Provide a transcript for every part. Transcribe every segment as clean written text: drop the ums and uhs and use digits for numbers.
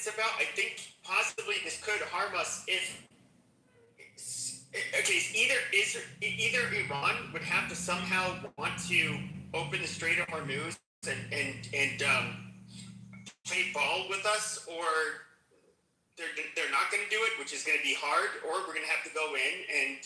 it's about. I think possibly this could harm us if. Okay, either Iran would have to somehow want to open the Strait of Hormuz and play ball with us, or they're not going to do it, which is going to be hard, or we're going to have to go in and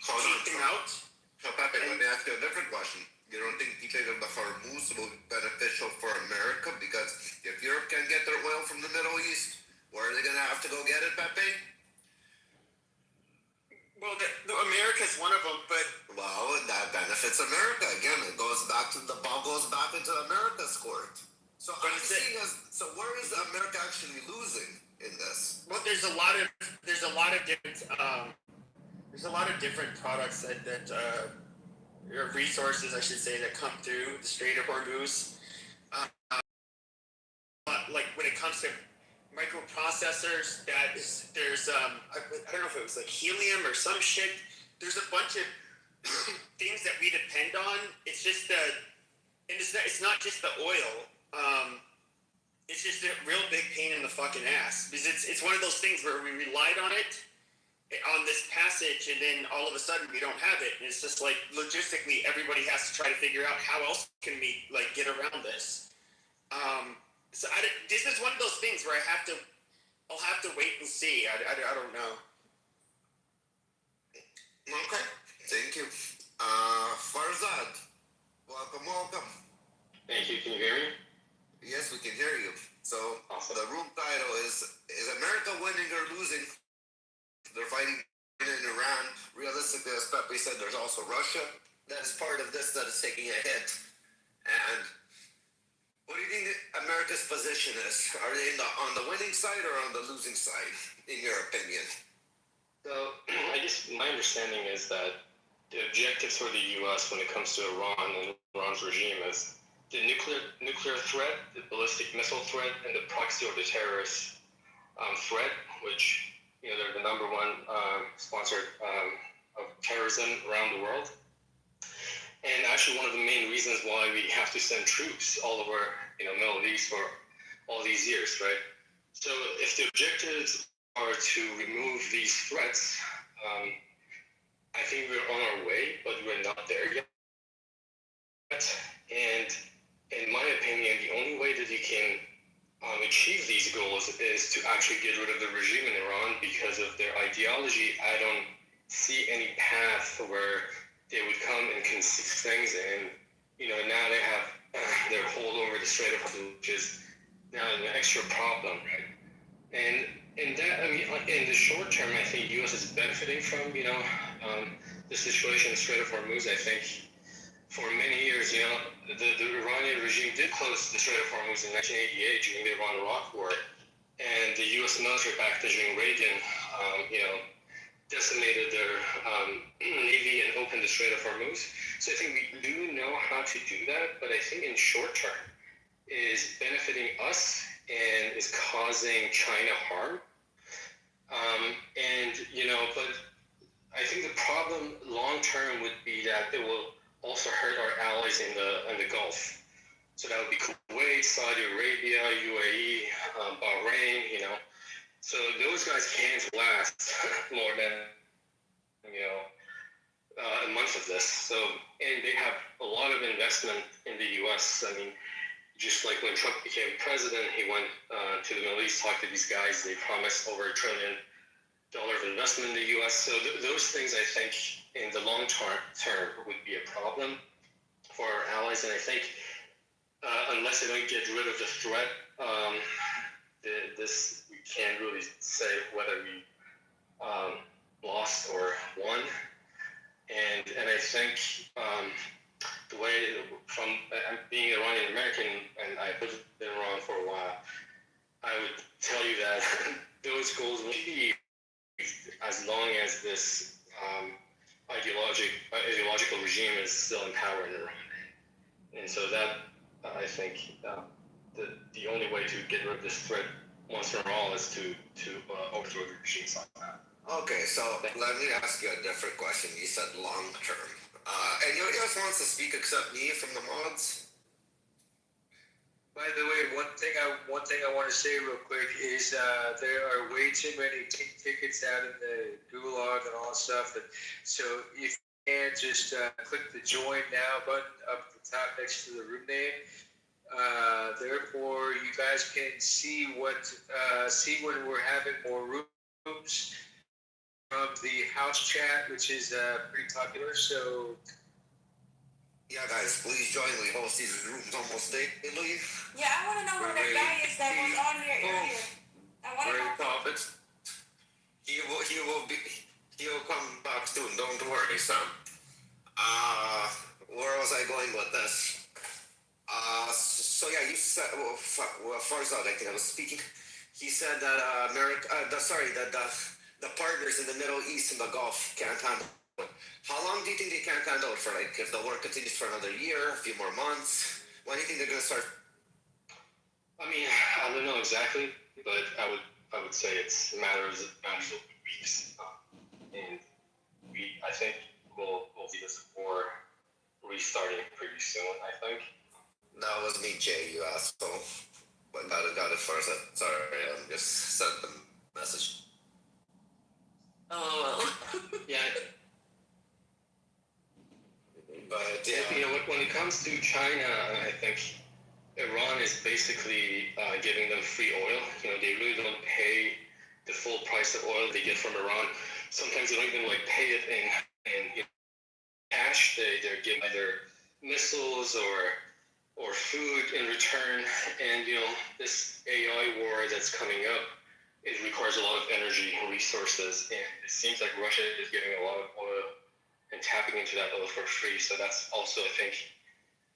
take them out. So, Pepe, let me ask you a different question. You don't think the Strait of the Hormuz will be beneficial for America? Because if Europe can get their oil from the Middle East, where are they going to have to go get it, Pepe? Well, America's one of them, but... Well, that benefits America. Again, the ball goes back into America's court. So so where is America actually losing in this? Well, there's a lot of different products that or resources, I should say, that come through the Strait of Hormuz. Like when it comes to microprocessors, there's I don't know if it was like helium or some shit. There's a bunch of things that we depend on. It's just it's not just the oil. It's just a real big pain in the fucking ass, because it's one of those things where we relied on it on this passage, and then all of a sudden we don't have it, and it's just like logistically everybody has to try to figure out how else can we like get around this. So this is one of those things where I'll have to wait and see. I don't know. Okay, thank you. Farzad, welcome. Thank you. Can you hear me? Yes, we can hear you. So awesome. The room title is America winning or losing? They're fighting in Iran. Realistically, as Pepe said, there's also Russia that is part of this that is taking a hit. And what do you think America's position is? Are they on the winning side or on the losing side, in your opinion? So I guess my understanding is that the objectives for the U.S. when it comes to Iran and Iran's regime is the nuclear threat, the ballistic missile threat, and the proxy or the terrorist threat, which they're the number one sponsor of terrorism around the world. And actually one of the main reasons why we have to send troops all over Middle East for all these years, right? So if the objectives are to remove these threats, I think we're on our way, but we're not there yet. And in my opinion, the only way that you can achieve these goals is to actually get rid of the regime in Iran because of their ideology. I don't see any path where they would come and concede things, and now they have their hold over the Strait of Hormuz, which is now an extra problem, right? And in that, in the short term, I think U.S. is benefiting from the situation in the Strait of Hormuz. I think for many years, the Iranian regime did close the Strait of Hormuz in 1988 during the Iran-Iraq War, and the U.S. military back then during Reagan, decimated their navy and opened the Strait of Hormuz. So I think we do know how to do that, but I think in short term is benefiting us and is causing China harm. But I think the problem long term would be that it will also hurt our allies in the Gulf. So that would be Kuwait, Saudi Arabia, UAE, Bahrain, So those guys can't last more than, a month of this. So, and they have a lot of investment in the U.S. Just like when Trump became president, he went to the Middle East, talked to these guys. They promised over $1 trillion of investment in the U.S. So those things, I think, in the long term would be a problem for our allies. And I think unless they don't get rid of the threat, we can't really say whether we lost or won. And I think the way from being Iranian American, and I've lived in Iran for a while, I would tell you that those goals will be as long as this ideological regime is still in power in Iran. And so that, I think, the only way to get rid of this threat once and for all is to overthrow the regime somehow. Okay, so let me ask you a different question. You said long term. Anybody else wants to speak except me from the mods? By the way, one thing I want to say real quick is there are way too many pink tickets out in the gulag and all that stuff. So if you can just click the join now button up at the top next to the room name. Therefore, you guys can see when we're having more rooms from the house chat, which is pretty popular. So Yeah, guys, please join. We host these rooms almost daily. Yeah, I want to know where that guy is that was on here earlier. I want to know. Topics. He will come back soon. Don't worry, Sam. Where was I going with this? So yeah, you said Farzad, I think I was speaking. He said that the partners in the Middle East and the Gulf can't handle it. How long do you think they can't handle it for? Like, if the war continues for another year, a few more months, when do you think they're gonna start? I mean, I don't know exactly, but I would say it's matters of weeks, and I think we'll see this war restarting pretty soon. I think. That was me, Jay. You asshole. But got it first. Sorry, I just sent the message. Oh. Yeah. But yeah, You know, when it comes to China, I think Iran is basically giving them free oil. You know, they really don't pay the full price of oil they get from Iran. Sometimes they don't even like pay it in cash. They're giving either missiles or food in return. And you know, this AI war that's coming up, it requires a lot of energy and resources, and it seems like Russia is getting a lot of oil and tapping into that oil for free. So that's also, I think,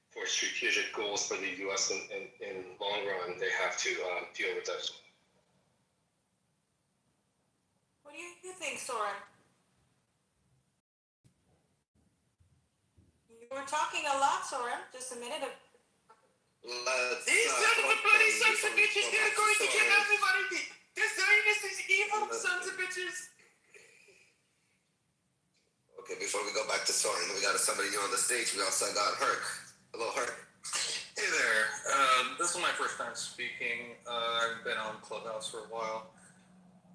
for strategic goals for the U.S. in long run, they have to deal with that. What do you think, Soren? You were talking a lot, Soren. Just a minute ago. These son of a bloody sons of bitches, they're going to kill everybody. The Zionists is evil sons of bitches. Okay, before we go back to Soren, we got somebody new on the stage. We also got Herc. Hello, Herc. Hey there. This is my first time speaking. I've been on Clubhouse for a while.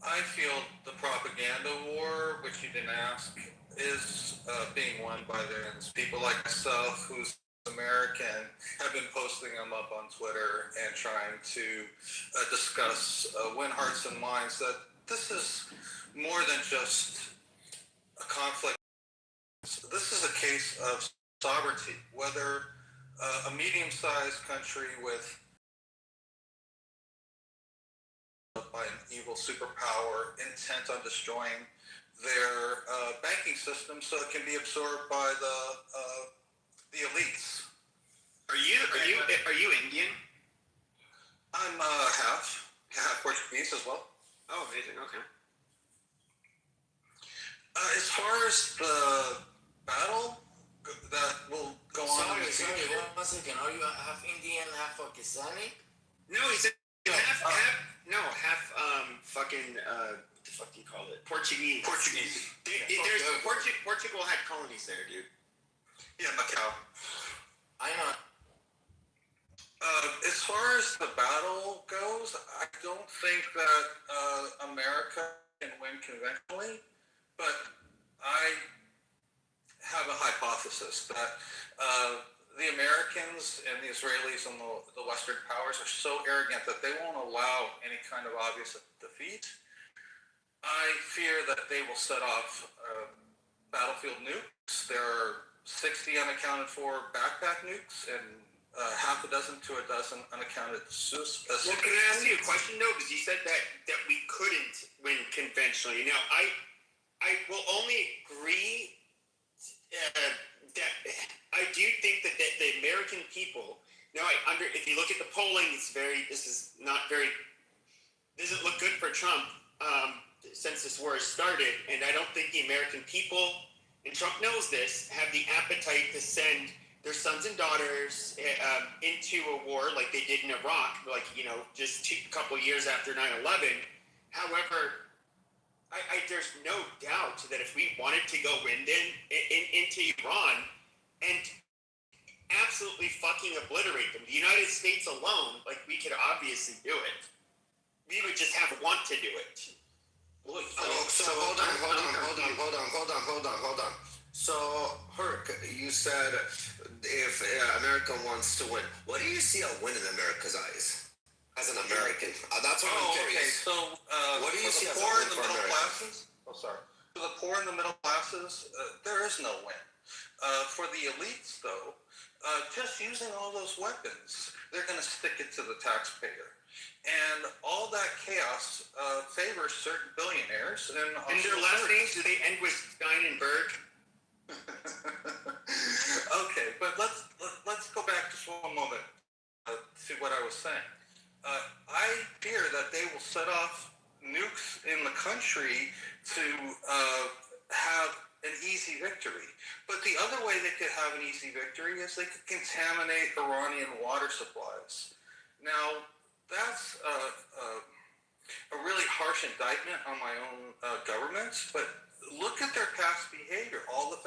I feel the propaganda war, which you didn't ask, is being won by the people like myself, who's American, have been posting them up on Twitter and trying to discuss, win hearts and minds, that this is more than just a conflict. This is a case of sovereignty, whether a medium-sized country with by an evil superpower intent on destroying their banking system so it can be absorbed by the elites. Are you Indian? I'm half Portuguese as well. Oh, amazing. Okay. As far as the battle that will go on. Sorry, 1 second. Are you half Indian, half Pakistani? No, he's half fucking what the fuck do you call it? Portuguese. Portugal had colonies there, dude. Yeah, Macau. I know. As far as the battle goes, I don't think that America can win conventionally, but I have a hypothesis that the Americans and the Israelis and the Western powers are so arrogant that they won't allow any kind of obvious defeat. I fear that they will set off battlefield nukes. There are 60 unaccounted for backpack nukes and half a dozen to a dozen unaccounted suicides. Well, can I ask you a question though? Because you said that we couldn't win conventionally. Now, I will only agree that I do think that the American people. Now, if you look at the polling, doesn't look good for Trump since this war has started, and I don't think the American people, and Trump knows this, have the appetite to send their sons and daughters into a war like they did in Iraq, just a couple years after 9/11. However, there's no doubt that if we wanted to go into Iran, and absolutely absolutely fucking obliterate them. The United States alone, like, we could obviously do it. We would just have want to do it. Look, so hold on. So, Herc, you said if America wants to win, what do you see a win in America's eyes? As an American, that's what I'm curious. Okay. So, what do you for see the as a poor win and the for middle America? classes? Oh, sorry. For the poor and the middle classes, there is no win. For the elites, though, just using all those weapons, they're going to stick it to the taxpayer. And all that chaos favors certain billionaires. And their last names, do they end with Stein and Berg? Okay, but let's go back just one moment to what I was saying. I fear that they will set off nukes in the country to have an easy victory. But the other way they could have an easy victory is they could contaminate Iranian water supplies. Now, that's a really harsh indictment on my own governments, but look at their past behavior, all the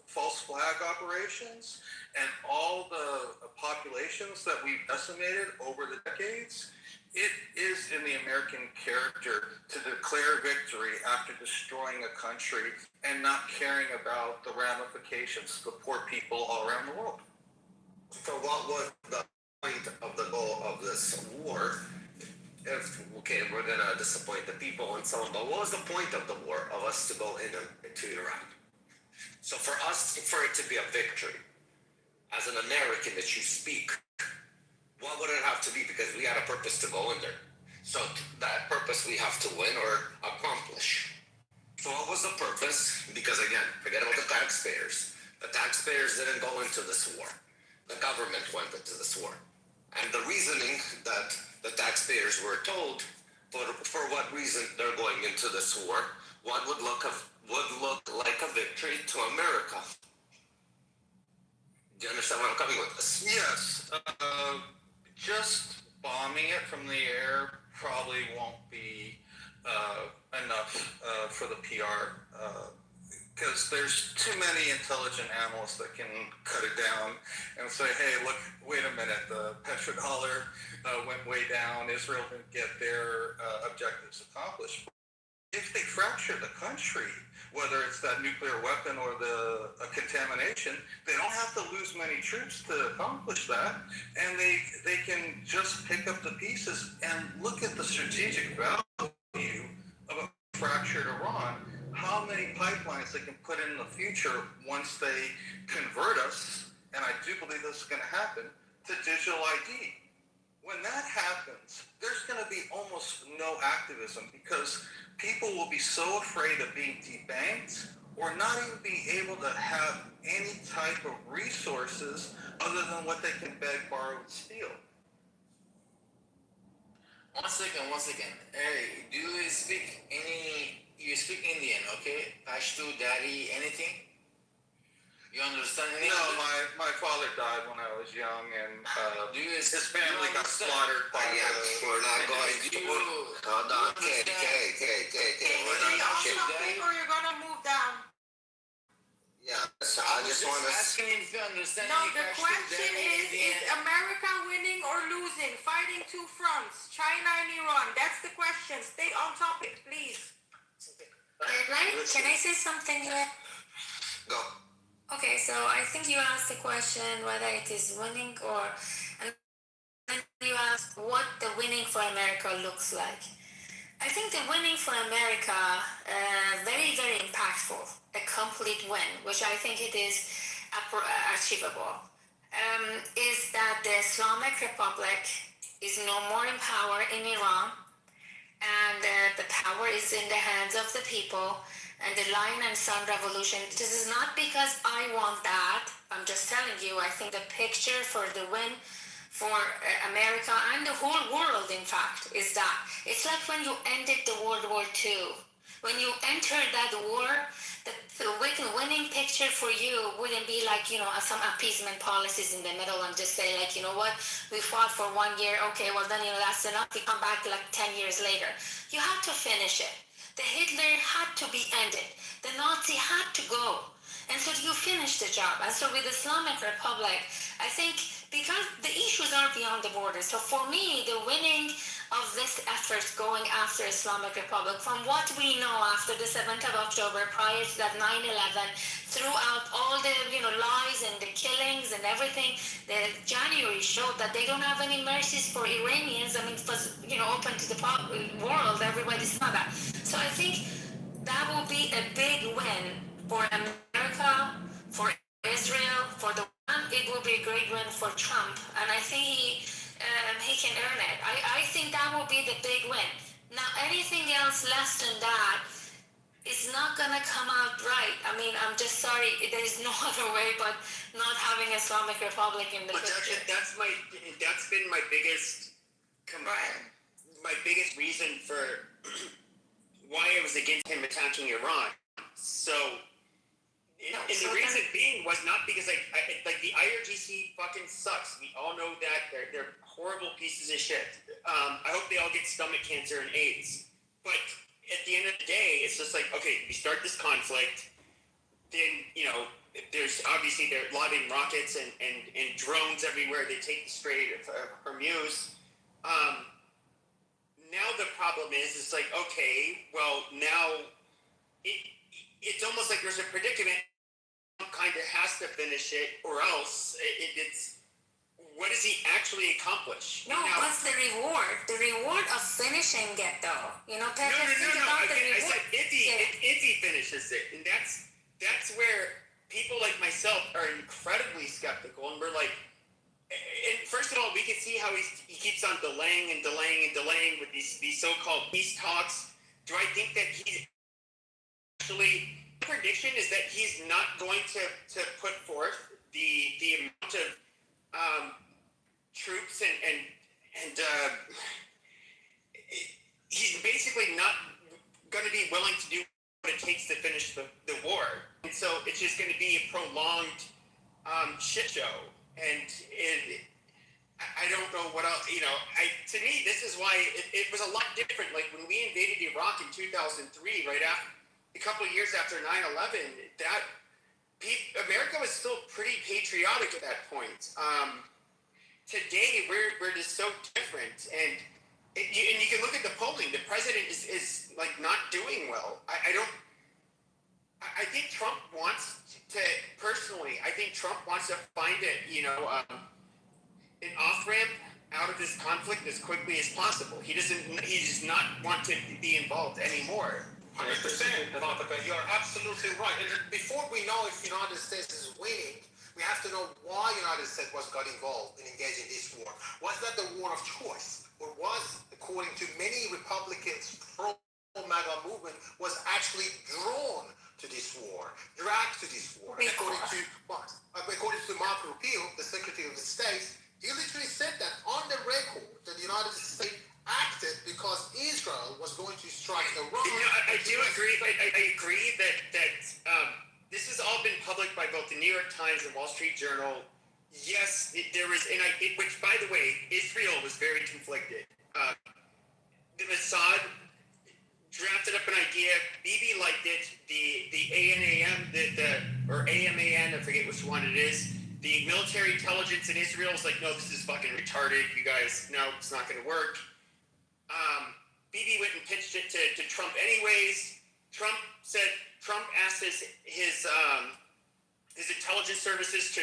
false flag operations and all the populations that we've decimated over the decades. It is in the American character to declare victory after destroying a country and not caring about the ramifications to the poor people all around the world. So what was the point of the goal of this war? If, okay, we're going to disappoint the people and so on, but what was the point of the war, of us to go into Iraq? So for us, for it to be a victory, as an American that you speak, what would it have to be? Because we had a purpose to go in there. So that purpose we have to win or accomplish. So what was the purpose? Because again, forget about the taxpayers. The taxpayers didn't go into this war. The government went into this war. And the reasoning that the taxpayers were told for what reason they're going into this war, what would look like a victory to America. Do you understand where I'm coming with this? Yes. Just bombing it from the air probably won't be enough for the PR because there's too many intelligent analysts that can cut it down and say, hey, look, wait a minute, the petrodollar went way down, Israel didn't get their objectives accomplished. If they fracture the country, whether it's that nuclear weapon or the contamination, they don't have to lose many troops to accomplish that, and they can just pick up the pieces and look at the strategic value of a fractured Iran, how many pipelines they can put in the future once they convert us, and I do believe this is going to happen, to digital ID. When that happens, there's going to be almost no activism because people will be so afraid of being debanked or not even being able to have any type of resources other than what they can beg, borrow, and steal. One second. Hey, do you speak you speak Indian, okay? Pashto, Dari, anything? You understand anything? No, my father died when I was young, and his family got understand? slaughtered by We're not going to... Hold on, okay. We're not going Or you're gonna move down. Yeah, so I just want to... asking if you understand. No, any the Pashto, question Dari, is America winning or losing? Fighting two fronts, China and Iran. That's the question. Stay on topic, please. Can I say something here? Go. Okay, so I think you asked the question whether it is winning or, and then you asked what the winning for America looks like. I think the winning for America, very, very impactful, a complete win, which I think it is achievable, is that the Islamic Republic is no more in power in Iran, and the power is in the hands of the people, and the Lion and Sun revolution. This is not because I want that. I'm just telling you, I think the picture for the win for America and the whole world, in fact, is that it's like when you ended the World War II. When you entered that war, the winning picture for you wouldn't be like, some appeasement policies in the middle and just say like, you know what, we fought for 1 year, okay, well then, that's enough, we come back like 10 years later. You had to finish it. The Hitler had to be ended. The Nazi had to go. And so you finish the job. And so with Islamic Republic, I think because the issues are beyond the border. So for me, the winning of this effort going after Islamic Republic, from what we know after the 7th of October, prior to that 9/11, throughout all the lies and the killings and everything, the January showed that they don't have any mercies for Iranians. I mean, it was open to the world. Everybody saw that. So I think that will be a big win for America, for Israel, for the one. It will be a great win for Trump, and I think he can earn it. I think that will be the big win. Now, anything else less than that is not gonna come out right. I mean, I'm just sorry. There is no other way but not having Islamic Republic in the But picture. that's been my biggest my biggest reason for why I was against him attacking Iran. So, and the reason being was not because like the IRGC fucking sucks. We all know that they're horrible pieces of shit. I hope they all get stomach cancer and AIDS. But at the end of the day, it's just like, okay, we start this conflict, then there's obviously they're lobbing rockets and drones everywhere. They take the Strait of Hormuz. Now the problem is like, okay, well now it's almost like there's a predicament. Kind of has to finish it, or else it's what does he actually accomplish? No, what's the reward? The reward of finishing it, though. No. I said if he finishes it, and that's where people like myself are incredibly skeptical, and we're like, and first of all, we can see how he keeps on delaying with these so-called peace talks. Do I think that he's actually? Prediction is that he's not going to put forth the amount of troops and he's basically not going to be willing to do what it takes to finish the war, and so it's just going to be a prolonged shit show. And I don't know what else. To me, this is why it was a lot different. Like when we invaded Iraq in 2003, right after. A couple of years after 9/11, America was still pretty patriotic at that point. Today, we're just so different, and you can look at the polling. The president is like not doing well. I think Trump wants to personally. I think Trump wants to find an off ramp out of this conflict as quickly as possible. He does not want to be involved anymore. 100%, Monica, you're absolutely right. And before we know if the United States is winning, we have to know why the United States got involved in engaging this war. Was that the war of choice? Or was, according to many Republicans, pro-MAGA movement, was actually drawn to this war, dragged to this war? According to what? According to Marco Rubio, the Secretary of State, he literally said that on the record that the United States acted because Israel was going to strike Iran. I do agree. I agree that this has all been public by both the New York Times and Wall Street Journal. Yes, there was, which by the way, Israel was very conflicted. The Mossad drafted up an idea. Bibi liked it. The ANAM, or AMAN, I forget which one it is. The military intelligence in Israel was like, no, this is fucking retarded. You guys, no, it's not going to work. Bibi went and pitched it to Trump anyways. Trump asked his intelligence services to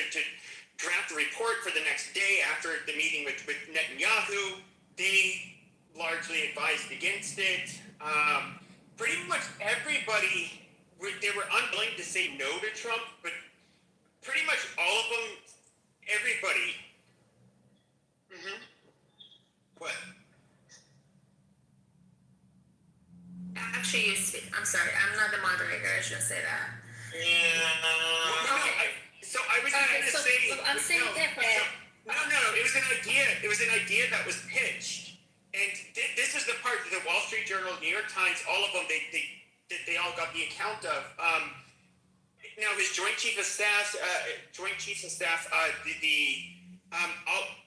draft a report for the next day after the meeting with Netanyahu. They largely advised against it. Pretty much everybody, they were unwilling to say no to Trump, but pretty much all of them, everybody. What? Actually, you speak. I'm sorry. I'm not the moderator. I shouldn't say that. So I was just going to say. I'm saying different. No. It was an idea. It was an idea that was pitched, and this is the part that the Wall Street Journal, New York Times, all of them, they all got the account of. Now his Joint Chiefs of Staff,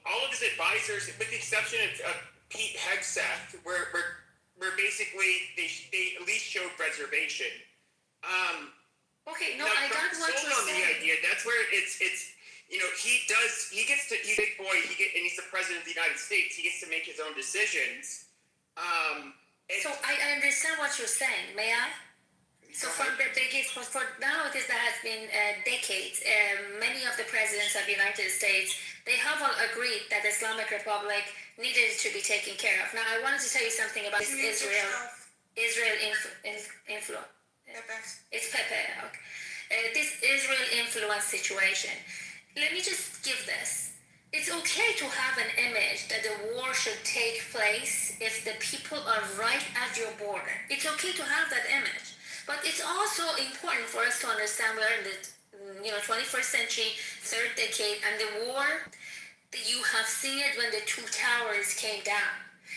all of his advisors, with the exception of Pete Hegseth, were basically they at least showed reservation. Okay, no, Now, I got what sold you're on the saying. idea. That's where it's he's a big boy. And he's the president of the United States. He gets to make his own decisions. So I understand what you're saying. May I? So for the decades, for nowadays that has been decades, many of the presidents of the United States, they have all agreed that the Islamic Republic needed to be taken care of. Now I wanted to tell you something about this Israel influence. It's Pepe. Okay. This Israel influence situation. Let me just give this. It's okay to have an image that the war should take place if the people are right at your border. It's okay to have that image. But it's also important for us to understand we're in the 21st century, third decade, and the war, you have seen it when the two towers came down.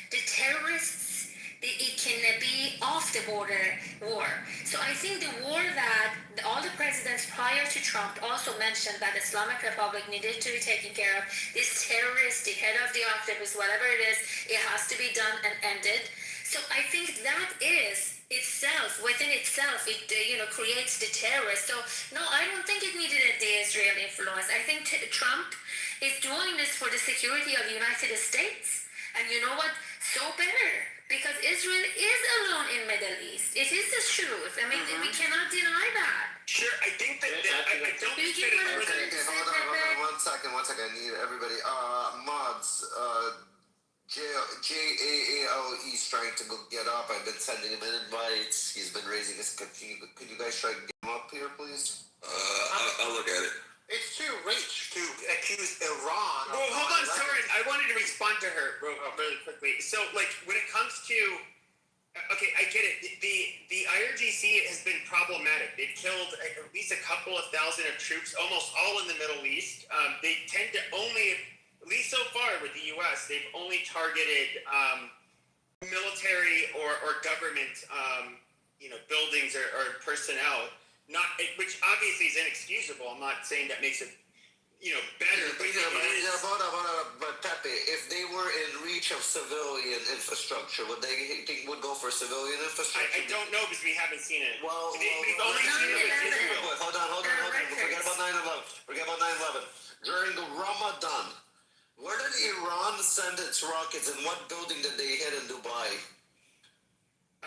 The terrorists, it can be off the border war. So I think the war that all the presidents prior to Trump also mentioned that Islamic Republic needed to be taken care of. This terrorist, the head of the octopus, whatever it is, it has to be done and ended. So I think that is itself, within itself, it creates the terrorist. So no, I don't think it needed the Israel influence. I think Trump is doing this for the security of the United States. And you know what? So better. Because Israel is alone in Middle East. It is the truth. I mean, we cannot deny that. Sure, I think that I don't You think get that what I'm trying to say, Hold Pepe? on. 1 second. I need everybody. Mods. JAALE's trying to go get up. I've been sending him invites. He's been raising his. Could you guys try to get him up here, please? I'll look at it. It's too rich to accuse Iran. Well, hold on, sorry. I wanted to respond to her really quickly. So, like, when it comes to, okay, I get it. The IRGC has been problematic. They've killed at least a couple of thousand of troops, almost all in the Middle East. They tend to only, at least so far with the U.S., they've only targeted military or government, buildings or personnel. Not, which obviously is inexcusable. I'm not saying that makes it, better. But Pepe, if they were in reach of civilian infrastructure, would they think would go for civilian infrastructure? I don't know because we haven't seen it. Well, we've only seen it with Israel. Hold on. Forget about 9/11. During the Ramadan, where did Iran send its rockets and what building did they hit in Dubai?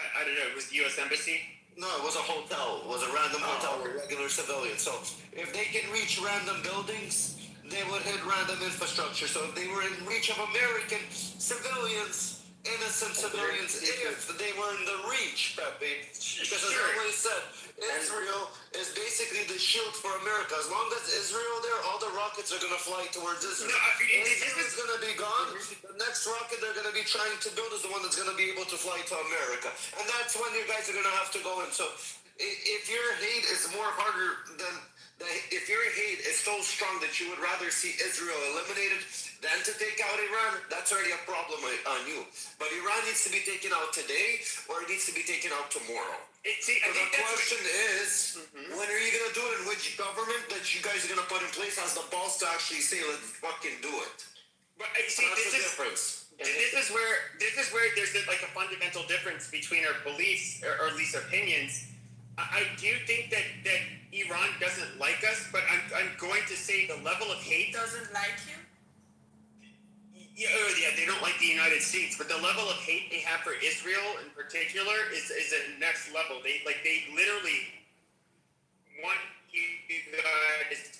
I don't know. It was the U.S. Embassy. No, it was a hotel. It was a random hotel with regular civilians. So if they can reach random buildings, they would hit random infrastructure. So if they were in reach of American civilians, innocent civilians, if they were in the reach, Pepe, because as I always said, Israel is basically the shield for America. As long as Israel there, all the rockets are going to fly towards Israel. Israel is going to be gone. The next rocket they're going to be trying to build is the one that's going to be able to fly to America. And that's when you guys are going to have to go in. So if your hate is more harder than... If your hate is so strong that you would rather see Israel eliminated than to take out Iran, that's already a problem on you. But Iran needs to be taken out today, or it needs to be taken out tomorrow. The question is, when are you going to do it, and which government that you guys are going to put in place has the balls to actually say, let's fucking do it? But see, that's the difference. This is where there's like a fundamental difference between our beliefs or at least opinions. I do think that Iran doesn't like us, but I'm going to say the level of hate Doesn't like you? Yeah, they don't like the United States, but the level of hate they have for Israel in particular is at next level. They literally want you guys.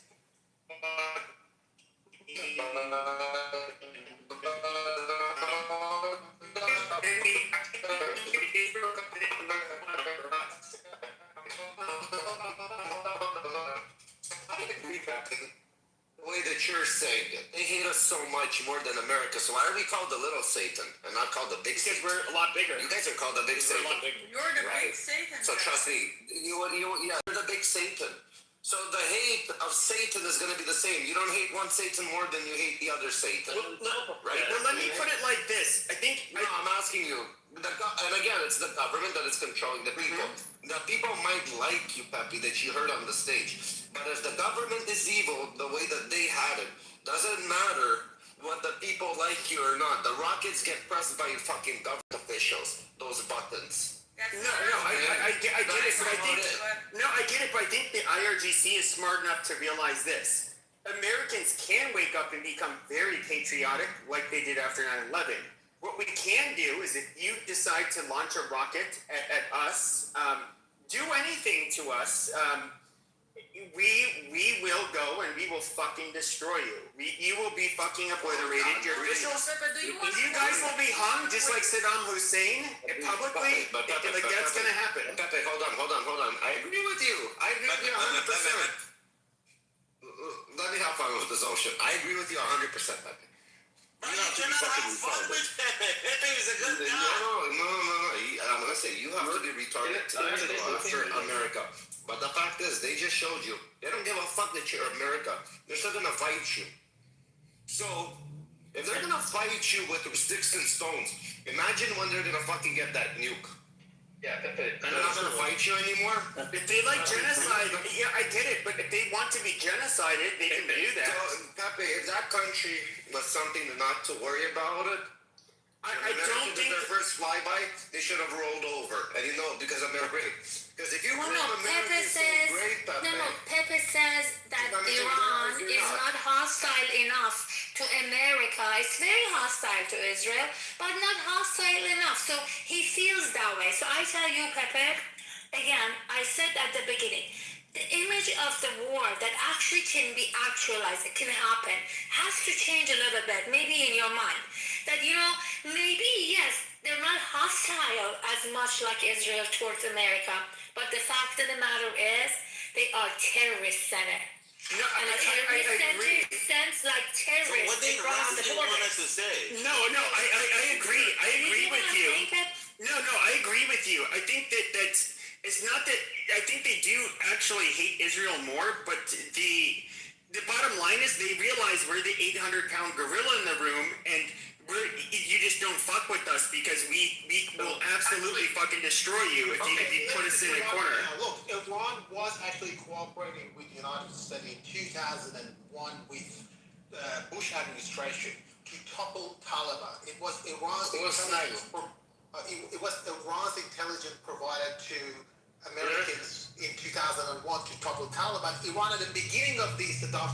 The way that you're saying it, they hate us so much more than America. So why are we called the little Satan and not called the big Because Satan? we're a lot bigger. You guys are called the big Satan. You're the big Satan. So trust me, you're the big Satan. So the hate of Satan is going to be the same. You don't hate one Satan more than you hate the other Satan. Right? Well, let me put it like this. I think... No, I'm asking you. And again, it's the government that is controlling the people. The people might like you, Pepe, that you heard on the stage. But if the government is evil the way that they had it, doesn't matter what the people like you or not. The rockets get pressed by fucking government officials. Those buttons. That's No, I get it, but I get it, but I think the IRGC is smart enough to realize this. Americans can wake up and become very patriotic like they did after 9/11. What we can do is if you decide to launch a rocket at us, do anything to us, we will go and we will fucking destroy you. You will be fucking obliterated. Your officials, you guys will be hung just like Saddam Hussein publicly. But Like that's gonna happen. Pepe, hold on. I agree with you. I agree with you 100%. Let me have fun with this ocean. I agree with you 100%, Pepe. Bro, you cannot have fun with Pepe. Pepe is a good guy. No. I'm gonna say you have to be retarded to go after America. But the fact is, they just showed you. They don't give a fuck that you're America. They're still gonna fight you. So, if they're gonna fight you with sticks and stones, imagine when they're gonna fucking get that nuke. Yeah, Pepe. And they're not gonna fight you anymore? If they like genocide, yeah, I get it. But if they want to be genocided, they can do that. So, Pepe, if that country was something not to worry about it, I don't think their first flyby, they should have rolled over. And you know, because America great. Because if you Well, claim no, America Pepe is so says great, Pepe, Pepe says that Iran is not hostile enough to America. It's very hostile to Israel, but not hostile enough. So he feels that way. So I tell you, Pepe, again, I said at the beginning, the image of the war that actually can be actualized, it can happen, has to change a little bit, maybe in your mind. That, maybe, yes, they're not hostile as much like Israel towards America, but the fact of the matter is, they are terrorist center. No, And a terrorist center sense like terrorists What they across the want border. us to say? No, I agree. I agree with you. No, I agree with you. I think that's it's not that I think they do actually hate Israel more, but the bottom line is they realize we're the 800-pound gorilla in the room, and you just don't fuck with us because we will absolutely fucking destroy you if you put us in a corner. Look, Iran was actually cooperating with the United States in 2001 with Bush administration to topple Taliban. It was Iran's intelligence. It was Iran's intelligence provided to Americans in 2001 to topple Taliban. Iran at the beginning of the Saddam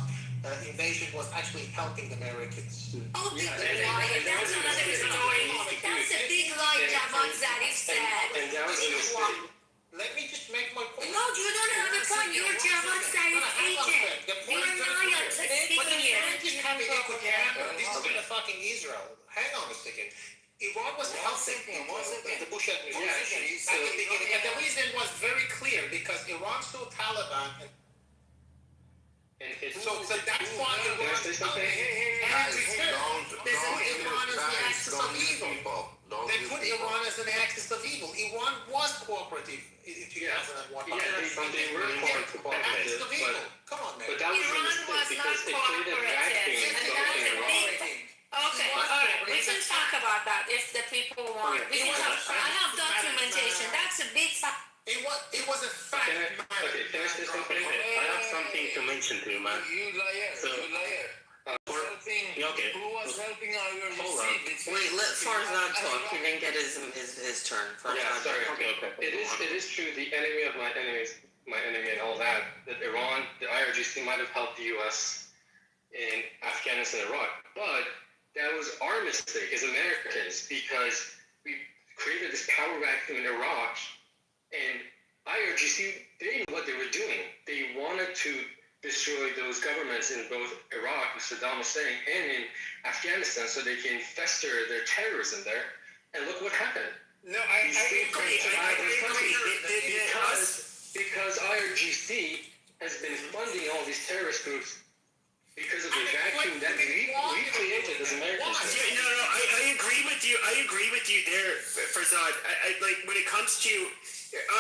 invasion was actually helping Americans. Oh, big lie. That's another story. That's a big lie Javad Zarif said. And that was a mistake. Let me just make my point. No, you don't have a point. You're Javad Zarif's agent. You're not speaking here. This is in fucking Israel. Hang on a second. Iran was helping the Bush administration at the beginning, and the reason was very clear because Iran saw Taliban. So that's why Iran. Iran as the axis of evil. They put Iran as an axis of evil. Iran was cooperative in 2001. They were cooperative, Come on, man. but that was a mistake because it created a vacuum in Iran. Okay, all right. We can talk about that if the people want. I have documentation. That's a big fact. It was a fact. Can I say something? I have something to mention to you, man. You liar. Okay. Who was helping our Hold on. Wait, let Farzad talk. He didn't get his turn. Yeah, sorry. Okay. It is true. The enemy of my enemy, and all that. That Iran, the IRGC might have helped the U.S. in Afghanistan and Iraq, but that was our mistake as Americans because we created this power vacuum in Iraq, and IRGC, they knew what they were doing. They wanted to destroy those governments in both Iraq with Saddam Hussein and in Afghanistan so they can fester their terrorism there. And look what happened. No, I agree. Because IRGC has been funding all these terrorist groups because of the vacuum that we created as Americans. No, I agree with you. I agree with you there, Farzad. I like when it comes to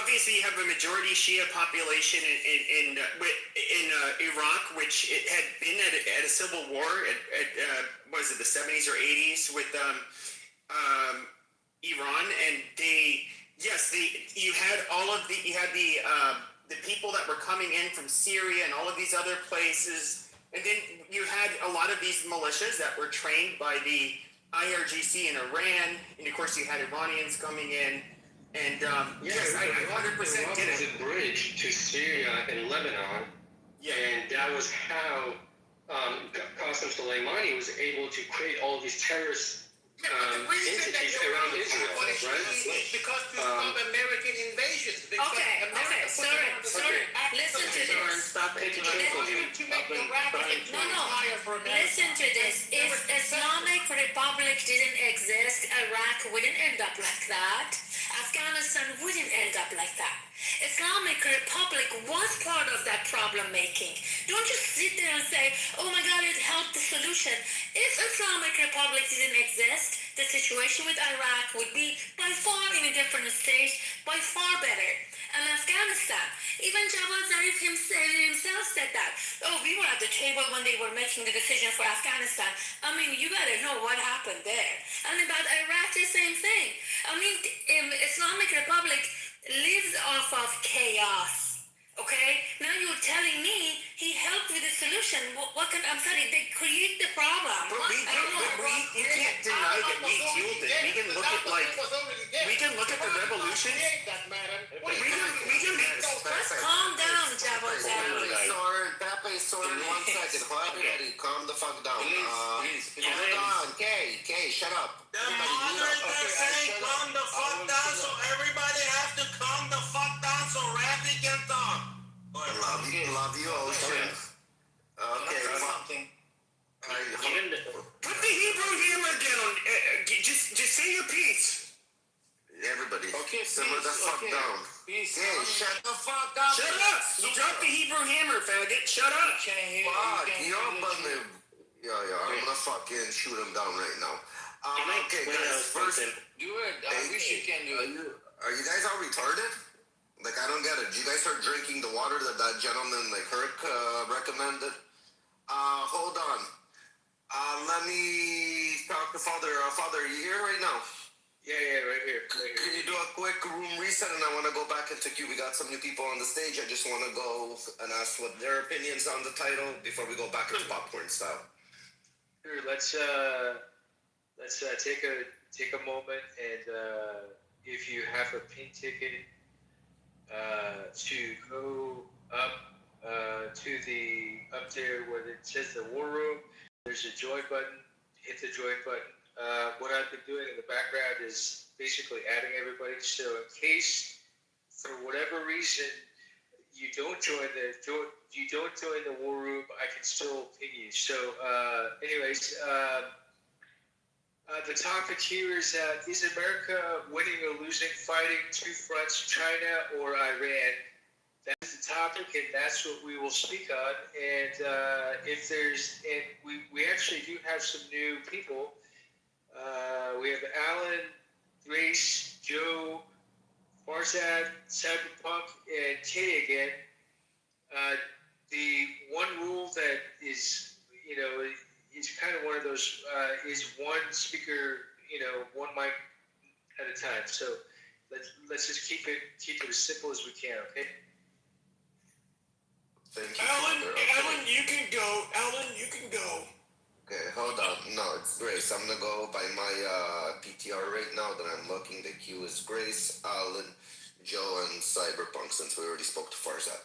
obviously you have a majority Shia population in Iraq, which it had been at a civil war at was it the 70s or 80s with Iran, and you had the people that were coming in from Syria and all of these other places. And then you had a lot of these militias that were trained by the IRGC in Iran, and of course you had Iranians coming in, And yes, I 100% get was it. a bridge to Syria and Lebanon, and that was how Qasem Soleimani was able to create all these terrorist entities around Israel, right? Because to stop American invasions. Okay, sorry. Listen to this. Stop it. Listen to this. If Islamic Republic didn't exist, Iraq wouldn't end up like that. Afghanistan wouldn't end up like that. Islamic Republic was part of that problem making. Don't just sit there and say, oh my God, it helped the solution. If Islamic Republic didn't exist, the situation with Iraq would be by far in a different stage, by far better. And Afghanistan, even Javad Zarif himself said that. Oh, we were at the table when they were making the decision for Afghanistan. I mean, you gotta know what happened there. And about Iraq, the same thing. I mean, Islamic Republic lives off of chaos. Okay? Now you're telling me he helped with the solution. I'm sorry, they create the problem. But you can't deny that we fueled it. We can look at the revolution. Calm down, Javad Zarif. Pepe Soren, 1 second. Everybody, calm the fuck down. Hold on, Kay, shut up. The moderator saying calm the fuck down, so everybody has to calm the fuck down so Randy can talk. Love you, Ocean. Okay, something. Put the Hebrew hammer down. Just say your piece. Everybody, Okay, simmer the fuck down. Peace. Hey, shut the fuck up. Shut up. You dropped the Hebrew hammer, faggot. Shut up. Fuck, you're bugging. Yeah, I'm gonna fucking shoot him down right now. Okay, guys, first, Do it. I wish you can do it. are you guys all retarded? Like, I don't get it. Did you guys start drinking the water that gentleman, like, Herc, recommended? Hold on. Let me talk to Father. Father, are you here right now? Yeah, right here. Can you do a quick room reset? And I want to go back into queue. We got some new people on the stage. I just want to go and ask what their opinions on the title before we go back into popcorn style. Here, let's take a moment, and if you have a pink ticket, to go up up there where it says the war room. There's a join button. Hit the join button. What I've been doing in the background is basically adding everybody. So in case, for whatever reason, you don't join the war room, I can still ping you. So, anyways, the topic here is America winning or losing fighting two fronts, China or Iran? That's the topic, and that's what we will speak on. And we actually do have some new people. We have Alan, Grace, Joe, Farzad, Cyberpunk, and Kay again. The one rule that is, it's kind of one of those, is one speaker, one mic at a time. So let's just keep it as simple as we can, okay? Thank you. Alan, you can go. Alan, you can go. Okay, hold on. No, it's Grace. I'm gonna go by my PTR right now that I'm looking. The queue is Grace, Alan, Joe, and Cyberpunk, since we already spoke to Farzad.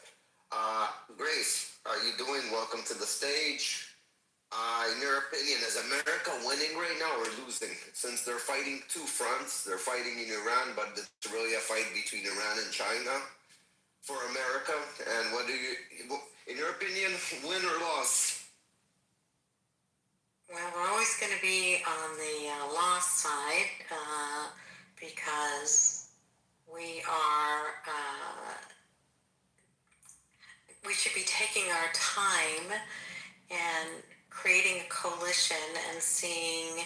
Grace, how are you doing? Welcome to the stage. In your opinion, is America winning right now or losing? Since they're fighting two fronts, they're fighting in Iran, but it's really a fight between Iran and China for America. And what do you, in your opinion, win or loss? Well, we're always going to be on the loss side because we should be taking our time and creating a coalition and seeing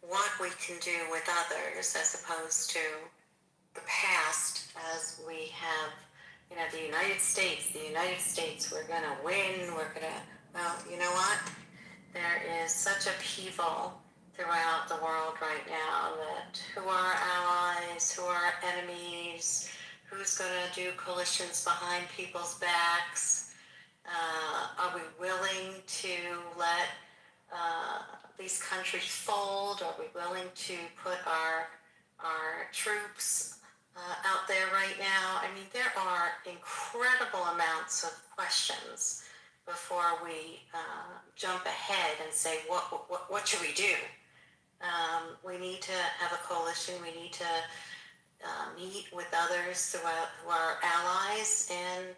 what we can do with others as opposed to the past, as we have, the United States, we're going to win, well, you know what? There is such upheaval throughout the world right now that who are allies, who are enemies, who's going to do coalitions behind people's backs? Are we willing to let these countries fold? Are we willing to put our troops out there right now. I mean, there are incredible amounts of questions before we jump ahead and say, what should we do? We need to have a coalition. We need to meet with others who are allies and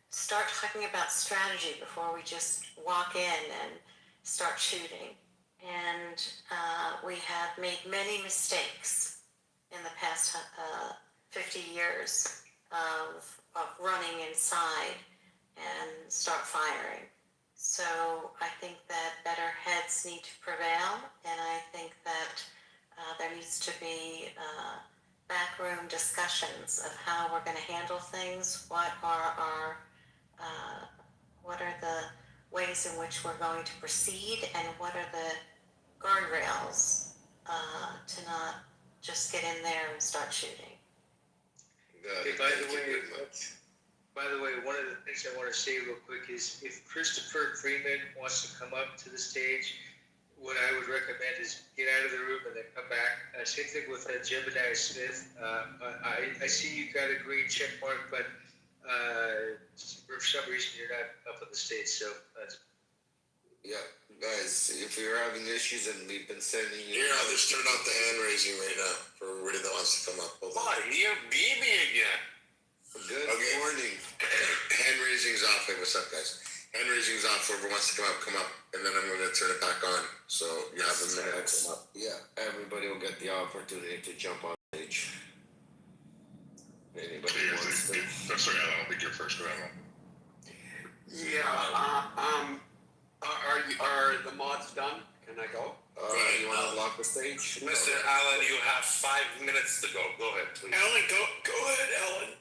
start talking about strategy before we just walk in and start shooting. And we have made many mistakes in the past 50 years of running inside and start firing. So I think that better heads need to prevail, and I think that there needs to be backroom discussions of how we're going to handle things, what are the ways in which we're going to proceed, and what are the guardrails to not just get in there and start shooting. Okay, by the way, one of the things I want to say real quick is if Christopher Freeman wants to come up to the stage, what I would recommend is get out of the room and then come back. Same thing with Jebediah Smith. I see you got a green check mark, but for some reason you're not up on the stage. So Yeah, guys, if you're having issues and we've been sending you... Here, I'll just turn off the hand raising right now for everybody that wants to come up. Hold on. You're baby again. Good morning. Hand raising's off. Hey, what's up, guys? Hand raising's off. Whoever wants to come up, and then I'm going to turn it back on. So you have a minute to come up. Yeah, everybody will get the opportunity to jump on stage. Anybody wants to... Sorry, Alan, I'll be your first round. Yeah, are the mods done? Can I go? You want to lock the stage? Mr. Allen, you have 5 minutes to go. Go ahead, please. Ellen, go ahead, Ellen.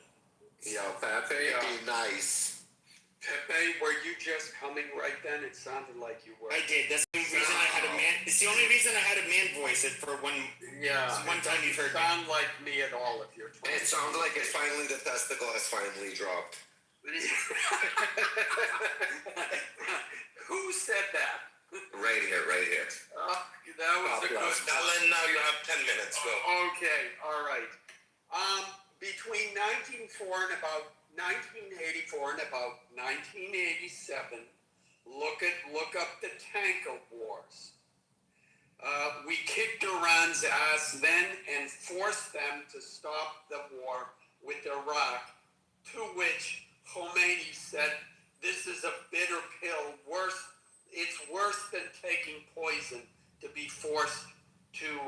Yeah, Pepe, be nice. Pepe, were you just coming right then? It sounded like you were. I did. That's the only reason I had a man. It's the only reason I had a man voice. It for one. Yeah. One time you've heard. Sound like me at all if you're trying. It sounds like it's finally the testicle has finally dropped. Who said that? Right here. That was a good. Allen, now you have 10 minutes. Go. Okay, all right. Between 1984 and about 1987, look up the tanker wars. We kicked Iran's ass then and forced them to stop the war with Iraq, to which Khomeini said, "This is a bitter pill. It's worse than taking poison to be forced to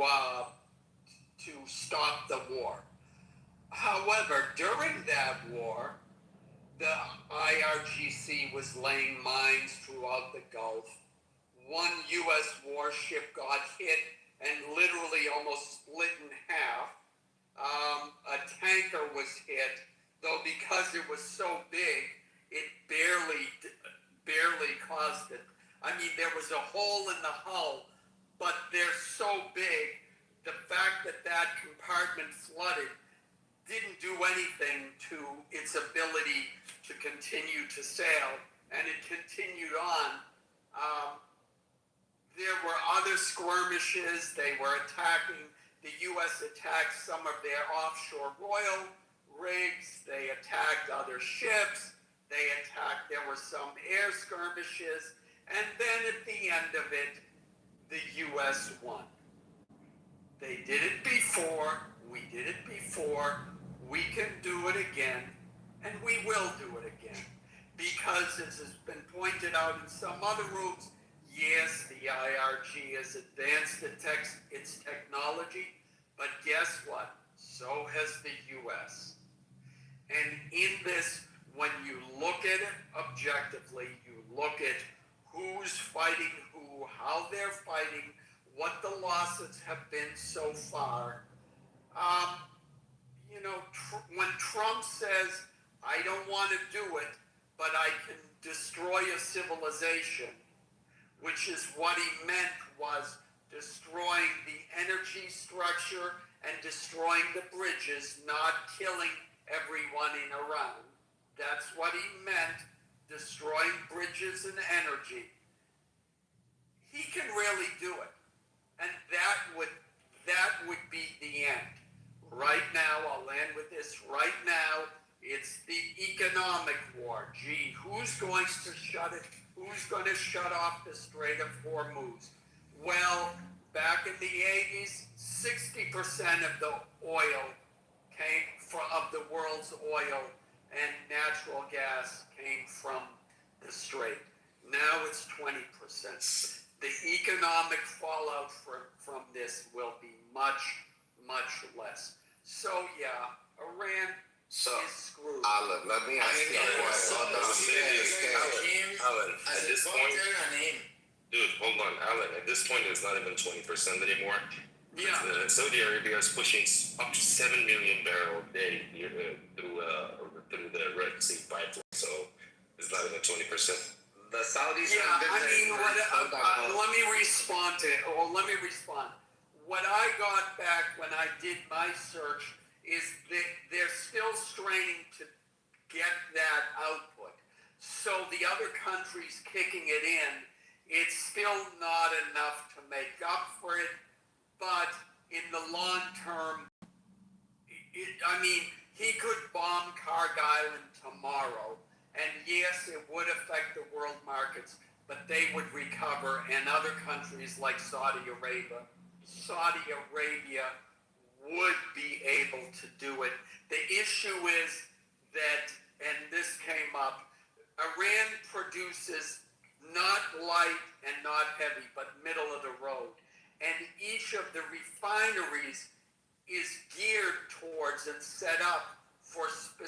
stop the war." However, during that war, the IRGC was laying mines throughout the Gulf. One U.S. warship got hit and literally almost split in half. A tanker was hit, though because it was so big, it barely caused it. I mean, there was a hole in the hull, but they're so big, the fact that compartment flooded didn't do anything to its ability to continue to sail, and it continued on. There were other skirmishes. They were attacking. The U.S. attacked some of their offshore oil rigs. They attacked other ships. There were some air skirmishes. And then at the end of it, the U.S. won. They did it before. We did it before. We can do it again. And we will do it again. Because, as has been pointed out in some other rooms, yes, the IRG has advanced its technology, but guess what? So has the U.S. And in this, when you look at it objectively, you look at who's fighting who, how they're fighting, what the losses have been so far. When Trump says, "I don't want to do it, but I can destroy a civilization," which is what he meant was destroying the energy structure and destroying the bridges, not killing everyone in Iran. That's what he meant, destroying bridges and energy. He can really do it. And that would be the end. Right now, I'll end with this right now. It's the economic war. Gee, who's going to shut it? Who's going to shut off the Strait of Hormuz? Well, back in the 80s, 60% of the oil of the world's oil and natural gas came from the Strait. Now it's 20%. The economic fallout from this will be much, much less. So yeah, Iran is screwed. Alan, let me ask you a question. Alan, at this point, dude, hold on, Alan. At this point, it's not even 20% anymore. Yeah. Saudi Arabia is pushing up to 7 million barrels a day through the Red Sea pipeline. So it's not even 20%. The Saudis Yeah, have been I mean, let let me respond. What I got back when I did my search is that they're still straining to get that output. So the other countries kicking it in, it's still not enough to make up for it. But in the long term, he could bomb Kharg Island tomorrow. And yes, it would affect the world markets, but they would recover, and other countries like Saudi Arabia would be able to do it. The issue is that, and this came up, Iran produces not light and not heavy, but middle of the road. And each of the refineries is geared towards and set up for the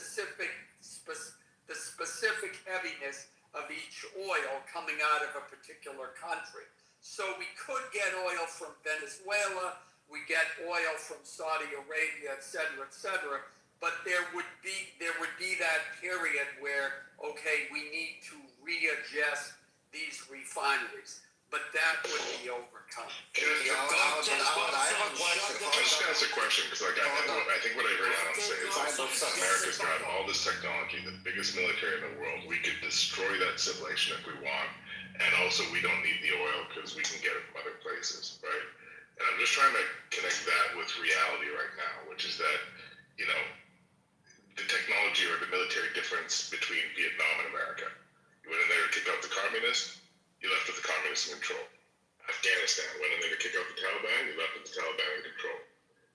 specific heaviness of each oil coming out of a particular country. So we could get oil from Venezuela, we get oil from Saudi Arabia, et cetera, but there would be that period where, okay, we need to readjust these refineries, but that would be overcome. I just ask a question because I think what I heard Alan say is America's got all this technology, the biggest military in the world. We could destroy that civilization if we want, and also we don't need the oil because we can get it from other places, right? And I'm just trying to connect that with reality right now, which is that, you know, the technology or the military difference between Vietnam and America. You went in there to kick out the communists, you left with the communists in control. Afghanistan went in there to kick out the Taliban, you left with the Taliban in control.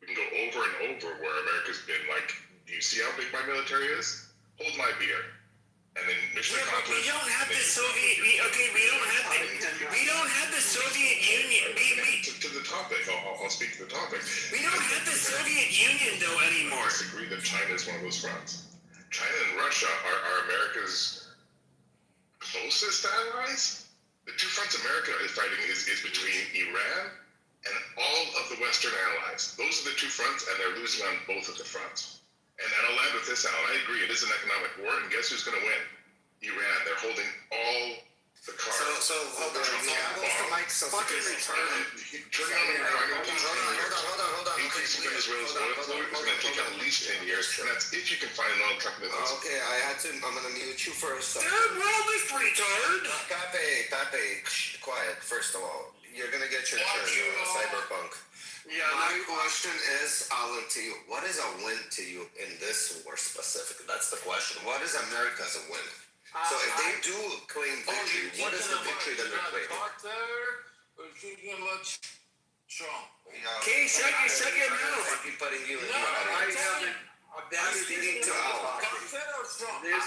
We can go over and over where America's been like, do you see how big my military is? Hold my beer. And then mission accomplished. But we don't have the Soviet. We don't have the Soviet Union. To the topic, I'll speak to the topic. We don't have the Soviet Union though anymore. I disagree that China is one of those fronts. China and Russia are America's closest allies. The two fronts America is fighting is between Iran and all of the Western allies. Those are the two fronts, and they're losing on both of the fronts. And I'll land with this, Alan. I agree, it is an economic war, and guess who's going to win? Iran. They're holding all the cards. So hold on. Fucking retarded. Hold on. Increasing Venezuela's oil flow is going to take at least 10 years, and that's if you can find an oil company that's... Okay, I'm going to mute you first. Third world is retard. Pape, quiet, first of all. You're going to get your turn, Cyberpunk. Yeah, my question is, Alan, to you. What is a win to you in this war specifically? That's the question. What is America's win? So if they do claim victory, what is the victory that they're claiming? Trump. Okay, shut your mouth. I keep putting you in No, your I'm speaking to Alan.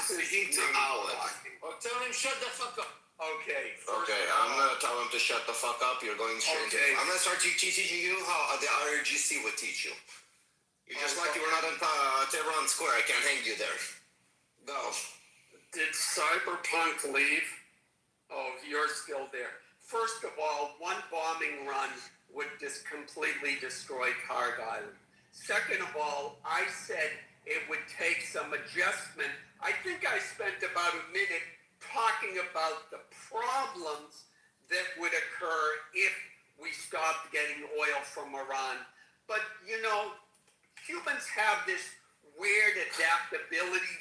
Speaking to Alan. Or tell him shut the fuck up. Okay. Okay, I'm going to tell him to shut the fuck up. You're going straight to... I'm going to start teaching you how the IRGC would teach you. You're just like you were not in Tehran Square. I can't hang you there. Go. Did Cyberpunk leave? Oh, you're still there. First of all, one bombing run would just completely destroy Kharg Island. Second of all, I said it would take some adjustment. I think I spent about a minute talking about the problems that would occur if we stopped getting oil from Iran. But, you know, humans have this weird adaptability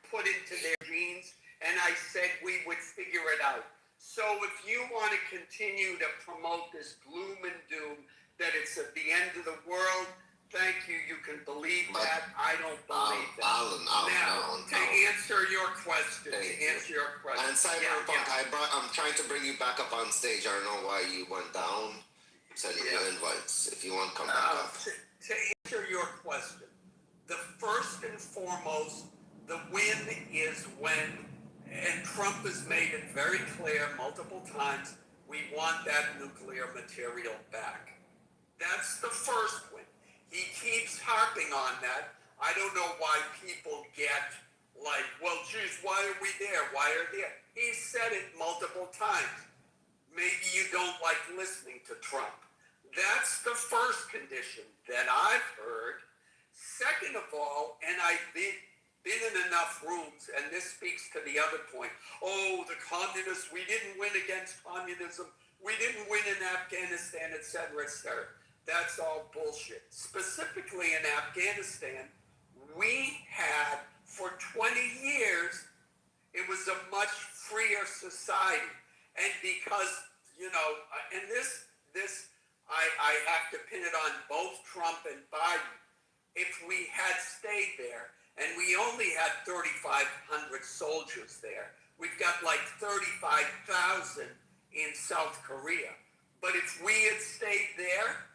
put into their genes, and I said we would figure it out. So if you want to continue to promote this gloom and doom that it's at the end of the world, Thank you. You can believe But, that. I don't believe that. Alan, Now, to answer your question, And Cyberpunk, I'm trying to bring you back up on stage. I don't know why you went down. Sending you invites. If you want, come back up. To answer your question, the first and foremost, the win is when, and Trump has made it very clear multiple times, we want that nuclear material back. That's the first win. He keeps harping on that. I don't know why people get like, well, geez, why are we there? Why are they? He said it multiple times. Maybe you don't like listening to Trump. That's the first condition that I've heard. Second of all, and I've been in enough rooms, and this speaks to the other point. Oh, the communists, we didn't win against communism. We didn't win in Afghanistan, et cetera, et cetera. That's all bullshit. Specifically in Afghanistan, we had, for 20 years, it was a much freer society. And because, and this I have to pin it on both Trump and Biden. If we had stayed there, and we only had 3,500 soldiers there, we've got like 35,000 in South Korea. But if we had stayed there,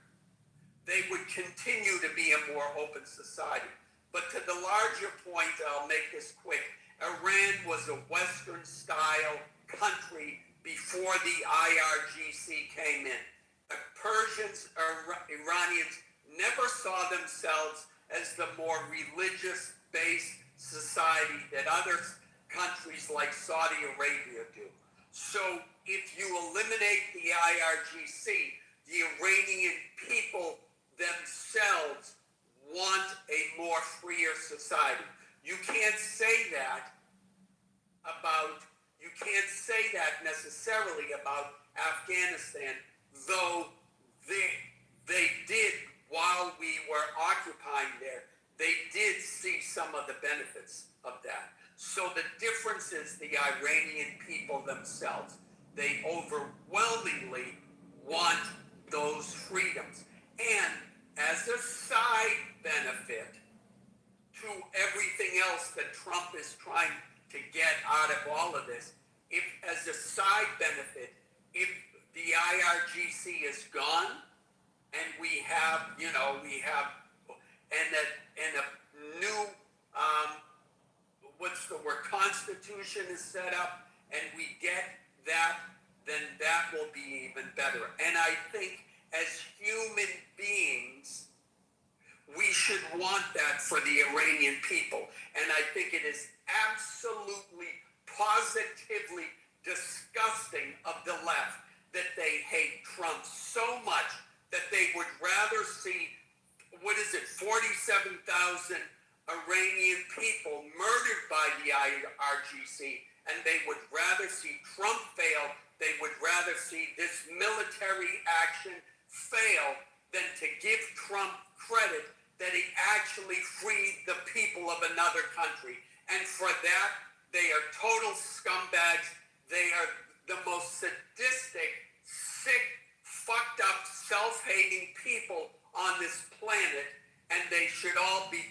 they would continue to be a more open society. But to the larger point, I'll make this quick. Iran was a Western-style country before the IRGC came in. The Persians or Iranians never saw themselves as the more religious-based society that other countries like Saudi Arabia do. So if you eliminate the IRGC, the Iranian people themselves want a more freer society. You can't say that necessarily about Afghanistan, though they did, while we were occupying there, they did see some of the benefits of that. So the difference is the Iranian people themselves. They overwhelmingly want those freedoms. And as a side benefit to everything else that Trump is trying to get out of all of this, if as a side benefit, if the IRGC is gone and we have, and a new, constitution is set up and we get that, then that will be even better. And I think as human beings, we should want that for the Iranian people. And I think it is absolutely, positively disgusting of the left that they hate Trump so much that they would rather see, 47,000 Iranian people murdered by the IRGC, and they would rather see Trump fail. They would rather see this military action fail than to give Trump credit that he actually freed the people of another country. And for that, they are total scumbags. They are the most sadistic, sick, fucked up, self-hating people on this planet, and they should all be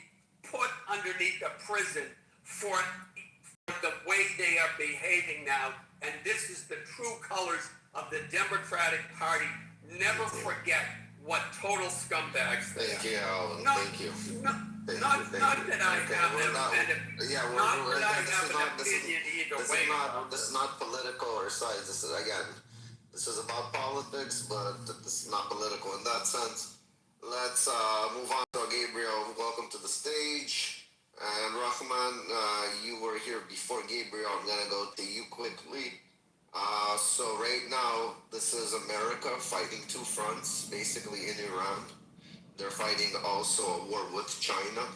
put underneath a prison for the way they are behaving now. And this is the true colors of the Democratic Party. Never forget what total scumbags they are. Thank you, Alan. Thank you. Not that I have an opinion either way. This is not political or sides. This is about politics, but this is not political in that sense. Let's move on to Gabriel. Welcome to the stage. And Rahman, you were here before Gabriel. I'm going to go to you quickly. So right now, this is America fighting two fronts, basically in Iran. They're fighting also a war with China.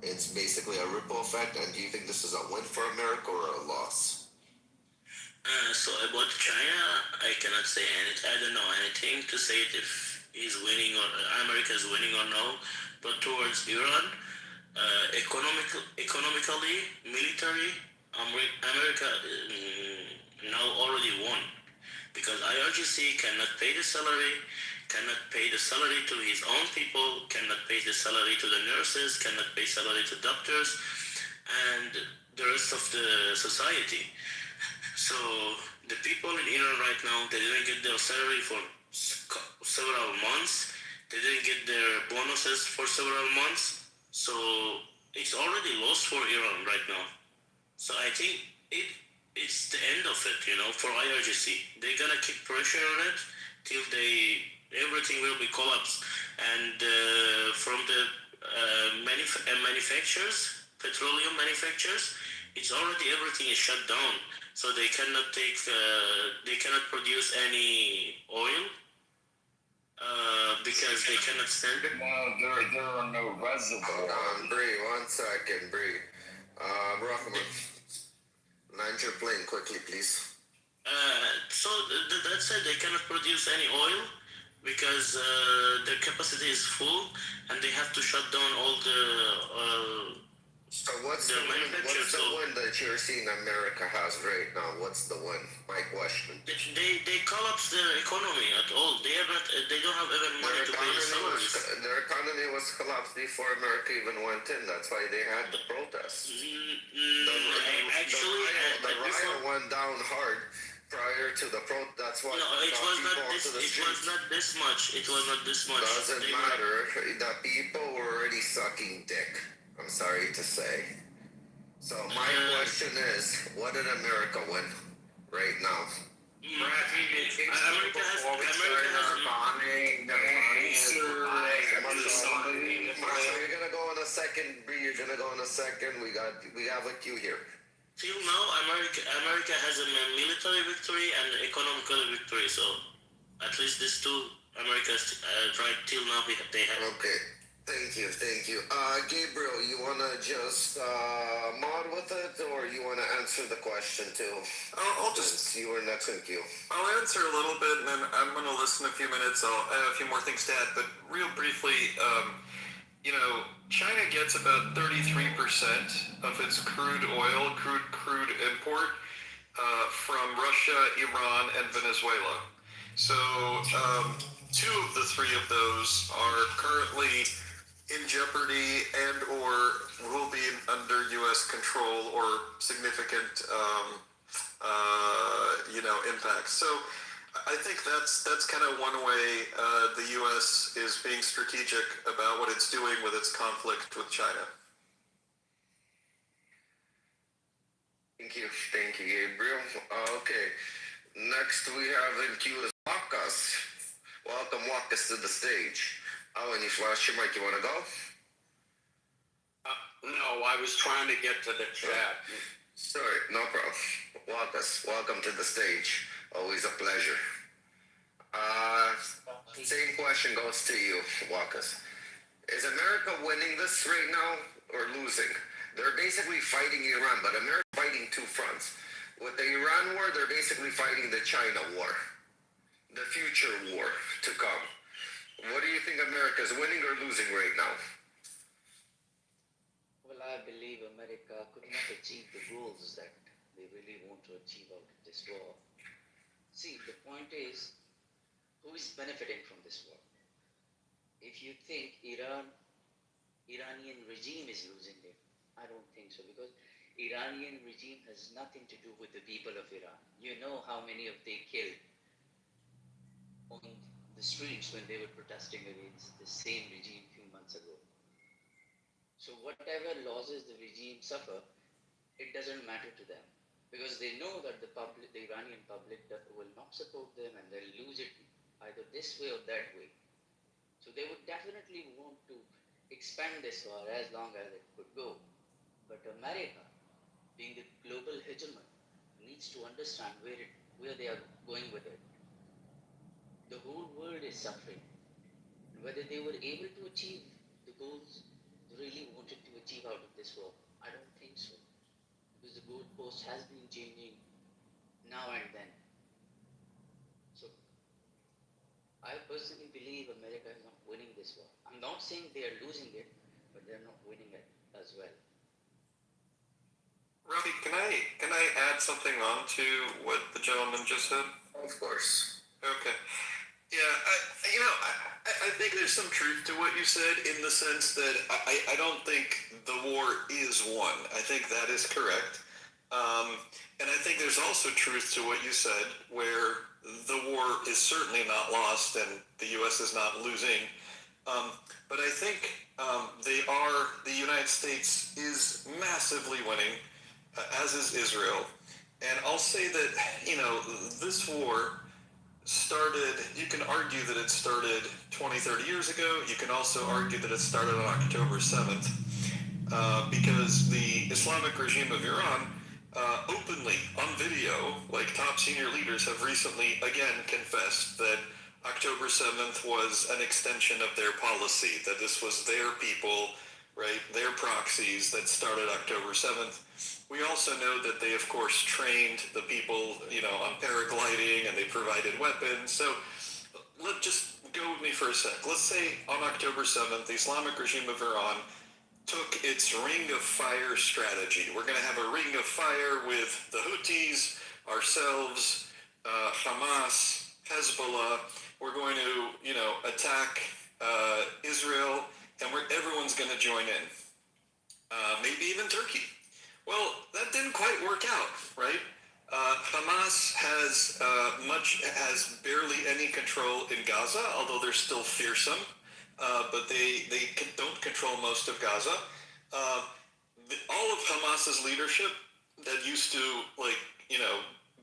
It's basically a ripple effect. And do you think this is a win for America or a loss? So about China, I cannot say anything. I don't know anything to say if he's winning or America is winning or no. But towards Iran, economically, military, America now already won. because IRGC cannot pay the salary, cannot pay the salary to his own people, cannot pay the salary to the nurses, cannot pay salary to doctors, and the rest of the society. So the people in Iran right now, they didn't get their salary for several months. They didn't get their bonuses for several months. So it's already lost for Iran right now. So I think it's the end of it, for IRGC. They're gonna keep pressure on it till everything will be collapsed. And from the manufacturers, petroleum manufacturers, it's already everything is shut down. So they cannot produce any oil because they cannot stand it. No, there are no reservoirs. Hold on, Bree, 1 second, Bree. Rahman, land your plane quickly, please. So that said, they cannot produce any oil because their capacity is full, and they have to shut down all the. So what's the one that you're seeing America has right now? What's the one? My question. They collapse their economy at all. They don't have even money to pay the salaries. Their economy was collapsed before America even went in. That's why they had the protests. The riot went down hard prior to the That's why. No, it was not this much. It was not this much. Doesn't matter. The people were already sucking dick. I'm sorry to say. So my question is, what did America win right now? America has bombing. You're gonna go in a second, Bree. You're gonna go in a second. We have a queue here. Till now, America has a military victory and economical victory. So at least these two, America's right till now they have. Okay. Thank you. Gabriel, you want to just mod with it, or you want to answer the question too? I'll just... You were next in queue. I'll answer a little bit, and then I'm going to listen a few minutes. I have a few more things to add, but real briefly, China gets about 33% of its crude oil, crude import from Russia, Iran, and Venezuela. So two of the three of those are currently in jeopardy and or will be under U.S. control or significant, impacts. So I think that's kind of one way the U.S. is being strategic about what it's doing with its conflict with China. Thank you, Gabriel. Okay, next we have in queue is Wakas. Welcome, Wakas, to the stage. When you flash your mic, you want to go? No, I was trying to get to the chat. Sorry, no problem. Wakas, welcome to the stage. Always a pleasure. Same question goes to you, Wakas. Is America winning this right now or losing? They're basically fighting Iran, but America's fighting two fronts. With the Iran war, they're basically fighting the China war, the future war to come. What do you think America's winning or losing right now? Well, I believe America could not achieve the goals that they really want to achieve out of this war. See, the point is, who is benefiting from this war? If you think Iranian regime is losing it, I don't think so, because Iranian regime has nothing to do with the people of Iran. You know how many of they killed on the streets when they were protesting against the same regime a few months ago. So whatever losses the regime suffer, it doesn't matter to them, because they know that the Iranian public will not support them, and they'll lose it either this way or that way. So they would definitely want to expand this war as long as it could go. But America, being the global hegemon, needs to understand where they are going with it. The whole world is suffering. Whether they were able to achieve the goals they really wanted to achieve out of this war, I don't think so. Because the goalpost has been changing now and then. So I personally believe America is not winning this war. I'm not saying they are losing it, but they're not winning it as well. Rafi, can I add something on to what the gentleman just said? Of course. Okay. Yeah, I think there's some truth to what you said in the sense that I don't think the war is won. I think that is correct. And I think there's also truth to what you said, where the war is certainly not lost and the U.S. is not losing. But I think the United States is massively winning, as is Israel. And I'll say that, this war started, you can argue that it started 20, 30 years ago. You can also argue that it started on October 7th, because the Islamic regime of Iran openly, on video, like top senior leaders have recently again confessed that October 7th was an extension of their policy, that this was their people, right, their proxies that started October 7th. We also know that they, of course, trained the people, on paragliding, and they provided weapons. So just go with me for a sec. Let's say on October 7th, the Islamic regime of Iran took its ring of fire strategy. We're going to have a ring of fire with the Houthis, ourselves, Hamas, Hezbollah. We're going to, attack Israel, and everyone's going to join in. Maybe even Turkey. Well, that didn't quite work out, right? Hamas has barely any control in Gaza, although they're still fearsome. But they don't control most of Gaza. All of Hamas's leadership that used to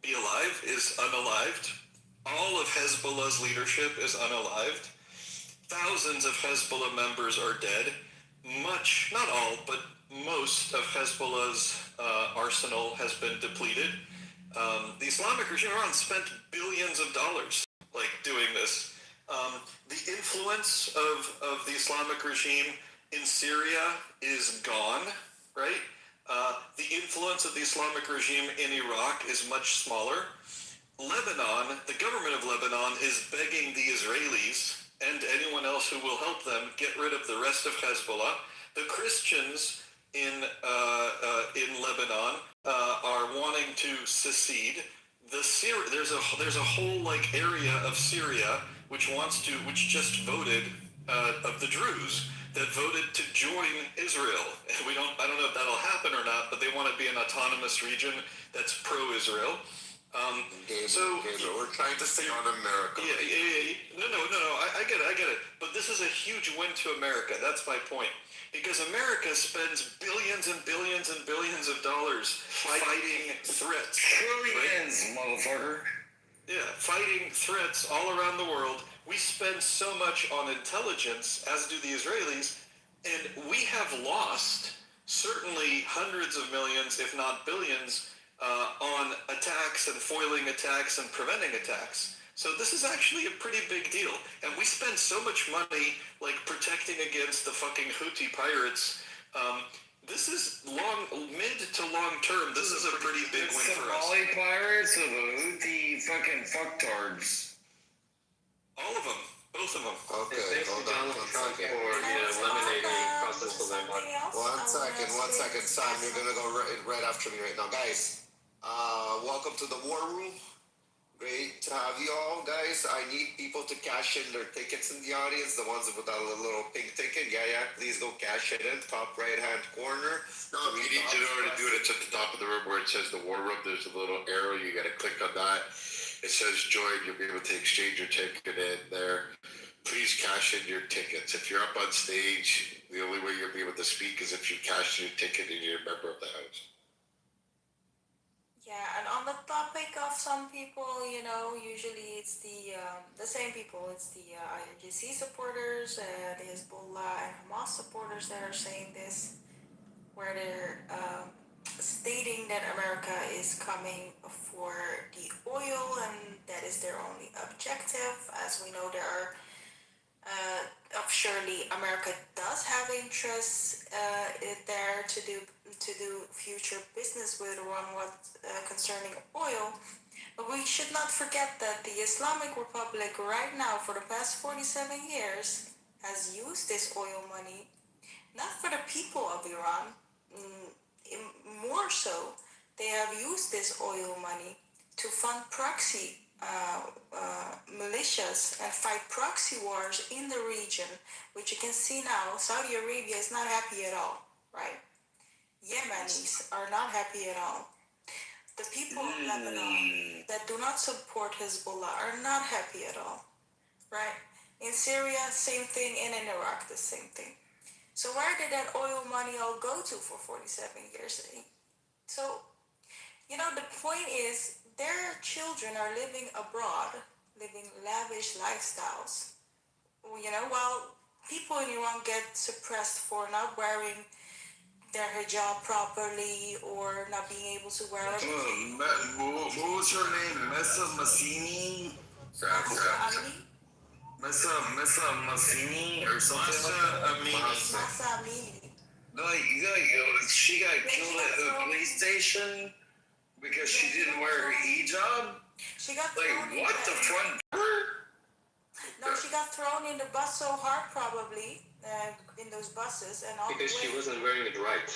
be alive is unalived. All of Hezbollah's leadership is unalived. Thousands of Hezbollah members are dead. Not all, but most of Hezbollah's arsenal has been depleted. The Islamic regime of Iran spent billions of dollars doing this. The influence of the Islamic regime in Syria is gone, right? The influence of the Islamic regime in Iraq is much smaller. Lebanon, the government of Lebanon is begging the Israelis and anyone else who will help them get rid of the rest of Hezbollah. The Christians in Lebanon are wanting to secede. There's a whole area of Syria which just voted of the Druze that voted to join Israel. I don't know if that'll happen or not, but they want to be an autonomous region that's pro-Israel. We're trying to stay on America. Yeah. No. I get it. But this is a huge win to America. That's my point. Because America spends billions and billions and billions of dollars fighting threats. Trillions, right? Motherfucker. Yeah, fighting threats all around the world. We spend so much on intelligence, as do the Israelis, and we have lost certainly hundreds of millions, if not billions, on attacks and foiling attacks and preventing attacks. So this is actually a pretty big deal. And we spend so much money protecting against the fucking Houthi pirates. This is mid to long term. This is a pretty big win for us. Somali pirates or the Houthi fucking fucktards? All of them. Both of them. Okay, hold on. One second. eliminating process for them. One second. Sam, you're gonna go right after me right now. Guys, welcome to the War Room. Great to have you all, guys. I need people to cash in their tickets in the audience. The ones with that little pink ticket. Yeah. Please go cash it in. Top right-hand corner. No, you need to know to do it. It's at the top of the room where it says the War Room. There's a little arrow. You got to click on that. It says join. You'll be able to exchange your ticket in there. Please cash in your tickets. If you're up on stage, the only way you'll be able to speak is if you cash your ticket and you're a member of the house. Yeah, and on the topic of some people, usually it's the same people. It's the IRGC supporters, the Hezbollah and Hamas supporters that are saying this, where they're stating that America is coming for the oil and that is their only objective. As we know, there are surely America does have interests there to do future business with Iran concerning oil. But we should not forget that the Islamic Republic right now, for the past 47 years, has used this oil money not for the people of Iran. More so, they have used this oil money to fund proxy militias and fight proxy wars in the region, which you can see now, Saudi Arabia is not happy at all, right? Yemenis are not happy at all. The people of Lebanon that do not support Hezbollah are not happy at all, right? In Syria, same thing, and in Iraq, the same thing. So where did that oil money all go to for 47 years? So, the point is their children are living abroad, living lavish lifestyles, while people in Iran get suppressed for not wearing their hijab properly or not being able to wear it. What was her name? Messa Massini? Messa Massini or something like that? Masa Amini. She got killed at the police station because she didn't wear her hijab? She got thrown what, the front door? No, she got thrown in the bus so hard probably, in those buses and all because the way. she wasn't wearing it right.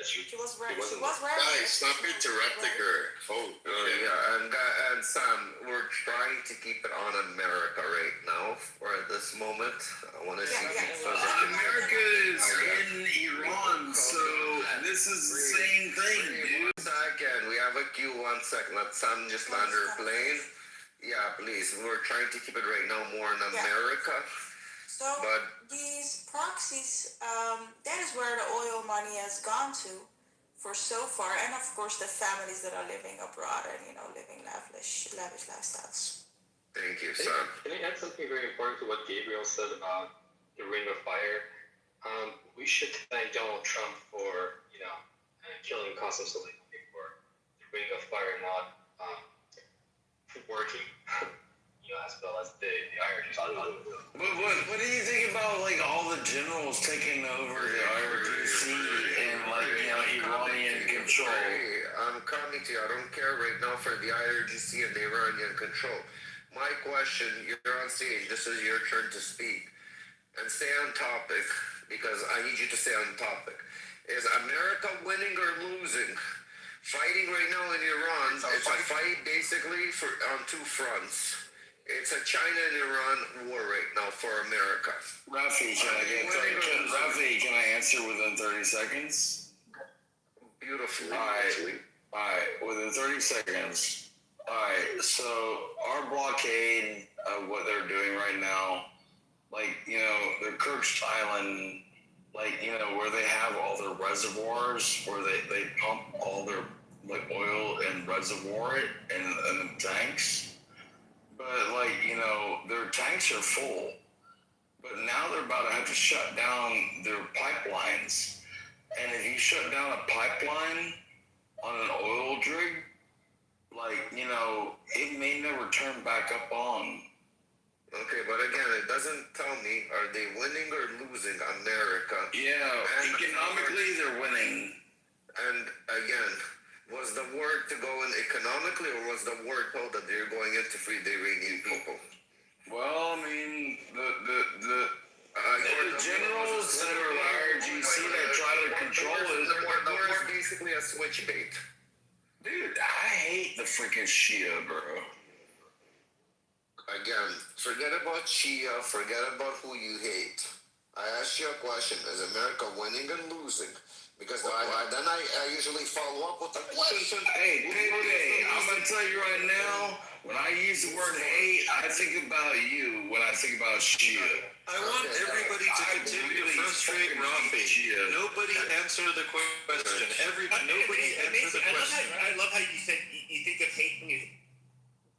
She was wearing Guys, stop interrupting her. Oh, yeah, and Sam, we're trying to keep it on America right now for this moment. I want to see America is in Iran, so this is the same thing, dude. Again, we have a queue. 1 second. Let Sam just land her plane. Yeah, please. We're trying to keep it right now more in America. So these proxies, that is where the oil money has gone to for so far, and of course the families that are living abroad and living lavish lifestyles. Thank you, Sam. Can I add something very important to what Gabriel said about the Ring of Fire? We should thank Donald Trump for killing Qasem Soleimani for the Ring of Fire not working. As well as the IRGC. What do you think about all the generals taking over the IRGC and Iranian control? I'm coming to you. I don't care right now for the IRGC and the Iranian control. My question, you're on stage. This is your turn to speak. And stay on topic, because I need you to stay on topic. Is America winning or losing? Fighting right now in Iran, it's a fight basically on two fronts. It's a China and Iran war right now for America. Rafi, can I answer within 30 seconds? Beautifully. All right, within 30 seconds. All right, so our blockade of what they're doing right now, the Kerch Island, where they have all their reservoirs, where they pump all their oil and reservoir it in tanks. But their tanks are full. But now they're about to have to shut down their pipelines. And if you shut down a pipeline on an oil rig, it may never turn back up on. Okay, but again, it doesn't tell me, are they winning or losing America? Yeah, economically they're winning. And again, was the word to go in economically, or was the word told that they're going in to free the Iranian people? Well, I mean, the generals that are IRGC that try to control it. The word is basically a switch bait. Dude, I hate the freaking Shia, bro. Again, forget about Shia, forget about who you hate. I asked you a question, is America winning and losing? Because then I usually follow up with the question. Hey, I'm going to tell you right now, when I use the word hate, I think about you when I think about Shia. I want everybody to continue to frustrate Rafi. Nobody answer the question. Nobody answer the question. I love how you said you think of hate when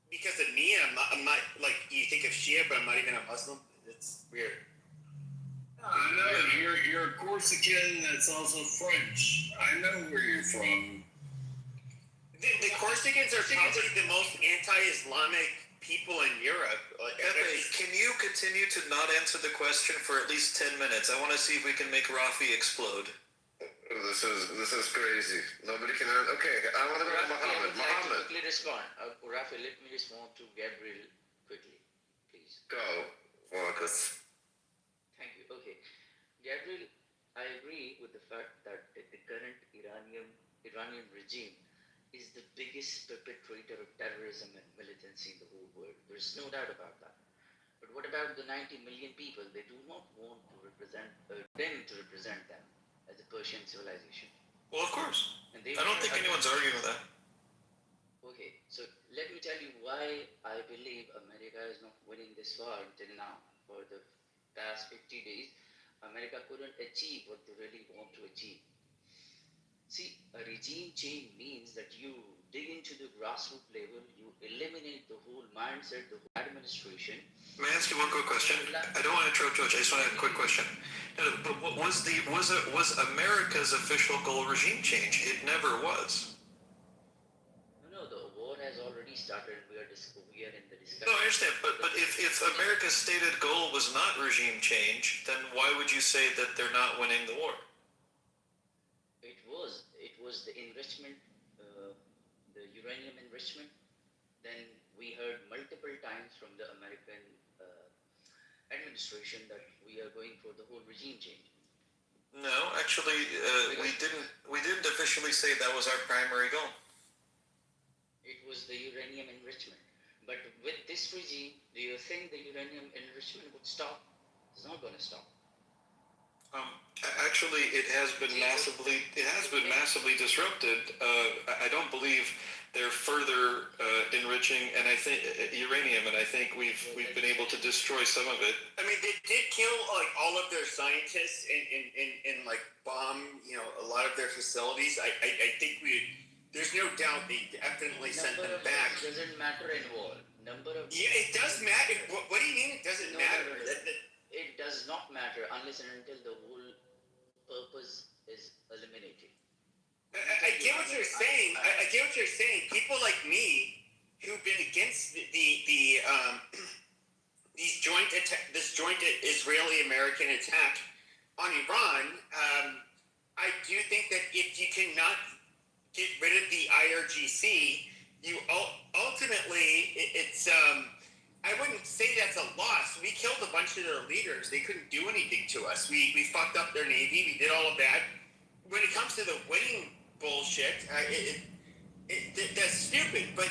because of me, I'm not you think of Shia, but I'm not even a Muslim. It's weird. No, you're a Corsican that's also French. I know where you're from. The Corsicans are probably the most anti-Islamic people in Europe. Pepe, can you continue to not answer the question for at least 10 minutes? I want to see if we can make Rafi explode. This is crazy. Nobody can answer. Okay, I want to go to Muhammad. Muhammad. Quickly respond. Rafi, let me respond to Gabriel quickly, please. Go, Marcus. Thank you. Okay. Gabriel, I agree with the fact that the current Iranian regime is the biggest perpetrator of terrorism and militancy in the whole world. There's no doubt about that. But what about the 90 million people? They do not want to represent them to represent them as a Persian civilization. Well, of course. And they I don't think anyone's arguing with that. Okay, so let me tell you why I believe America is not winning this war until now. For the past 50 days, America couldn't achieve what they really want to achieve. See, a regime change means that you dig into the grassroots level, you eliminate the whole mindset, the whole administration. May I ask you one quick question? I don't want to interrupt George. I just want to have a quick question. No, but what was America's official goal regime change? It never was. No, the war has already started. We are in the discussion. No, I understand. But if America's stated goal was not regime change, then why would you say that they're not winning the war? It was the enrichment, the uranium enrichment. Then we heard multiple times from the American administration that we are going for the whole regime change. No, actually, we didn't officially say that was our primary goal. It was the uranium enrichment. But with this regime, do you think the uranium enrichment would stop? It's not going to stop. Actually, it has been massively disrupted. I don't believe they're further enriching, and I think uranium, and I think we've been able to destroy some of it. I mean, they did kill like all of their scientists and like bomb, a lot of their facilities. I think there's no doubt they definitely sent them back. It doesn't matter in war. Yeah, it does matter. What do you mean it doesn't matter? It does not matter unless and until the whole purpose is eliminated. I get what you're saying. I get what you're saying. People like me who've been against this joint Israeli-American attack on Iran, I do think that if you cannot get rid of the IRGC, you ultimately it's I wouldn't say that's a loss. We killed a bunch of their leaders. They couldn't do anything to us. We fucked up their navy. We did all of that. When it comes to the winning bullshit, that's stupid. But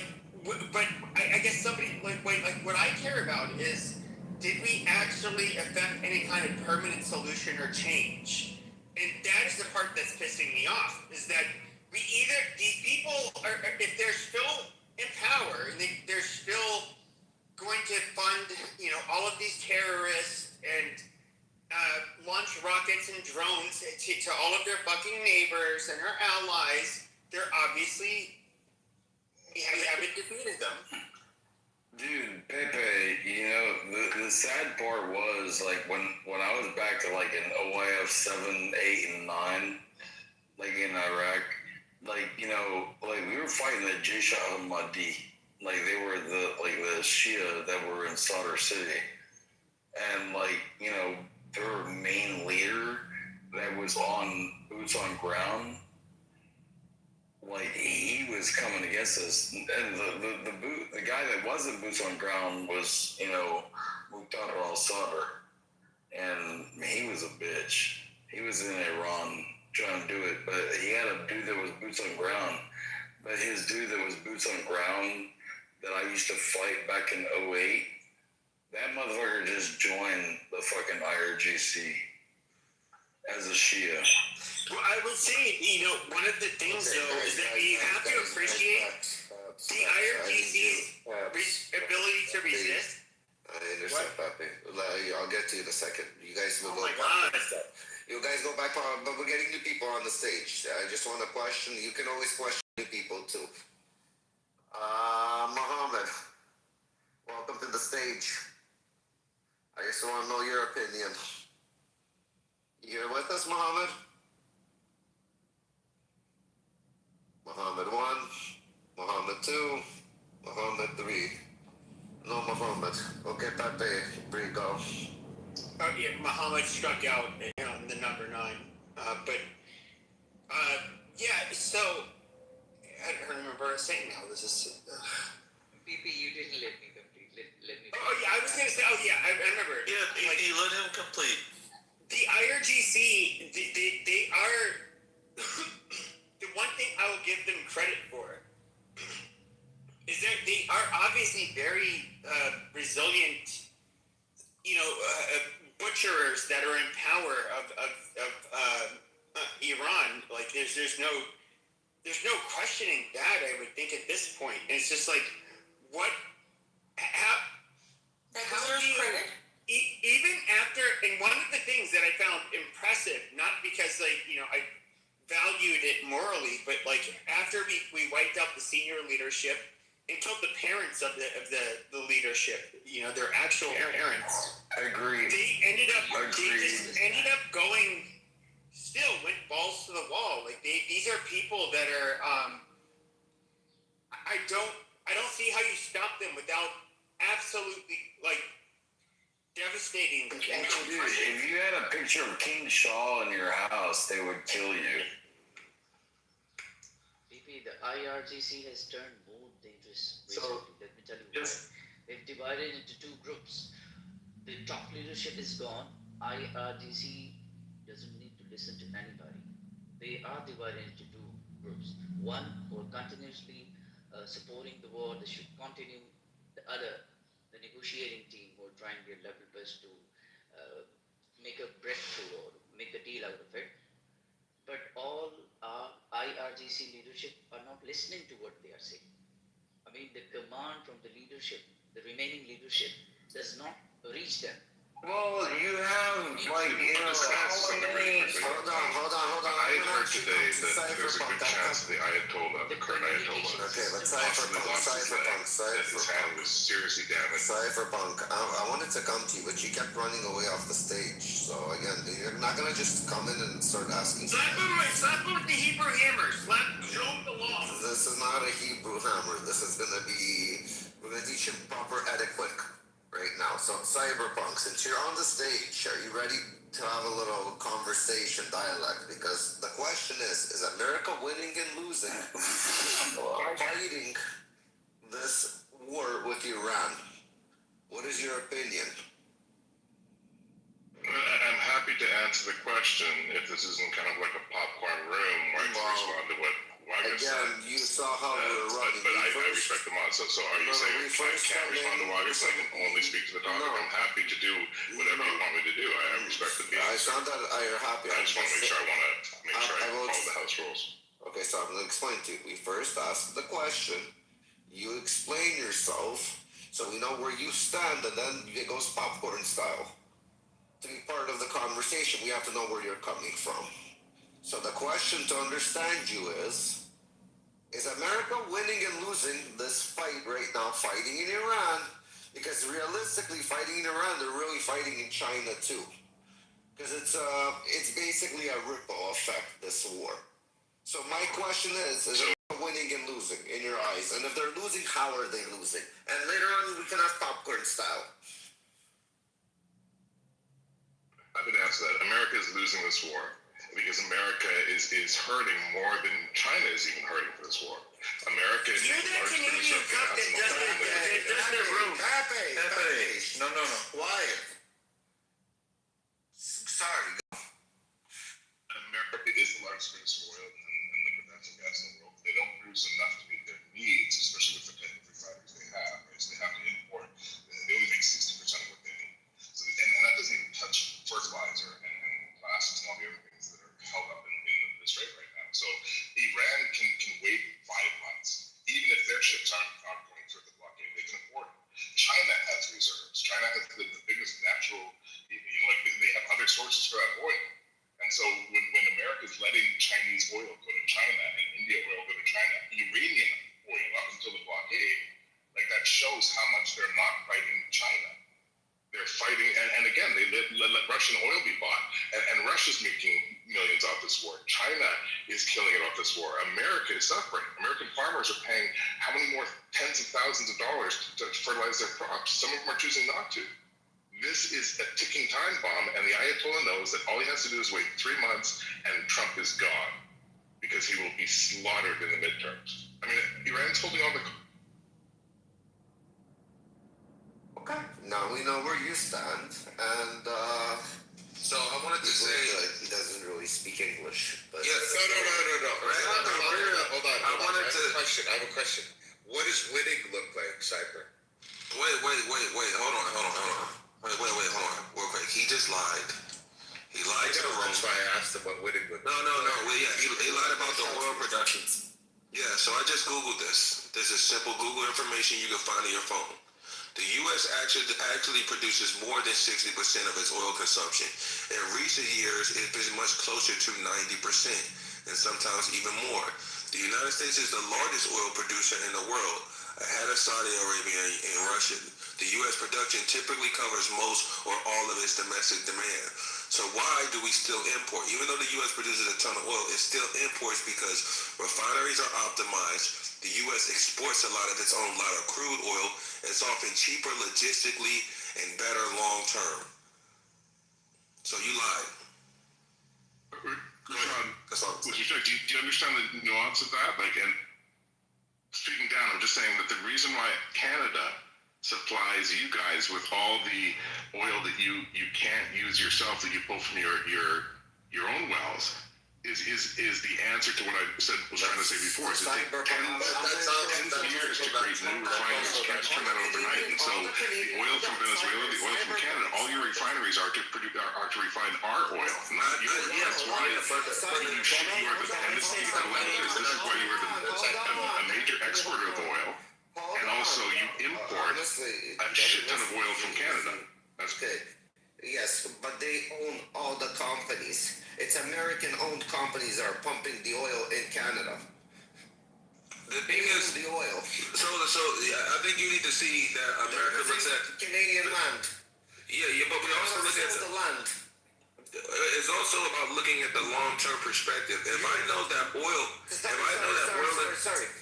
I guess somebody like what I care about is, did we actually affect any kind of permanent solution or change? And that is the part that's pissing me off. Is that these people are, if they're still in power and they're still going to fund, all of these terrorists and launch rockets and drones to all of their fucking neighbors and their allies, they're obviously, we haven't defeated them. Dude, Pepe, the sad part was, like, when I was back to, like, in OIF 7, 8, and 9, like, in Iraq, like, we were fighting the Jaish al-Mahdi. Like, they were the Shia that were in Sadr City. And, like, their main leader that was on boots on ground, like, he was coming against us. And the guy that wasn't boots on ground was, Muqtada al-Sadr. And he was a bitch. He was in Iran trying to do it, but he had a dude that was boots on ground. But his dude that was boots on ground that I used to fight back in 08, that motherfucker just joined the fucking IRGC as a Shia. Well, I would say, one of the things, though, is that we have to appreciate the IRGC's ability to resist. I understand, Papi. I'll get to you in a second. You guys will Oh go my back. God. You guys go back on, but we're getting new people on the stage. I just want to question. You can always question new people, too. Mohammed, welcome to the stage. I just want to know your opinion. You here with us, Mohammed? Mohammed 1, Mohammed 2, Mohammed 3. No Mohammed. Okay, Pepe, here you go. Yeah, Muhammad struck out in the number 9. So I don't remember saying now. This is. PP, you didn't let me complete. Let me. Oh yeah, I was gonna say. Oh yeah, I remember. Yeah, he let him complete. The IRGC, they are the one thing I will give them credit for see very resilient, butcherers that are in power of Iran. Like there's no questioning that, I would think, at this point. And it's just like, what? How do you, even after? And one of the things that I found impressive, not because I valued it morally, but like after we wiped out the senior leadership and killed the parents of the leadership, their actual parents. Agreed. They just ended up going. Still went balls to the wall. Like these are people that are. I don't see how you stop them without absolutely devastating. Dude, if you had a picture of King Shaw in your house, they would kill you. BP, the IRGC has turned more dangerous recently. Let me tell you why. They've divided into two groups. The top leadership is gone. IRGC doesn't need to listen to anybody. They are divided into two groups. One who are continuously supporting the war, they should continue. The other, the negotiating team, who are trying their level best to make a breakthrough or make a deal out of it. But all our IRGC leadership are not listening to what they are saying. I mean, the command from the leadership, the remaining leadership, does not reach them. Well, you have, how many... Hold on. I heard today that there's a good chance the Ayatollah, the current Ayatollah, possibly lost his leg, that his hand was seriously damaged. Cypherpunk, I wanted to come to you, but you kept running away off the stage. So again, you're not gonna just come in and start asking. Slap him with the Hebrew hammer. Show him the law. This is not a Hebrew hammer. This is gonna be. We're gonna teach him proper etiquette right now. So Cyberpunk, since you're on the stage, are you ready to have a little conversation, dialogue? Because the question is America winning and losing fighting this war with Iran? What is your opinion? I'm happy to answer the question if this isn't kind of like a popcorn room where I can respond to what Wagner said. Again, you saw how we were running. But I respect the mod. So are you saying I can't respond to Wagner, so I can only speak to the topic? No. I'm happy to do whatever you want me to do. I respect the beat. It's not that you're happy. I just want to make sure I follow the house rules. Okay, so I'm going to explain to you. We first ask the question. You explain yourself so we know where you stand, and then it goes popcorn style. To be part of the conversation, we have to know where you're coming from. So the question to understand you is America winning and losing this fight right now, fighting in Iran? Because realistically, fighting in Iran, they're really fighting in China too. Because it's basically a ripple effect, this war. So my question is America winning and losing in your eyes? And if they're losing, how are they losing? And later on, we can have popcorn style. I would answer that. America is losing this war because America is hurting more than China is even hurting for this war. America is You're that Canadian cup that does the room. Pepe. No. Quiet. Sorry. America is the largest producer of oil and liquid natural gas in the world. They don't produce enough to meet their needs, especially with the type of refineries they have. Right? So they have to import. They only make 60% of what they need. So, and that doesn't even touch fertilizer and plastics and all the other things that are held up in the strait right now. So Iran can wait 5 months. Even if their ships aren't going through the blockade, they can afford it. China has reserves. China has the biggest natural, they have other sources for that oil. And so when America is letting Chinese oil go to China and India oil go to China, Iranian oil up until the blockade, that shows how much they're not fighting China. They're fighting, and again, they let Russian oil be bought, and Russia's making millions off this war. China is killing it off this war. America is suffering. American farmers are paying how many more tens of thousands of dollars to fertilize their crops? Some of them are choosing not to. This is a ticking time bomb, and the Ayatollah knows that all he has to do is wait 3 months, and Trump is gone, because he will be slaughtered in the midterms. I mean, Iran's holding on the... Okay, now we know where you stand, and so I wanted to say he doesn't really speak English, but yes, no. Hold on. I have a question. What does winning look like, Cypher? Wait. Hold on. Wait, hold on. Real quick. He just lied. He lied to the room. That's why I asked about winning. No. Well, yeah, he lied about the oil production. Yeah, so I just Googled this. This is simple Google information you can find on your phone. The U.S. actually produces more than 60% of its oil consumption. In recent years, it's been much closer to 90%, and sometimes even more. The United States is the largest oil producer in the world, ahead of Saudi Arabia and Russia. The U.S. production typically covers most or all of its domestic demand. So why do we still import? Even though the U.S. produces a ton of oil, it still imports because refineries are optimized. The U.S. exports a lot of its own lot of crude oil. It's often cheaper logistically and better long term. So you lied. Sean, do you understand the nuance of that? Like, and speaking down, I'm just saying that the reason why Canada supplies you guys with all the oil that you can't use yourself, that you pull from your own wells, is the answer to what I was trying to say before. It takes tens of years to create new refineries. You can't just turn that overnight. And so the oil from Venezuela, the oil from Canada, all your refineries are to refine our oil, not yours. That's why you are the dependency on this is why you are a major exporter of oil. And also you import a shit ton of oil from Canada. That's okay. Yes, but they own all the companies. It's American-owned companies that are pumping the oil in Canada. The thing is, the oil. So yeah, I think you need to see that America looks at Canadian land. Yeah, but we also look at the land. It's also about looking at the long-term perspective. If I know that oil,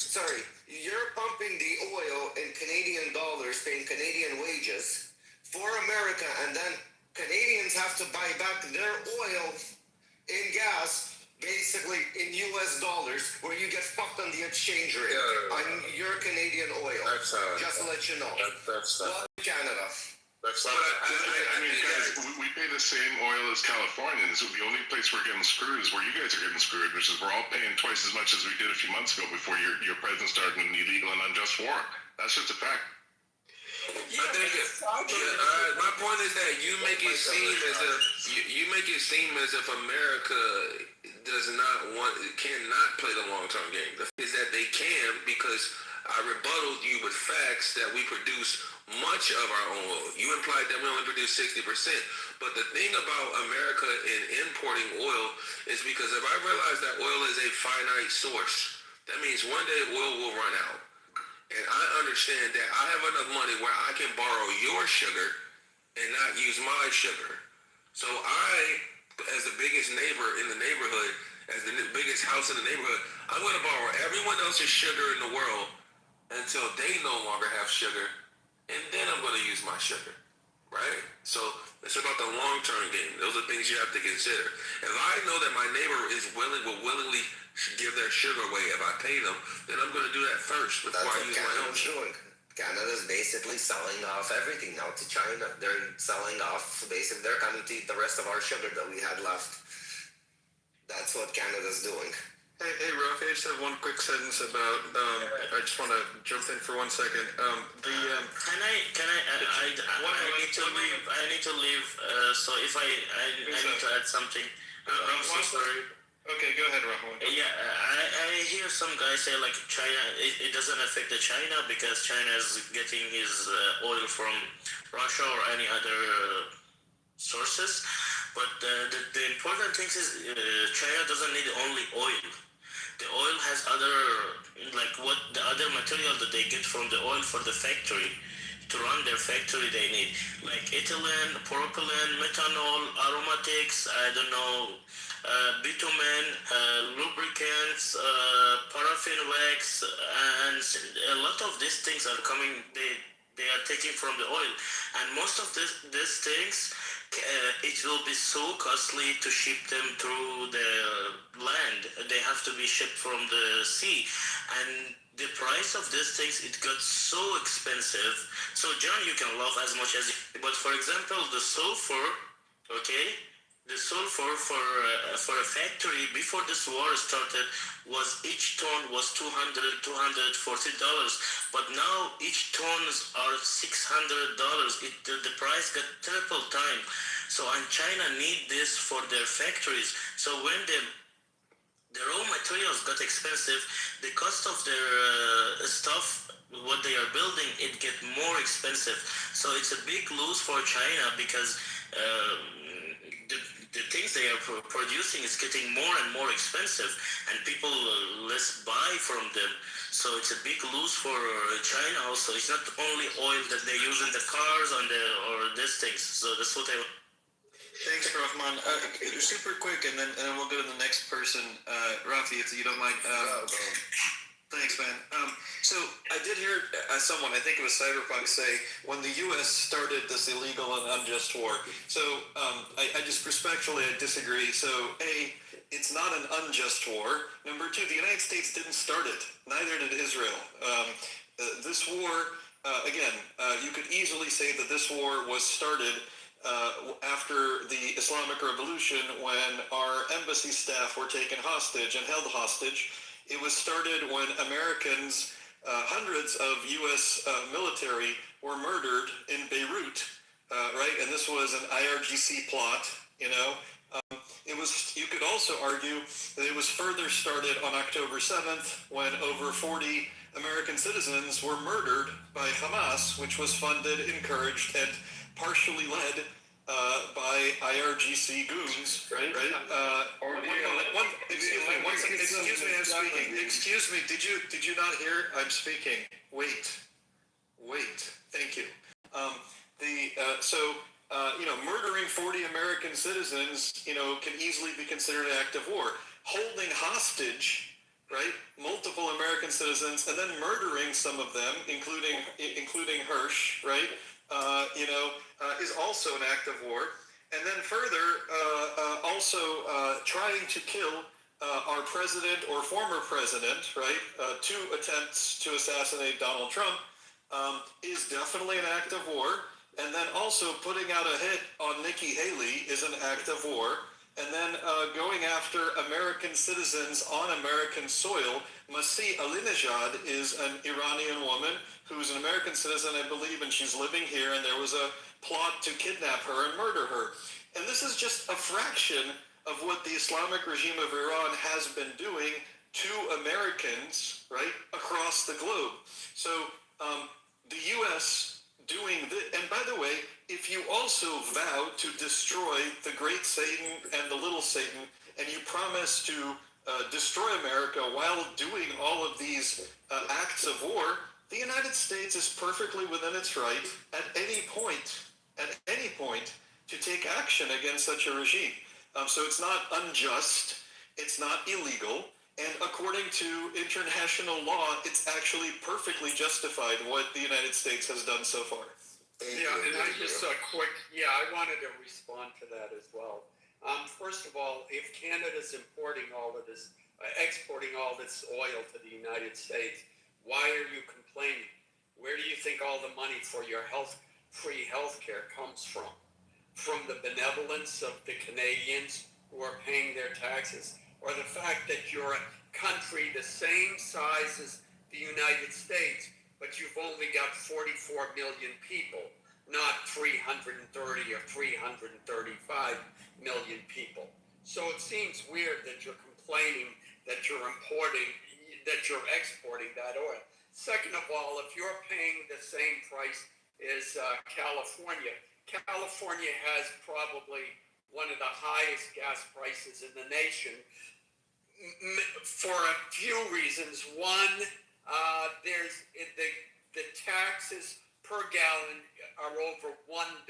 Sorry. You're pumping the oil in Canadian dollars, paying Canadian wages for America, and then Canadians have to buy back their oil in gas, basically in U.S. dollars, where you get fucked on the exchange rate on your Canadian oil. Just to let you know. That's Canada. I mean, guys, we pay the same oil as Californians. The only place we're getting screwed is where you guys are getting screwed, which is we're all paying twice as much as we did a few months ago before your president started an illegal and unjust war. That's just a fact. I think my point is that you make it seem as if America cannot play the long-term game. The fact is that they can, because I rebutted you with facts that we produce much of our own oil. You implied that we only produce 60%. But the thing about America in importing oil is because if I realize that oil is a finite source, that means one day oil will run out. And I understand that I have enough money where I can borrow your sugar and not use my sugar. So I, as the biggest neighbor in the neighborhood, as the biggest house in the neighborhood, I'm going to borrow everyone else's sugar in the world until they no longer have sugar, and then I'm going to use my sugar, right? So it's about the long-term game. Those are things you have to consider. If I know that my neighbor will willingly give their sugar away if I pay them, then I'm going to do that first before I use my own sugar. Canada's basically selling off everything now to China. They're selling off, basically, they're coming to eat the rest of our sugar that we had left. That's what Canada's doing. Hey, Ralph, I just have one quick sentence about, I just want to jump in for 1 second. I need to leave, so if I need to add something. I'm so sorry. Okay, go ahead, Rahul. Yeah, I hear some guys say like China, it doesn't affect the China because China is getting his oil from Russia or any other sources. But the important thing is China doesn't need only oil. The oil has other, like what the other material that they get from the oil for the factory. To run their factory they need like ethylene, propylene, methanol, aromatics, bitumen, lubricants, paraffin wax, and a lot of these things are coming, they are taken from the oil, and most of these things it will be so costly to ship them through the land. They have to be shipped from the sea, and the price of these things, it got so expensive. So John, you can love as much as but for example, the sulfur, okay, The sulfur for a factory before this war started was each ton was $240, but now each tons are $600. The price got triple time. So and China need this for their factories. So when the raw materials got expensive, the cost of their stuff, what they are building, it get more expensive. So it's a big lose for China because the, the things they are producing is getting more and more expensive, and people less buy from them. So it's a big lose for China also. It's not only oil that they use in the cars or these things. So that's what I. Thanks, Rahman. Super quick, and then we'll go to the next person. Rafi, if you don't mind. Thanks, man. So I did hear someone, I think it was Cyberpunk, say when the U.S. started this illegal and unjust war. So I just respectfully I disagree. So A, it's not an unjust war. Number two, the United States didn't start it. Neither did Israel. This war, again, you could easily say that this war was started after the Islamic Revolution when our embassy staff were taken hostage and held hostage. It was started when Americans, hundreds of U.S. Military were murdered in Beirut, right? And this was an IRGC plot, you know. It was. You could also argue that it was further started on October 7th when over 40 American citizens were murdered by Hamas, which was funded, encouraged, and partially led by IRGC goons, right? Excuse me, I'm speaking. Excuse me, did you not hear? I'm speaking. Wait. Thank you. Murdering 40 American citizens, can easily be considered an act of war. Holding hostage, right, multiple American citizens, and then murdering some of them, including Hirsch, right, is also an act of war. And then further, also trying to kill our president or former president, right, 2 attempts to assassinate Donald Trump, is definitely an act of war. And then also putting out a hit on Nikki Haley is an act of war. And then going after American citizens on American soil. Masih Alinejad is an Iranian woman who's an American citizen, I believe, and she's living here, and there was a plot to kidnap her and murder her. And this is just a fraction of what the Islamic regime of Iran has been doing to Americans, right, across the globe. So the U.S. doing this, and by the way, if you also vow to destroy the great Satan and the little Satan, and you promise to destroy America while doing all of these acts of war, the United States is perfectly within its right at any point, to take action against such a regime. So it's not unjust, it's not illegal, and according to international law, it's actually perfectly justified what the United States has done so far. And I just I wanted to respond to that as well. First of all, if Canada's exporting all this oil to the United States, why are you complaining? Where do you think all the money for your free health care comes from? From the benevolence of the Canadians who are paying their taxes, or the fact that you're a country the same size as the United States, but you've only got 44 million people, not 330 or 335 million people. So it seems weird that you're complaining that you're exporting that oil. Second of all, if you're paying the same price as California has probably one of the highest gas prices in the nation for a few reasons. One, there's the taxes per gallon are over $1.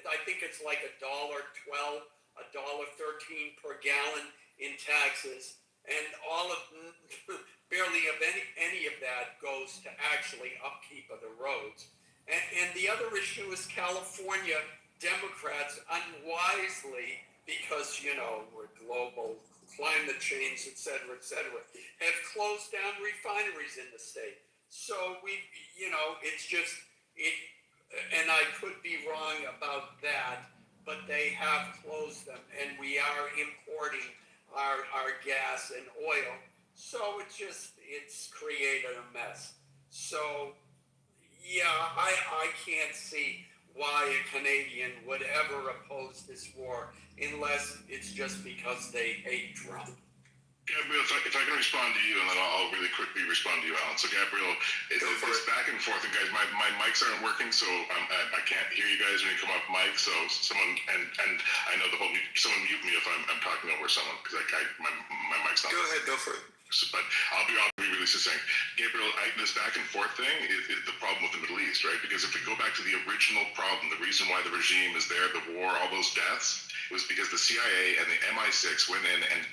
I think it's like $1.12, $1.13 per gallon in taxes, and barely any of that goes to actually upkeep of the roads. And the other issue is California Democrats unwisely, because, we're global climate change, et cetera, have closed down refineries in the state. So and I could be wrong about that, but they have closed them, and we are importing our gas and oil. So it's created a mess. So yeah, I can't see why a Canadian would ever oppose this war unless it's just because they hate Trump. Gabriel, if I can respond to you, and then I'll really quickly respond to you, Alan. So, Gabriel, it's back and forth, and guys, my mics aren't working, so I can't hear you guys when you come off mic. So, someone and I know someone mute me if I'm talking over someone because my mic's not. Go ahead, go for it. But I'll be really succinct. Gabriel, this back and forth thing is the problem with the Middle East, right? Because if we go back to the original problem, the reason why the regime is there, the war, all those deaths, was because the CIA and the MI6 went in and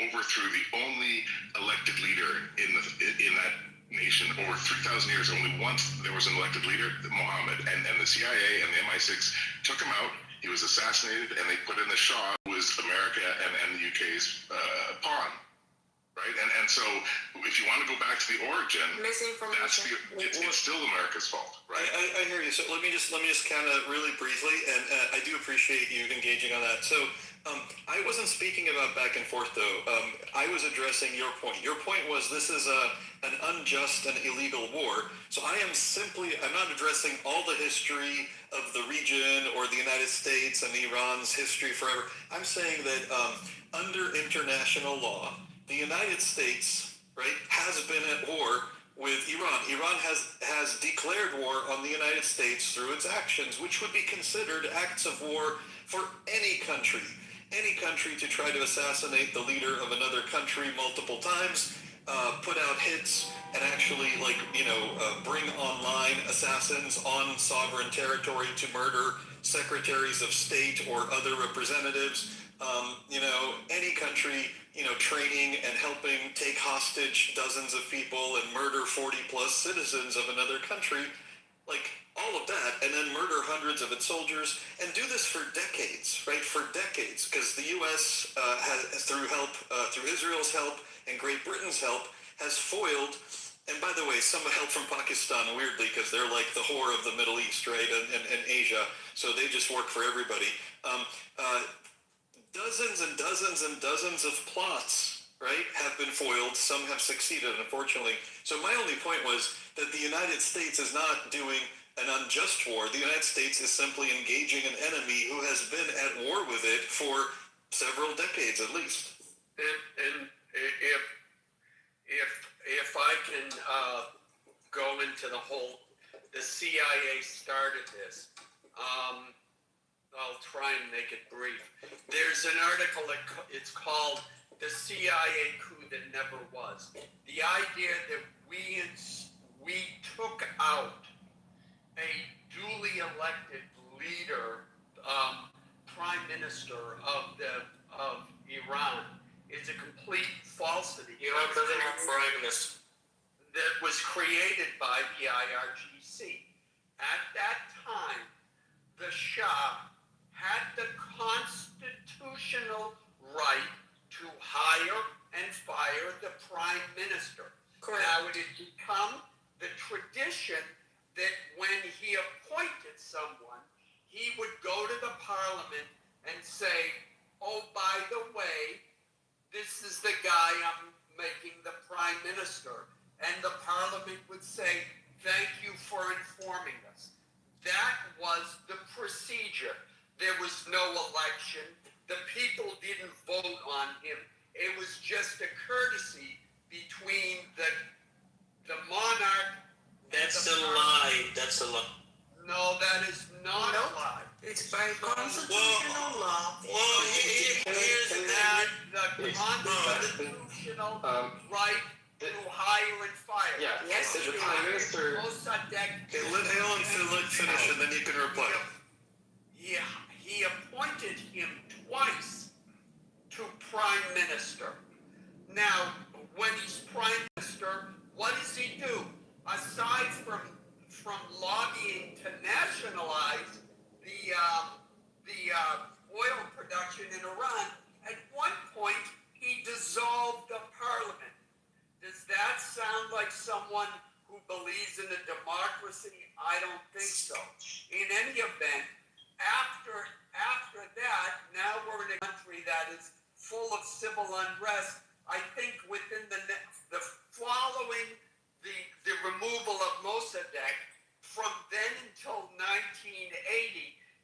overthrew the only elected leader in that nation. Over 3,000 years, only once there was an elected leader, Mohammed, and the CIA and the MI6 took him out. He was assassinated, and they put in the Shah, who was America and the UK's pawn. Right, and so if you want to go back to the origin, it's still America's fault, right? I hear you. So let me just kind of really briefly, and I do appreciate you engaging on that. So I wasn't speaking about back and forth though. I was addressing your point. Your point was this is an unjust and illegal war. So I'm not addressing all the history of the region or the United States and Iran's history forever. I'm saying that under international law, the United States, right, has been at war with Iran. Iran has declared war on the United States through its actions, which would be considered acts of war for any country. Any country to try to assassinate the leader of another country multiple times, put out hits, and actually, bring online assassins on sovereign territory to murder secretaries of state or other representatives. Any country, training and helping take hostage dozens of people and murder 40 plus citizens of another country, like all of that, and then murder hundreds of its soldiers, and do this for decades, right? For decades, because the U.S. has, through Israel's help and Great Britain's help, has foiled, and by the way, some help from Pakistan, weirdly, because they're like the whore of the Middle East, right, and Asia, so they just work for everybody. Dozens and dozens and dozens of plots, right, have been foiled. Some have succeeded, unfortunately. So my only point was that the United States is not doing an unjust war. The United States is simply engaging an enemy who has been at war with it for several decades at least. And if I can go into the CIA started this. I'll try and make it brief. There's an article, it's called The CIA Coup That Never Was. The idea that we took out a duly elected leader, prime minister of Iran is a complete falsity. Iran doesn't have prime minister. That was created by the IRGC. At that time, the Shah had the constitutional right to hire and fire the prime minister. Correct. Now it had become the tradition that when he appointed someone, he would go to the parliament and say, oh, by the way, this is the guy I'm making the prime minister. And the parliament would say, thank you for informing us. That was the procedure. There was no election. The people didn't vote on him. It was just a courtesy between the monarch. That's a lie. That's a lie. No, that is not a lie. It's by constitutional law. Well, here's that the constitutional right to hire and fire. Yeah. Yes, the prime minister. Okay, let Alan finish, and then you can reply. Yeah, he appointed him twice to prime minister. Now, when he's prime minister, what does he do? Aside from lobbying to nationalize the oil production in Iran, at one point he dissolved the parliament. Does that sound like someone who believes in a democracy? I don't think so. In any event, after full of civil unrest. I think within the following the removal of Mossadegh, from then until 1980,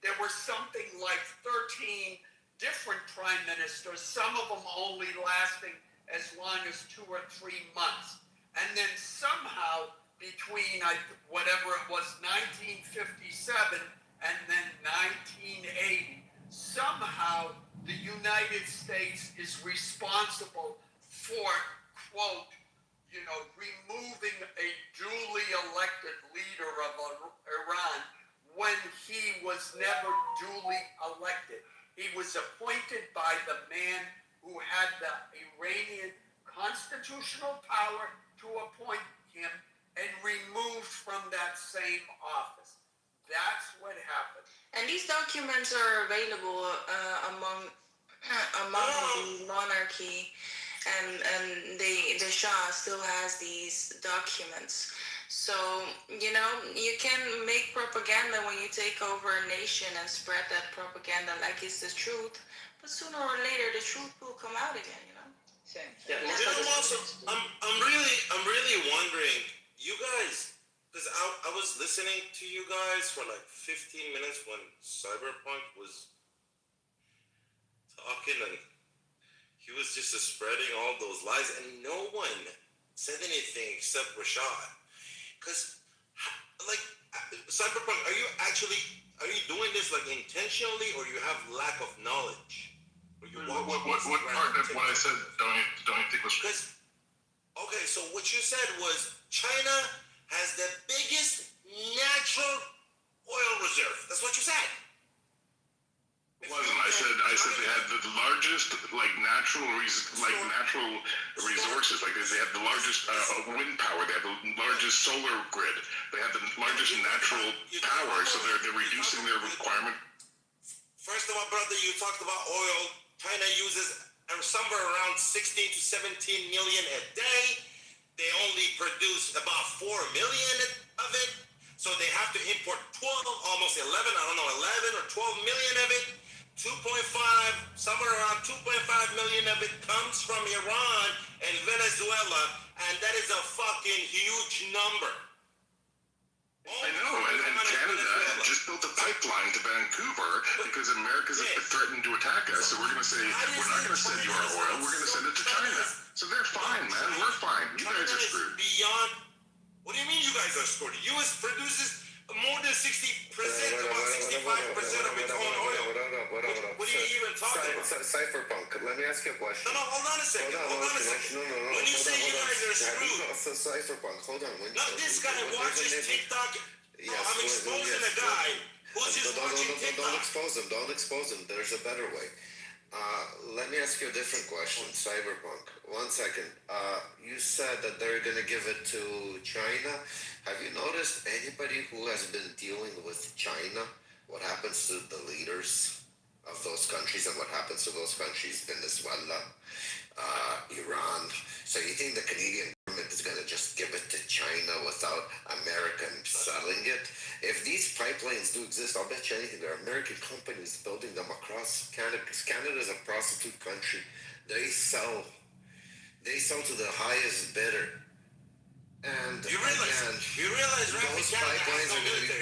there were something like 13 different prime ministers, some of them only lasting as long as 2 or 3 months. And then somehow between whatever it was, 1957 and then 1980, somehow the United States is responsible for, quote, removing a duly elected leader of Iran when he was never duly elected. He was appointed by the man who had the Iranian constitutional power to appoint him and removed from that same office. That's what happened. And these documents are available among the monarchy, and the Shah still has these documents. So, you can make propaganda when you take over a nation and spread that propaganda like it's the truth, but sooner or later the truth will come out again, Same. Yeah, I'm really wondering, you guys, because I was listening to you guys for like 15 minutes when Cyberpunk was talking, and he was just spreading all those lies, and no one said anything except Rashad. Because, like, Cyberpunk, are you doing this like intentionally, or you have lack of knowledge? What part of what I said don't you think was... Because, okay, so what you said was China has the biggest natural oil reserve. That's what you said. It wasn't. I said they had the largest natural resources. Like they have the largest wind power. They have the largest solar grid. They have the largest natural power. So they're reducing their requirement. First of all, brother, you talked about oil. China uses somewhere around 16 to 17 million a day. They only produce about 4 million of it. So they have to import almost 11, I don't know, 11 or 12 million of it. 2.5, somewhere around 2.5 million of it comes from Iran and Venezuela, and that is a fucking huge number. I know, and Canada just built a pipeline to Vancouver because America's threatened to attack us, so we're going to say, we're not going to send you our oil, we're going to send it to China. So they're fine, man, we're fine. You guys are screwed. Beyond, what do you mean you guys are screwed? The U.S. produces more than 60%, about 65% of its own oil. What are you even talking about? Cyberpunk, let me ask you a question. No, hold on a second. No. When you say you guys are screwed. Cyberpunk, hold on. This guy watches TikTok. Yes, I'm exposing a guy who's just watching TikTok. Don't expose him. There's a better way. Let me ask you a different question. Cyberpunk. 1 second. You said that they're going to give it to China. Have you noticed anybody who has been dealing with China? What happens to the leaders of those countries, and what happens to those countries? Venezuela, Iran. So you think the Canadian government is going to just give it to China without Americans selling it? If these pipelines do exist, I'll bet you anything, there are American companies building them across Canada, because Canada is a prostitute country. They sell to the highest bidder. And you realize those pipelines are going to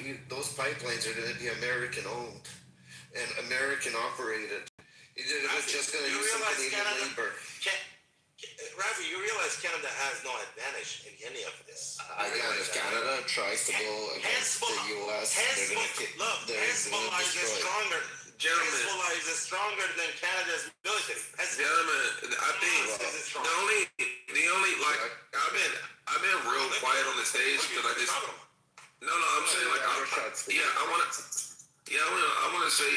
be those pipelines are going to be American owned and American operated. It's just going to use some Canadian labor. Rafi, you realize Canada has no advantage in any of this. Again, if Canada tries to go against the U.S., they're going to Hezbollah is stronger. Hezbollah is stronger than Canada's military. Gentlemen, I think the only I've been real quiet on the stage because I just I'm saying like I want to say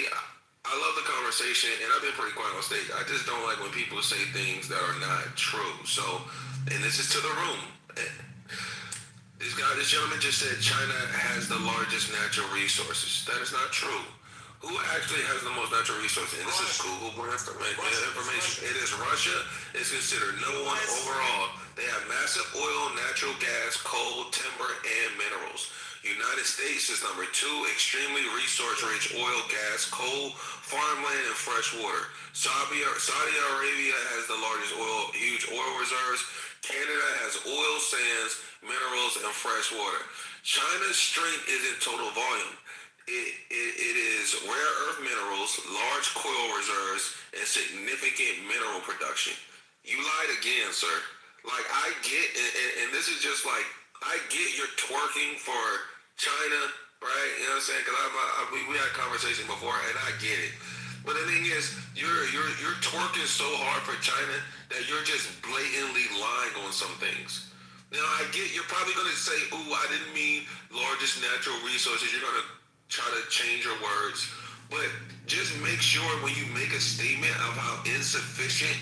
I love the conversation and I've been pretty quiet on stage. I just don't like when people say things that are not true. So, and this is to the room. This gentleman just said China has the largest natural resources. That is not true. Who actually has the most natural resources? And this is Google information. It is Russia. It's considered number one overall. They have massive oil, natural gas, coal, timber, and minerals. United States is number 2, extremely resource-rich oil, gas, coal, farmland, and fresh water. Saudi Arabia has the largest huge oil reserves. Canada has oil sands, minerals, and fresh water. China's strength isn't total volume. It is rare earth minerals, large coal reserves, and significant mineral production. You lied again, sir. Like, I get, and this is just like, I get you're twerking for China, right? You know what I'm saying? Because we had a conversation before, and I get it. But the thing is, you're twerking so hard for China that you're just blatantly lying on some things. Now, I get you're probably going to say, ooh, I didn't mean largest natural resources. You're going to try to change your words. But just make sure when you make a statement of how insufficient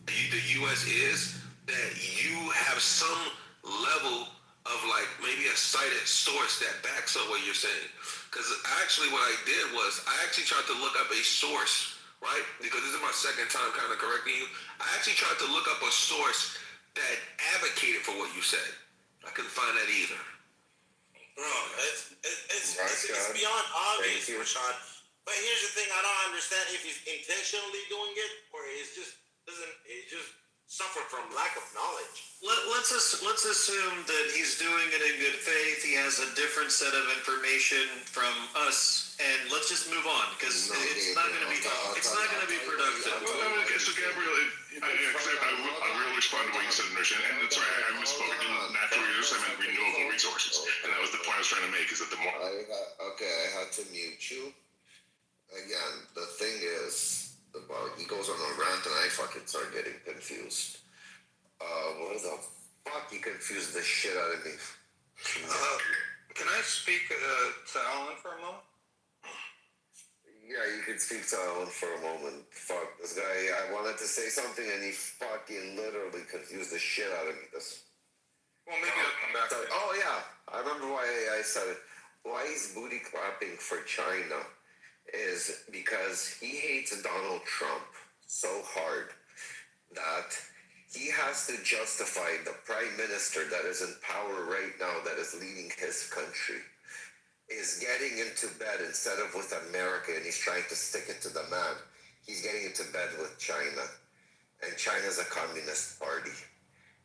the U.S. is, that you have some level of like maybe a cited source that backs up what you're saying. Because actually what I did was I actually tried to look up a source, right? Because this is my second time kind of correcting you. I actually tried to look up a source that advocated for what you said. I couldn't find that either. Bro, it's beyond obvious, Rashad. But here's the thing: I don't understand if he's intentionally doing it or he's just suffer from lack of knowledge. Let's assume that he's doing it in good faith. He has a different set of information from us, and let's just move on because it's not going to be productive. Okay, so Gabriel, I will respond to what you said, Mission, and sorry, I misspoke. Natural resources, I meant renewable resources, and that was the point I was trying to make. Is that the more? I had to mute you. Again, the thing is, he goes on a rant and I fucking start getting confused. What the fuck? He confused the shit out of me. Can I speak to Alan for a moment? Yeah, you can speak to Alan for a moment. Fuck, this guy, I wanted to say something and he fucking literally confused the shit out of me. Well, maybe I'll come back to it. Oh, yeah. I remember why I said it. Why he's booty clapping for China is because he hates Donald Trump so hard that he has to justify the prime minister that is in power right now, that is leading his country, is getting into bed instead of with America, and he's trying to stick it to the man. He's getting into bed with China, and China's a communist party.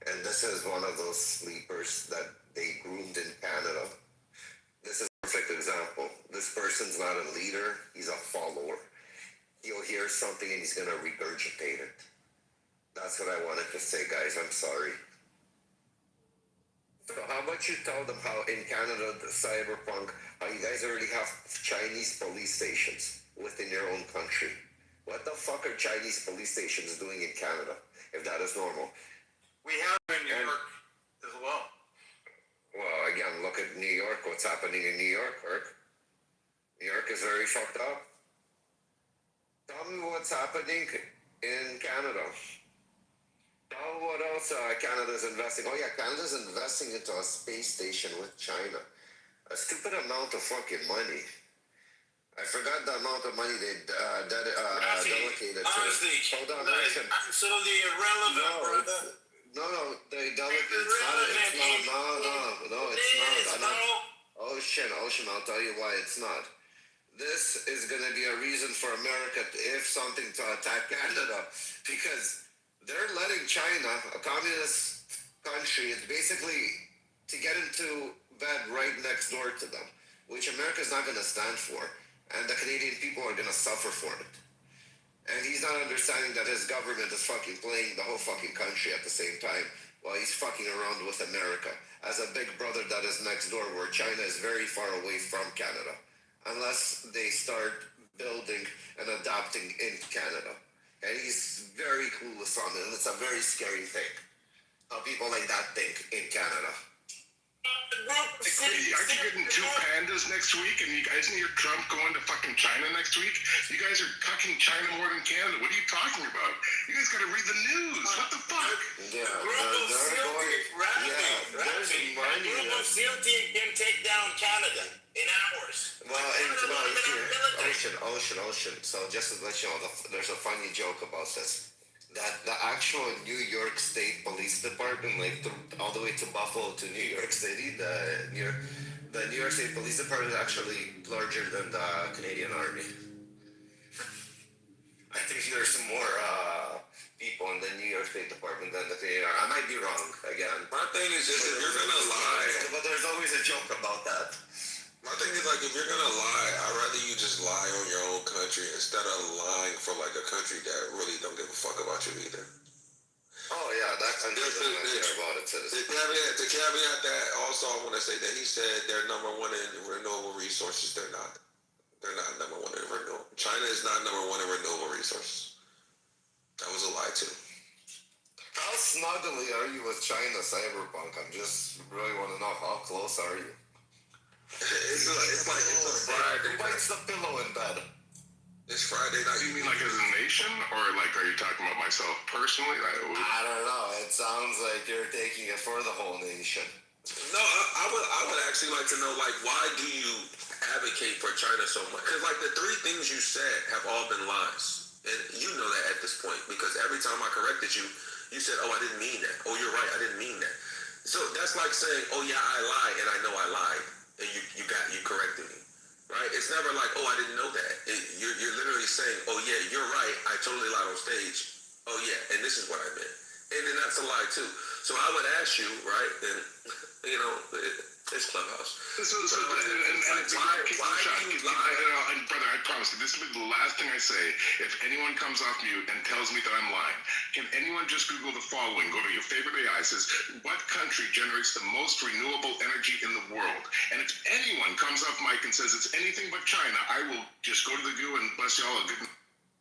And this is one of those sleepers that they groomed in Canada. This is a perfect example. This person's not a leader, he's a follower. He'll hear something and he's gonna regurgitate it. That's what I wanted to say, guys. I'm sorry. So how about you tell them how in Canada, the cyberpunk, how you guys already have Chinese police stations within your own country? What the fuck are Chinese police stations doing in Canada, if that is normal? We have in New York as well. Well, again, look at New York. What's happening in New York, Kirk? New York is very fucked up. Tell me what's happening in Canada. Tell me what else Canada's investing. Oh yeah, Canada's investing into a space station with China. A stupid amount of fucking money. I forgot the amount of money they dedicated to it. Hold on, absolutely irrelevant, brother. No, they delegate. It's not. Ocean, I'll tell you why it's not. This is going to be a reason for America, if something, to attack Canada, because they're letting China, a communist country, it's basically to get into bed right next door to them, which America's not going to stand for, and the Canadian people are going to suffer for it. And he's not understanding that his government is fucking playing the whole fucking country at the same time while he's fucking around with America as a big brother that is next door, where China is very far away from Canada, unless they start building and adapting in Canada. And he's very clueless on it, and it's a very scary thing how people like that think in Canada. Aren't you getting 2 pandas next week? And isn't your Trump going to fucking China next week? You guys are fucking China more than Canada. What are you talking about? You guys got to read the news. What the fuck? Yeah, Group of SEAL team can take down Canada in hours. Well, Ocean. So just to let you know, there's a funny joke about this. That the actual New York State Police Department, like all the way to Buffalo to New York City, The New York State Police Department is actually larger than the Canadian Army. I think there's more people in the New York State Department than the Canadian Army. I might be wrong again. My thing is just, if you're gonna lie, but there's always a joke about that. my thing is like, if you're gonna lie, I'd rather you just lie on your own country instead of lying for like a country that really don't give a fuck about you either. Oh yeah, that country doesn't care about its citizens. The caveat that also I want to say that he said they're number one in renewable resources. They're not. They're not number one in renewable. China is not number one in renewable resources. That was a lie too. How snuggly are you with China, Cyberpunk? I'm just really want to know how close are you? It's a Friday. Who bites the pillow in bed? It's Friday night. You mean like as a nation, or like are you talking about myself personally? Like, I don't know. It sounds like you're taking it for the whole nation. No, I would actually like to know, like, why do you advocate for China so much? Because like the three things you said have all been lies, and you know that at this point because every time I corrected you, you said, "Oh, I didn't mean that." "Oh, you're right, I didn't mean that." So that's like saying, "Oh yeah, I lied, and I know I lied," and you corrected me. Right? It's never like, "Oh, I didn't know that." You're literally saying, "Oh yeah, you're right. I totally lied on stage. Oh yeah, and this is what I meant." And then that's a lie too. So I would ask you, right? And it's Clubhouse. So, and brother, I promise you, this will be the last thing I say. If anyone comes off mute and tells me that I'm lying, can anyone just Google the following? Go to your favorite AI, says, what country generates the most renewable energy in the world? And if anyone comes off mic and says it's anything but China, I will just go to the goo and bless y'all a good.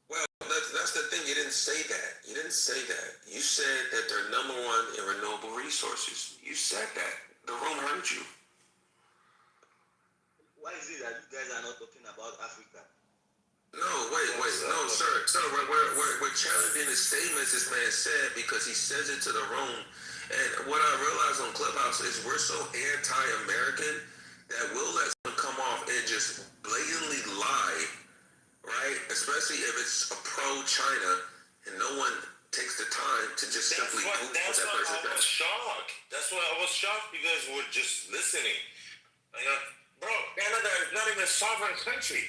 Well, that's the thing. You didn't say that. You didn't say that. You said that they're number one in renewable resources. You said that. The room heard you. Why is it that you guys are not talking about Africa? No, wait, no, sir, we're challenging the statements this man said because he says it to the room. And what I realize on Clubhouse is we're so anti-American that we'll let someone come off and just blatantly lie, right? Especially if it's a pro-China and no one takes the time to just simply prove what that person does. Shocked. That's why I was shocked because we're just listening. Bro, Canada is not even a sovereign country.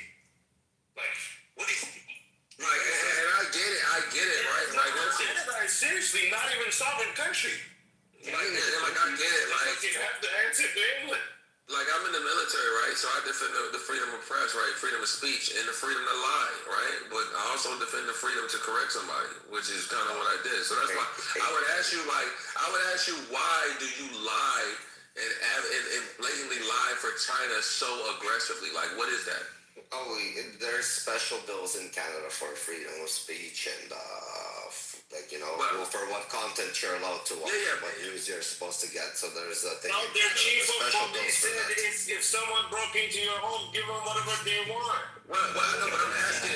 Like, what is it? Like, and I get it, right? Like, Canada is seriously not even a sovereign country. Like, I get it, like, you have to answer to England. Like, I'm in the military, right? So I defend the freedom of press, right? Freedom of speech and the freedom to lie, right? But I also defend the freedom to correct somebody, which is kind of what I did. So that's why I would ask you, why do you lie and blatantly lie for China so aggressively? Like, what is that? Oh, there's special bills in Canada for freedom of speech and for what content you're allowed to watch, what news you're supposed to get. So there's a thing. Now, their chief of police said if someone broke into your home, give them whatever they want. Well, I know, but I'm asking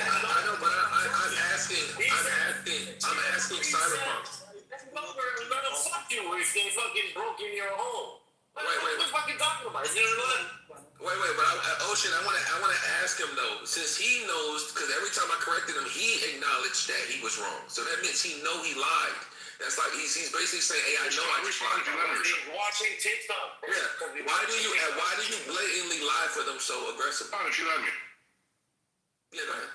Cyberpunk. We're gonna fuck you if they fucking broke in your home. What are you fucking talking about? Wait, but Ocean, I want to ask him though, since he knows, because every time I corrected him, he acknowledged that he was wrong. So that means he lied. That's like he's basically saying, "Hey, I know I just lied." Watching TikTok. Yeah. Why do you blatantly lie for them so aggressively? If you let me. Yeah, go ahead.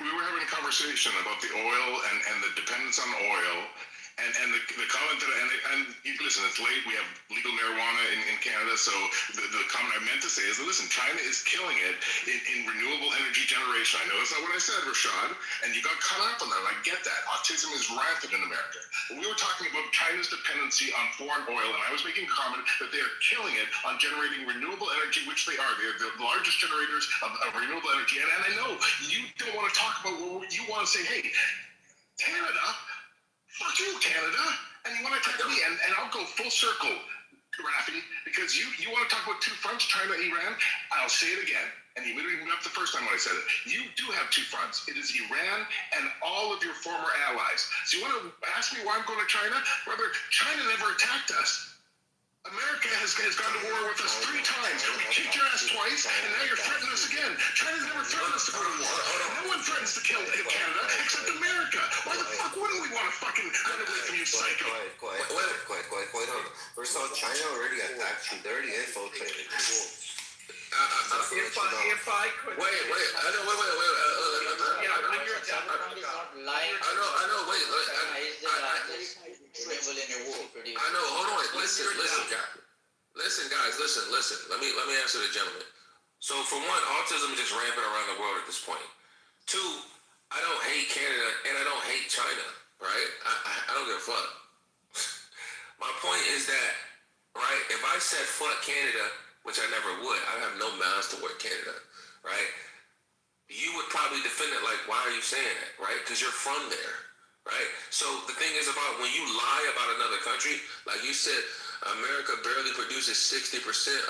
We were having a conversation about the oil and the dependence on oil. And the comment that and you listen, it's late. We have legal marijuana in Canada, so the comment I meant to say is that listen, China is killing it in renewable energy generation. I know that's not what I said, Rashad, and you got caught up on that. And I get that. Autism is rampant in America. But we were talking about China's dependency on foreign oil, and I was making a comment that they are killing it on generating renewable energy, which they are. They're the largest generators of renewable energy. And I know you don't want to talk about what you want to say. Hey, Canada. Fuck you, Canada. And you want to attack me, and I'll go full circle, Rafi, because you want to talk about two fronts, China, Iran. I'll say it again. And you literally went up the first time when I said it. You do have two fronts. It is Iran and all of your former allies. So you want to ask me why I'm going to China? Brother, China never attacked us. America has gone to war with us 3 times. We kicked your ass twice, and now you're threatening us again. China's never threatened us to go to war. No one threatens to kill Canada except America. Why the fuck wouldn't we want to fucking run away from you, psycho? Quiet. First Saw China already attacked you. They already infiltrated. If I could. Wait. I know. Wait. Yeah, when you're done. I know. Wait. I know. Hold on. Listen, guys. Listen. Let me answer the gentleman. So for one, autism is just rampant around the world at this point. Two, I don't hate Canada and I don't hate China. Right? I don't give a fuck. My point is that, right? If I said fuck Canada, which I never would, I have no malice toward Canada, right? You would probably defend it like, why are you saying that, right? Because you're from there, right? So the thing is about when you lie about another country, like you said, America barely produces 60%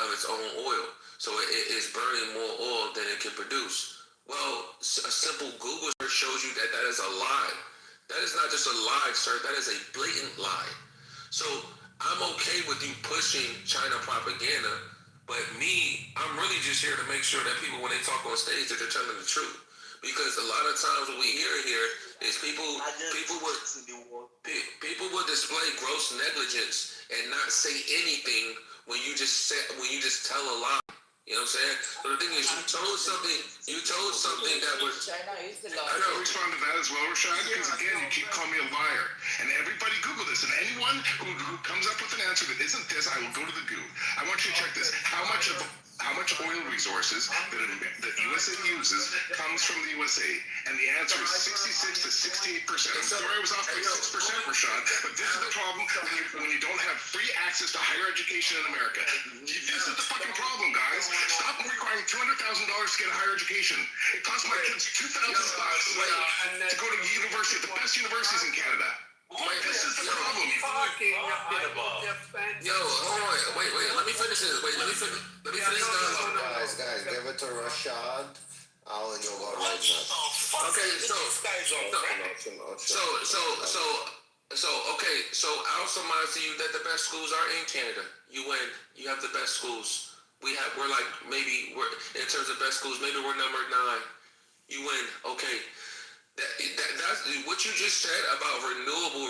of its own oil. So it is burning more oil than it can produce. Well, a simple Google search shows you that that is a lie. That is not just a lie, sir. That is a blatant lie. So I'm okay with you pushing China propaganda, but me, I'm really just here to make sure that people, when they talk on stage, that they're telling the truth. Because a lot of times what we hear here is people will display gross negligence and not say anything when you just tell a lie. You know what I'm saying? So the thing is, you told something that was. I know. Respond to that as well, Rashad, because again, you keep calling me a liar. And everybody Google this, and anyone who comes up with an answer that isn't this, I will go to the goo. I want you to check this. How much oil resources that USA uses comes from the USA? And the answer is 66 to 68%. I'm sorry I was off by 6%, Rashad, but this is the problem when you don't have free access to higher education in America. This is the fucking problem, guys. Stop requiring $200,000 to get a higher education. It costs my kids $2,000 to go to university, the best universities in Canada. This is the problem. Yo, hold on. Wait. Let me finish this. Let me finish this. Guys, give it to Rashad. I'll and you'll go right now. Okay, so I'll surmise to you that the best schools are in Canada. You win. You have the best schools. We're in terms of best schools, maybe we're number 9. You win. Okay. That's what you just said about renewable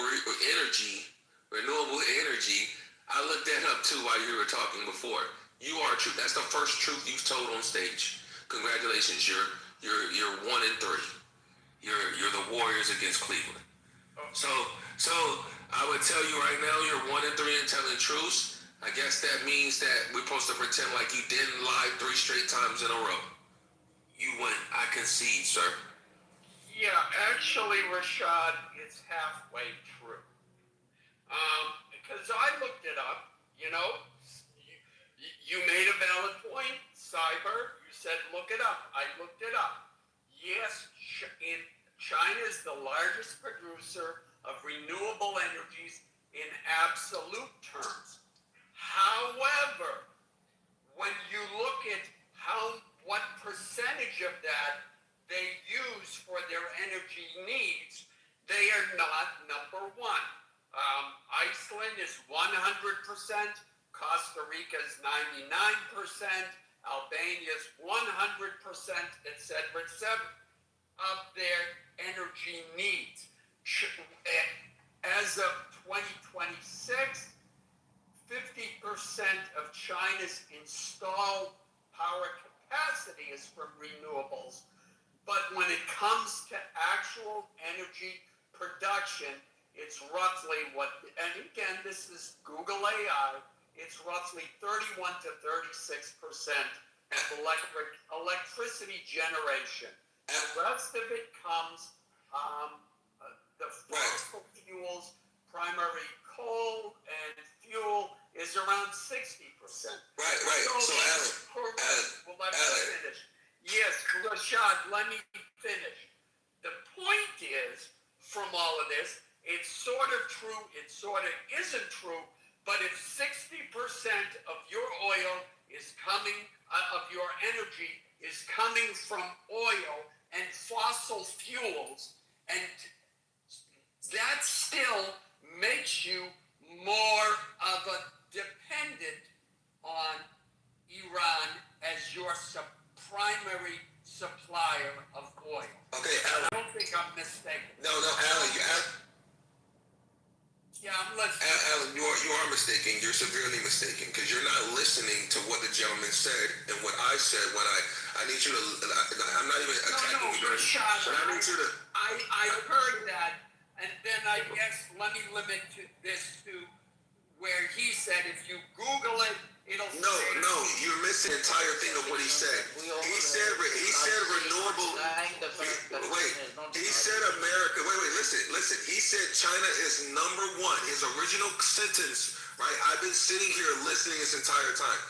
energy. I looked that up too while you were talking before. You are true. That's the first truth you've told on stage. Congratulations. You're 1-3. You're the Warriors against Cleveland. So I would tell you right now, you're 1-3 in telling truths. I guess that means that we're supposed to pretend like you didn't lie 3 straight times in a row. You win. I concede, sir. Yeah, actually, Rashad, it's halfway true. Because I looked it up, you made a valid point, Cyber. You said look it up. I looked it up. Yes, China is the largest producer of renewable energies in absolute terms. However, when you look at what percentage of that they use for their energy needs, they are not number 1. Iceland is 100%, Costa Rica is 99%, Albania is 100%, etc., of their energy needs. As of 2026, 50% of China's installed power capacity is from renewables. But when it comes to actual energy production, it's roughly and again, this is Google AI, it's roughly 31 to 36% of electricity generation. The rest of it comes, the fossil fuels, primary coal and fuel is around 60%. Right. So Alan, let me finish. Yes, Rashad, let me finish. The point is, from all of this, it's sort of true, it sort of isn't true, but if 60% of your oil is coming, of your energy is coming from oil and fossil fuels, and that still makes you more of a dependent on Iran as your primary supplier of oil. Okay, Alan. I don't think I'm mistaken. No, Alan, Yeah, I'm listening. Alan, you are mistaken. You're severely mistaken because you're not listening to what the gentleman said and what I said when I need you to. I'm not even attacking you, Rashad, but I need you to. I heard that, and then I guess let me limit this to where he said if you Google it, it'll. No, you're missing the entire thing of what he said. He said renewable. Wait, he said America. Wait, listen. He said China is number one. His original sentence, right? I've been sitting here listening this entire time.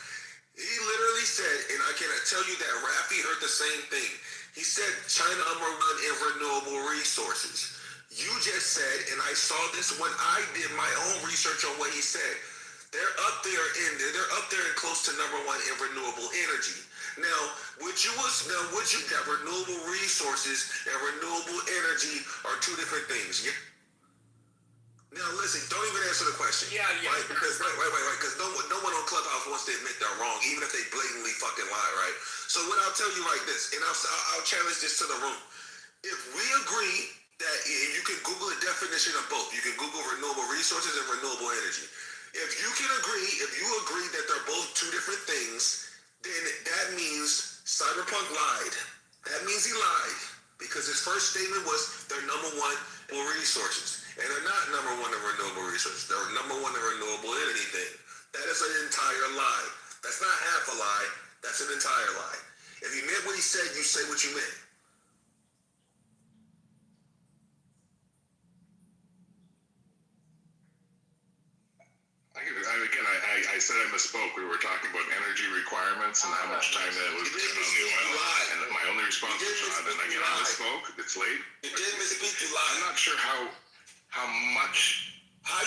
He literally said, and I can tell you that Rafi heard the same thing. He said China number one in renewable resources. You just said, and I saw this when I did my own research on what he said. They're up there and close to number one in renewable energy. Now, would you that renewable resources and renewable energy are two different things? Yeah. Now listen, don't even answer the question. Yeah. Right? Because because no one on Clubhouse wants to admit they're wrong, even if they blatantly fucking lie, right? So what I'll tell you like this, and I'll challenge this to the room. If we agree that you can Google a definition of both, you can Google renewable resources and renewable energy. If you agree that they're both two different things, then that means Cyberpunk lied. That means he lied because his first statement was they're number one in resources. And they're not number one in renewable resources. They're number one in renewable energy thing. That is an entire lie. That's not half a lie. That's an entire lie. If he meant what he said, you say what you meant. I said I misspoke. We were talking about energy requirements and how much time that was spent on the oil. And my only response was, and again, I misspoke. It's late. You did misspeak, you lied. I'm not sure how much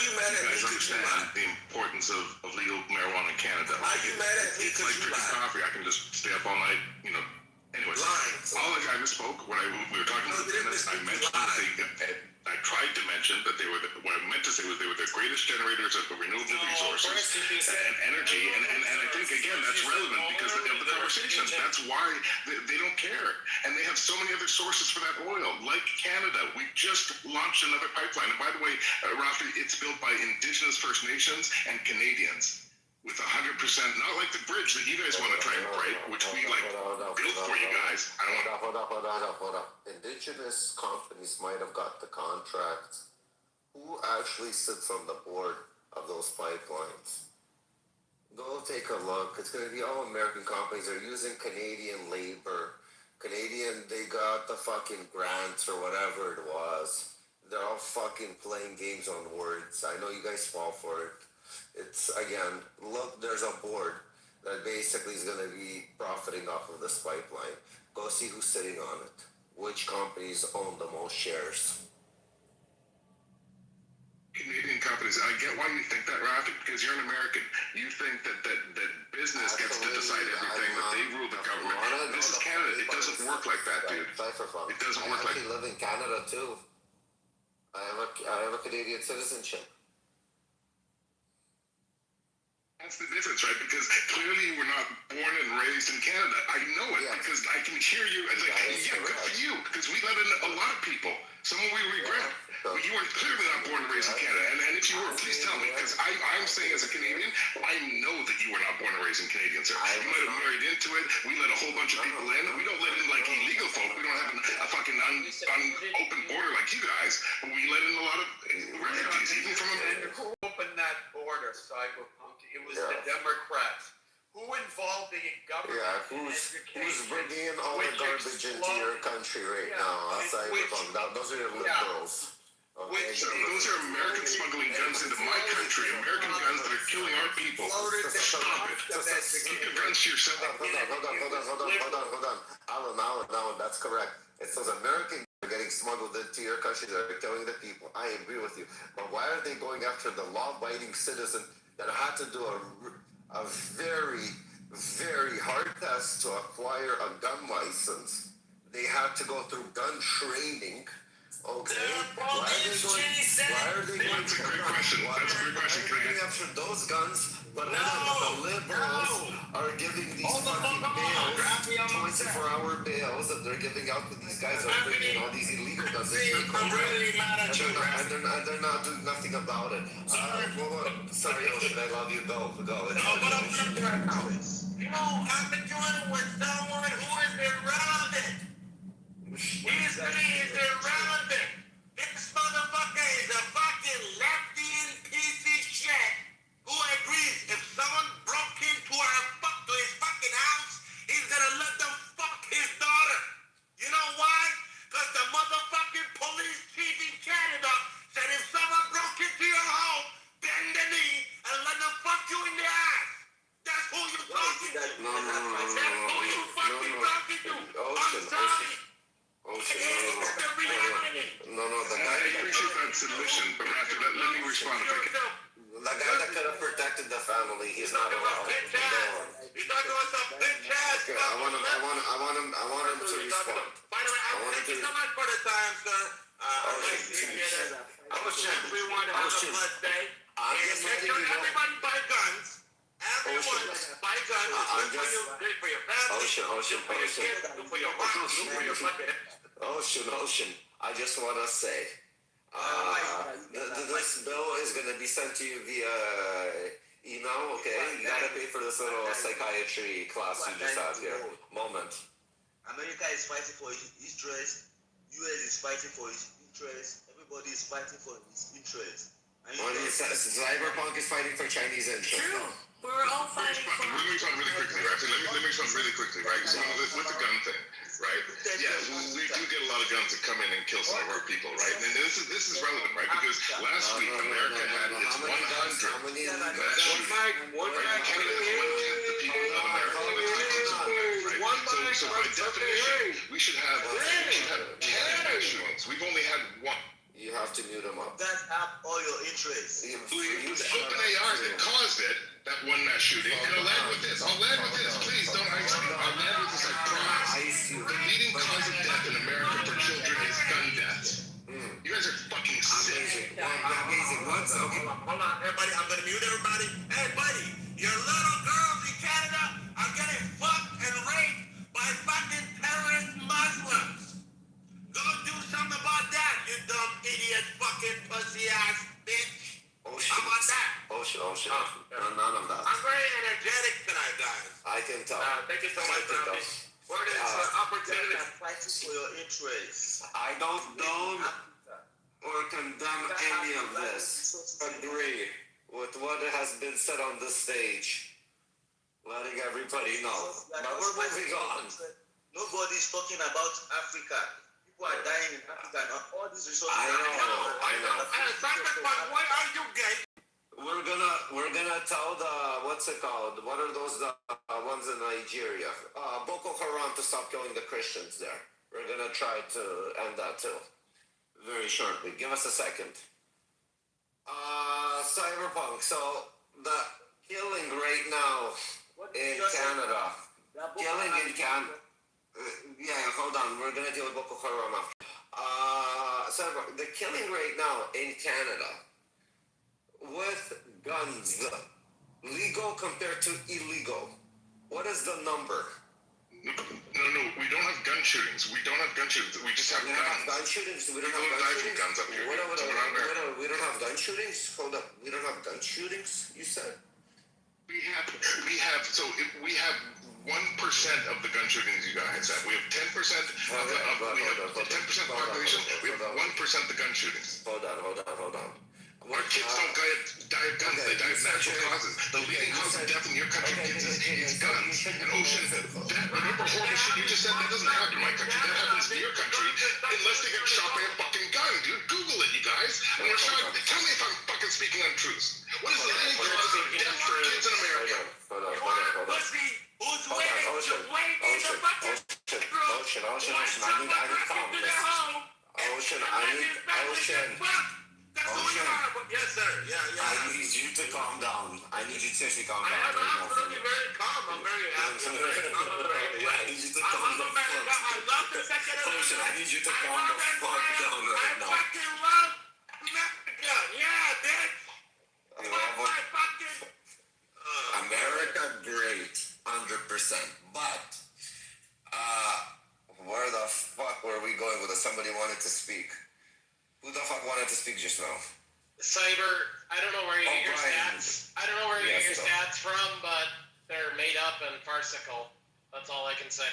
you mad at guys me understand the importance of legal marijuana in Canada. How you mad at me It's like drinking coffee. I can just stay up all night, Anyways, I misspoke when we were talking about tennis. I mentioned I tried to mention that what I meant to say was they were the greatest generators of renewable resources and energy, and I think again that's relevant because of the conversation. That's why they don't care, and they have so many other sources for that oil. Like Canada, we just launched another pipeline, and by the way, Rafi, it's built by Indigenous First Nations and Canadians. With 100%, not like the bridge that you guys want to try and break, which we built for you guys. Hold up. Indigenous companies might have got the contracts. Who actually sits on the board of those pipelines? Go take a look. It's going to be all American companies. They're using Canadian labor. They got the fucking grants or whatever it was. They're all fucking playing games on words. I know you guys fall for it. It's, again, look, there's a board that basically is going to be profiting off of this pipeline. Go see who's sitting on it. Which companies own the most shares. Canadian companies. I get why you think that, Rafi, because you're an American. You think that business gets to decide everything, that they rule the government. This is Canada. It doesn't work like that, dude. It doesn't work like that. I live in Canada, too. I have a Canadian citizenship. That's the difference, right? Because clearly we're not born and raised in Canada. I know it because I can hear you. It's like, yeah, good for you. Because we let in a lot of people. Some we regret. But you were clearly not born and raised in Canada. And if you were, please tell me. Because I'm saying as a Canadian, I know that you were not born and raised in Canadian, sir. You might have married into it. We let a whole bunch of people in. We don't let in like illegal folk. We don't have a fucking open border like you guys. But we let in a lot of refugees, even from America. Who opened that border, Cyberpunk? It was the Democrats. Who involved the government? Yeah, who's bringing in all the garbage into your country right now? Those are your liberals. Okay. Those are American smuggling guns into my country. American guns that are killing our people. Stop it. Keep your guns to yourself. Hold on. Alan, that's correct. It's those American are getting smuggled into your country that are killing the people. I agree with you. But why are they going after the law-abiding citizen that had to do a very, very hard test to acquire a gun license? They had to go through gun training, Okay. Why are they going? That's a great question. That's a great question. Why are they going after those guns? But the liberals are giving these fucking bails, 24-hour bails that they're giving out to these guys that are bringing all these illegal guns. I'm really mad at you, and they're not doing nothing about it. Sorry, Ocean, I love you. Go. No, but I'm telling you right now. You have been doing with someone who is irrelevant. He's irrelevant. This motherfucker is a fucking lefty piece of shit who agrees if someone broke into his fucking house, he's gonna let them fuck his daughter. You know why? Because the motherfucking police chief in Canada said if someone broke into your home, bend the knee and let them fuck you in the ass. That's who you talking to. No. That's who you fucking talking to. I'm sorry. Ocean, no, I the guy. appreciate that submission, but after that, let me respond if I can. The guy that could have protected the family, he's not around. You're talking about some bitch ass. Okay, I want him to respond. By the way, thank you so much for the time, sir. I appreciate it. We want to have a blessed day. Make sure everybody buy guns. Everyone buy guns. Good for your family. Good for your kids. Good for your mom. Good for your fucking. Ocean, I just want to say, this bill is going to be sent to you via email, okay? You got to pay for this little psychiatry class you just had here. Moment. America is fighting for his interest. US is fighting for his interest. Everybody is fighting for his interest. Cyberpunk is fighting for Chinese interest. True. We're all fighting for. Let me respond really quickly, right? Let me respond really quickly, right? So with the gun thing, right? Yeah, we do get a lot of guns that come in and kill some of our people, right? And this is relevant, right? Because last week America had its 100 mass shootings. Right? Canada is 1/10 the people of America. Right? So by definition, we should have 10 mass shootings. We've only had one. You have to mute them up. Guys have all your interests. It was OpenAI that caused it, that one mass shooting. And I'll land with this. Please don't ice me. I'll land with this, I promise. The leading cause of death in America for children is gun deaths. You guys are fucking sick. Amazing. What's okay? Hold on, everybody. I'm gonna mute everybody. Hey, buddy, your little girls in Canada are getting fucked and raped by fucking terrorist Muslims. Go do something about that, you dumb idiot, fucking pussy ass bitch. How about that? Ocean. None of that. I'm very energetic tonight, guys. I can tell. Thank you so much, Robbie. What is opportunity? Fighting for your interests. I don't or condemn any of this. Agree with what has been said on the stage. Letting everybody know. But we're moving on. Nobody's talking about Africa. People are dying in Africa and all these resources. I know. Why are you gay? We're gonna tell the what's it called? What are those ones in Nigeria? Boko Haram to stop killing the Christians there. We're gonna try to end that too. Very shortly. Give us a second. Cyberpunk. So the killing right now in Canada. Killing in Canada. Yeah, hold on. We're gonna deal with Boko Haram after. The killing right now in Canada with guns, legal compared to illegal. What is the number? No, we don't have gun shootings. We just have guns. Gun shootings. We don't People have die from guns up here. We don't have gun shootings. Hold up. We don't have gun shootings. You said. We have 1% of the gun shootings you guys have. We have 10% of the 10% population. We have 1% of the gun shootings. Hold on. Our kids don't die of guns, they die of natural causes. The leading cause of death in your country, kids, is guns. And Ocean, remember horrible shit you just said? That doesn't happen in my country. That happens in your country unless they get shot by a fucking gun, dude. Google it, you guys. And we're shot. Tell me if I'm fucking speaking untruths. What is the leading cause of death for kids in America? Hold on. Pussy who's waiting to wait in the fucking Ocean, I need calmness. Ocean. Yes, sir. Yeah. I need you to calm down. I need you to seriously calm down. I'm absolutely very calm. I'm very happy. I need you to calm down. I love the second Ocean, I need you to calm love the fuck Israel. down I right now. fucking love America. Yeah, bitch. You love My fucking. America, great, 100%. But where the fuck were we going with this? Somebody wanted to speak. Who the fuck wanted to speak just now? Cyber, I don't know where you get your Brian. stats. I don't know where you get your Yes, stats from, but they're made up and farcical. That's all I can say.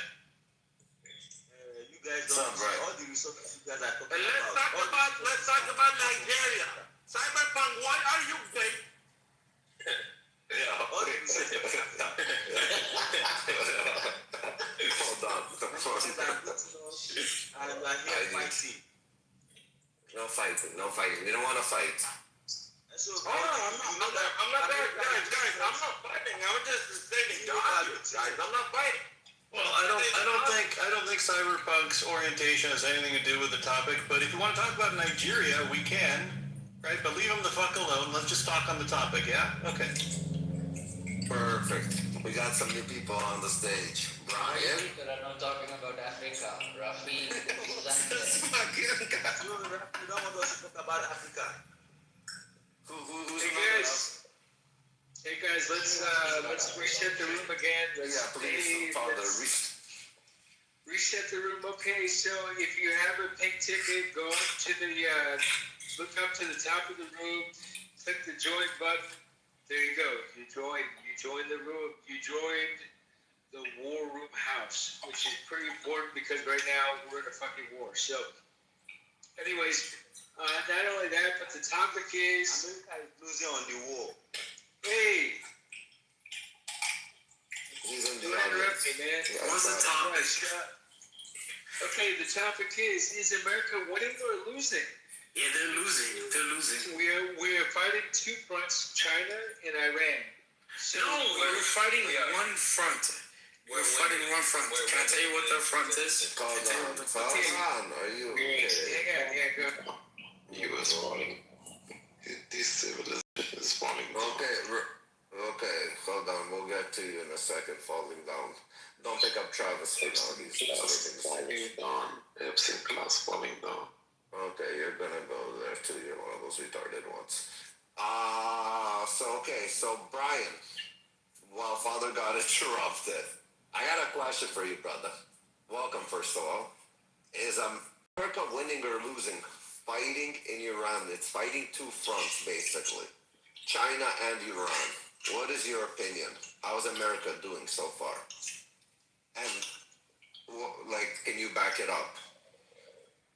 You guys What's don't up, Brian? all the resources you guys are talking And about. let's talk about Nigeria. Cyberpunk, why are you gay? Yeah. All the resources. Hold on. And we are here fighting. No fighting, no fighting. We don't want to fight. So, I'm not guys, I'm not fighting. I'm just saying guys. I'm not fighting. Well, I don't think Cyberpunk's orientation has anything to do with the topic. But if you want to talk about Nigeria, we can, right? But leave him the fuck alone. Let's just talk on the topic. Yeah. Okay. Perfect. We got some new people on the stage. Brian. People are not talking about Africa. Rafi, This fucking guy. You don't want us to talk about Africa. Who's Hey guys, let's reset the room again. Yeah, please, Father. Reset the room. Okay, so if you have a pink ticket, go up to the look up to the top of the room, click the join button. There you go. You joined the room. You joined the War Room House, which is pretty important because right now we're in a fucking war. So, anyways, not only that, but the topic is America is losing on the war. hey. He's in the Don't interrupt me, man. Yeah, What's the topic? Okay, the topic is America winning or losing? Yeah, they're losing. We're fighting two fronts, China and Iran. So No, we're fighting one front. We're fighting one front. Can I tell you what the front is? Hold on. Are you okay? Yeah, go. You are spawning. This civilization is spawning. Okay, hold on. We'll get to you in a second. Falling down. Don't pick up Travis for now. These other things. Falling down. Epstein class falling down. Okay, you're gonna go there too. You're one of those retarded ones. So Brian, while Father got interrupted, I got a question for you, brother. Welcome, first of all. Is America winning or losing? Fighting in Iran. It's fighting two fronts, basically. China and Iran. What is your opinion? How's America doing so far? And, can you back it up?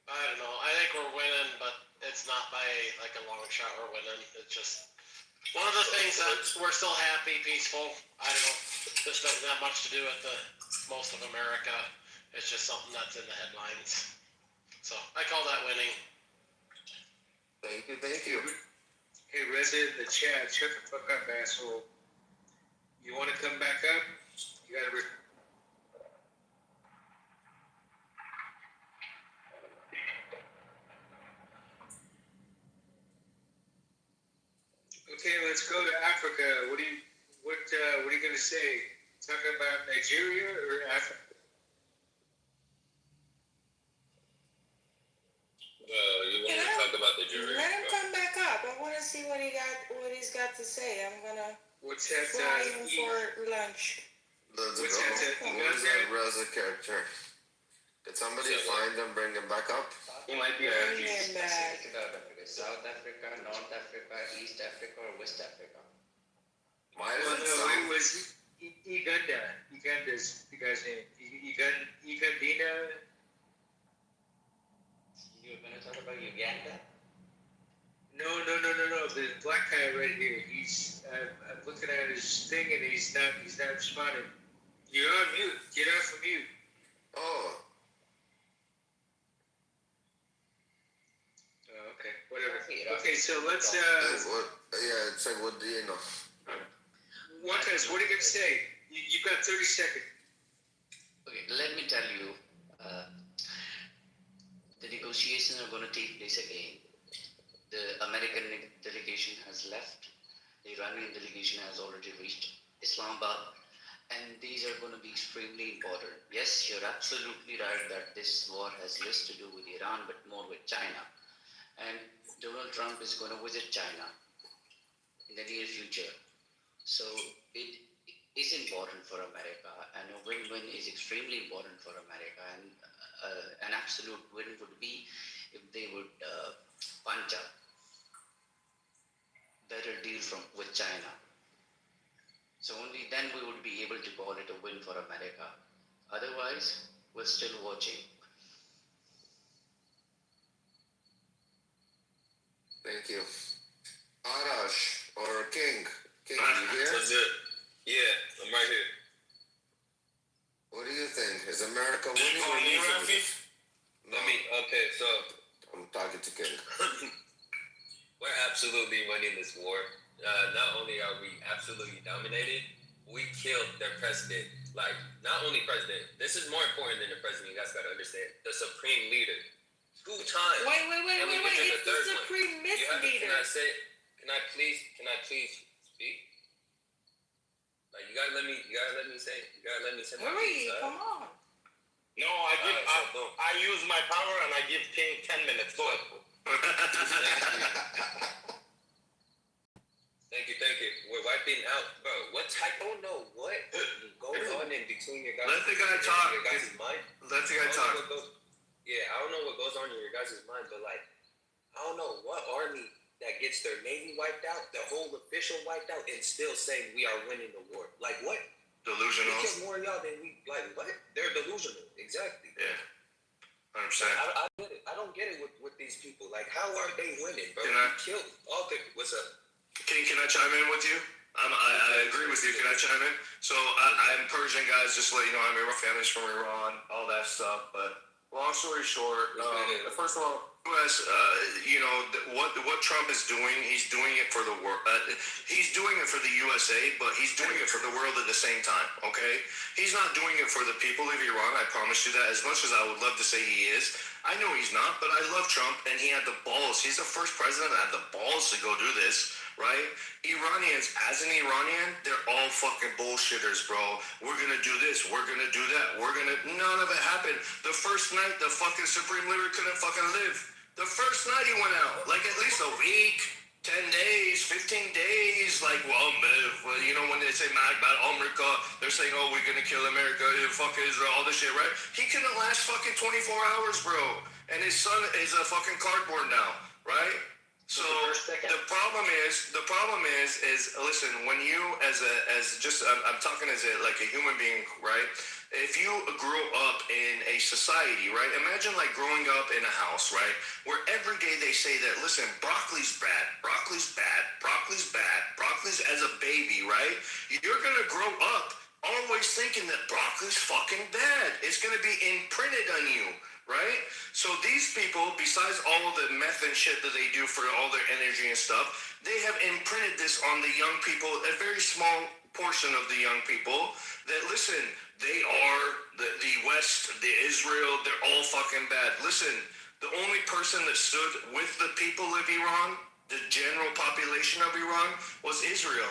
I don't know. I think we're winning, but it's not by like a long shot we're winning. It's just one of the things that we're still happy, peaceful. I don't know. This doesn't have much to do with most of America. It's just something that's in the headlines. So I call that winning. Thank you. Hey, resident in the chat, shut the fuck up, asshole. You want to come back up? You gotta. Okay, let's go to Africa. What are you gonna say? Talking about Nigeria or Africa? You want to talk about Nigeria? Let him come back up. I want to see what he's got to say. I'm gonna fly him for lunch. Who's that Reza character? Could somebody find him, bring him back up? He might be Bring him back. South Africa, North Africa, East Africa, or West Africa. Why is it it was Uganda. Uganda's the guy's name. Ugandina. You're gonna talk about Uganda? No. The black guy right here. He's. I'm looking at his thing and he's not responding. You're on mute. Get off of mute. Oh. Okay. Whatever. Okay. So let's. It's like, what do you know? What are you gonna say? You've got 30 seconds. Okay. Let me tell you. The negotiations are going to take place again. The American delegation has left. The Iranian delegation has already reached Islamabad. and these are going to be extremely important. Yes, you're absolutely right that this war has less to do with Iran, but more with China. And Donald Trump is going to visit China in the near future. So it is important for America, and a win-win is extremely important for America. And an absolute win would be if they would punch a better deal with China. So only then we would be able to call it a win for America. Otherwise, we're still watching. Thank you. Arash or King. King, you here? What's good? Yeah, I'm right here. What do you think? Is America winning or losing? No. Okay, so I'm talking to King. we're absolutely winning this war. Not only are we absolutely dominated, we killed their president. Like, not only president, this is more important than the president, you guys gotta understand. The supreme leader. 2 times. Wait. It's the supreme leader. Can I please speak? Like, you gotta let me say my Hurry, piece. come on. No, I use my power and I give King 10 minutes. Go ahead. Thank you. We're wiping out, bro. I don't know what goes on in between your guys' Let the guy talk. Your guys' mind. Let the guy talk. I don't know what goes on in your guys' mind, but like, I don't know what army that gets their navy wiped out, the whole official wiped out, and still saying we are winning the war. Like what? Delusional. We kill more of y'all than we like. What? They're delusional. Exactly. Yeah. 100%. I get it. I don't get it with these people. Like, how are they winning, bro? Can I killed all the. What's up? Can I chime in with you? I agree with you. Can I chime in? So I'm Persian, guys. Just to let you know, my family's from Iran, all that stuff. But long story short, first of all, U.S. What Trump is doing, he's doing it for the world. He's doing it for the USA, but he's doing it for the world at the same time. Okay, he's not doing it for the people of Iran. I promise you that. As much as I would love to say he is, I know he's not. But I love Trump, and he had the balls. He's the first president that had the balls to go do this. Right? Iranians, as an Iranian, they're all fucking bullshitters, bro. We're gonna do this, we're gonna do that, none of it happened. The first night, the fucking Supreme Leader couldn't fucking live. The first night he went out, like at least a week, 10 days, 15 days, like, when they say about America, they're saying, oh, we're gonna kill America, fuck Israel, all this shit, right? He couldn't last fucking 24 hours, bro. And his son is a fucking cardboard now, right? So the problem is listen, when you I'm talking as a human being, right? If you grew up in a society, right? Imagine like growing up in a house, right? Where every day they say that, listen, broccoli's bad, broccoli's as a baby, right? You're gonna grow up always thinking that broccoli's fucking bad. It's gonna be imprinted on you. Right? So these people, besides all of the meth and shit that they do for all their energy and stuff, they have imprinted this on the young people, a very small portion of the young people, that listen, they are the West, the Israel, they're all fucking bad. Listen, the only person that stood with the people of Iran, the general population of Iran, was Israel.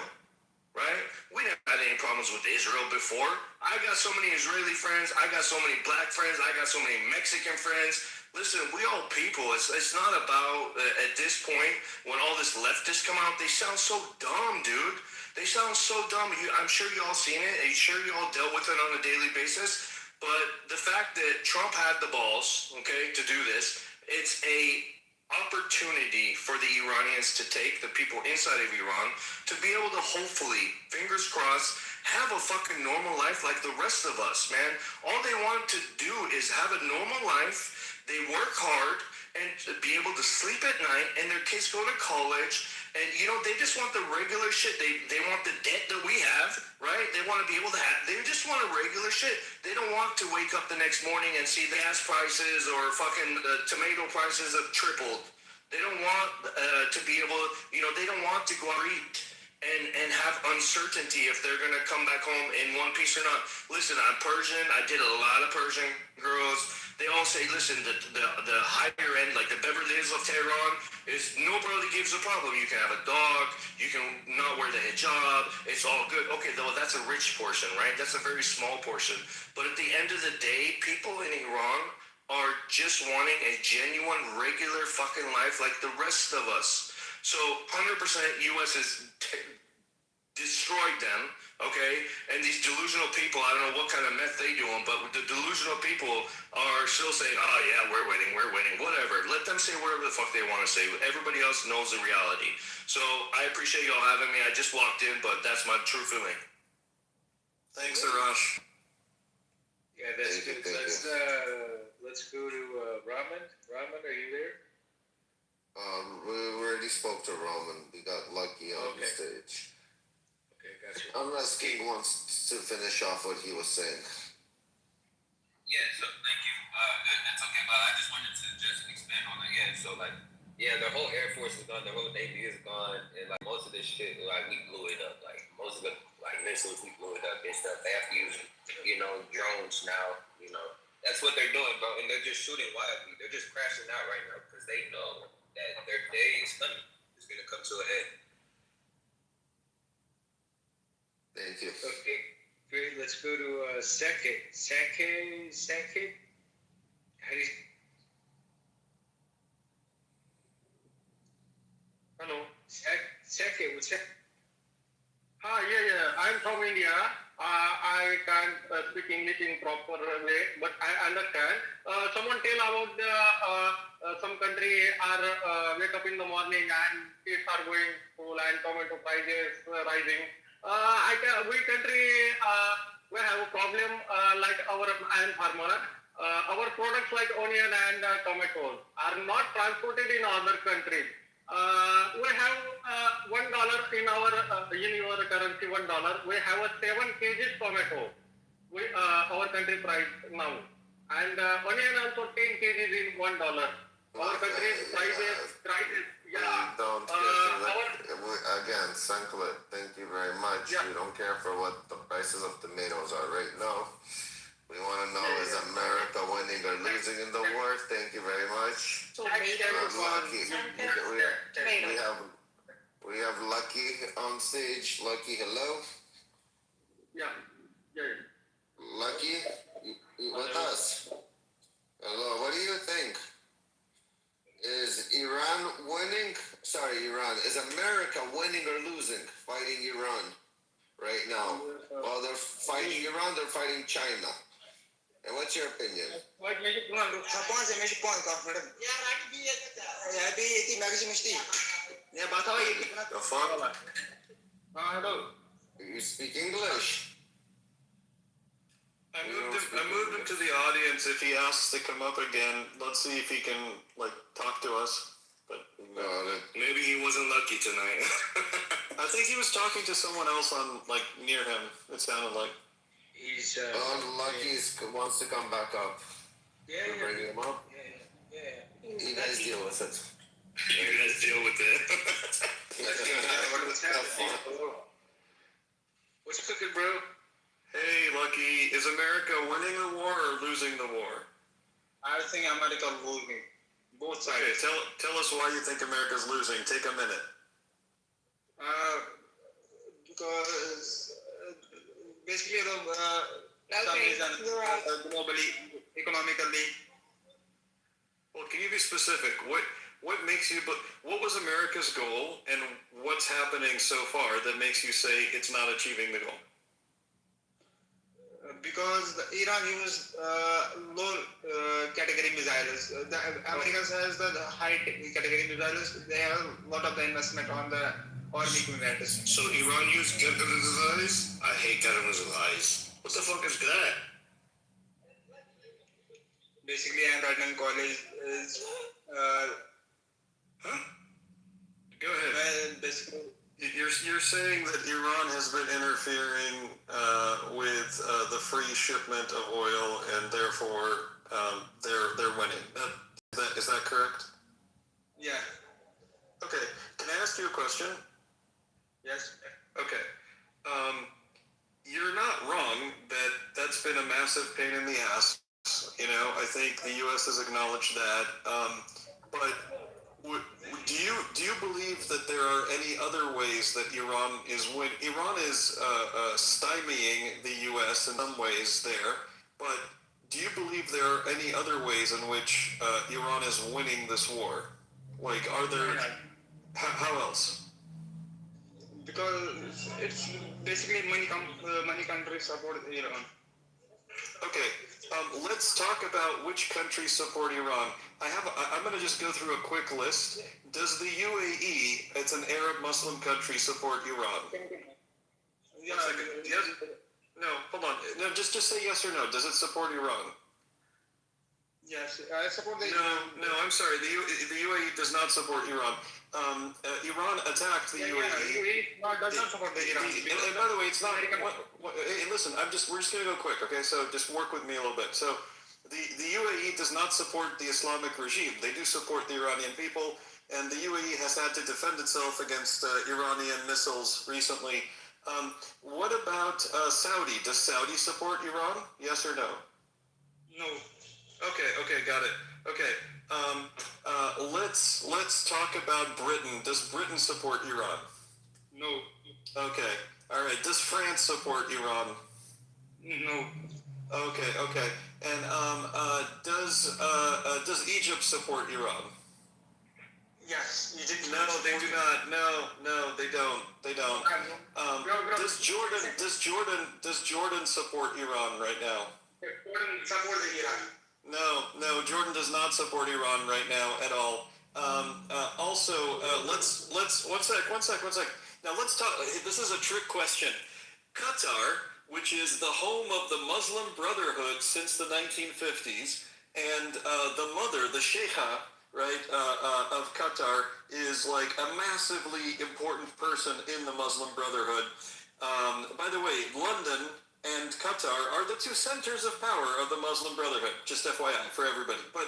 Right? We never had any problems with Israel before. I got so many Israeli friends. I got so many black friends. I got so many Mexican friends. Listen, we all people. It's not about, at this point, when all this leftists come out, they sound so dumb, dude. They sound so dumb. I'm sure you all seen it. I'm sure you all dealt with it on a daily basis. But the fact that Trump had the balls, okay, to do this, it's a opportunity for the Iranians to take, the people inside of Iran, to be able to hopefully, fingers crossed, have a fucking normal life like the rest of us, man. All they want to do is have a normal life. They work hard and be able to sleep at night, and their kids go to college. And, they just want the regular shit. They want the debt that we have, right? They want to be able to they just want a regular shit. They don't want to wake up the next morning and see the gas prices or fucking tomato prices have tripled. They don't want to be able, they don't want to go out and eat and have uncertainty if they're going to come back home in one piece or not. Listen, I'm Persian. I did a lot of Persian girls. They all say, listen, the higher end, like the Beverly Hills ideas of Tehran is nobody gives a problem. You can have a dog, you can not wear the hijab, it's all good. Okay, though that's a rich portion, right? That's a very small portion. But at the end of the day, people in Iran are just wanting a genuine, regular fucking life like the rest of us. So 100% US has destroyed them, okay? And these delusional people, I don't know what kind of meth they do them, but the delusional people are still saying, oh yeah, we're winning, whatever. Let them say whatever the fuck they want to say. Everybody else knows the reality. So I appreciate y'all having me. I just walked in, but that's my true feeling. Thanks, Arash. Yeah, that's good. Let's go to Raman. Raman, are you there? We already spoke to Roman. We got Lucky on the stage. Okay, gotcha. Unless King wants to finish off what he was saying. Yeah, so thank you. That's okay, but I just wanted to just expand on that. Yeah, so like, yeah, the whole Air Force is gone, the whole Navy is gone, and like most of this shit, like we blew it up. Like most of the like missiles, we blew it up and stuff. They have to use, drones now. That's what they're doing, bro, and they're just shooting wildly. They're just crashing out right now because they know that their day is coming. It's gonna come to a head. Thank you. Okay, great. Let's go to Saket. Saket? How do you... Hello. Saket, what's that? Yeah. I'm from India. I can't speak English in proper way, but I understand. Someone tell about the some country are wake up in the morning and kids are going school and tomato prices rising. We country we have a problem like I am farmer. Our products like onion and tomatoes are not transported in other countries. We have $1 in your currency, $1. We have a 7 kg tomato. Our country price now, and onion also 10 kg in $1. Our country prices. Yeah. Don't again, Sanklet, thank you very much. We don't care for what the prices of tomatoes are right now. We want to know is America winning or losing in the war? Thank you very much. Lucky. We have Lucky on stage. Lucky, hello. Yeah. Lucky, with us. Hello. What do you think? Is Iran winning? Sorry, Iran. Is America winning or losing fighting Iran right now? While they're fighting Iran, they're fighting China. And what's your opinion? The fuck? Hello. You speak English? I moved him to the audience. If he asks to come up again, let's see if he can talk to us. But maybe he wasn't lucky tonight. I think he was talking to someone else on near him. It sounded like. He's Lucky wants to come back up. Yeah. Bring him up. Yeah. You guys deal with it. You guys deal with it. What's cooking, bro? Hey, Lucky, is America winning the war or losing the war? I think America losing. Both sides. Okay, tell us why you think America's losing. Take a minute. Because basically some reason globally, economically. Well, can you be specific? What makes you? What was America's goal, and what's happening so far that makes you say it's not achieving the goal? Because Iran used low category missiles. The America has the high category missiles. They have a lot of the investment on the army equipment. So Iran used missiles? I hate missiles. What the fuck is that? Basically, I'm right in college. Go ahead. Basically. You're saying that Iran has been interfering with the free shipment of oil, and therefore they're winning. Is that correct? Yeah. Okay. Can I ask you a question? Yes. Okay. You're not wrong that that's been a massive pain in the ass. I think the U.S. has acknowledged that. But ways that Iran is stymieing the U.S. in some ways there, but do you believe there are any other ways in which Iran is winning this war? Like, are there? How else? Because it's basically many countries support Iran. Okay, let's talk about which countries support Iran. I'm going to just go through a quick list. Does the UAE, it's an Arab Muslim country, support Iran? Yeah. Yes. No, hold on. No, just say yes or no. Does it support Iran? Yes, I support the. No, I'm sorry. The UAE does not support Iran. Iran attacked the UAE. UAE does not support the Iran. And by the way, it's not. Hey, listen, we're just gonna go quick, okay? So just work with me a little bit. So the UAE does not support the Islamic regime. They do support the Iranian people, and the UAE has had to defend itself against Iranian missiles recently. What about Saudi? Does Saudi support Iran? Yes or no? No. Okay, got it. Okay, let's talk about Britain. Does Britain support Iran? No. Okay, all right. Does France support Iran? No. Okay. And does Egypt support Iran? Yes, Egypt. No, they do not. No, they don't. They don't. Does Jordan support Iran right now? Jordan support the Iran. No, Jordan does not support Iran right now at all. Also, let's one sec. Now let's talk. This is a trick question. Qatar, which is the home of the Muslim Brotherhood since the 1950s, and the mother, the Sheikha, right, of Qatar, is like a massively important person in the Muslim Brotherhood. By the way, London and Qatar are the two centers of power of the Muslim Brotherhood, just FYI for everybody. But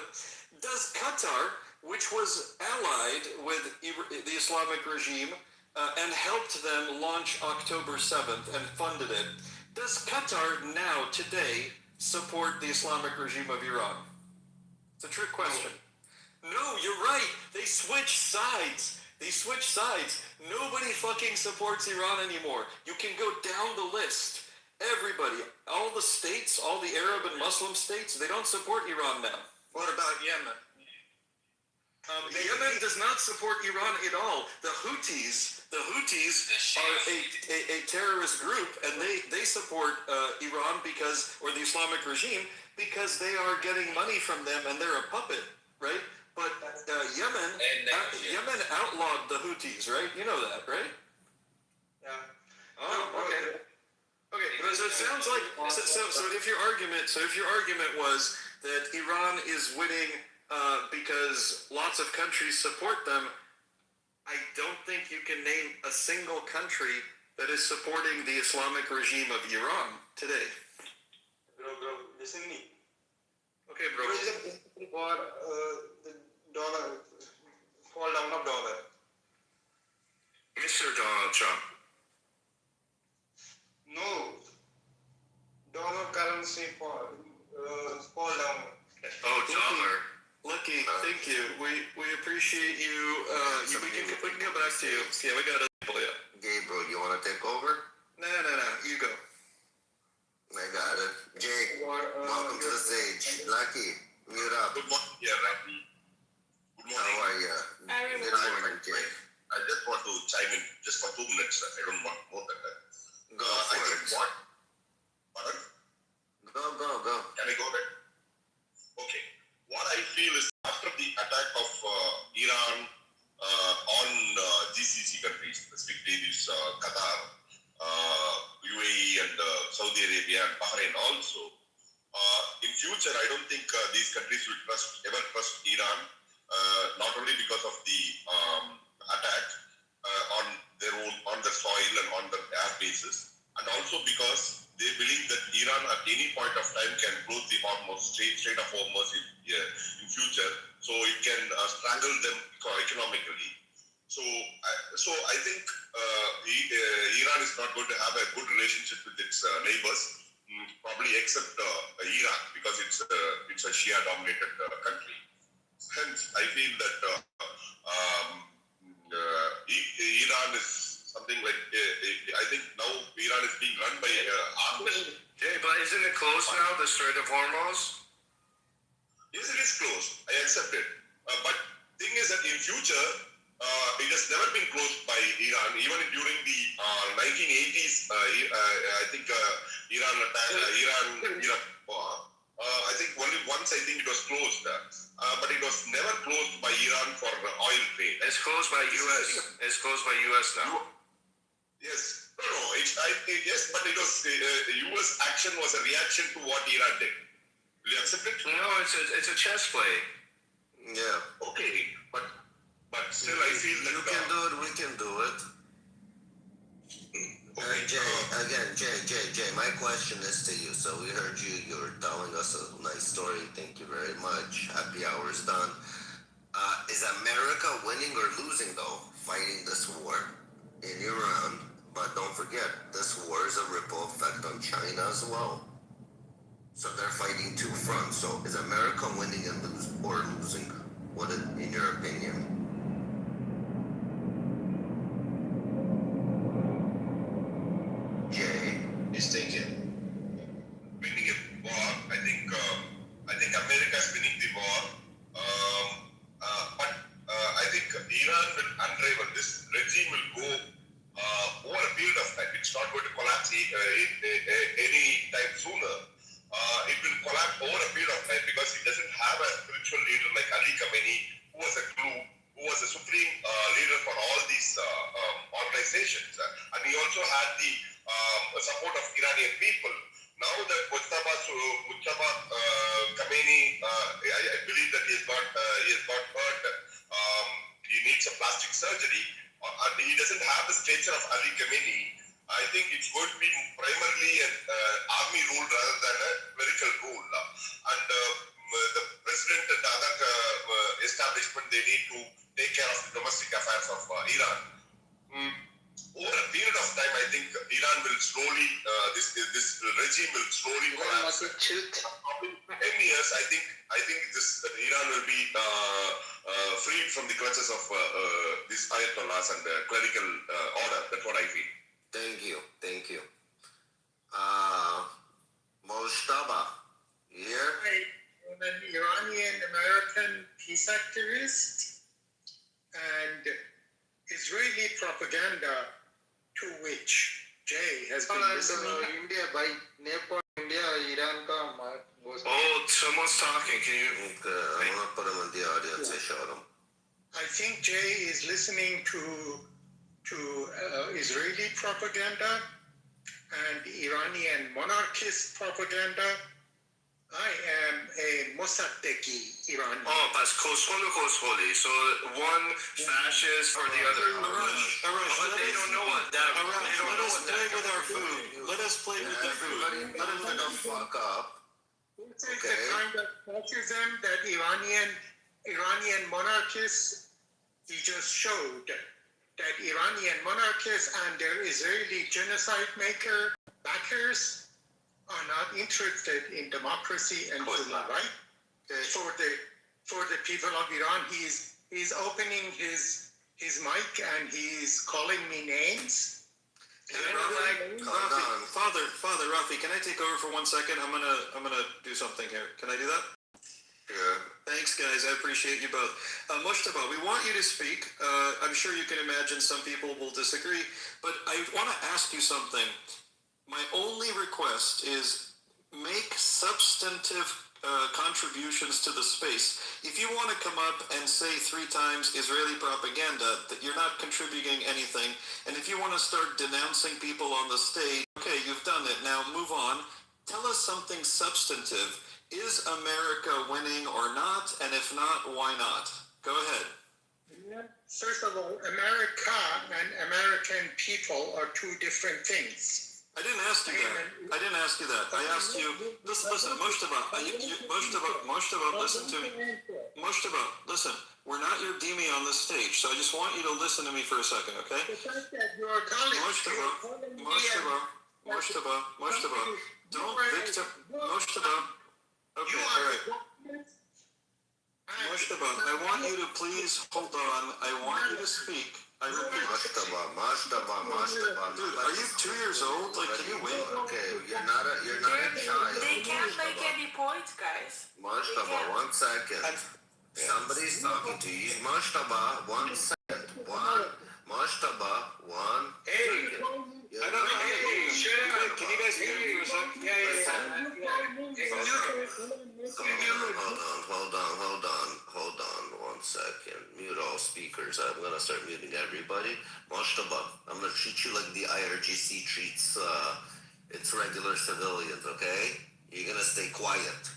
does Qatar, which was allied with the Islamic regime and helped them launch October 7th and funded it, does Qatar now, today, support the Islamic regime of Iran? It's a trick question. No, you're right. They switched sides. Nobody fucking supports Iran anymore. You can go down the list. Everybody, all the states, all the Arab and Muslim states, they don't support Iran now. What about Yemen? Yemen does not support Iran at all. The Houthis are a terrorist group, and they support Iran or the Islamic regime because they are getting money from them, and they're a puppet, right? But Yemen outlawed the Houthis, right? You know that, right? Yeah. Oh, okay. Okay, so it sounds like so if your argument was that Iran is winning because lots of countries support them, I don't think you can name a single country that is supporting the Islamic regime of Iran today. Bro, listen to me. Okay, bro. For the dollar, fall down of dollar. Mr. Donald Trump. No. Dollar currency fall down. Oh, dollar. Lucky, thank you. We appreciate you. We can come back to you. Yeah, we got it. Yeah. Gabriel, you want to take over? No. You go. I got it. Jake, welcome to the stage. Lucky, mute up. Good morning, Rafi. Good morning. How are you? Good morning, Jake. I just want to chime in just for 2 minutes. I don't want more than that. Go for it. What? Pardon? Go. Can I go there? Okay. What I feel is after the attack of Iran on GCC countries, specifically this Qatar, UAE and Saudi Arabia and Bahrain also, in future I don't think these countries will ever trust Iran, not only because of the attack on their soil and on their air bases, and also because they believe that Iran at any point of time can close the Strait of Hormuz in future, so it can strangle them economically. So I think Iran is not going to have a good relationship with its neighbors, probably except Iraq, because it's a Shia-dominated country. Hence, I feel that Iran is something like I think now Iran is being run by armed. Jay, but isn't it closed now, the Strait of Hormuz? Yes, it is closed. I accept it. But thing is that in future, it has never been closed by Iran. Even during the 1980s, I think Iran attacked Iraq war. I think only once I think it was closed, but it was never closed by Iran for oil trade. It's closed by U.S. It's closed by U.S. now. Yes. No. Yes, but it was the U.S. action was a reaction to what Iran did. Will you accept it? No, it's a chess play. Yeah. Okay, but still I feel that you can do it. We can do it. Jay, my question is to you. So we heard you. You were telling us a nice story. Thank you very much. Happy hour's done. Is America winning or losing, though, fighting this war in Iran? But don't forget, this war is a ripple effect on China as well. So they're fighting two fronts. So is America winning and losing? What, in your opinion? Jay? He's thinking. Winning a war, I think America is winning the war. But I think Iran will unravel. This regime will go over a period of time. It's not going to collapse any time sooner. It will collapse over a period of time because it doesn't have a spiritual leader like Ali Khamenei, who was a glue, who was a supreme leader for all these organizations. And he also had the support of Iranian people. Now that Mustafa Khamenei, I believe that he has got hurt. He needs a plastic surgery. And he doesn't have the stature of Ali Khamenei. I think it's going to be primarily an army rule rather than a clerical rule. And the president and the other establishment, they need to take care of the domestic affairs of Iran. Over a period of time, I think Iran will slowly, this regime will slowly collapse. In 10 years, I think this Iran will be freed from the clutches of these ayatollahs and clerical order. That's what I feel. Thank you. Mojtaba, you here? I'm an Iranian-American peace activist, and Israeli propaganda to which Jay has been listening. India, by Nepal, India, Iran ka Oh, someone's talking. Can you? Okay, I'm gonna put him in the audience. I showed him. I think Jay is listening to Israeli propaganda and Iranian monarchist propaganda. I am a Mossadeghi Iranian. Oh, that's Kosholi. So one fascist or the other. But they don't know what that. Let us play with our food. Let us play with the food. Let him the fuck up. This is the kind of fascism that Iranian monarchists, he just showed that Iranian monarchists and their Israeli genocide maker backers are not interested in democracy and human right. For the people of Iran, he's opening his mic and he's calling me names. Father Rafi, can I take over for 1 second? I'm gonna do something here. Can I do that? Yeah. Thanks, guys. I appreciate you both. Mojtaba, we want you to speak. I'm sure you can imagine some people will disagree, but I want to ask you something. My only request is make substantive contributions to the space. If you want to come up and say 3 times Israeli propaganda, that you're not contributing anything. And if you want to start denouncing people on the stage, okay, you've done it. Now move on. Tell us something substantive. Is America winning or not? And if not, why not? Go ahead. First of all, America and American people are two different things. I didn't ask you that. I asked you, listen, Mojtaba, listen to me. Mojtaba, listen, we're not your dhimmi on this stage, so I just want you to listen to me for a second, okay? Mojtaba, don't victim, Mojtaba. Okay, all right. Mojtaba, I want you to please hold on. I want you to speak. I repeat. Dude, are you 2 years old? Like, can you wait? Okay, you're not a child. They can't make any points, guys. Mashtaba, 1 second. Somebody's talking to you. Mashtaba, 1 second. Mashtaba, 1 second. I don't know. Hey, shut up. Can you guys hear me for a second? Hold on 1 second. Mute all speakers. I'm gonna start muting everybody. Mashtaba, I'm gonna treat you like the IRGC treats its regular civilians, okay? You're gonna stay quiet.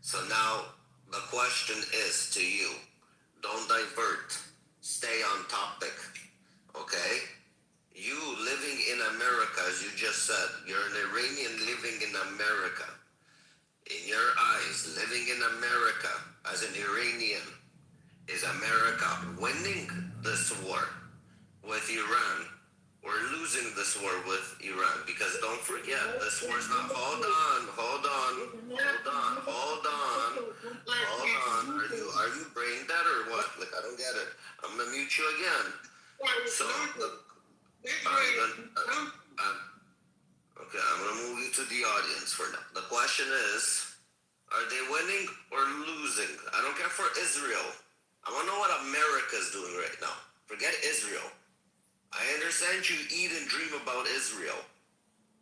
So now the question is to you. Don't divert. Stay on topic. Okay? You living in America, as you just said, you're an Iranian living in America. In your eyes, living in America as an Iranian, is America winning this war with Iran or losing this war with Iran? Because don't forget, this war's not. Hold on. Are you brain dead or what? Like, I don't get it. I'm gonna mute you again. So, okay, I'm gonna move you to the audience for now. The question is, are they winning or losing? I don't care for Israel. I wanna know what America's doing right now. Forget Israel. I understand you eat and dream about Israel,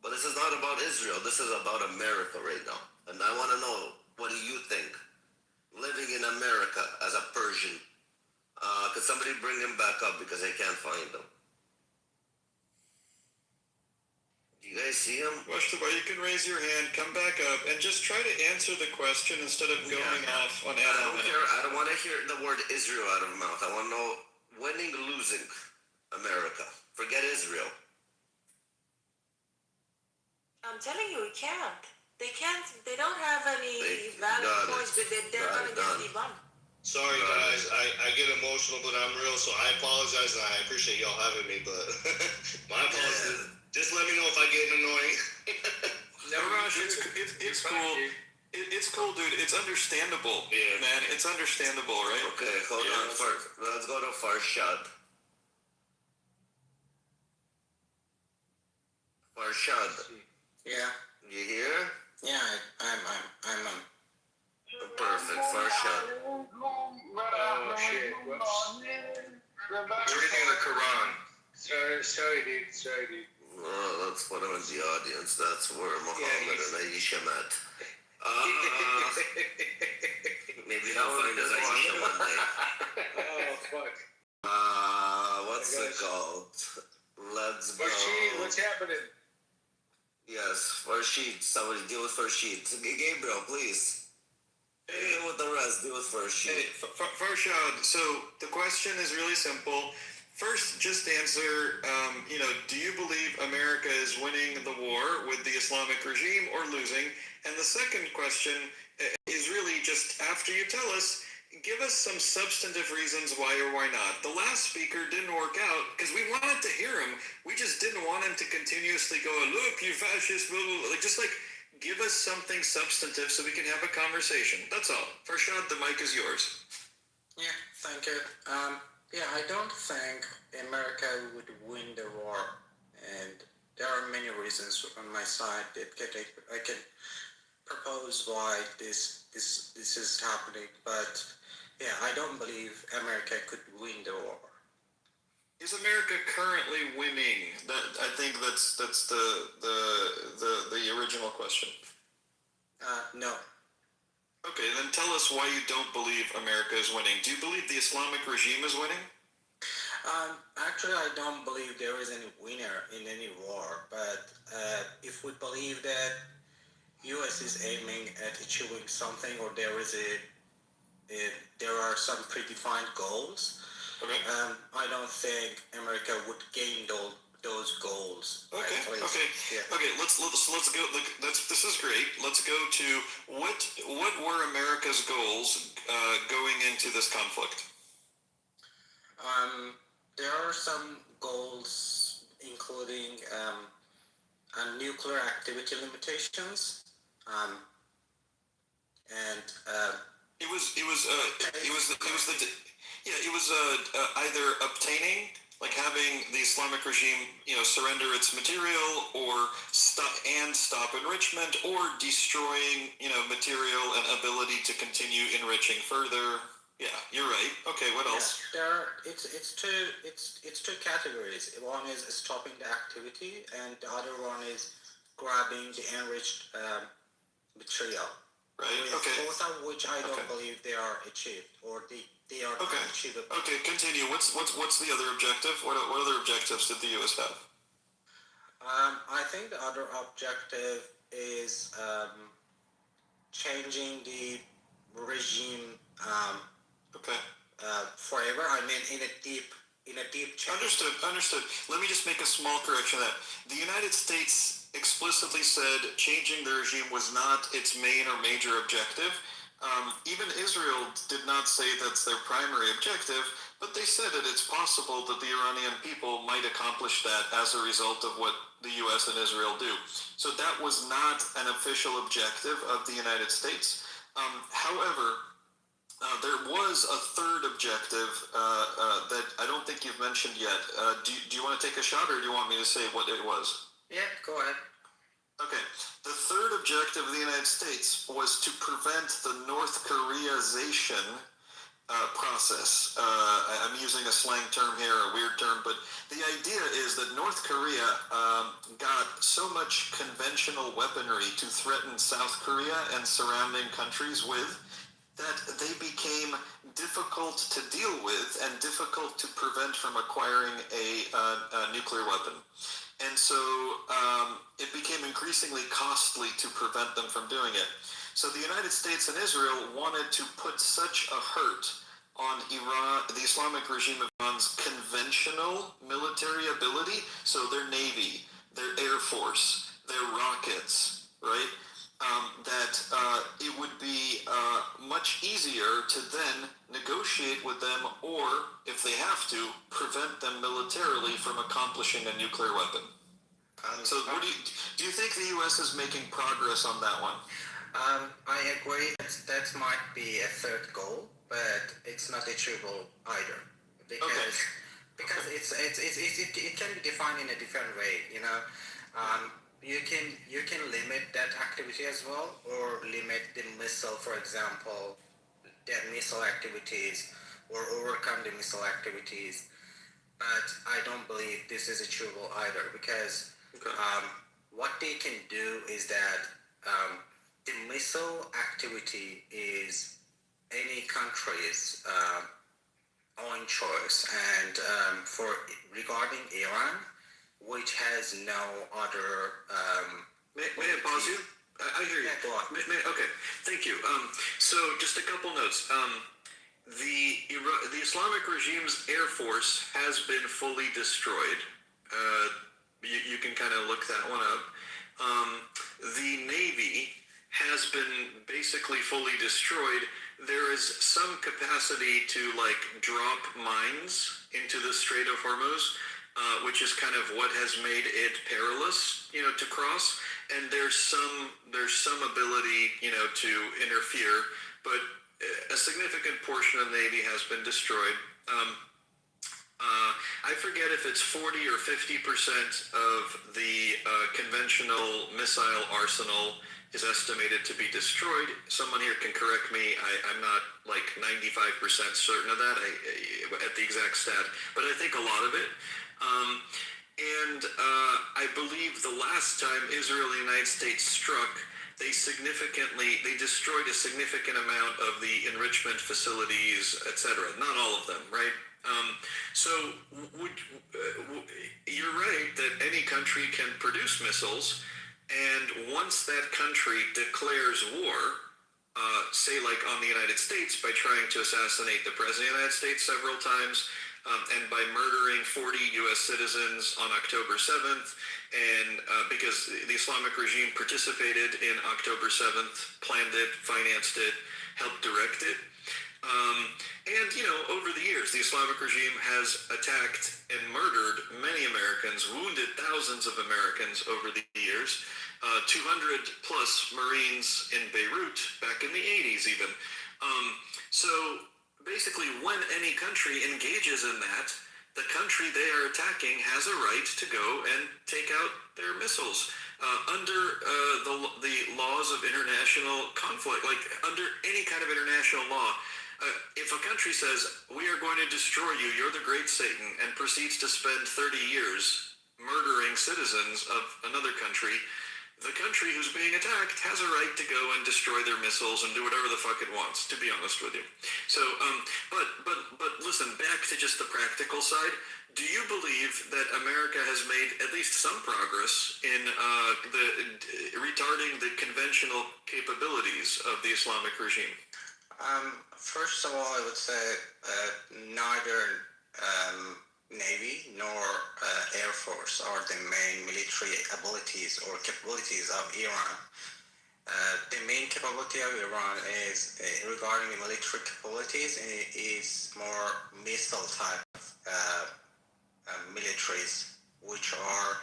but this is not about Israel. This is about America right now. And I wanna know, what do you think? Living in America as a Persian. Could somebody bring him back up because I can't find him? Do you guys see him? Mashtaba, you can raise your hand, come back up, and just try to answer the question instead of going off on ad hominem. I don't want to hear the word Israel out of my mouth. I want to know winning, losing America. Forget Israel. I'm telling you, we can't. They can't. They don't have any valid points. They're gonna get debunked. Sorry guys, I get emotional, but I'm real, so I apologize and I appreciate y'all having me, but my apologies. Just let me know if I get annoying. No, Raj, it's cool. It's cool, dude. It's understandable, man. It's understandable, right? Okay, hold on. Let's go to Farshad. Farshad. Yeah. You here? Yeah, I'm Perfect, Farshad. Oh, shit. Whoops. Reading the Quran. Sorry, dude. Oh, let's put him in the audience. That's where Muhammad and Aisha met. Maybe he'll find his Aisha one day. Oh, fuck. What's it called? Let's go. Farshid, what's happening? Yes, Farshid. Somebody deal with Farshid. Gabriel, please. Deal with the rest. Deal with Farshid. Hey, Farshad, so the question is really simple. First, just answer, do you believe America is winning the war with the Islamic regime or losing? And the second question is really just after you tell us, give us some substantive reasons why or why not. The last speaker didn't work out because we wanted to hear him. We just didn't want him to continuously go, look, you fascist, blah, blah, blah. Just give us something substantive so we can have a conversation. That's all. Farshad, the mic is yours. Yeah, thank you. Yeah, I don't think America would win the war, and there are many reasons on my side that I can propose why this is happening. But yeah, I don't believe America could win the war. Is America currently winning? I think that's the original question. No. Okay, then tell us why you don't believe America is winning. Do you believe the Islamic regime is winning? Actually, I don't believe there is any winner in any war. But if we believe that U.S. is aiming at achieving something, or there are some predefined goals, okay. I don't think America would gain those goals. Okay. Yeah. Okay. Let's go. Look, this is great. Let's go to what were America's goals going into this conflict? There are some goals, including nuclear activity limitations, and it was either obtaining like having the Islamic regime, surrender its material or stop enrichment, or destroying, material and ability to continue enriching further. Yeah, you're right. Okay, what else? It's two categories. One is stopping the activity, and the other one is grabbing the enriched material. Right. Okay. Both of which I don't believe they are achieved, or they are not achievable. Okay, continue. What's the other objective? What other objectives did the U.S. have? I think the other objective is changing the regime forever. I mean, in a deep change. Understood. Let me just make a small correction to that. The United States explicitly said changing the regime was not its main or major objective. Even Israel did not say that's their primary objective, but they said that it's possible that the Iranian people might accomplish that as a result of what the U.S. and Israel do. So that was not an official objective of the United States. However, there was a third objective that I don't think you've mentioned yet. Do you want to take a shot, or do you want me to say what it was? Yeah, go ahead. Okay. The third objective of the United States was to prevent the North Koreaization process. I'm using a slang term here, a weird term, but the idea is that North Korea got so much conventional weaponry to threaten South Korea and surrounding countries with that they became difficult to deal with and difficult to prevent from acquiring a nuclear weapon. And so it became increasingly costly to prevent them from doing it. So the United States and Israel wanted to put such a hurt on Iran, the Islamic regime of Iran's conventional military ability, so their navy, their air force, their rockets, right? That it would be much easier to then negotiate with them, or, if they have to, prevent them militarily from accomplishing a nuclear weapon. So what do you think the U.S. is making progress on that one? I agree that might be a third goal, but it's not achievable either. Because it can be defined in a different way, You can limit that activity as well, or limit the missile, for example, the missile activities, or overcome the missile activities. But I don't believe this is achievable either, because what they can do is that the missile activity is any country's own choice, and regarding Iran, which has no other. May I pause you? I hear you. Yeah, go on. Okay, thank you. So just a couple notes. The Islamic regime's air force has been fully destroyed. You can kind of look that one up. The Navy has been basically fully destroyed. There is some capacity to drop mines into the Strait of Hormuz, which is kind of what has made it perilous, to cross. And there's some ability, to interfere, but a significant portion of the Navy has been destroyed. I forget if it's 40 or 50% of the conventional missile arsenal is estimated to be destroyed. Someone here can correct me. I'm not 95% certain of that at the exact stat, but I think a lot of it. I believe the last time Israel and the United States struck, they destroyed a significant amount of the enrichment facilities, etc. Not all of them, right? So you're right that any country can produce missiles, and once that country declares war, say on the United States by trying to assassinate the President of the United States several times, and by murdering 40 U.S. citizens on October 7th, and because the Islamic regime participated in October 7th, planned it, financed it, helped direct it. Over the years, the Islamic regime has attacked and murdered many Americans, wounded thousands of Americans over the years, 200 plus Marines in Beirut back in the 80s even. So basically, when any country engages in that, the country they are attacking has a right to go and take out their missiles under the laws of international conflict, like under any kind of international law. If a country says, we are going to destroy you, you're the great Satan, and proceeds to spend 30 years murdering citizens of another country, the country who's being attacked has a right to go and destroy their missiles and do whatever the fuck it wants, to be honest with you. So, but listen, back to just the practical side. Do you believe that America has made at least some progress in retarding the conventional capabilities of the Islamic regime? First of all, I would say neither Navy nor Air Force are the main military abilities or capabilities of Iran. The main capability of Iran is, regarding the military capabilities, is more missile type militaries, which are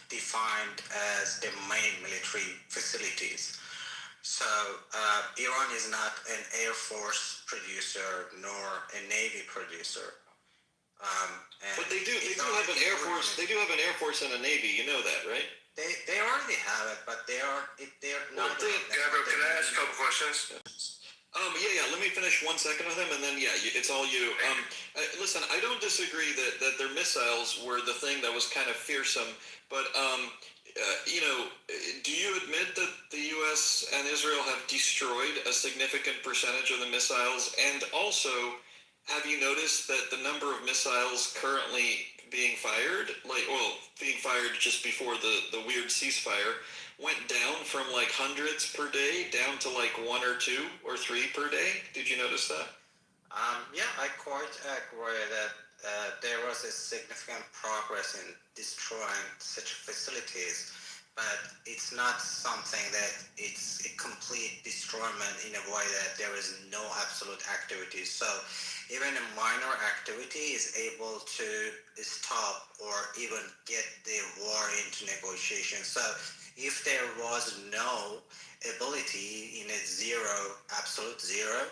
defined as the main military facilities. So Iran is not an Air Force producer nor a Navy producer. But they do have an Air Force. They do have an Air Force and a Navy. You know that, right? They already have it, but they're not. Gabriel, can I ask a couple questions? Yeah. Let me finish 1 second with him, and then it's all you. Listen, I don't disagree that their missiles were the thing that was kind of fearsome, but do you admit that the U.S. and Israel have destroyed a significant percentage of the missiles? And also, have you noticed that the number of missiles currently being fired, being fired just before the weird ceasefire, went down from like hundreds per day down to like 1 or 2 or 3 per day? Did you notice that? Yeah, I quite agree that there was a significant progress in destroying such facilities, but it's not something that it's a complete destroyment in a way that there is no absolute activity. So even a minor activity is able to stop or even get the war into negotiation. So if there was no ability in a absolute zero,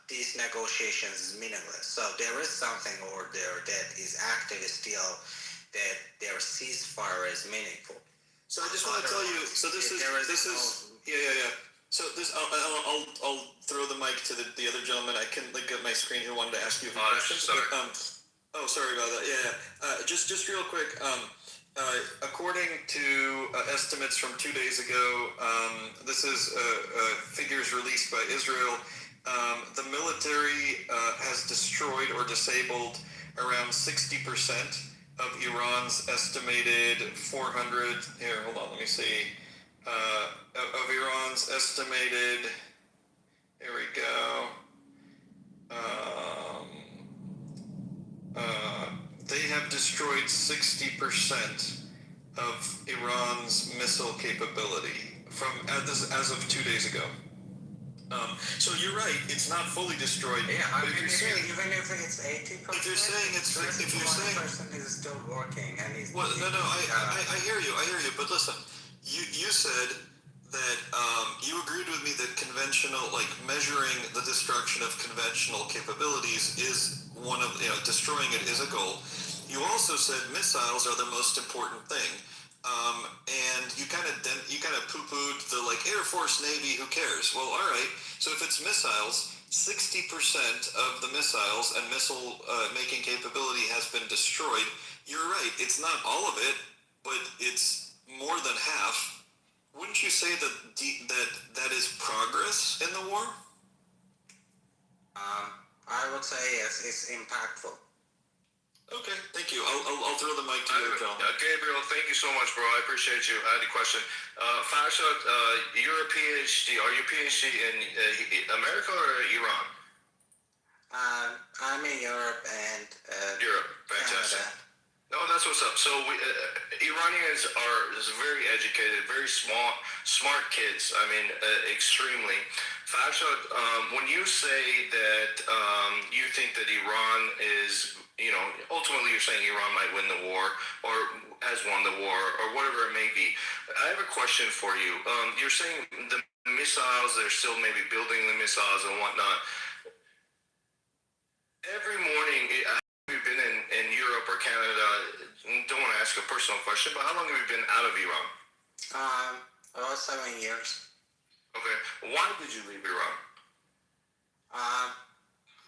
these negotiations is meaningless. So there is something over there that is active still, that their ceasefire is meaningful. So I just want to tell you. So this is. So this, I'll throw the mic to the other gentleman. I can look at my screen who wanted to ask you a few questions. Sorry. But, sorry about that. Just real quick. According to estimates from 2 days ago, this is figures released by Israel. The military has destroyed or disabled around 60% of Iran's estimated 400. Here, hold on. Let me see. Of Iran's estimated. Here we go. They have destroyed 60% of Iran's missile capability as of 2 days ago. So you're right; it's not fully destroyed. Yeah, but if you're saying, even if it's 80%, if you're saying person is still working and he's. Well, no, I hear you. But listen, you said that you agreed with me that measuring the destruction of conventional capabilities is one of destroying it is a goal. You also said missiles are the most important thing. And you kind of poo-pooed the Air Force, Navy, who cares? Well, all right. So if it's missiles, 60% of the missiles and missile making capability has been destroyed. You're right. It's not all of it, but it's more than half. Wouldn't you say that is progress in the war? I would say yes. It's impactful. Okay, thank you. I'll throw the mic to you, John. Gabriel, thank you so much, bro. I appreciate you. I had a question. Fashad, you're a PhD. Are you a PhD in America or Iran? I'm in Europe and Europe. Fantastic. Canada. No, that's what's up. So Iranians are very educated, very smart kids. I mean, extremely. Fashad, when you say that you think that Iran is, ultimately you're saying Iran might win the war or has won the war or whatever it may be. I have a question for you. You're saying the missiles, they're still maybe building the missiles and whatnot. Every morning, we've been in or Canada, don't want to ask a personal question, but how long have you been out of Iran? About 7 years. Okay. Why did you leave Iran?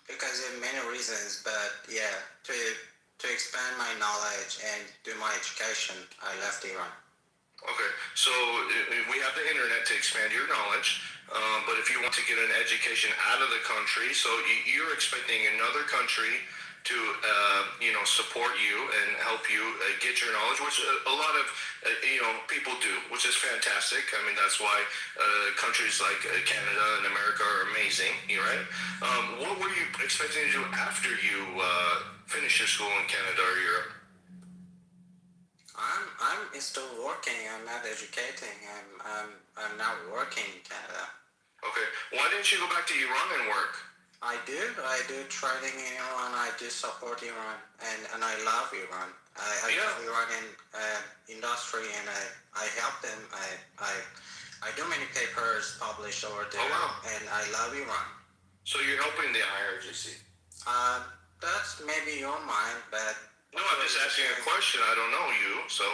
Because of many reasons, but yeah, to expand my knowledge and do my education, I left Iran. Okay, so we have the internet to expand your knowledge, but if you want to get an education out of the country, so you're expecting another country to, support you and help you get your knowledge, which a lot of, people do, which is fantastic. I mean, that's why countries like Canada and America are amazing, right? What were you expecting to do after you finish your school in Canada or Europe? I'm still working. I'm not educating. I'm not working in Canada. Okay. Why didn't you go back to Iran and work? I do trading in Iran. I do support Iran, and I love Iran. I love Iranian industry, and I help them. I do many papers published over there, and I love Iran. So you're helping the IRGC? That's maybe your mind, but no, I'm just asking a question. I don't know you, so.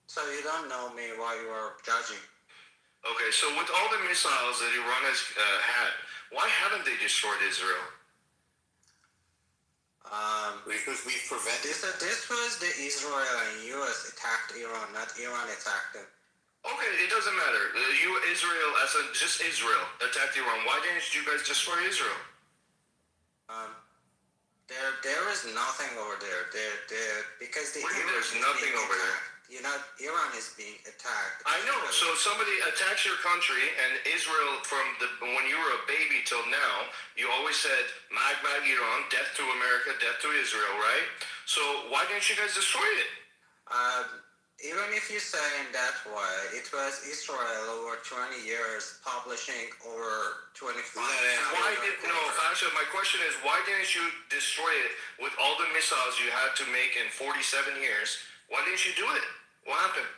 So you don't know me while you are judging. Okay, so with all the missiles that Iran has had, why haven't they destroyed Israel? Because we prevented. This was the Israel and U.S. attacked Iran, not Iran attacked them. Okay, it doesn't matter. Israel, just Israel attacked Iran. Why didn't you guys destroy Israel? There is nothing over there. Because there's nothing over there. Iran is being attacked. I know. So somebody attacks your country, and Israel, when you were a baby till now, you always said, Magma Iran, death to America, death to Israel, right? So why didn't you guys destroy it? Even if you say in that way, it was Israel over 20 years publishing over 25. Fasha, my question is, why didn't you destroy it with all the missiles you had to make in 47 years? Why didn't you do it? What happened?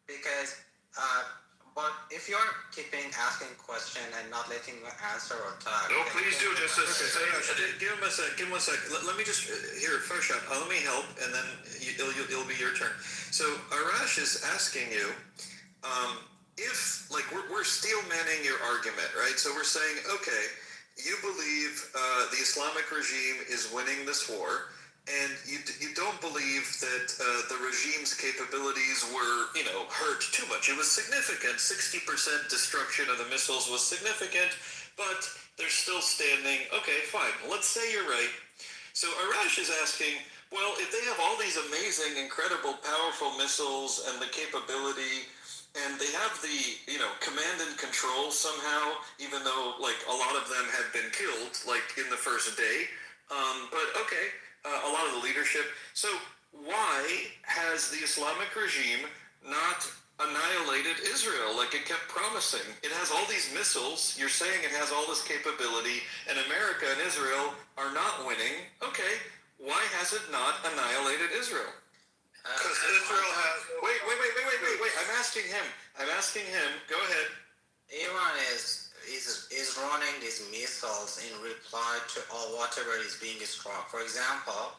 Because, but if you're keeping asking question and not letting me answer or talk. No, please do. Just say. Give him a sec. Let me just here, Farshad. Let me help, and then it'll be your turn. So Arash is asking you, if we're steel manning your argument, right? So we're saying, okay, you believe the Islamic regime is winning this war. And you don't believe that the regime's capabilities were, hurt too much. It was significant. 60% destruction of the missiles was significant, but they're still standing. Okay, fine. Let's say you're right. So Arash is asking, well, if they have all these amazing, incredible, powerful missiles and the capability, and they have the, command and control somehow, even though, a lot of them have been killed, in the first day. But okay. A lot of the leadership. So why has the Islamic regime not annihilated Israel like it kept promising? It has all these missiles. You're saying it has all this capability, and America and Israel are not winning. Okay, why has it not annihilated Israel? Because Israel has... Wait. I'm asking him. Go ahead. Iran is running these missiles in reply to whatever is being struck. For example,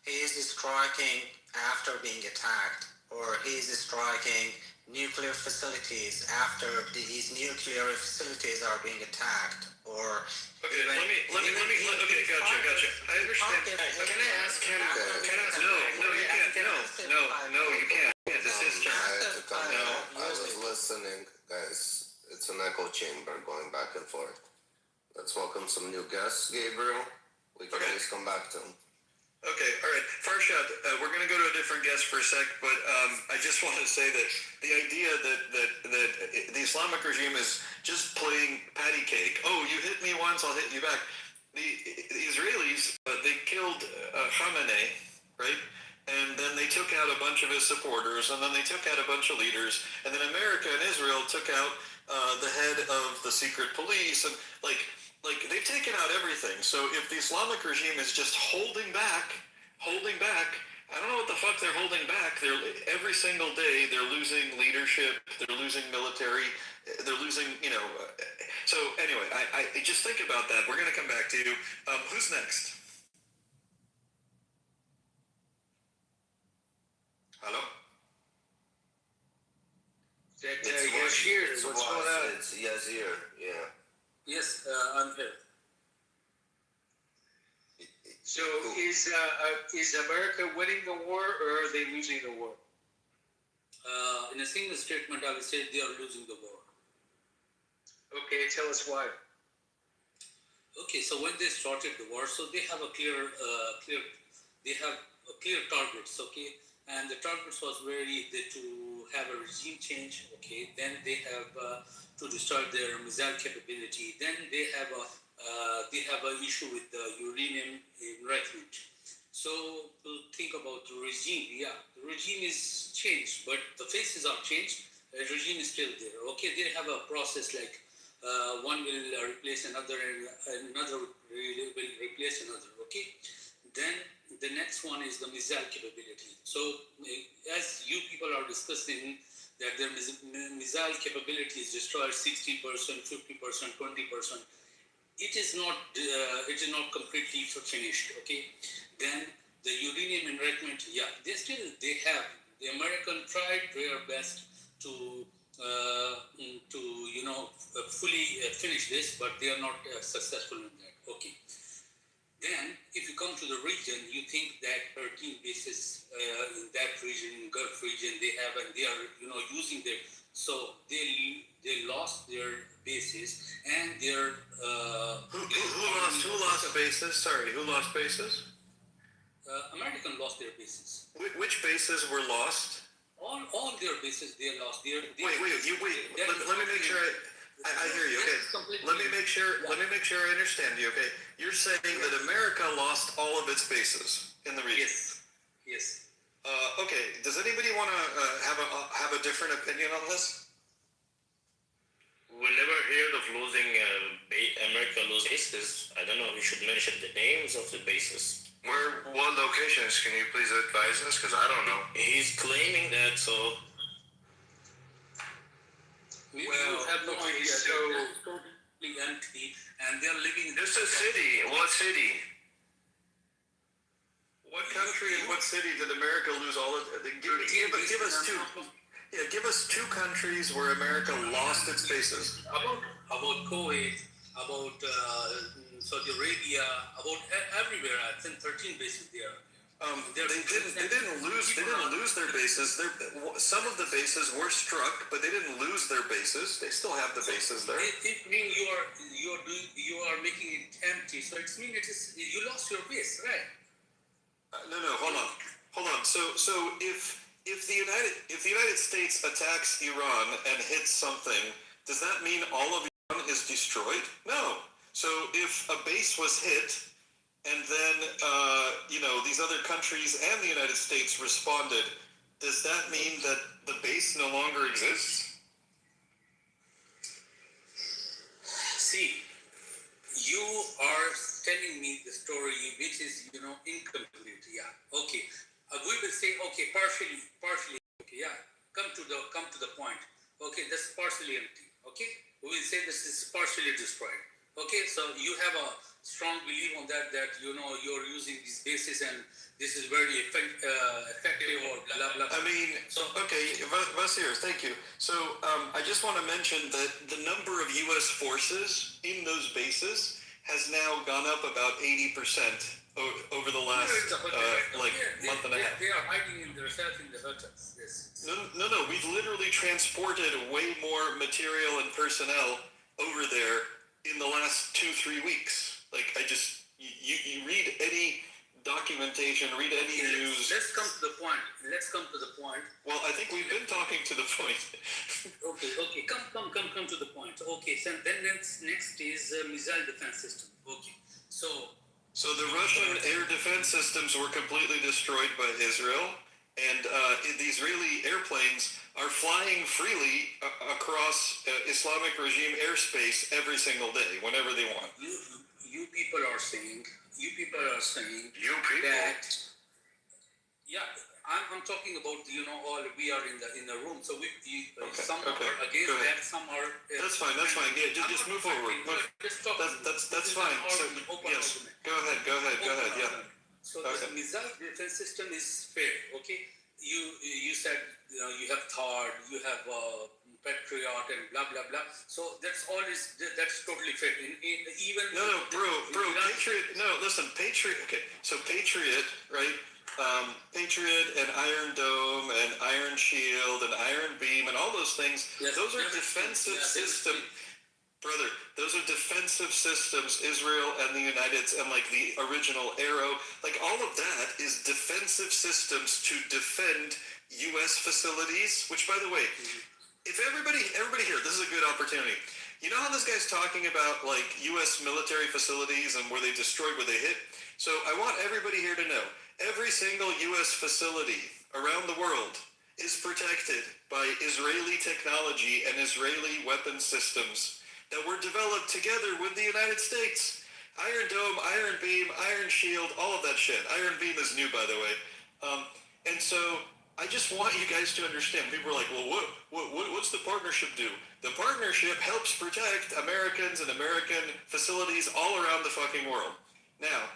he is striking after being attacked, or he is striking nuclear facilities after these nuclear facilities are being attacked, or... Okay, let me, okay, gotcha. I understand. Can I ask him? No, you can't. No, you can't. This is turn. I was listening, guys. It's an echo chamber going back and forth. Let's welcome some new guests, Gabriel. We can always come back to them. Okay, all right. Farshad, we're going to go to a different guest for a sec, but I just want to say that the idea that the Islamic regime is just playing patty cake. Oh, you hit me once, I'll hit you back. The Israelis, they killed Khamenei, right? And then they took out a bunch of his supporters, and then they took out a bunch of leaders, and then America and Israel took out the head of the secret police, and they've taken out everything. So if the Islamic regime is just holding back, I don't know what the fuck they're holding back. Every single day they're losing leadership, they're losing military, they're losing, So anyway, I just think about that. We're going to come back to you. Who's next? Hello? That Yashir, what's going on? It's Yazir, yeah. Yes, I'm here. So is America winning the war or are they losing the war? In a single statement, I will say they are losing the war. Okay, tell us why. Okay, so when they started the war, so they have a clear targets. Okay, and the targets was to have a regime change. Okay, then they have to destroy their missile capability. Then they have a issue with the uranium enrichment. So to think about the regime, yeah, the regime is changed, but the faces are changed. The regime is still there. Okay, they have a process like one will replace another, and another will replace another. Okay, then the next one is the missile capability. So as you people are discussing that their missile capability is destroyed 60%, 50%, 20%. It is not completely finished. Okay, then the uranium enrichment, yeah, they have the American tried their best to fully finish this, but they are not successful in that. Okay, then if you come to the region, you think that 13 bases in that region, Gulf region, they have, and they are using their, so they lost their bases and their Who lost bases? Sorry, who lost bases? American lost their bases. Which bases were lost? All their bases they lost. Wait. Let me make sure I hear you. Okay. Let me make sure I understand you. Okay. You're saying that America lost all of its bases in the region. Yes. Okay. Does anybody want to have a different opinion on this? We never heard of losing America lose bases. I don't know. We should mention the names of the bases. What locations? Can you please advise us? Because I don't know. He's claiming that, so. We have no idea. So they're totally empty, and they're living. Just a city. What city? What country and what city did America lose all of? Give us two. Yeah, give us two countries where America lost its bases. About Kuwait, about Saudi Arabia, about everywhere. I think 13 bases there. They didn't lose their bases. Some of the bases were struck, but they didn't lose their bases. They still have the bases there. It means you are making it empty. So it means you lost your base, right? No, hold on. So if the United States attacks Iran and hits something, does that mean all of Iran is destroyed? No. So if a base was hit, and then these other countries and the United States responded, does that mean that the base no longer exists? See, you are telling me the story which is incomplete. Yeah. Okay. We will say okay, partially. Okay. Yeah. Come to the point. Okay, that's partially empty. Okay. We will say this is partially destroyed. Okay. So you have a strong belief on that you're using these bases and this is very effective or blah blah. I mean, okay, Vasir, thank you. So I just want to mention that the number of U.S. forces in those bases has now gone up about 80% over the last month and a half. They are hiding themselves in the hotels. Yes. No. We've literally transported way more material and personnel over there in the last 2-3 weeks. Like, you read any documentation, read any news. Let's come to the point. Well, I think we've been talking to the point. Okay. Come to the point. Okay, so then next is missile defense system. Okay, so the Russian air defense systems were completely destroyed by Israel, and the Israeli airplanes are flying freely across Islamic regime airspace every single day, whenever they want. You people are saying that. Yeah, I'm talking about all we are in the room. So some are against that, some are. That's fine. Yeah, just move forward. That's fine. So, yes, go ahead. Yeah. So the missile defense system is fair. Okay, you said you have thought, you have patriot and blah blah blah. So that's totally fair. Even bro, Patriot. No, listen, Patriot. Okay, so Patriot, right? Patriot and Iron Dome and Iron Shield and Iron Beam and all those things. Yes, those are defensive systems. Brother, those are defensive systems, Israel and the United States, and like the original Arrow, like all of that is defensive systems to defend U.S. facilities, which by the way, if everybody here, this is a good opportunity. You know how this guy's talking about like U.S. military facilities and where they destroyed, where they hit? So I want everybody here to know, every single U.S. facility around the world is protected by Israeli technology and Israeli weapon systems that were developed together with the United States. Iron Dome, Iron Beam, Iron Shield, all of that shit. Iron Beam is new, by the way. And so I just want you guys to understand. People are like, well, what's the partnership do? The partnership helps protect Americans and American facilities all around the fucking world. Now,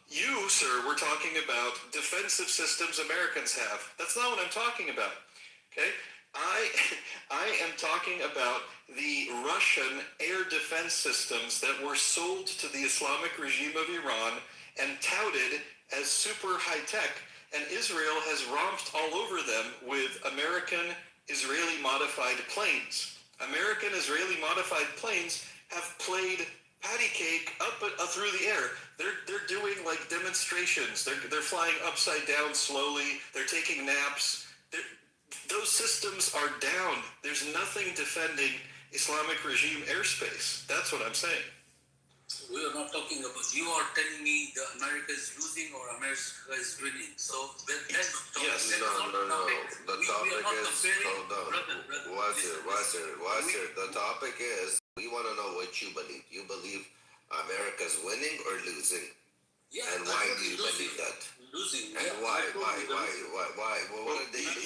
you, sir, were talking about defensive systems Americans have. That's not what I'm talking about, okay? I am talking about the Russian air defense systems that were sold to the Islamic regime of Iran and touted as super high-tech, and Israel has romped all over them with American Israeli modified planes. American Israeli modified planes have played patty cake up through the air. They're doing like demonstrations. They're flying upside down slowly. They're taking naps. Those systems are down. There's nothing defending Islamic regime airspace. That's what I'm saying. We are not talking about. You are telling me the America is losing or America is winning. So that's yes. No. The topic is hold on. Wazir. The topic is we want to know what you believe. You believe America's winning or losing? Yeah. And why do you believe that? Losing. And why? Well,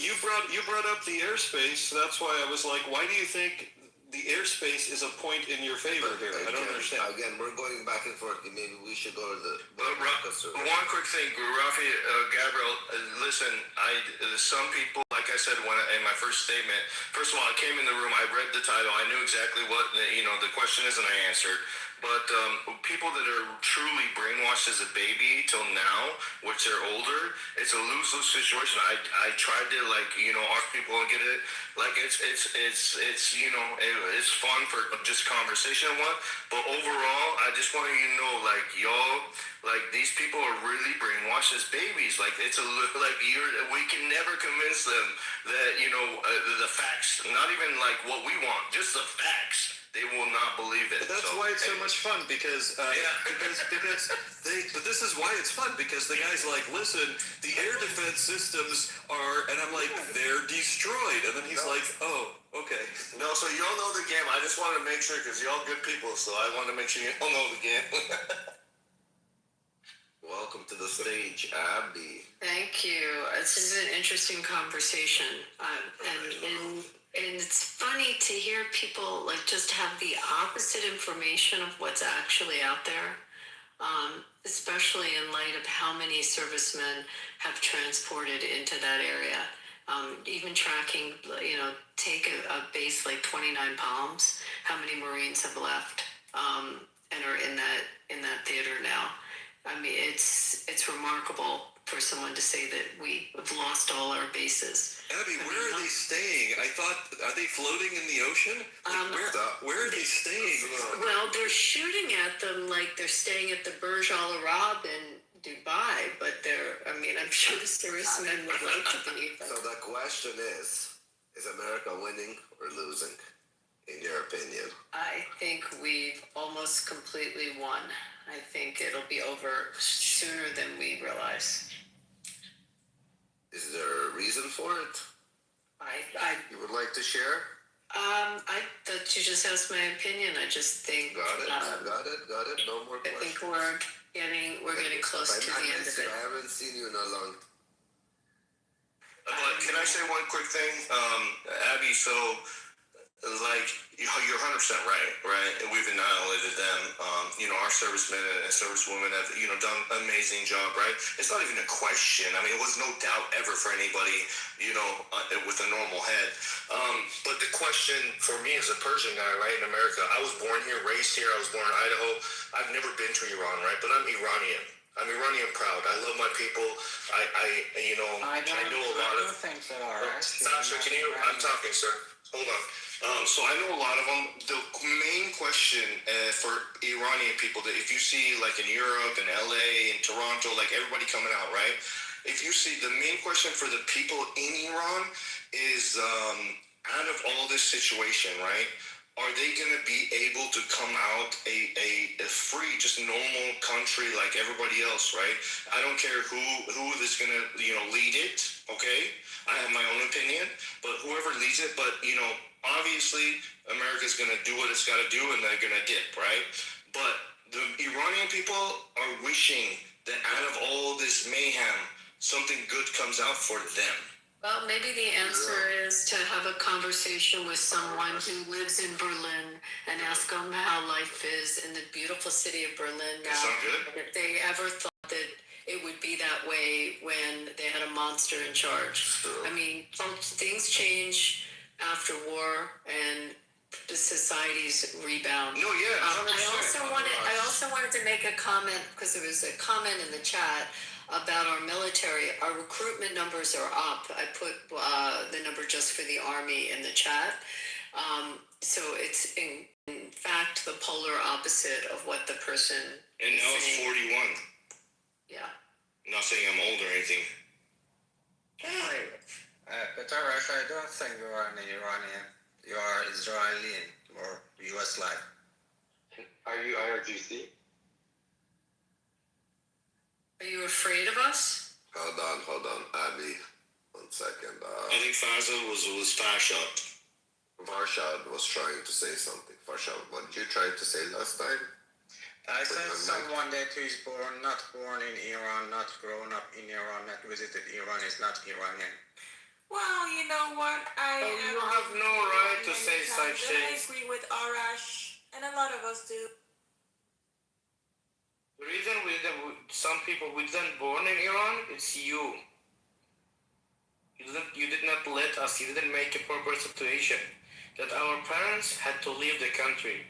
you brought up the airspace. That's why I was like, why do you think the airspace is a point in your favor here? I don't understand. Again, we're going back and forth. Maybe we should go to the. One quick thing, Rafi, Gabriel. Listen, some people, like I said in my first statement. First of all, I came in the room. I read the title. I knew exactly what the question is, and I answered. But people that are truly brainwashed as a baby till now, which they're older, it's a lose-lose situation. I tried to ask people and get it. Like it's fun for just conversation and what. But overall, I just want you to know, like y'all, like these people are really brainwashed as babies. Like it's we can never convince them that the facts, not even like what we want, just the facts. They will not believe it. But that's why it's so much fun because but this is why it's fun because the guy's like, listen, the air defense systems are, and I'm like, they're destroyed, and then he's like, oh, okay. No, so y'all know the game. I just want to make sure because y'all good people, so I want to make sure y'all know the game. Welcome to the stage, Abby. Thank you. This is an interesting conversation, and it's funny to hear people like just have the opposite information of what's actually out there, especially in light of how many servicemen have transported into that area. Even tracking, take a base like 29 Palms, how many Marines have left and are in that theater now. I mean, it's remarkable for someone to say that we have lost all our bases. Abby, where are they staying? I thought, are they floating in the ocean? Where are they staying? Well, they're shooting at them like they're staying at the Burj Al Arab in Dubai, but I'm sure the servicemen would like to believe that. So the question is America winning or losing, in your opinion? I think we've almost completely won. I think it'll be over sooner than we realize. Is there a reason for it? You would like to share? I thought you just asked my opinion. I just think. Got it. No more questions. I think we're getting close to the end of it. I haven't seen you in a long time. Can I say one quick thing, Abby? So like you're 100% right? And we've annihilated them. Our servicemen and servicewomen have, done an amazing job, right? It's not even a question. I mean, it was no doubt ever for anybody, with a normal head. But the question for me as a Persian guy, right, in America, I was born here, raised here. I was born in Idaho. I've never been to Iran, right? But I'm Iranian. I'm Iranian proud. I love my people. I know a lot of. Think so, right? Sasha, I'm talking, sir. Hold on. So I know a lot of them. The main question for Iranian people, that if you see like in Europe and LA and Toronto, like everybody coming out, right? If you see, the main question for the people in Iran is, out of all this situation, right? Are they going to be able to come out a free, just normal country like everybody else, right? I don't care who is going to, lead it, okay? I have my own opinion, but whoever leads it, but, obviously America's going to do what it's got to do and they're going to dip, right? But the Iranian people are wishing that out of all this mayhem, something good comes out for them. Well, maybe the answer is to have a conversation with someone who lives in Berlin and ask them how life is in the beautiful city of Berlin now. If they ever thought that it would be that way when they had a monster in charge. I mean, things change after war and the societies rebound. No, yeah. I also wanted to make a comment, because there was a comment in the chat about our military. Our recruitment numbers are up. I put the number just for the Army in the chat. So it's in fact the polar opposite of what the person And now it's 41. Yeah. I'm not saying I'm old or anything. But Arash, I don't think you are an Iranian. You are Israeli or US-like. Are you IRGC? Are you afraid of us? Hold on, Abby. 1 second. I think Faisal was Farshad. Farshad was trying to say something. Farshad, what did you try to say last time? I said someone that who is not born in Iran, not grown up in Iran, not visited Iran is not Iranian. Well, you know what? You have no right to say such I things. agree with Arash, and a lot of us do. The reason some people weren't born in Iran, it's you. You did not let us, you didn't make a proper situation. That our parents had to leave the country.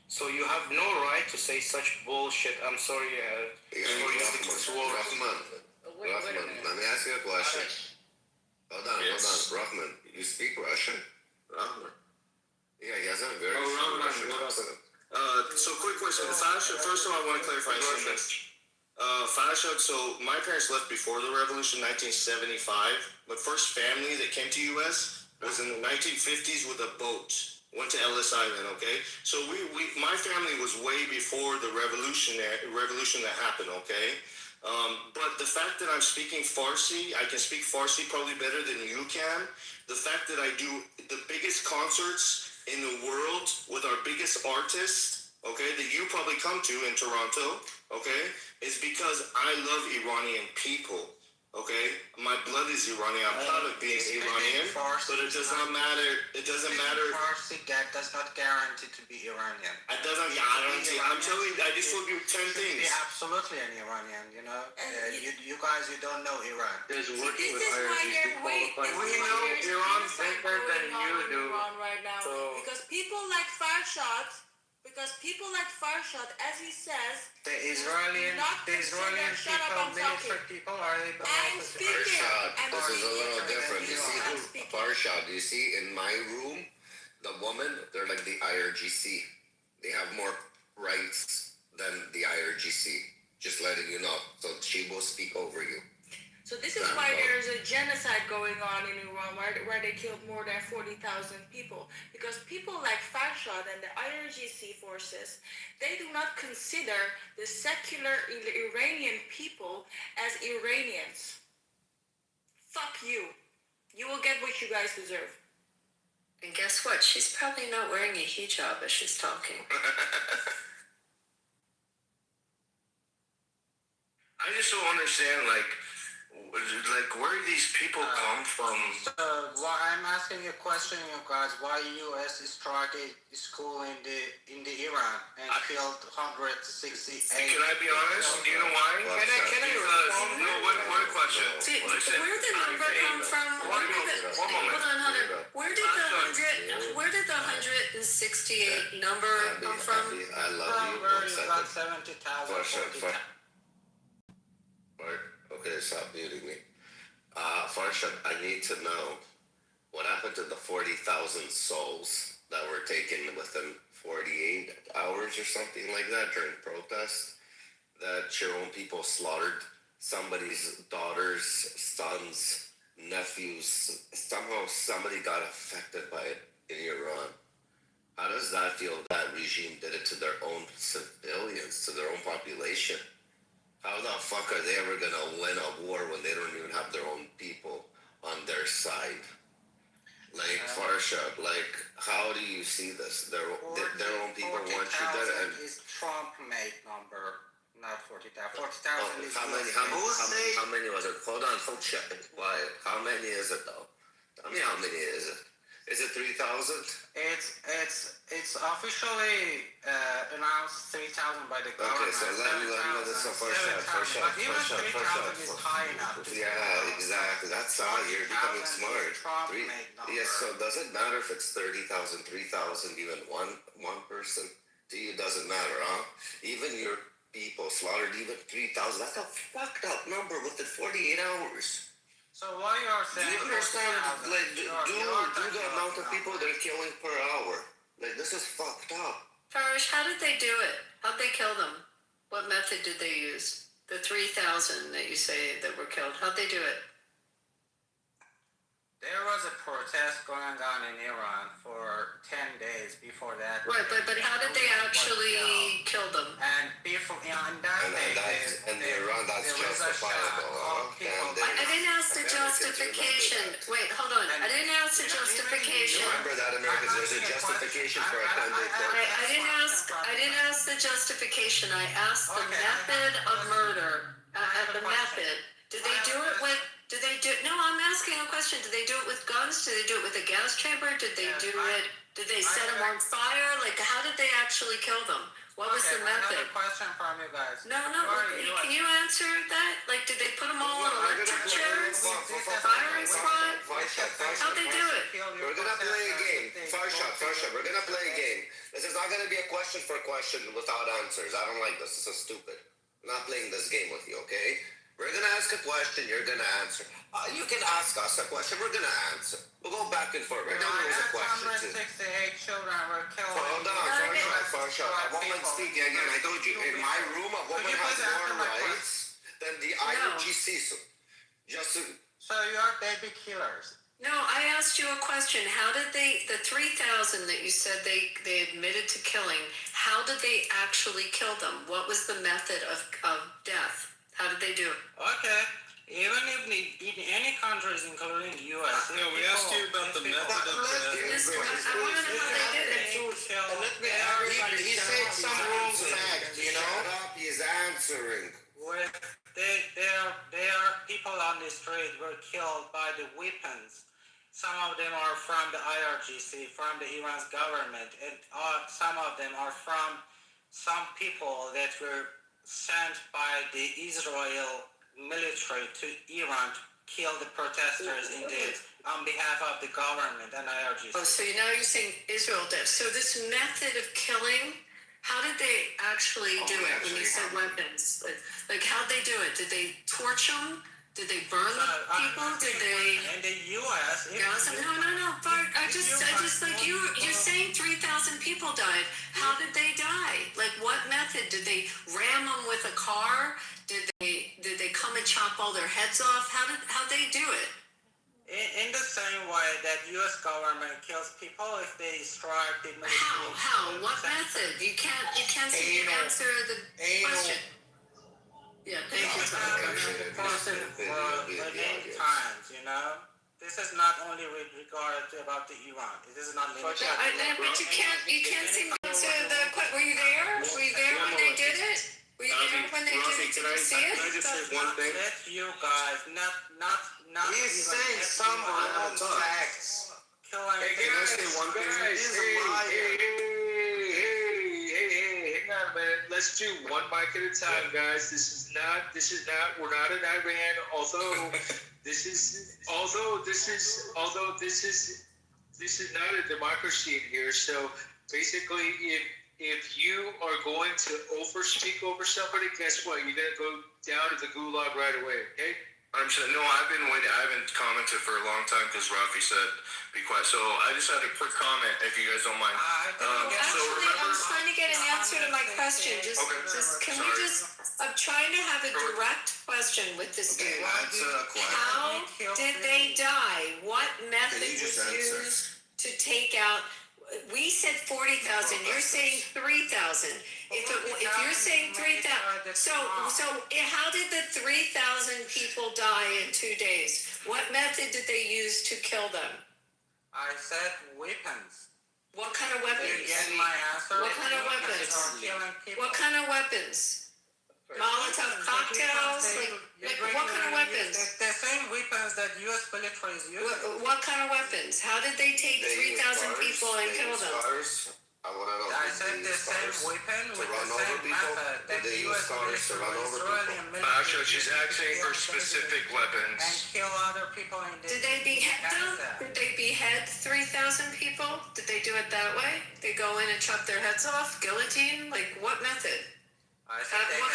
So you have no right to say such bullshit. I'm sorry for using this word. Rahman, let me ask you a question. Hold on. Rahman, you speak Russian? Rahman. Yeah, he has a very Russian accent. So quick question. Farshad, first of all, I want to clarify something. Farshad, so my parents left before the revolution, 1975. But first family that came to U.S. was in the 1950s with a boat. Went to Ellis Island, okay? So my family was way before the revolution that happened, okay? But the fact that I'm speaking Farsi, I can speak Farsi probably better than you can. The fact that I do the biggest concerts in the world with our biggest artists, okay, that you probably come to in Toronto, okay, is because I love Iranian people. Okay, my blood is Iranian. I'm proud of being Iranian, but it does not matter. It doesn't matter. Farsi that does not guarantee to be Iranian. It doesn't guarantee. I'm telling you, I just told you 10 things. Be absolutely an Iranian. You guys, you don't know Iran. There's working with IRGC We know Iran better than you do. Right now. So Because people like Farshad, as he says, The Israeli people, military people are able I'm Farshad, speaking. this is a little different. You see, Farshad, you see, in my room, the women, they're like the IRGC. They have more rights than the IRGC. Just letting you know. So she will speak over you. So this is why there's a genocide going on in Iran, where they killed more than 40,000 people. Because people like Farshad and the IRGC forces, they do not consider the secular Iranian people as Iranians. Fuck you. You will get what you guys deserve. And guess what? She's probably not wearing a hijab as she's talking. I just don't understand, like, Like, where do these people come from? So, I'm asking you a question, you guys. Why U.S. started school in the Iran and killed 168? Can I be honest? Do you know why? Can I respond? No, one question. See, Listen, where did the number come from? Hold on. Where did the 168 number come from? I love you. Where you got 70,000? Okay, stop muting me. Farshad, I need to know what happened to the 40,000 souls that were taken within 48 hours or something like that during protests, that your own people slaughtered somebody's daughters, sons, nephews. Somehow somebody got affected by it in Iran. How does that feel? That regime did it to their own civilians, to their own population. How the fuck are they ever gonna win a war when they don't even have their own people on their side? Like, Farshad, like, how do you see this? Their own people want you dead. And is Trump-made number, not 40,000. 40,000 is how many was it? Hold on, check it. Quiet. How many is it though? Tell me how many is it? Is it 3,000? It's officially announced 3,000 by the government. Okay, so let me know this for sure. But even 3,000 is high enough. Yeah, exactly. That's how you're becoming smart. Yes, so does it matter if it's 30,000, 3,000, even one person? To you, doesn't matter, huh? Even your people slaughtered even 3,000. That's a fucked up number within 48 hours. So why you are saying? Do you understand? Like, do the amount of people they're killing per hour? Like, this is fucked up. Farish, how did they do it? How'd they kill them? What method did they use? The 3,000 that you say that were killed. How'd they do it? There was a protest going on in Iran for 10 days before that. Right, but how did they actually kill them? And before, in that and Iran, that's justifiable. I didn't ask the justification. Wait, hold on. I didn't ask the justification. Remember that, Americans, there's a justification for a 10-day protest. I didn't ask the justification. I asked the method of murder. The method. Did they do it with? No, I'm asking a question. Did they do it with guns? Did they do it with a gas chamber? Did they do it? Did they set them on fire? Like, how did they actually kill them? What was the method? Another question from you guys. No. Can you answer that? Like, did they put them all on electric chairs? Firing squad? How'd they do it? We're gonna play a game. Farshad, we're gonna play a game. This is not gonna be a question for question without answers. I don't like this. This is stupid. I'm not playing this game with you, okay? We're gonna ask a question, you're gonna answer. You can ask us a question, we're gonna answer. We'll go back and forth. Right now, there's a question too. 168 children were killed. Hold on, Farshad. A woman speaking again. I told you, in my room, a woman has more rights than the IRGC. So you are baby killers. No, I asked you a question. How did the 3,000 that you said they admitted to killing, how did they actually kill them? What was the method of death? How did they do it? Okay. Even if in any countries, including the U.S. No, we asked you about the method of death. I want to know how they did it. He said some wrong fact, you know? Shut up, he's answering. There are people on the street were killed by the weapons. Some of them are from the IRGC, from the Iran's government, and some of them are from some people that were sent by the Israel military to Iran to kill the protesters on behalf of the government and IRGC. Oh, so now you're saying Israel did. So this method of killing, how did they actually do it when you said weapons? Like how'd they do it? Did they torch them? Did they burn the people? Did they? In the U.S. No. I just like you're saying 3,000 people died. How did they die? Like what method? Did they ram them with a car? Did they come and chop all their heads off? How'd they do it? In the same way that U.S. government kills people if they strike the military. How? What method? You can't seem to answer the question. Yeah, thank you. Many times, you know. This is not only with regard to about the Iran. This is not limited. But you can't seem to answer the question. Were you there? Were you there when they did it? Were you there when they did it? want to see it? Can I just say one thing? Let you guys, not He's even saying let some you guys random talk. facts. Hey Can I say one thing? guys, He's a hey, liar. hang on a minute. Let's do one mic at a time, guys. This is not, we're not in Iran, although this is not a democracy in here. So basically, if you are going to overspeak over somebody, guess what? You're gonna go down to the gulag right away. Okay? I'm saying, no, I've been waiting. I haven't commented for a long time because Rafi said be quiet. So I just had a quick comment, if you guys don't mind. Actually, I'm trying to get an answer to my question. I'm trying to have a direct question with this dude. How did they die? What method was used to take out? We said 40,000. You're saying 3,000. If you're saying 3,000, so how did the 3,000 people die in 2 days? What method did they use to kill them? I said weapons. What kind of weapons? You get my answer? What kind of weapons? Killing people. What kind of weapons? Molotov cocktails? Like what kind of weapons? The same weapons that U.S. military is using. What kind of weapons? How did they take 3,000 people and kill them? I said the same weapon with the same method that the U.S. military Actually, she's asking for specific weapons. and kill other people in the Did they behead them? Did they behead 3,000 people? Did they do it that way? They go in and chop their heads off? Guillotine? Like what method? What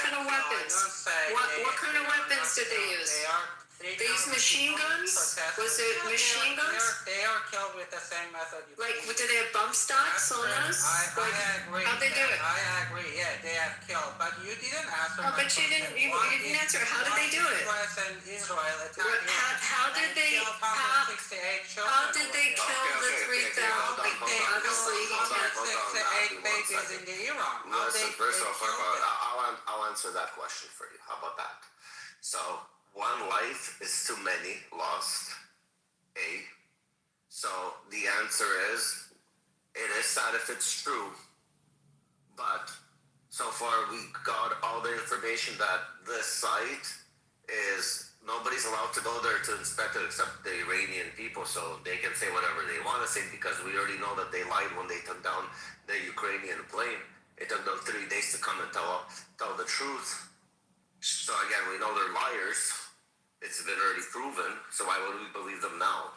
kind of weapons? What kind of weapons did they use? They used machine guns? Was it machine guns? They are killed with the same method. Like, did they have bump stocks on us? I agree. How'd they do it? I agree. Yeah, they have killed, but you didn't answer. Oh, but you didn't answer. How did they do it? U.S. and Israel attacked How did they kill the 3,000? Obviously, he can't. 68 babies in the Iran. Listen, first off, I'll answer that question for you. How about that? So, one life is too many lost. A. So the answer is, it is sad if it's true, but so far we got all the information that this site is, nobody's allowed to go there to inspect it except the Iranian people, so they can say whatever they want to say because we already know that they lied when they took down the Ukrainian plane. It took them 3 days to come and tell the truth. So again, we know they're liars. It's been already proven, so why would we believe them now?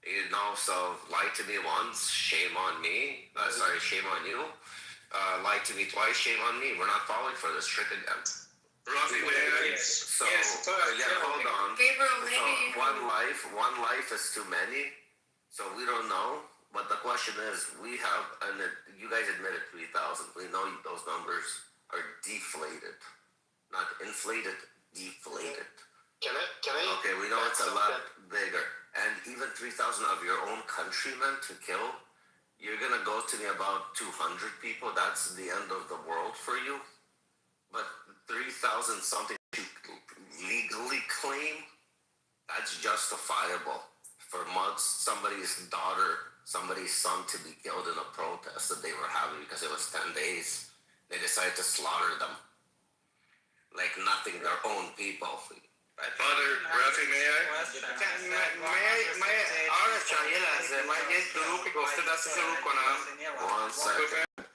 You know, so lie to me once, shame on me. Shame on you. Lie to me twice, shame on me. We're not falling for this trick again. Rafi, So again, hold on. Gabriel, So maybe one life is too many. So we don't know. But the question is, we have, and you guys admitted 3,000. We know those numbers are deflated, not inflated, deflated. Can I? Okay, we know it's a lot bigger. And even 3,000 of your own countrymen to kill, you're going to go to me about 200 people. That's the end of the world for you. But 3,000 something you legally claim, that's justifiable. For months, somebody's daughter, somebody's son to be killed in a protest that they were having because it was 10 days. They decided to slaughter them. Like nothing, their own people. Father, Rafi, may I?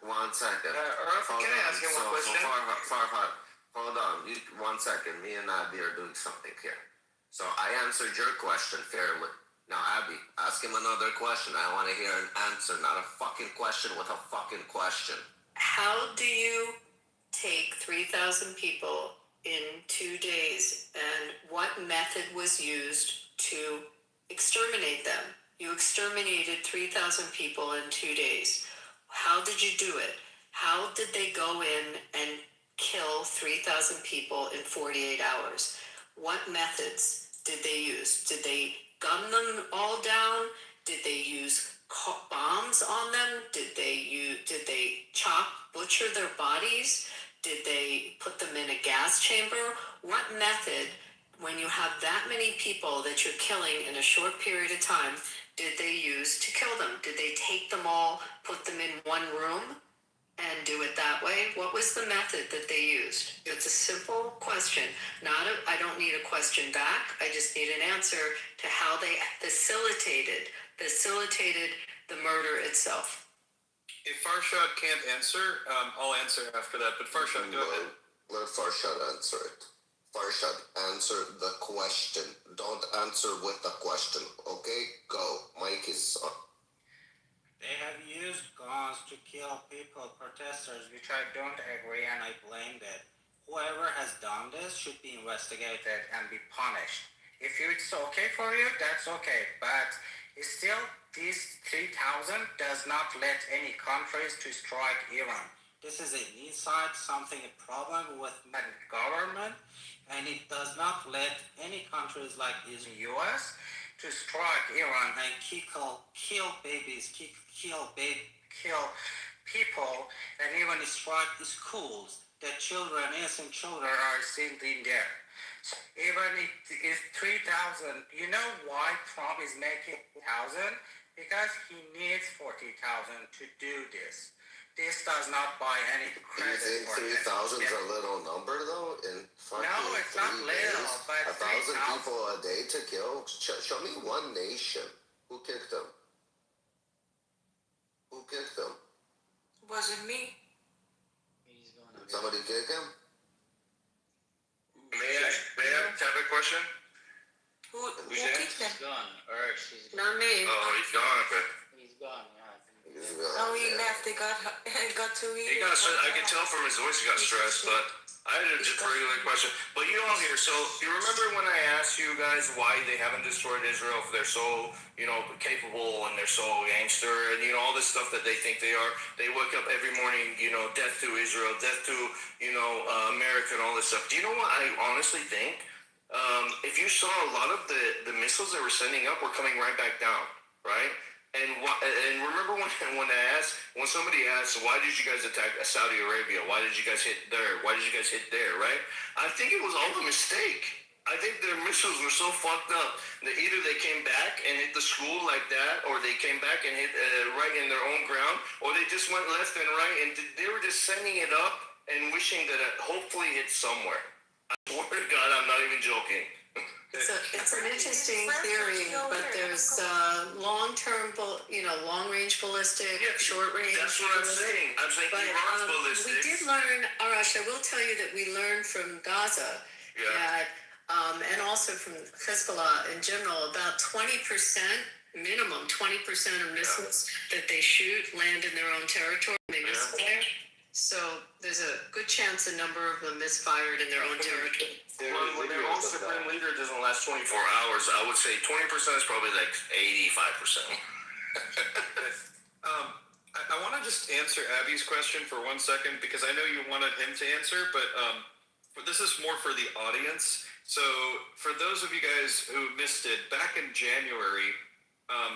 One second. Can I ask you one question? Farhad, hold on. 1 second. Me and Abby are doing something here. So I answered your question fairly. Now, Abby, ask him another question. I want to hear an answer, not a fucking question with a fucking question. How do you take 3,000 people in 2 days, and what method was used to exterminate them? You exterminated 3,000 people in 2 days. How did you do it? How did they go in and kill 3,000 people in 48 hours? What methods did they use? Did they gun them all down? Did they use bombs on them? Did they butcher their bodies? Did they put them in a gas chamber? What method, when you have that many people that you're killing in a short period of time, did they use to kill them? Did they take them all, put them in one room, and do it that way? What was the method that they used? It's a simple question. I don't need a question back. I just need an answer to how they facilitated the murder itself. If Farshad can't answer, I'll answer after that. But Farshad, go ahead. Let Farshad answer it. Farshad, answer the question. Don't answer with the question. Okay? Go. Mike is on. They have used guns to kill people, protesters, which I don't agree and I blame them. Whoever has done this should be investigated and be punished. If it's okay for you, that's okay. But still, this 3,000 does not let any countries to strike Iran. This is an inside something, a problem with the government, and it does not let any countries like the US to strike Iran and kill babies, kill people, and even strike schools. That children, innocent children, are still in there. So even if 3,000, you know why Trump is making 1,000? Because he needs 40,000 to do this. This does not buy any credit. You think 3,000 is a little number though? In fucking no, it's not little, but 1,000 people a day to kill? Show me one nation. Who kicked them? Who kicked them? Wasn't me. Did somebody kick him? May I have a question? Who kicked them? He's gone. Alright, Not me. Oh, he's gone. Okay. he's gone, yeah. Oh, he left. They got too He heated. got. I could tell from his voice he got stressed, but I had just a regular question. But you all here, so you remember when I asked you guys why they haven't destroyed Israel if they're so, capable and they're so gangster and, all this stuff that they think they are. They wake up every morning, death to Israel, death to, America and all this stuff. Do you know what I honestly think? If you saw a lot of the missiles that were sending up were coming right back down, right? And remember when somebody asked, why did you guys attack Saudi Arabia? Why did you guys hit there? Why did you guys hit there, right? I think it was all a mistake. I think their missiles were so fucked up that either they came back and hit the school like that, or they came back and hit right in their own ground, or they just went left and right, and they were just sending it up and wishing that it hopefully hit somewhere. I swear to God, I'm not even joking. It's an interesting theory, but there's long-term, long-range ballistic, short-range. That's what I'm saying. I'm saying Iran's ballistics. We did learn, Arash, I will tell you that we learned from Gaza that, and also from Hezbollah in general, about 20%, minimum 20% of missiles that they shoot land in their own territory. They misfire. So there's a good chance a number of them misfired in their own territory. Well, their own supreme leader doesn't last 24 hours. I would say 20% is probably like 85%. I want to just answer Abby's question for 1 second because I know you wanted him to answer, but this is more for the audience. So for those of you guys who missed it, back in January,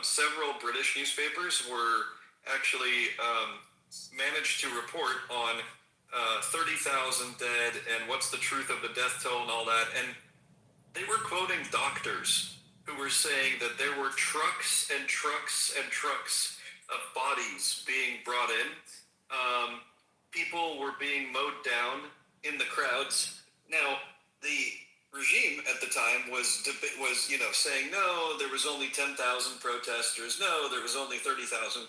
several British newspapers were actually managed to report on 30,000 dead and what's the truth of the death toll and all that. And they were quoting doctors who were saying that there were trucks and trucks and trucks of bodies being brought in. People were being mowed down in the crowds. Now, the regime at the time was saying, no, there was only 10,000 protesters. No, there was only 30,000.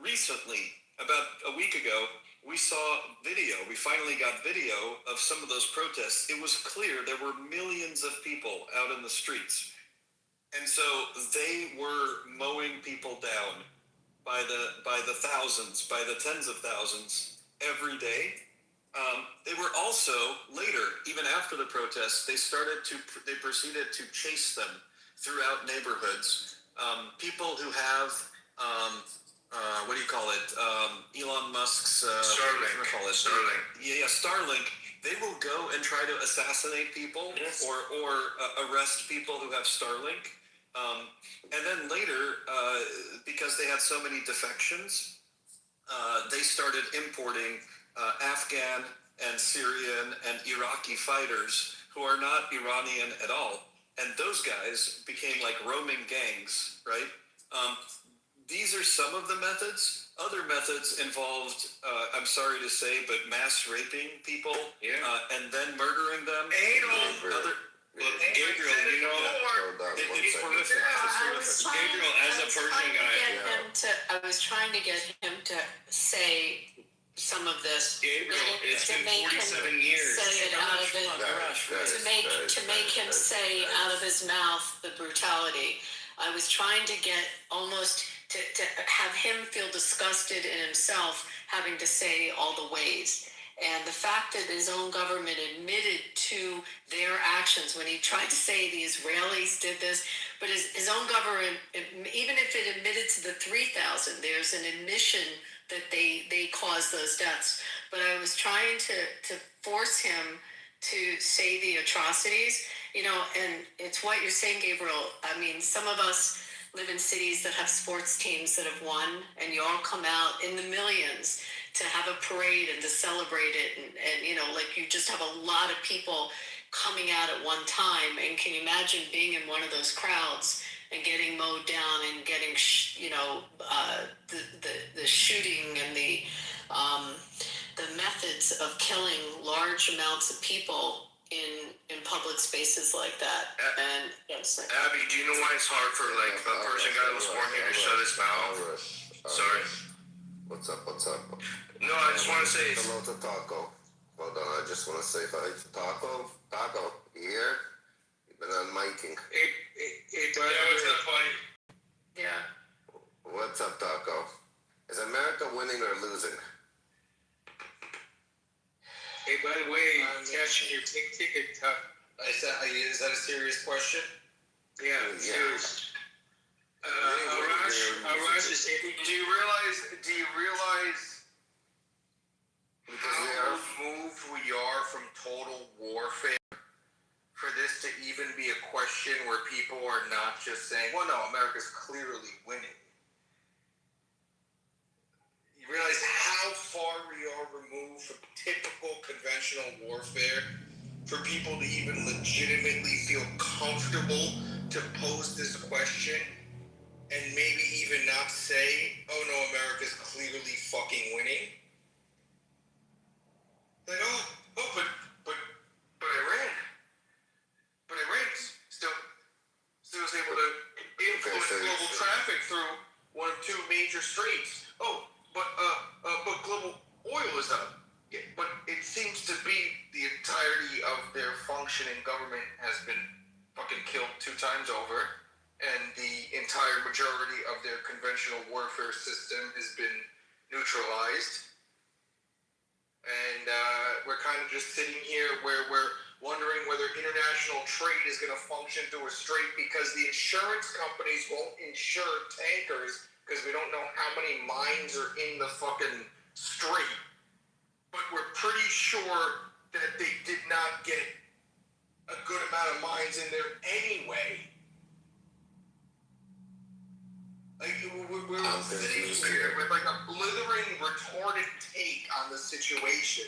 Recently, about a week ago, we saw video. We finally got video of some of those protests. It was clear there were millions of people out in the streets. And so they were mowing people down by the thousands, by the tens of thousands every day. They were also later, even after the protests, they proceeded to chase them throughout neighborhoods. People who have what do you call it? Elon Musk's Starlink. Yeah, Starlink. They will go and try to assassinate people or arrest people who have Starlink. And then later, because they had so many defections, they started importing Afghan and Syrian and Iraqi fighters who are not Iranian at all. And those guys became like roaming gangs, right? These are some of the methods. Other methods involved, I'm sorry to say, but mass raping people and then murdering them. Gabriel, you know, it's horrific. Gabriel, as a Persian guy, I was trying to get him to say some of this. Gabriel, it's to been make him 47 years. Say it out of it, to make him say out of his mouth the brutality. I was trying to get almost to have him feel disgusted in himself having to say all the ways. And the fact that his own government admitted to their actions when he tried to say the Israelis did this, but his own government, even if it admitted to the 3,000, there's an admission that they caused those deaths. But I was trying to force him to say the atrocities, you know, and it's what you're saying, Gabriel. I mean, some of us live in cities that have sports teams that have won, and you all come out in the millions to have a parade and to celebrate it, and you know, like you just have a lot of people coming out at one time. And can you imagine being in one of those crowds and getting mowed down and getting the shooting and the methods of killing large amounts of people in public spaces like that? And yes, Abby, do you know why it's hard for like a Persian guy who was born here to shut his mouth? Sorry. What's up? What's up? No, I just want to say hello to Taco. Hold on, I just want to say hi to Taco. Taco, you here? You've been on miking. What's up, buddy? Yeah. What's up, Taco? Is America winning or losing? Hey, by the way, cashing your pink ticket. Is that a serious question? Yeah, serious. Arash is saying, do you realize how removed we are from total warfare for this to even be a question where people are not just saying, well, no, America's clearly winning. You realize how far we are removed from typical conventional warfare for people to even legitimately feel comfortable to pose this question and maybe even not say, oh no, America's clearly fucking winning? Like, but Iran still is able to influence global traffic through one of two major straits. But global oil is up. Yeah, but it seems to be the entirety of their functioning government has been fucking killed 2 times over, and the entire majority of their conventional warfare system has been neutralized. And we're kind of just sitting here where we're wondering whether international trade is going to function through a strait because the insurance companies won't insure tankers because we don't know how many mines are in the fucking strait. But we're pretty sure that they did not get a good amount of mines in there anyway. Like, we're sitting here with like a blithering, retarded take on the situation.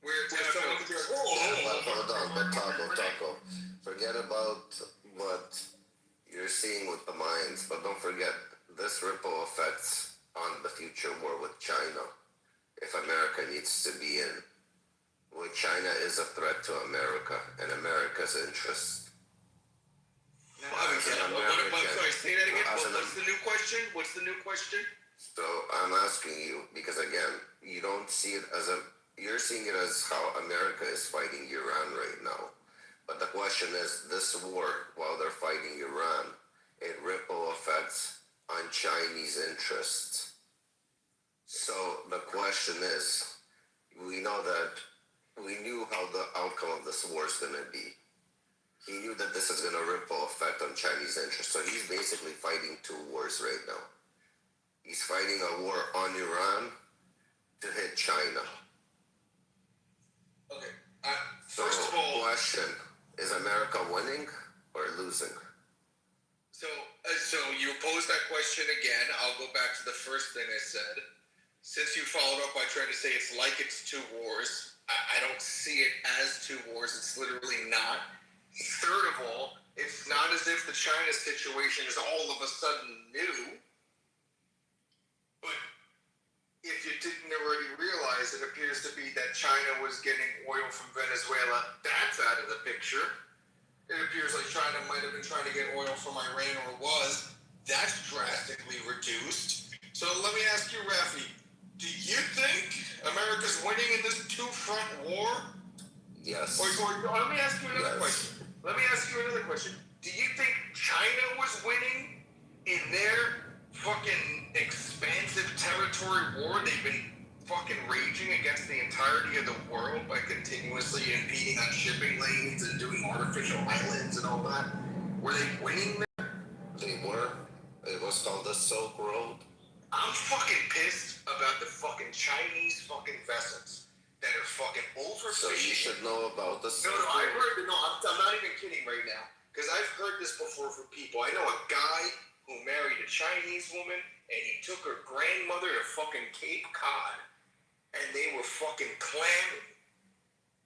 Where someone could be like, Hold on, but Taco. Forget about what you're seeing with the mines, but don't forget this ripple effects on the future war with China. If America needs to be in, well, China is a threat to America and America's interests. Sorry, say that again. What's the new question? So I'm asking you because again, you don't see it as you're seeing it as how America is fighting Iran right now. But the question is, this war, while they're fighting Iran, it ripple effects on Chinese interests. So the question is, we knew how the outcome of this war is going to be. He knew that this is going to ripple effect on Chinese interests. So he's basically fighting 2 wars right now. He's fighting a war on Iran to hit China. Okay. First of all, question, is America winning or losing? So you pose that question again. I'll go back to the first thing I said. Since you followed up by trying to say it's like it's 2 wars, I don't see it as 2 wars. It's literally not. Third of all, it's not as if the China situation is all of a sudden new. it appears to be that China was getting oil from Venezuela. That's out of the picture. It appears like China might have been trying to get oil from Iran, or was. That's drastically reduced. So let me ask you, Rafi, do you think America's winning in this two-front war? Yes. Or let me ask you another question. Let me ask you another question. Do you think China was winning in their fucking expansive territory war they've been fucking raging against the entirety of the world by continuously impeding on shipping lanes and doing artificial islands and all that? Were they winning there? They were. It was called the Silk Road. I'm fucking pissed about the fucking Chinese fucking vessels that are fucking overfishing. So you should know about the Silk No, I've Road. heard. No, I'm not even kidding right now, because I've heard this before from people. I know a guy who married a Chinese woman, and he took her grandmother to fucking Cape Cod, and they were fucking clamming.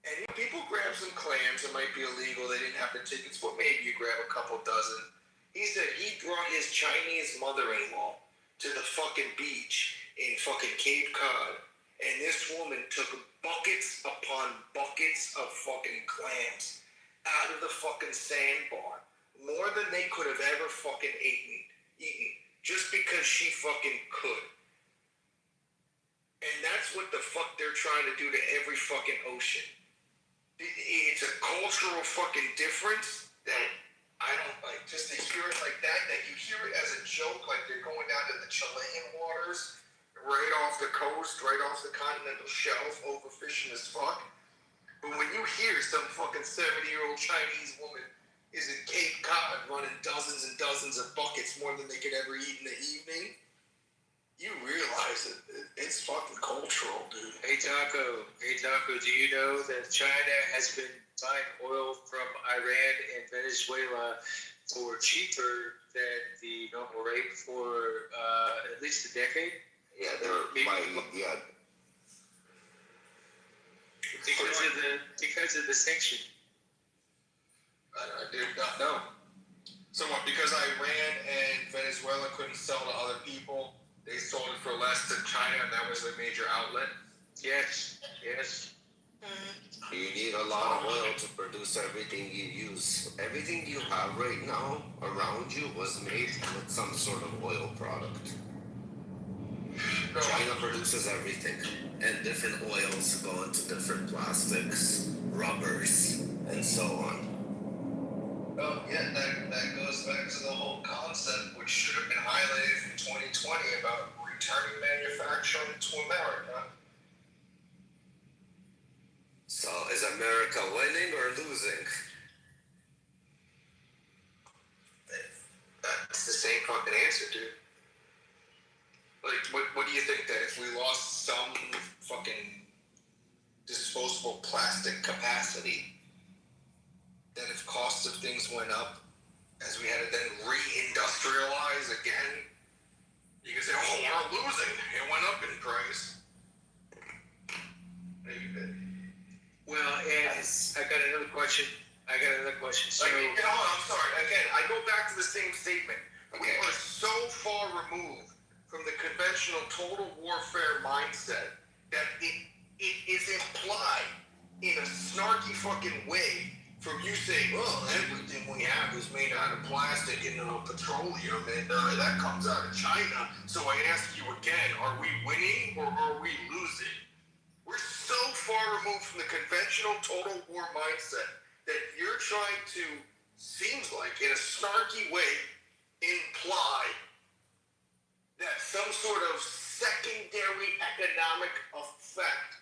And people grab some clams. It might be illegal. They didn't have the tickets, but maybe you grab a couple dozen. He said he brought his Chinese mother-in-law to the fucking beach in fucking Cape Cod, and this woman took buckets upon buckets of fucking clams out of the fucking sandbar, more than they could have ever fucking eaten, just because she fucking could. And that's what the fuck they're trying to do to every fucking ocean. It's a cultural fucking difference that I don't like. Just to hear it like that you hear it as a joke, like they're going down to the Chilean waters, right off the coast, right off the continental shelf, overfishing as fuck. But when you hear some fucking 70-year-old Chinese woman is in Cape Cod running dozens and dozens of buckets, more than they could ever eat in the evening, you realize it's fucking cultural, dude. Hey Taco, do you know that China has been buying oil from Iran and Venezuela for cheaper than the normal rate for at least a decade? Yeah, they're buying. Yeah. Because of the sanction. I did not know. So what? Because Iran and Venezuela couldn't sell to other people, they sold it for less to China, and that was their major outlet. Yes. You need a lot of oil to produce everything you use. Everything you have right now around you was made with some sort of oil product. China produces everything, and different oils go into different plastics, rubbers, and so on. Oh, yeah, that goes back to the whole concept, which should have been highlighted in 2020 about returning manufacturing to America. So, is America winning or losing? That's the same fucking answer, dude. Like, what do you think, that if we lost some fucking disposable plastic capacity, that if costs of things went up, as we had to then re-industrialize again, you can say, oh, we're losing. It went up in price. Well, and I got another question. So, I'm sorry. Again, I go back to the same statement. We are so far removed from the conventional total warfare mindset that it is implied in a snarky fucking way from you saying, well, everything we have is made out of plastic and petroleum, and that comes out of China. So I ask you again, are we winning or are we losing? We're so far removed from the conventional total war mindset that you're trying to, seems like, in a snarky way, imply that some sort of secondary economic effect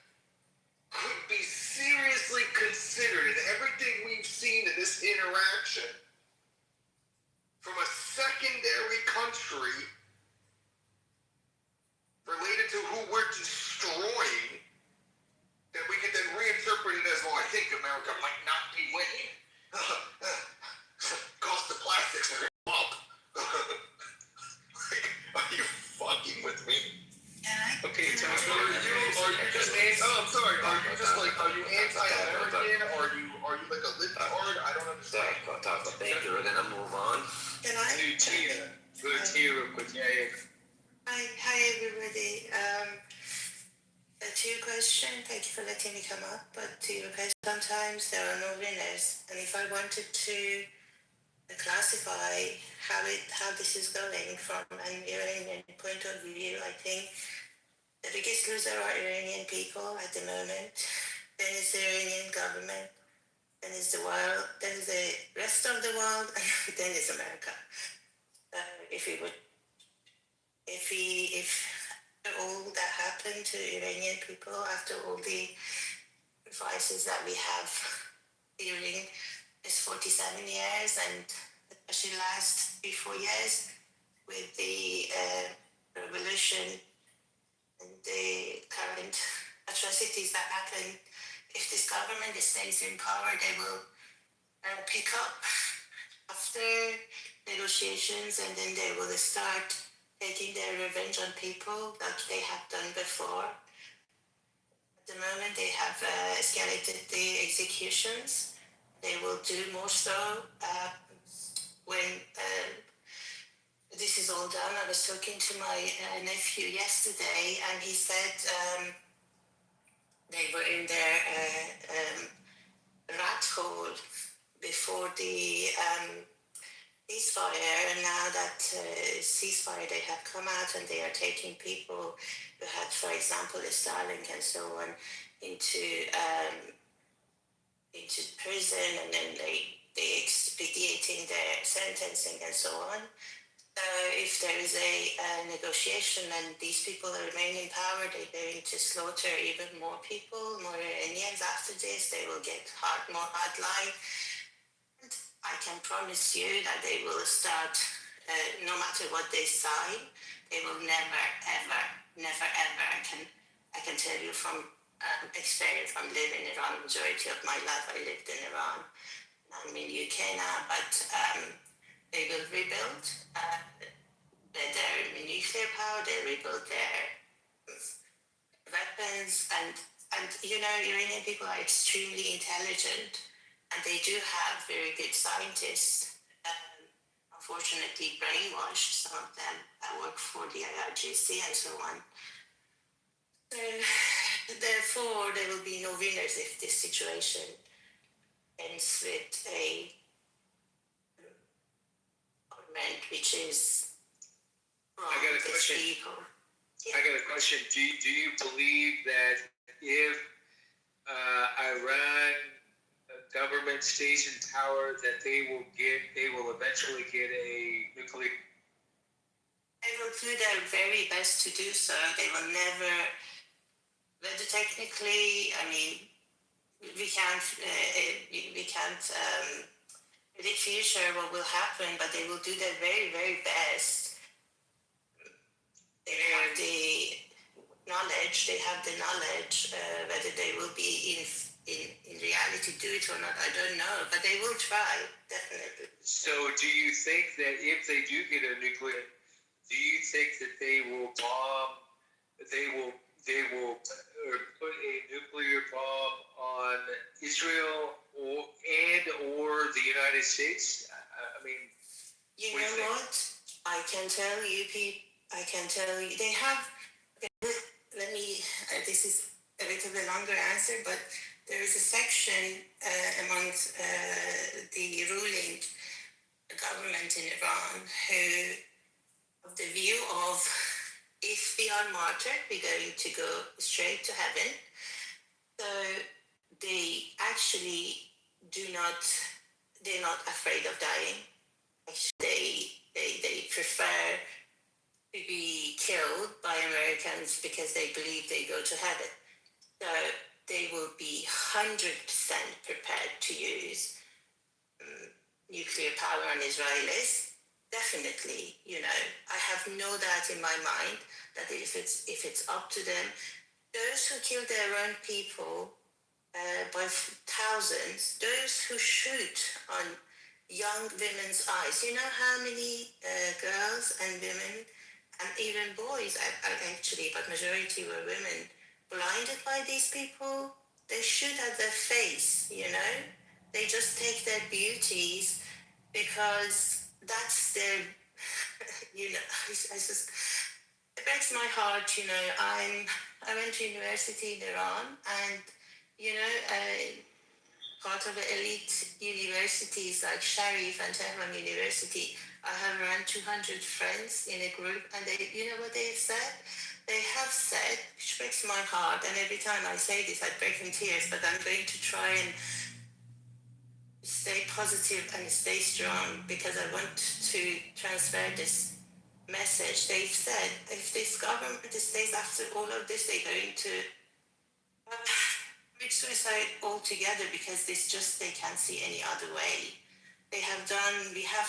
could be seriously considered in everything we've seen in this interaction from a secondary country related to who we're destroying, that we could then reinterpret it as, well, I think America might not be winning. Cost of plastics are up. Are you fucking with me? Okay, Tom, are you just are you anti-American? Are you like a libtard? I don't understand. Thank you. We're gonna move on. Can I? Go to Tia real quick. Yeah. Hi everybody. to your question, thank you for letting me come up, but to your question, sometimes there are no winners. And if I wanted to classify how this is going from an Iranian point of view, I think the biggest loser are Iranian people at the moment. Then is the Iranian government. Then is the world. Then is the rest of the world. And then is America. If all that happened to Iranian people after all the sacrifices that we have during this 47 years and especially last 3-4 years with the revolution and the current atrocities that happen, if this government stays in power, they will pick up after negotiations and then they will start taking their revenge on people like they have done before. At the moment, they have escalated the executions. They will do more so when this is all done. I was talking to my nephew yesterday, and he said they were in their rat hole before the ceasefire, and now that ceasefire, they have come out and they are taking people who had, for example, Starlink and so on into prison, and then they expediting their sentencing and so on. If there is a negotiation and these people remain in power, they're going to slaughter even more people, more Iranians after this. They will get more hardline. I can promise you that they will start, no matter what they sign, they will never, ever, I can tell you from experience, I'm living in Iran, majority of my life I lived in Iran. I'm in UK now, but they will rebuild their nuclear power, they rebuild their weapons, and you know, Iranian people are extremely intelligent. And they do have very good scientists, unfortunately brainwashed, some of them that work for the IRGC and so on. So, therefore, there will be no winners if this situation ends with a government which is wrong. I got a question. Yeah. I got a question. Do you believe that if Iran government stays in power, that they will eventually get a nuclear? They will do their very best to do so. They will never. But technically, I mean, we can't predict future what will happen, but they will do their very, very best. They have the knowledge. Whether they will be in reality do it or not, I don't know, but they will try, definitely. So do you think that if they do get a nuclear, do you think that they will put a nuclear bomb on Israel or the United States? I mean, you know what? I can tell you they have. Let me. This is a little bit longer answer, but there is a section amongst the ruling government in Iran who, of the view of, if we are martyred, we're going to go straight to heaven. So they actually they're not afraid of dying. Actually, they prefer to be killed by Americans because they believe they go to heaven. So they will be 100% prepared to use nuclear power on Israelis. Definitely, you know, I have no doubt in my mind that if it's up to them, those who kill their own people by thousands, those who shoot on young women's eyes, you know how many girls and women and even boys, actually, but majority were women, blinded by these people. They shoot at their face, you know. They just take their beauties because that's their, you know. It breaks my heart, you know. I went to university in Iran, and part of the elite universities like Sharif and Tehran University. I have around 200 friends in a group, and you know what they have said? They have said, which breaks my heart, and every time I say this, I break in tears, but I'm going to try and stay positive and stay strong because I want to transfer this message. They've said if this government stays after all of this, they're going to commit suicide altogether because they can't see any other way. We have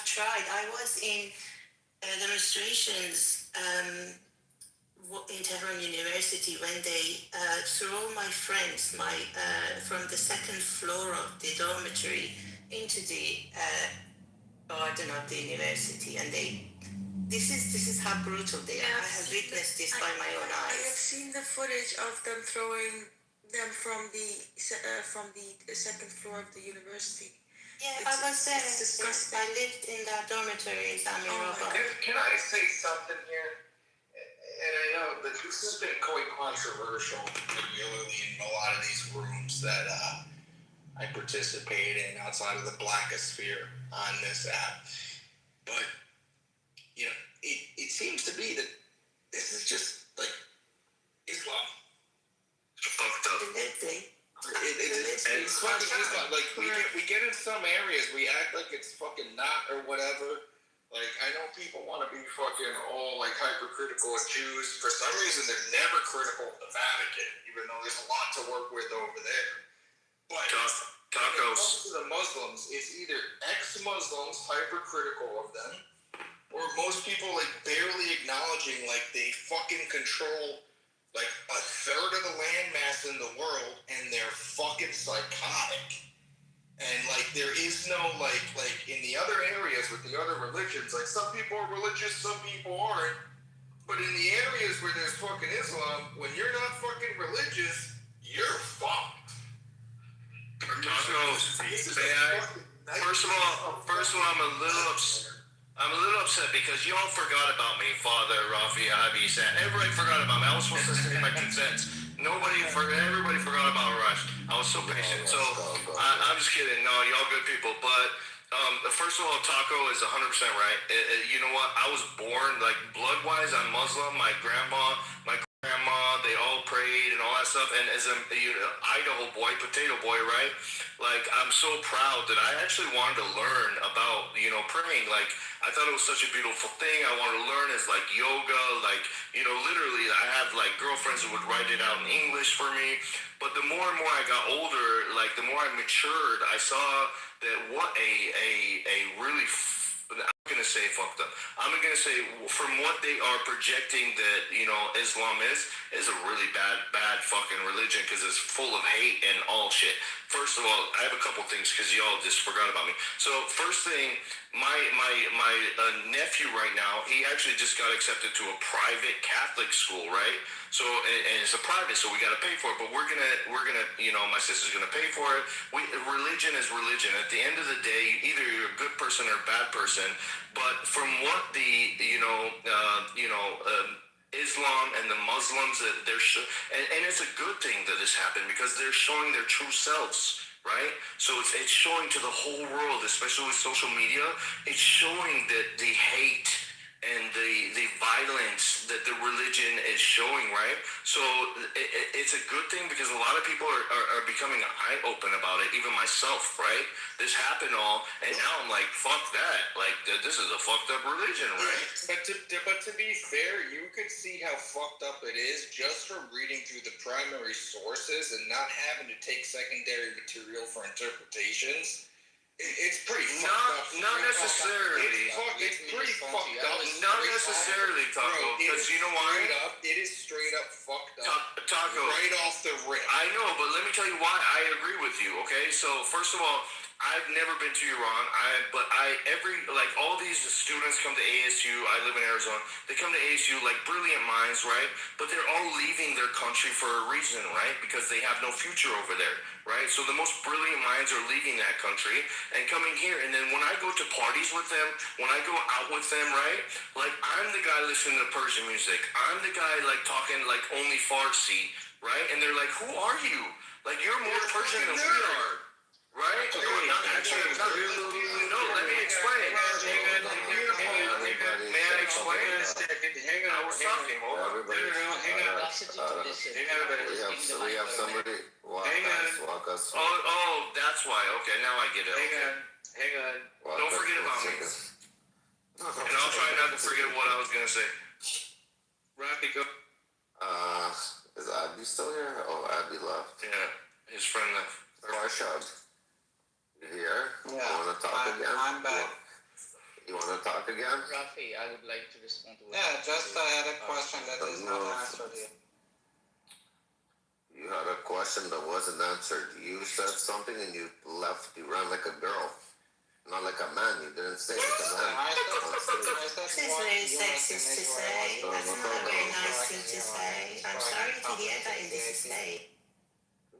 tried. I was in demonstrations in Tehran University when they threw all my friends from the second floor of the dormitory into the garden of the university, and this is how brutal they are. I have witnessed this by my own I have eyes. seen the footage of them throwing them from the second floor of the university. Yeah, I was there. It's disgusting. I lived in that dormitory in Sami Roba. Can I say something here? And I know that this has been quite controversial regularly in a lot of these rooms that I participate in outside of the blackosphere on this app. But, it seems to be that this is just like Islam. Fucked up. It's fucking Islam. Like, we get in some areas, we act like it's fucking not or whatever. Like, I know people want to be fucking all, like, hypercritical of Jews. For some reason, they're never critical of the Vatican, even though there's a lot to work with over there. But Tacos. when it comes to the Muslims, it's either ex-Muslims hypercritical of them, or most people, like, barely acknowledging, like, they fucking control, like, a third of the landmass in the world, and they're fucking psychotic. And, like, there is no, like in the other areas with the other religions, like, some people are religious, some people aren't. But in the areas where there's fucking Islam, when you're not fucking religious, you're fucked. Tacos. May I? First of all, I'm a little upset because y'all forgot about me, Father Rafi Abi said. Everybody forgot about me. I was supposed to say my 2 cents. Everybody forgot about Rush. I was so patient. So I'm just kidding. No, y'all good people. But first of all, Taco is 100% right. You know what? I was born like blood-wise. I'm Muslim. My grandma, they all prayed and all that stuff. And as an Idaho boy, potato boy, right? Like, I'm so proud that I actually wanted to learn about, praying. Like, I thought it was such a beautiful thing. I wanted to learn as, like, yoga. Like, literally, I have, like, girlfriends who would write it out in English for me. But the more and more I got older, like, the more I matured, I saw that what a really I'm going to say fucked up. I'm going to say from what they are projecting that, Islam is a really bad fucking religion because it's full of hate and all shit. First of all, I have a couple things because y'all just forgot about me. So first thing, my nephew right now, he actually just got accepted to a private Catholic school, right? So, and it's a private, so we got to pay for it. But we're gonna, my sister's gonna pay for it. Religion is religion. At the end of the day, either you're a good person or a bad person. But from what the, Islam and the Muslims that and it's a good thing that this happened because they're showing their true selves, right? So it's showing to the whole world, especially with social media. It's showing that the hate and the violence that the religion is showing, right? So it's a good thing because a lot of people are becoming eye-open about it, even myself, right? This happened all, and now I'm like, fuck that. Like, this is a fucked up religion, right? But to be fair, you could see how fucked up it is just from reading through the primary sources and not having to take secondary material for interpretations. It's pretty fucked up. Not necessarily. It's pretty fucked up. Not necessarily, Taco. Because you know why? It is straight up fucked up. Taco. Right off the rip. I know, but let me tell you why I agree with you, okay? So, first of all, I've never been to Iran. All these students come to ASU. I live in Arizona. They come to ASU like brilliant minds, right? But they're all leaving their country for a reason, right? Because they have no future over there, right? So the most brilliant minds are leaving that country and coming here. And then when I go to parties with them, when I go out with them, right? Like I'm the guy listening to Persian music. I'm the guy like talking like only Farsi, right? And they're like, "Who are you? Like you're more Persian than we are." Right? No, let me explain. May I explain? Hang on. I was talking. Hold on. Hang on. We have somebody walk us. Oh, that's why. Okay, now I get it. Hang on. Don't forget about me. And I'll try not to forget what I was gonna say. Rafi, go. Is Abby still here? Oh, Abby left. Yeah, his friend left. Farshad, you here? Yeah, You want to talk again? I'm back. You want to talk again? Rafi, I would like to respond to what Yeah, just I had a question that is not answered yet. You had a question that wasn't answered. You said something and you left. You ran like a girl, not like a man. You didn't say like a man. This is very sexist to say. That's not a very nice thing to say. I'm sorry to hear that in this state.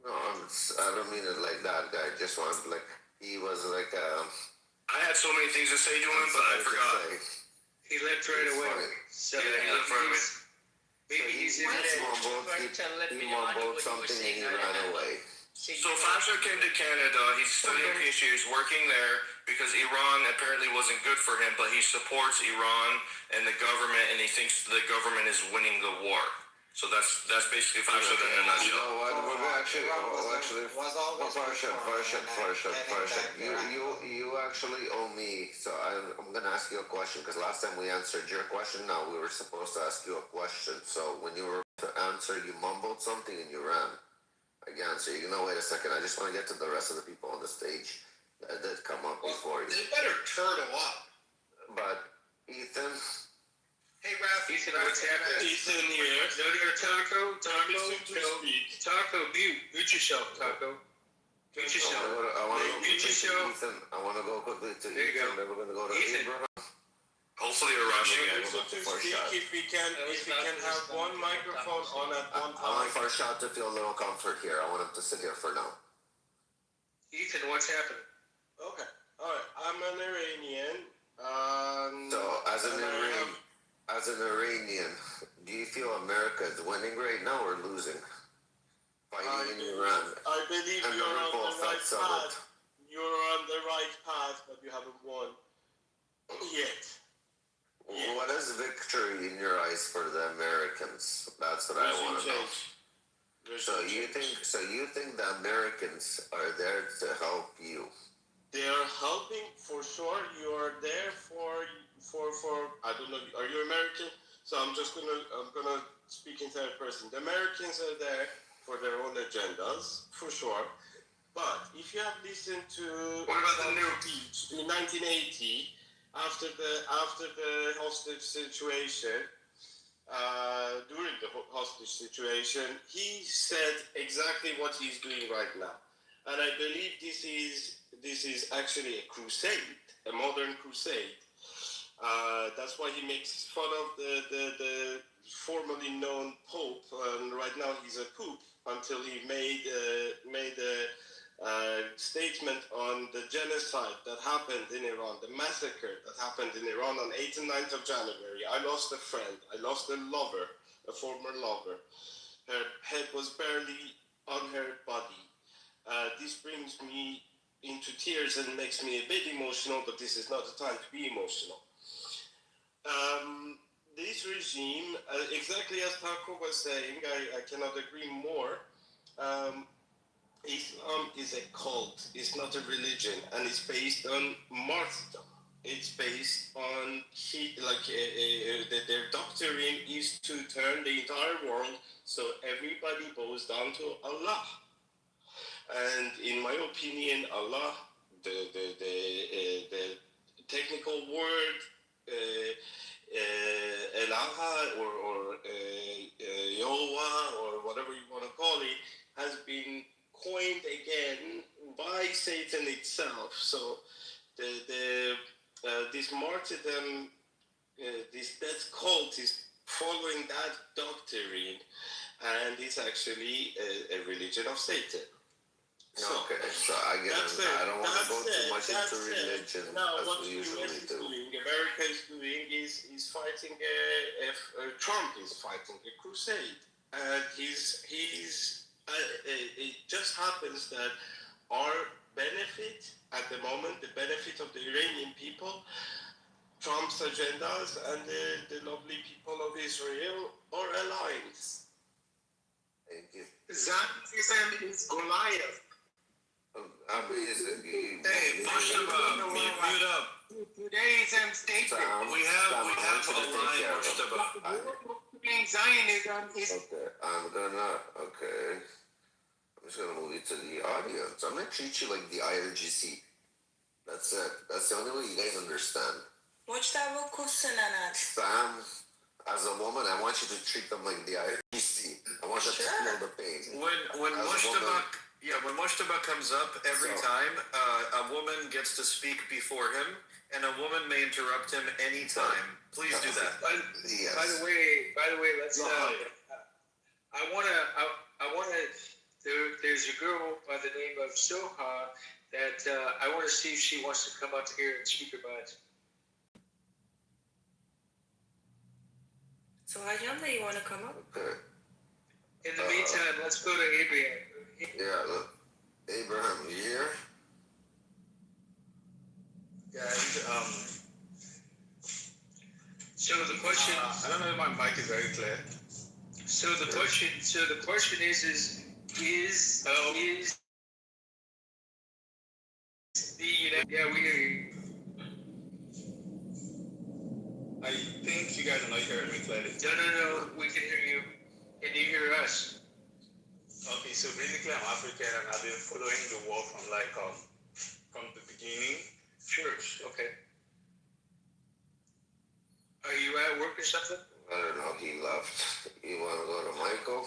No, I don't mean it like that, guy. Just wanted like he was like. I had so many things to say to him, but I forgot. He left right away. So yeah, he left right away. Maybe he's in He mumbled something and he ran away. So Fasher came to Canada. He's studying PhD. He's working there because Iran apparently wasn't good for him, but he supports Iran and the government, and he thinks the government is winning the war. So that's basically Fasher in a nutshell. Farshad. You actually owe me. So I'm gonna ask you a question because last time we answered your question. Now we were supposed to ask you a question. So when you were to answer, you mumbled something and you ran. Again, so you know, wait a second. I just want to get to the rest of the people on the stage that did come up before you. They better turtle up. But Ethan. Hey, Ralph. Ethan, what's happening? Ethan here. No, you're Taco. Taco, mute yourself, Taco. Mute yourself. I want to go Mute yourself. Ethan. I want to go quickly to There you Ethan. go. Then we're going to go to Ethan. Abraham. Hopefully you're rushing it. If we can have one microphone on at one I want time. Farshad to feel a little comfort here. I want him to sit here for now. Ethan, what's happening? Okay. All right. I'm an Iranian. So, as an Iranian, do you feel America is winning right now or losing? Fighting in Iran. I believe and you're the ripple on the right effects of path. You're on the right path, but you haven't won yet. What is victory in your eyes for the Americans? That's what I want to know. So you think the Americans are there to help you? They are helping for sure. You are there for I don't know. Are you American? So I'm gonna speak in third person. The Americans are there for their own agendas for sure. But if you have listened to what about the new speech in 1980 after the hostage situation. During the hostage situation, he said exactly what he's doing right now, and I believe this is actually a crusade, a modern crusade. That's why he makes fun of the formerly known Pope, and right now he's a pope until he made a statement on the genocide that happened in Iran, the massacre that happened in Iran on 8th and 9th of January. I lost a friend. I lost a lover, a former lover. Her head was barely on her body. This brings me into tears and makes me a bit emotional, but this is not the time to be emotional. This regime, exactly as Taco was saying, I cannot agree more. Islam is a cult. It's not a religion, and it's based on martyrdom. It's based on their doctrine is to turn the entire world so everybody bows down to Allah. And in my opinion, Allah, the technical word, Elah or Yahweh or whatever you want to call it, has been coined again by Satan itself this martyrdom, this death cult is following that doctrine, and it's actually a religion of Satan. Okay, so I don't want to go too much into religion as we usually do. America is doing is fighting Trump is fighting a crusade, and it just happens that our benefit at the moment, the benefit of the Iranian people, Trump's agendas, and the lovely people of Israel are aligned. Thank you. Zionism is Goliath. Amazing. Hey, Mushtaba, mute up. Judaism stated. We have a line, Mushtaba. Zionism is. Okay, I'm just gonna move you to the audience. I'm gonna treat you like the IRGC. That's it. That's the only way you guys understand. Sam, as a woman, I want you to treat them like the IRGC. I want them to feel the pain. When Mushtaba comes up every time, a woman gets to speak before him, and a woman may interrupt him anytime. Please do that. By the way, let's. I wanna. There's a girl by the name of Soha that I want to see if she wants to come up here and speak about it. So Ajanda, you want to come up? Okay. In the meantime, let's go to Abraham. Yeah, look. Abraham, you here? Guys, so the question. I don't know if my mic is very clear. So the question is yeah, we hear you. I think you guys are not hearing me clearly. No, we can hear you. Can you hear us? Okay, so basically I'm African and I've been following the war from the beginning. Sure, okay. Are you at work or something? I don't know, he left. You want to go to Michael?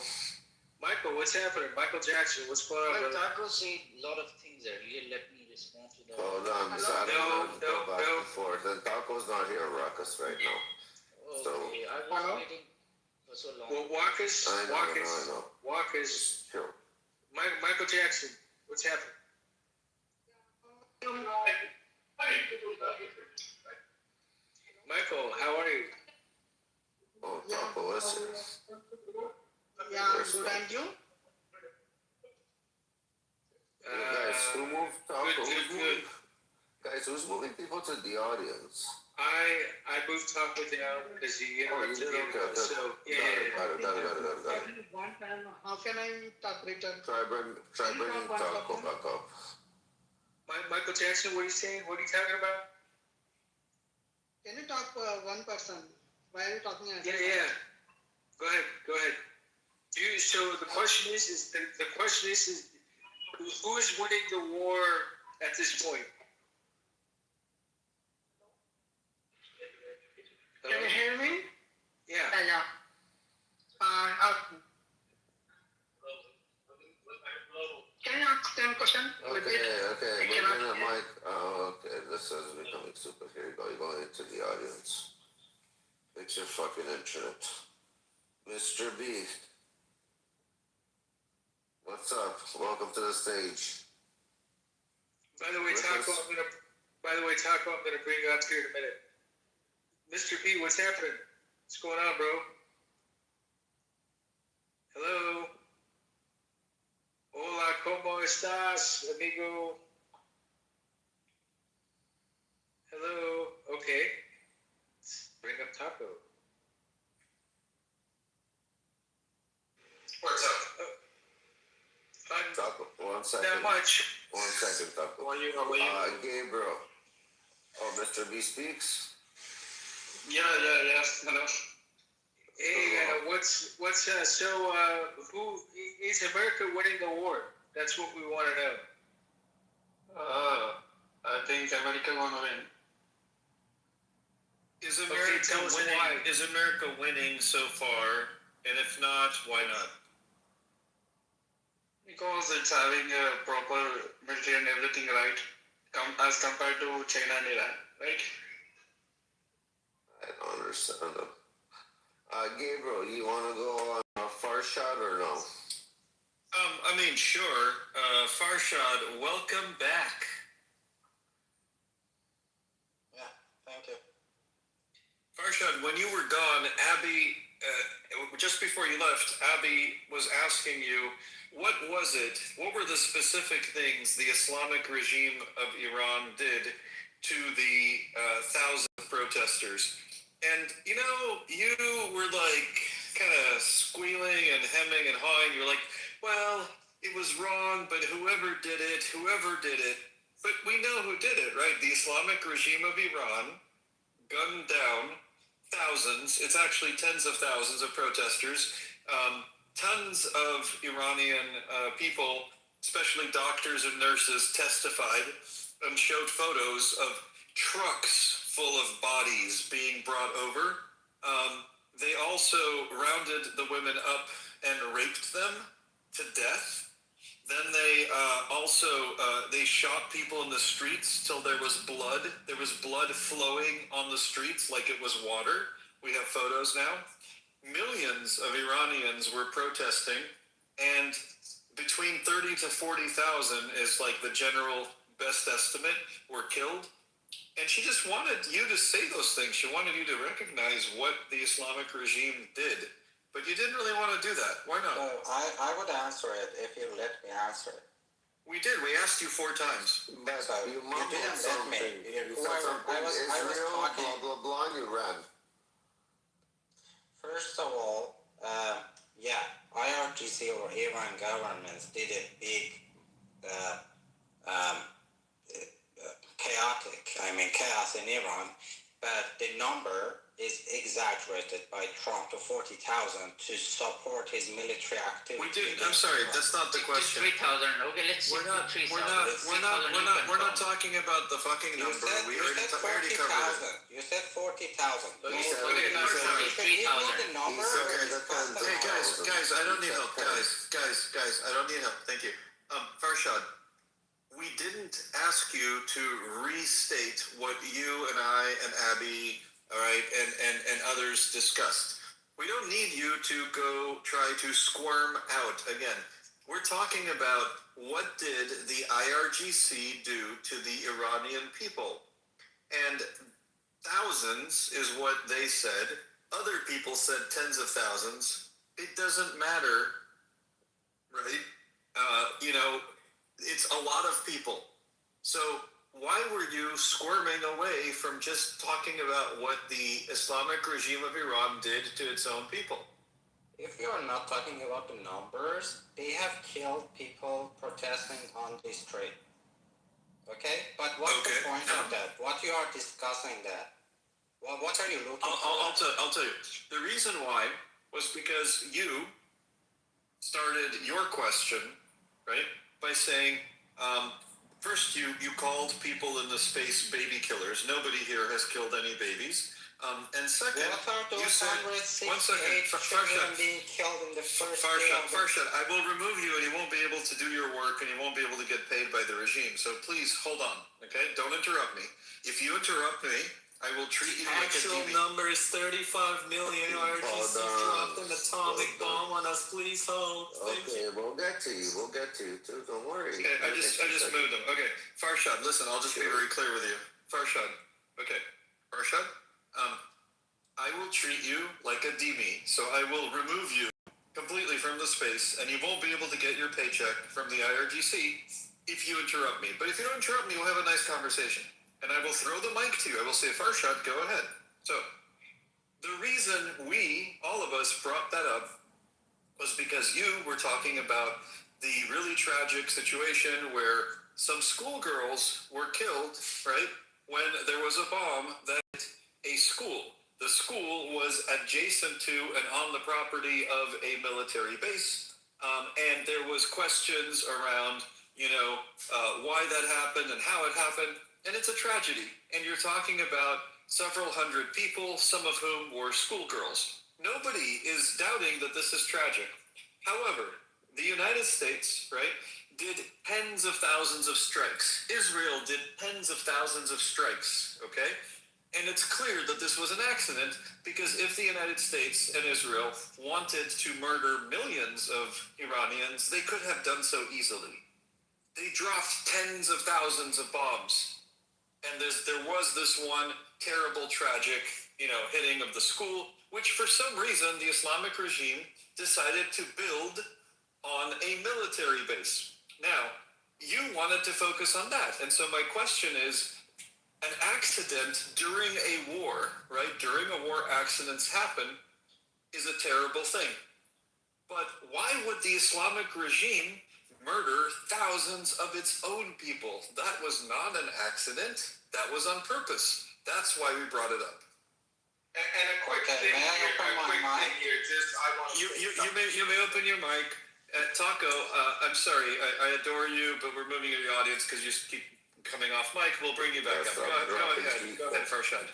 Michael, what's happening? Michael Jackson, what's going on? Well, Taco said a lot of things earlier. Let me respond to that. Hold on, so I don't go back and forth. And Taco's not here, Ruckus, right now. Okay, I was waiting for so long. Well, Walker's. I know. Walker's. Sure. Michael Jackson, what's happening? Michael, how are you? Oh, Taco, listen. Yeah, good, and you? Guys, who moved Taco? Good. Guys, who's moving people to the audience? I moved Taco down because he interrupted me. So, Got it. How can I talk return? Try bringing Taco back up. Michael Jackson, what are you saying? What are you talking about? Can you talk one person? Why are you talking? Yeah. Go ahead. So the question is who is winning the war at this point? Can you hear me? Yeah. Can you ask 10 questions? Okay. Moving the mic. Okay. This is becoming super. Here you go. You're going into the audience. Fix your fucking internet. Mr. B. What's up? Welcome to the stage. By the way, Taco, I'm gonna bring you up here in a minute. Mr. B, what's happening? What's going on, bro? Hello. Hola, ¿cómo estás, amigo? Hello. Okay. Let's bring up Taco. What's up? Taco, 1 second. Not much. 1 second, Taco. How are you? Gabriel. Oh, Mr. B speaks? Yeah. Hello. Hey, who is America winning the war? That's what we want to know. I think America gonna win. Is America winning so far? And if not, why not? Because it's having a proper military and everything, right? As compared to China and Iran, right? I don't understand them. Gabriel, you want to go on a far shot or no? I mean, sure. Farshad, welcome back. Yeah, thank you. Farshad, when you were gone, Abby, just before you left, Abby was asking you, what were the specific things the Islamic regime of Iran did to the thousands of protesters? And, you know, you were like kind of squealing and hemming and hawing. You're like, well, it was wrong, but whoever did it. But we know who did it, right? The Islamic regime of Iran gunned down thousands, it's actually tens of thousands of protesters. Tons of Iranian people, especially doctors and nurses, testified and showed photos of trucks full of bodies being brought over. They also rounded the women up and raped them to death. Then they also they shot people in the streets till there was blood. There was blood flowing on the streets like it was water. We have photos now. Millions of Iranians were protesting, and between 30 to 40,000 is like the general best estimate were killed. And she just wanted you to say those things. She wanted you to recognize what the Islamic regime did. But you didn't really want to do that. Why not? I would answer it if you let me answer it. We did. We asked you 4 times. But you didn't let me. You said something Israel, blah, blah, blah, and you ran. First of all, yeah, IRGC or Iran governments did a big chaos in Iran, but the number is exaggerated by Trump to 40,000 to support his military activity. We didn't. I'm sorry, that's not the question. 3,000. Okay, let's We're not talking about the fucking number. We already covered it. You said 40,000. Okay, guys, I don't need help. Guys, I don't need help. Thank you. Farshad, we didn't ask you to restate what you and I and Abby, all right, and others discussed. We don't need you to go try to squirm out again. We're talking about what did the IRGC do to the Iranian people? And thousands is what they said. Other people said tens of thousands. It doesn't matter, right? It's a lot of people. So why were you squirming away from just talking about what the Islamic regime of Iran did to its own people? If you are not talking about the numbers, they have killed people protesting on the street. Okay? But what's the point of that? What you are discussing that? Well, what are you looking for? I'll tell you. The reason why was because you started your question, right, by saying, first you called people in the space baby killers. Nobody here has killed any babies. And second, you said, 1 second, Farshad, being killed in the first Farshad, I will remove you and you won't be able to do your work and you won't be able to get paid by the regime. So please, hold on, okay? Don't interrupt me. If you interrupt me, I will treat you like a demon. Actual number is 35 million. IRGC dropped an atomic bomb on us. Please hold. Okay, we'll get to you. Too. Don't worry. Okay, I just moved them. Okay, Farshad, listen, I'll just be very clear with you. Farshad, okay. Farshad, I will treat you like a DME, so I will remove you completely from the space, and you won't be able to get your paycheck from the IRGC if you interrupt me. But if you don't interrupt me, we'll have a nice conversation. And I will throw the mic to you. I will say, Farshad, go ahead. So, the reason we, all of us, brought that up was because you were talking about the really tragic situation where some schoolgirls were killed, right, when there was a bomb that hit a school. The school was adjacent to and on the property of a military base, and there was questions around, why that happened and how it happened. And it's a tragedy. And you're talking about several hundred people, some of whom were schoolgirls. Nobody is doubting that this is tragic. However, the United States, right, did tens of thousands of strikes. Israel did tens of thousands of strikes, okay? And it's clear that this was an accident, because if the United States and Israel wanted to murder millions of Iranians, they could have done so easily. They dropped tens of thousands of bombs. And there was this one terrible, tragic, hitting of the school, which for some reason the Islamic regime decided to build on a military base. Now, you wanted to focus on that. And so my question is, an accident during a war, right? During a war, accidents happen is a terrible thing. But why would the Islamic regime murder thousands of its own people? That was not an accident. That was on purpose. That's why we brought it up. And a quick thing here, You may open your mic. Taco, I'm sorry, I adore you, but we're moving to the audience because you keep coming off mic. We'll bring you back up. Go ahead, Farshad.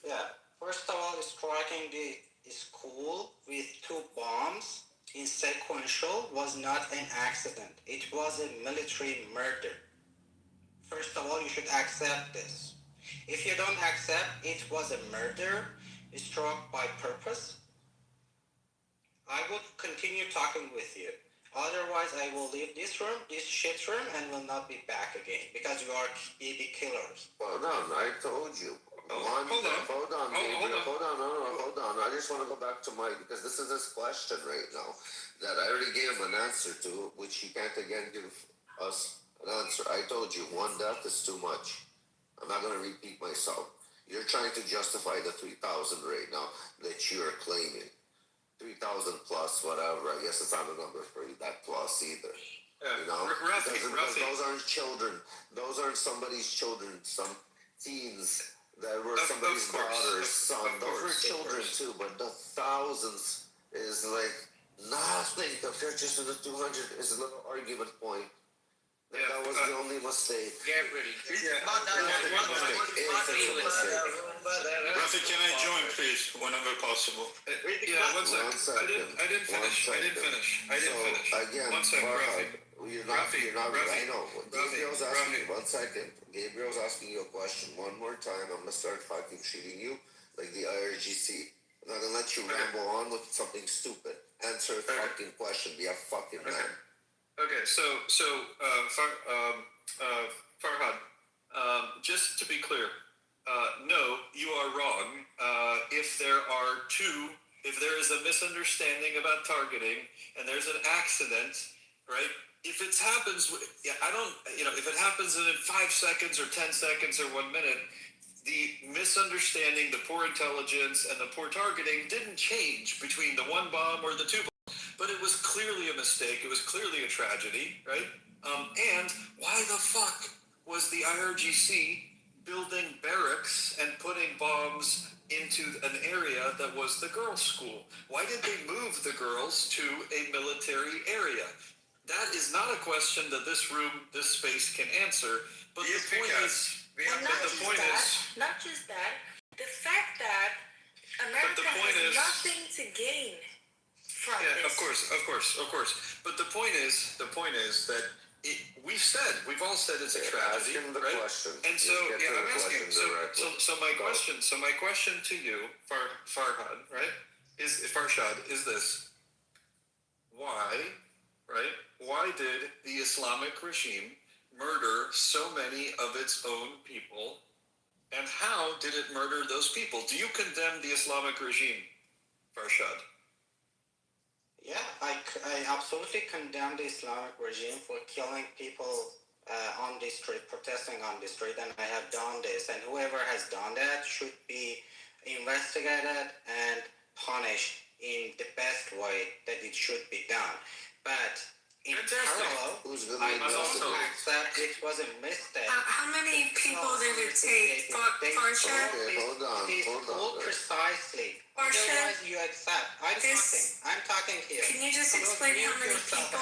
Yeah. First of all, striking the school with 2 bombs in sequential was not an accident. It was a military murder. First of all, you should accept this. If you don't accept it was a murder struck by purpose, I would continue talking with you. Otherwise, I will leave this room, this shit room, and will not be back again because you are baby killers. Hold on, I told you. Hold on. I just want to go back to Mike because this is his question right now that I already gave him an answer to, which he can't again give us an answer. I told you 1 death is too much. I'm not going to repeat myself. You're trying to justify the 3,000 right now that you're claiming. 3,000 plus, whatever. I guess it's not a number for you, that plus either. Because those aren't children. Those aren't somebody's children. Some teens that were somebody's daughter's son. Those were children too, but the thousands is like nothing compared to the 200 is a little argument point. That was the only mistake. Rafi, can I join, please, whenever possible? One second. I didn't finish. Again, one second, Rafi. You're not, I know. Gabriel's asking, 1 second. Gabriel's asking you a question one more time. I'm going to start fucking treating you like the IRGC. I'm not going to let you ramble on with something stupid. Answer a fucking question. Be a fucking man. Okay, so Farhad, just to be clear, no, you are wrong. If there is a misunderstanding about targeting and there's an accident, right? If it happens, if it happens in 5 seconds or 10 seconds or 1 minute, the misunderstanding, the poor intelligence, and the poor targeting didn't change between the 1 bomb or the 2 bombs. But it was clearly a mistake. It was clearly a tragedy, right? And why the fuck was the IRGC building barracks and putting bombs into an area that was the girls' school? Why did they move the girls to a military area? That is not a question that this space can answer. But the point is, not just that, the fact that America has nothing to gain. Of course. But the point is that we've all said it's a tragedy, right? Question. And so, I'm asking. So my question to you, Farhad, right, Farshad, is this: why, right? Why did the Islamic regime murder so many of its own people, and how did it murder those people? Do you condemn the Islamic regime, Farshad? Yeah, I absolutely condemn the Islamic regime for killing people on the street, protesting on the street, and I have done this. And whoever has done that should be investigated and punished in the best way that it should be done. But in parallel, I also accept it was a mistake. How many people did it take? Farshad? Hold on. Precisely. Farshad? Otherwise, you accept. I'm talking here. Can you just explain how many people?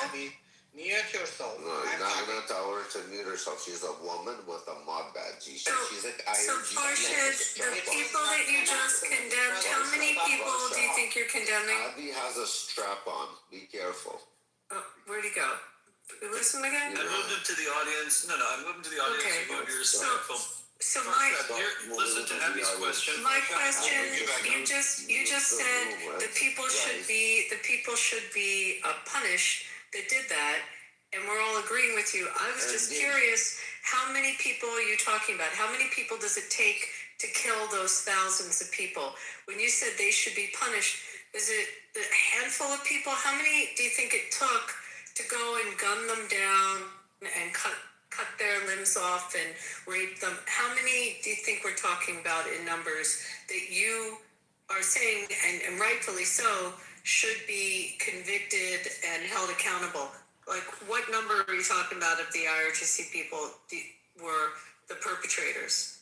Mute yourself. No, you're not going to tell her to mute herself. She's a woman with a mod badge. She's like So Farshad, the people that you just condemned, how many people do you think you're condemning? Abby has a strap on. Be careful. Oh, where'd he go? Listen again? I moved him to the audience. No, I moved him to the audience. Okay. You moved yourself. So my Listen to Abby's question. my question, you just said the people should be punished that did that, and we're all agreeing with you. I was just curious, how many people are you talking about? How many people does it take to kill those thousands of people? When you said they should be punished, is it a handful of people? How many do you think it took to go and gun them down and cut their limbs off and rape them? How many do you think we're talking about in numbers that you are saying, and rightfully so, should be convicted and held accountable? Like, what number are you talking about of the IRGC people were the perpetrators?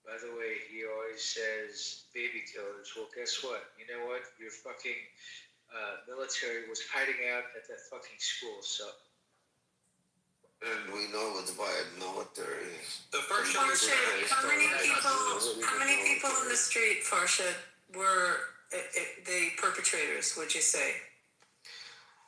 By the way, he always says baby killers. Well, guess what? You know what? Your fucking military was hiding out at that fucking school, so. And we know it's by a military. The first Farshad, how many people in the street, Farshad, were the perpetrators, would you say?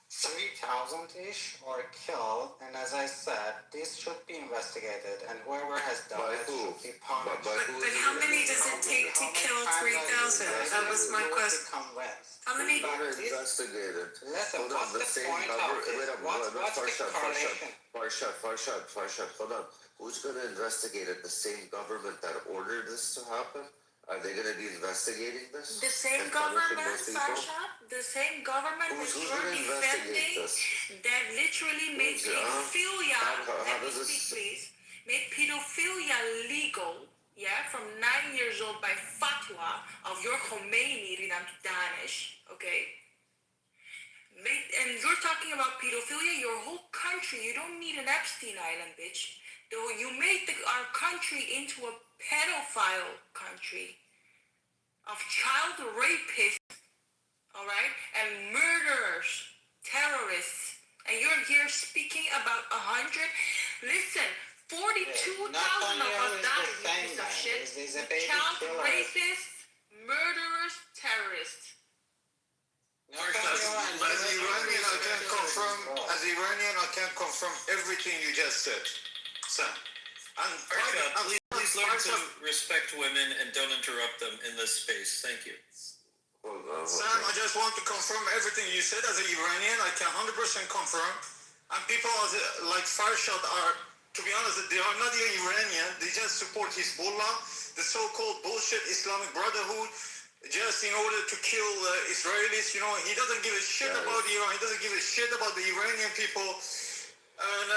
3,000-ish were killed, and as I said, this should be investigated, and whoever has done it should be punished. But how many does it take to kill 3,000? That was my question. How many? Investigated. Listen, Hold on, what's the same point of it? What's the correlation? Farshad, hold on. Who's going to investigate it? The same government that ordered this to happen? Are they going to be investigating this? The same government, Farshad, the same government that you're defending, that literally made pedophilia, let me speak please, made pedophilia legal, yeah, from 9 years old by fatwa of your Khomeini, Ridam Danish, okay? And you're talking about pedophilia, your whole country, you don't need an Epstein Island, bitch. Though you made our country into a pedophile country of child rapists, all right, and murderers, terrorists, and you're here speaking about 100. Listen, 42,000 of us died, you piece of shit. Child rapists, murderers, terrorists. As Iranian, I can confirm everything you just said. Sam. Please learn to respect women and don't interrupt them in this space. Thank you. Sam, I just want to confirm everything you said. As an Iranian, I can 100% confirm. And people like Farshad are, to be honest, they are not even Iranian. They just support Hezbollah, the so-called bullshit Islamic Brotherhood, just in order to kill Israelis. You know, he doesn't give a shit about Iran. He doesn't give a shit about the Iranian people. And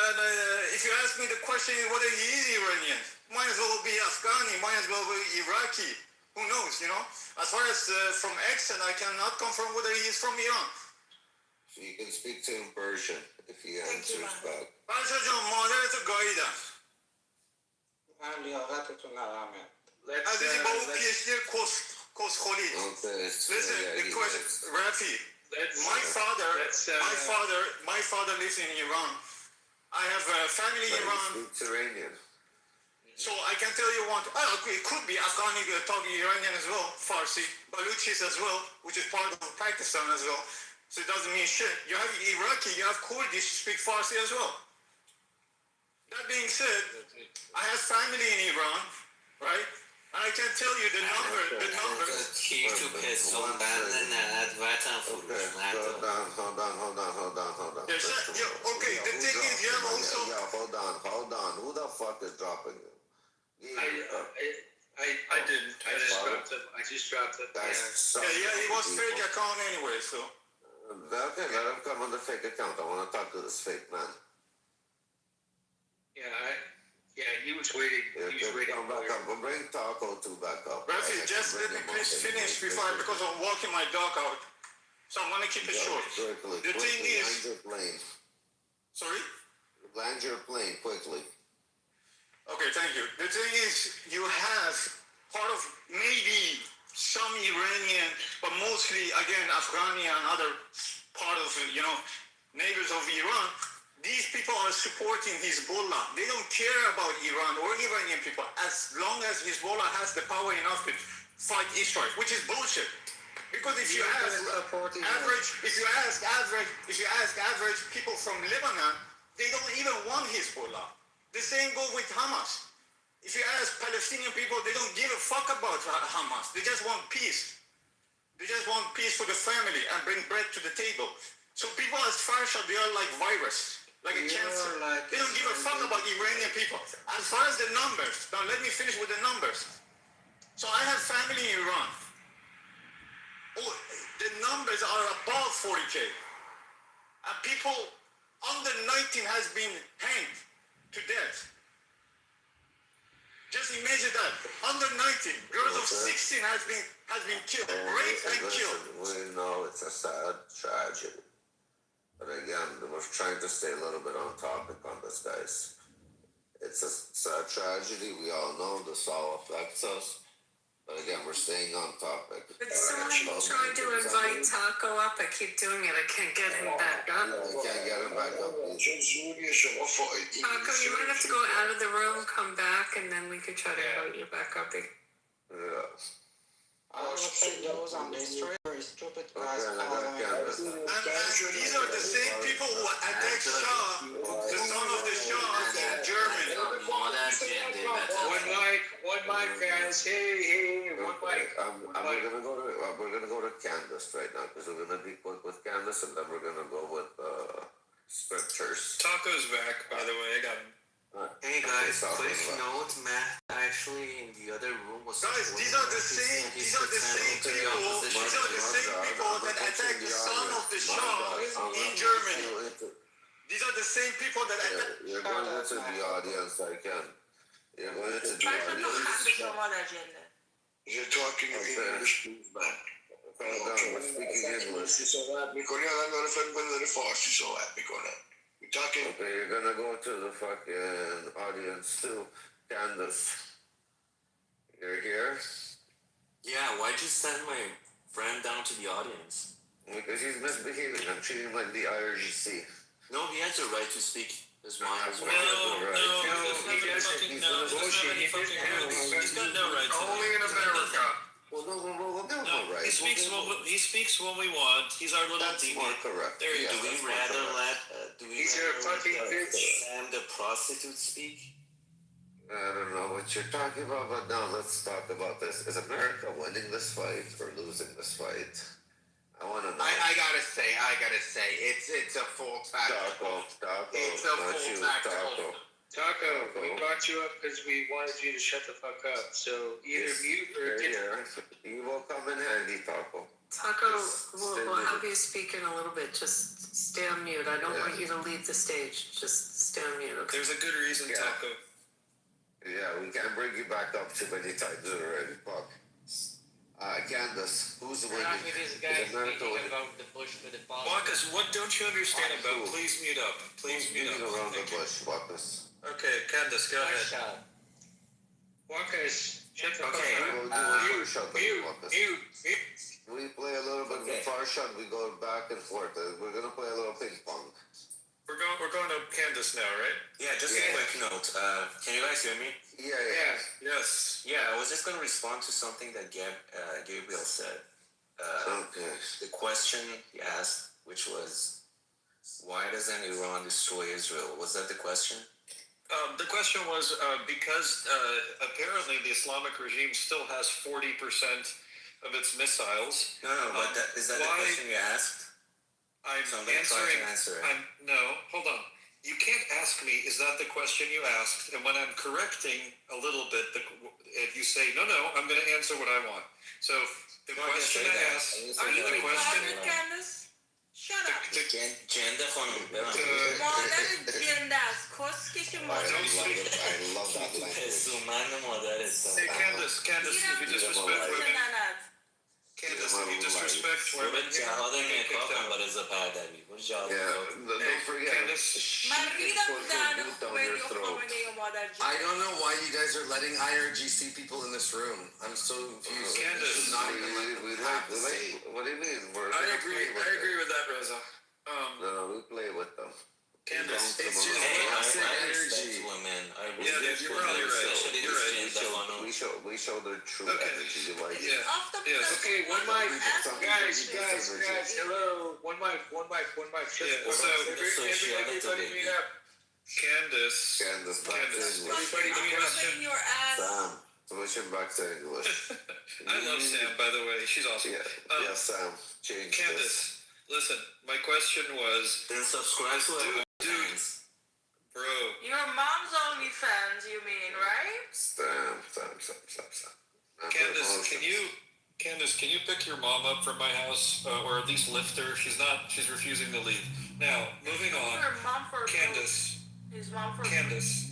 if you ask me, the question is whether he is Iranian. Might as well be Afghani, might as well be Iraqi. Who knows, you know? As far as from accent, I cannot confirm whether he is from Iran. So you can speak to him Persian if he answers back. Farshad John, مادرتو گاییدم. من لیاقتتون ندارم. عزیزی با اون پیشنی کسخولی. Listen, the question, Rafi, my father lives in Iran. I have a family in Iran. Mediterranean. So I can tell you one. It could be Afghani talking Iranian as well, Farsi, Baluchis as well, which is part of Pakistan as well. So it doesn't mean shit. You have Iraqi, you have Kurdish speak Farsi as well. That being said, I have family in Iran, right? And I can tell you the number. Hold on. Okay, the thing is, you have also. Hold on. Who the fuck is dropping it? I didn't. I just dropped it. Yeah, it was fake account anyway, so. Okay, let him come on the fake account. I want to talk to this fake man. Yeah, he was waiting. He was waiting. Come back up. We'll bring Taco 2 back up. Rafi, just let me please finish before because I'm walking my dog out. So I'm going to keep it short. The thing is. Land your plane. Sorry? Land your plane quickly. Okay, thank you. The thing is, you have part of maybe some Iranian, but mostly, again, Afghani and other part of, neighbors of Iran. These people are supporting Hezbollah. They don't care about Iran or Iranian people as long as Hezbollah has the power enough to fight Israel, which is bullshit. Because if you ask average people from Lebanon, they don't even want Hezbollah. The same goes with Hamas. If you ask Palestinian people, they don't give a fuck about Hamas. They just want peace. They just want peace for the family and bring bread to the table. So people as Farsha, they are like virus, like a cancer. They don't give a fuck about Iranian people. As far as the numbers, now let me finish with the numbers. So I have family in Iran. Oh, the numbers are above 40K. And people under 19 has been hanged to death. Just imagine that. Under 19, girls of 16 has been killed, raped and killed. We know it's a sad tragedy. But again, we're trying to stay a little bit on topic on this, guys. It's a sad tragedy. We all know this all affects us. But again, we're staying on topic. But someone tried to invite Taco up. I keep doing it. I can't get him back up. I can't get him back up. Taco, you might have to go out of the room, come back, and then we could try to invite you back up. Yeah. I don't think those on this trip are stupid guys. And these are the same people who attacked Shah, the son of the Shah in Germany. One mic, guys. Hey, one mic. We're gonna go to Candace right now because we're gonna be quick with Candace and then we're gonna go with scriptures. Taco's back, by the way. I got him. Hey guys, quick note, Matt actually in the other room was. Guys, these are the same people that attacked the son of the Shah in Germany. These are the same people that attacked. You're going into the audience, I can. You're going into the audience. You're talking in English, please, man. We're speaking English. We're talking. Okay, you're gonna go to the fucking audience too. Candace. You're here? Yeah, why'd you send my friend down to the audience? Because he's misbehaving. I'm treating him like the IRGC. No, he has a right to speak his mind as well. He's got no rights. Only in America. Well, we'll give him a right. He speaks when we want. He's our little That's more correct. There you go. Do we rather let He's a fucking bitch. Sam the prostitute speak? I don't know what you're talking about, but now let's talk about this. Is America winning this fight or losing this fight? I want to know. I gotta say, it's a full tackle. It's a full tackle. Taco, we brought you up because we wanted you to shut the fuck up. So either mute or get. You will come in handy, Taco. Taco, we'll have you speak in a little bit. Just stay on mute. I don't want you to leave the stage. Just stay on mute, okay? There's a good reason, Taco. Yeah, we can't bring you back up too many times already, fuck. Candace, who's winning? This guy speaking about the bush for the ball. Marcus, what don't you understand about? Please mute up. Please mute up. Around the bush, Marcus. Okay, Candace, go ahead. Marcus, shut the fuck up. Mute. We play a little bit of far shot. We go back and forth. We're gonna play a little ping pong. We're going to Candace now, right? Yeah, just a quick note. Can you guys hear me? Yeah. Yes. Yeah, I was just going to respond to something that Gabriel said. Okay. The question he asked, which was, why doesn't Iran destroy Israel? Was that the question? The question was because apparently the Islamic regime still has 40% of its missiles. No, but is that the question you asked? I'm so I'm going to try to answer it. No, hold on. You can't ask me, is that the question you asked? And when I'm correcting a little bit, if you say, no, I'm going to answer what I want. So the question I asked... Are you retarded, Candace? Shut up. Cende hanım. Mother cendas. Koskişi mother. I love that language. Hey, Candace, if you disrespect women... Candace, if you disrespect women... Don't forget. I don't know why you guys are letting IRGC people in this room. I'm so confused. Candace, what do you mean? I agree with that, Reza. No, we play with them. Candace, it's just toxic energy. You're probably right. You're right. We show the true energy. Like Okay, one mic. Guys, hello. One mic. Yeah, Everybody meet up. Candace. Everybody in your ass. Sam. Switching back to English. I love Sam, by the way. She's awesome. Yeah, Sam. Change Candace, listen, my question was... Then subscribe to our Dude, bro. Your mom's OnlyFans, you mean, right? Sam. Candace, can you pick your mom up from my house, or at least lift her? She's refusing to leave. Now, moving on. Her mom for Candace. His mom for Candace.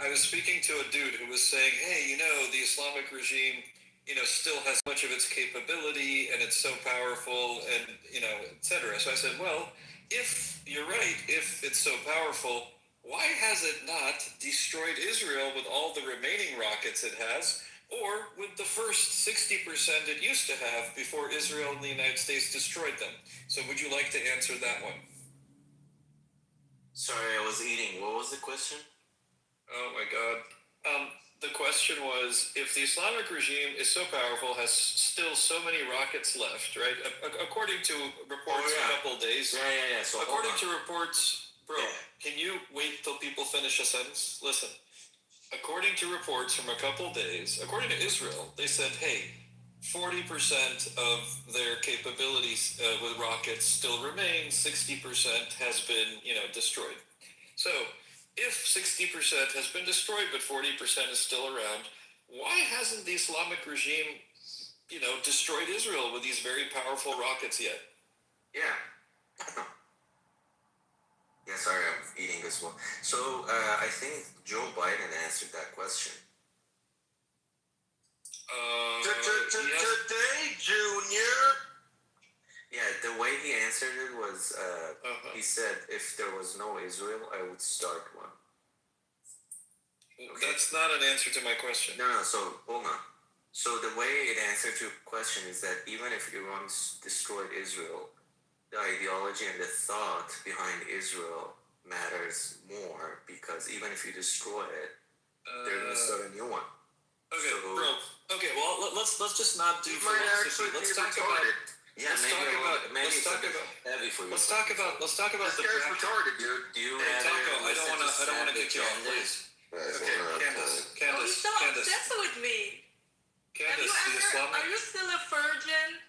I was speaking to a dude who was saying, hey, the Islamic regime, still has much of its capability, and it's so powerful, and, et cetera. So I said, well, if you're right, if it's so powerful, why has it not destroyed Israel with all the remaining rockets it has, or with the first 60% it used to have before Israel and the United States destroyed them? So would you like to answer that one? Sorry, I was eating. What was the question? Oh my God. The question was, if the Islamic regime is so powerful, has still so many rockets left, right? According to reports a couple of days. Yeah. So according to reports, bro, can you wait till people finish a sentence? Listen. According to reports from a couple of days, according to Israel, they said, hey, 40% of their capabilities with rockets still remain, 60% has been, destroyed. So, if 60% has been destroyed but 40% is still around, why hasn't the Islamic regime, destroyed Israel with these very powerful rockets yet? Yeah. Yeah, sorry, I'm eating as well. So, I think Joe Biden answered that question. Today, Junior. Yeah, the way he answered it was, he said, if there was no Israel, I would start one. Okay. That's not an answer to my question. No, so, hold on. So the way it answered your question is that even if Iran destroyed Israel, the ideology and the thought behind Israel matters more, because even if you destroy it, they're going to start a new one. Okay, so, bro. Okay, well, let's just not do philosophy. Let's talk about it. Yeah, maybe it's a bit heavy for you. Let's talk about this guy's retarded, dude. Do you Taco, I don't want to kick you off, please. Okay, Candace. He's so obsessed with me. Candace, are you still a virgin?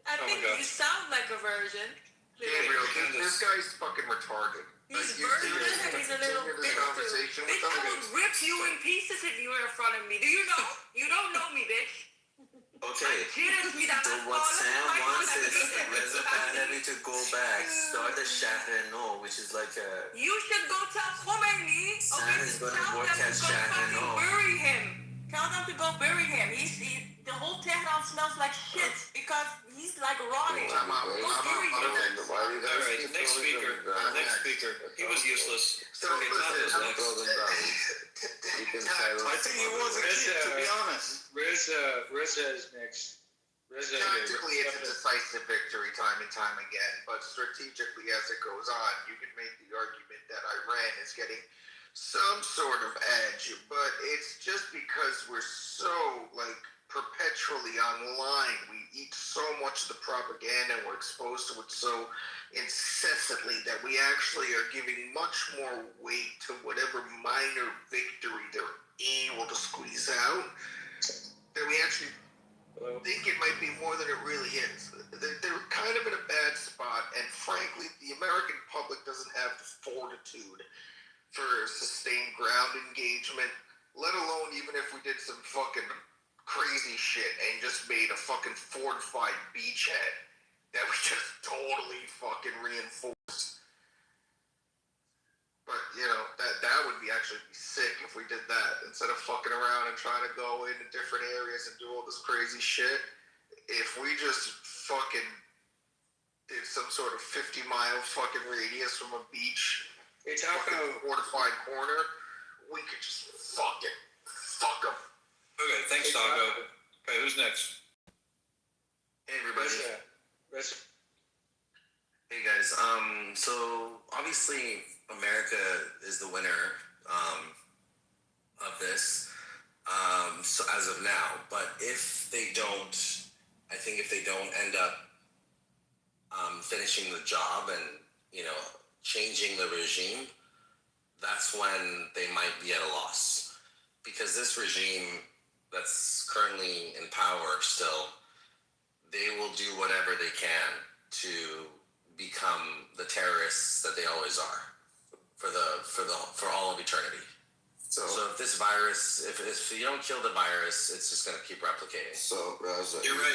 I think you sound like a virgin. Gabriel, this guy's fucking retarded. He's virgin and he's a little bitch too. Bitch, I would rip you in pieces if you were in front of me. Do you know? You don't know me, bitch. Okay, so what Sam wants is Reza Pahlavi to go back, start a Shahreno, which is like a... You should go tell Khomeini. Sam is going to work at Shahreno. Bury him. Tell them to go bury him. The whole Tehran smells like shit because he's like rotting. Go bury him. Alright, next speaker. He was useless. I think he was a kid, to be honest. Reza is next. Tactically, it's a decisive victory time and time again, but strategically, as it goes on, you can make the argument that Iran is getting some sort of edge, but it's just because we're so, perpetually online. We eat so much of the propaganda and we're exposed to it so incessantly that we actually are giving much more weight to whatever minor victory they're able to squeeze out than we actually think it might be more than it really is. They're kind of in a bad spot, and frankly, the American public doesn't have the fortitude for sustained ground engagement, let alone even if we did some fucking crazy shit and just made a fucking fortified beachhead that we just totally fucking reinforced. But, that would be actually be sick if we did that. Instead of fucking around and trying to go into different areas and do all this crazy shit, if we just fucking did some sort of 50-mile fucking radius from a beach, fucking fortified corner, we could just fuck them. Okay, thanks, Taco. Okay, who's next? Hey, everybody. Hey, guys. So obviously America is the winner of this. So as of now, but if they don't end up finishing the job and changing the regime, that's when they might be at a loss. Because this regime that's currently in power still, they will do whatever they can to become the terrorists that they always are for all of eternity. So if this virus, if you don't kill the virus, it's just going to keep replicating. So, Raza, You're right.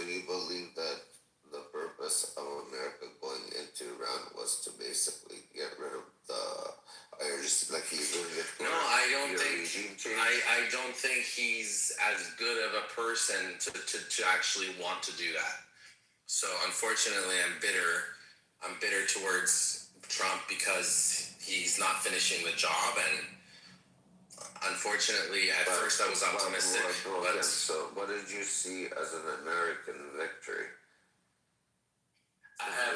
you believe that the purpose of America going into Iran was to basically get rid of the IRGC, like he's doing it for No, I don't think. regime change? I don't think he's as good of a person to actually want to do that. So unfortunately, I'm bitter. I'm bitter towards Trump because he's not finishing the job, and unfortunately, at first I was optimistic. So, what did you see as an American victory?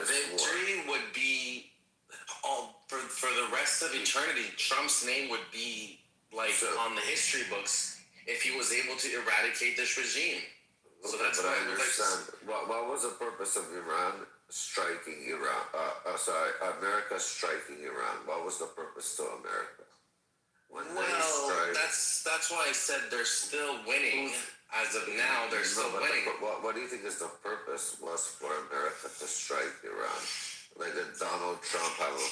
Victory would be all for the rest of eternity. Trump's name would be like on the history books if he was able to eradicate this regime. So that's but why I understand. What was the purpose of Iran striking Iran? America striking Iran. What was the purpose to America? That's why I said they're still winning. As of now, they're still winning. What do you think is the purpose was for America to strike Iran? Like, did Donald Trump have a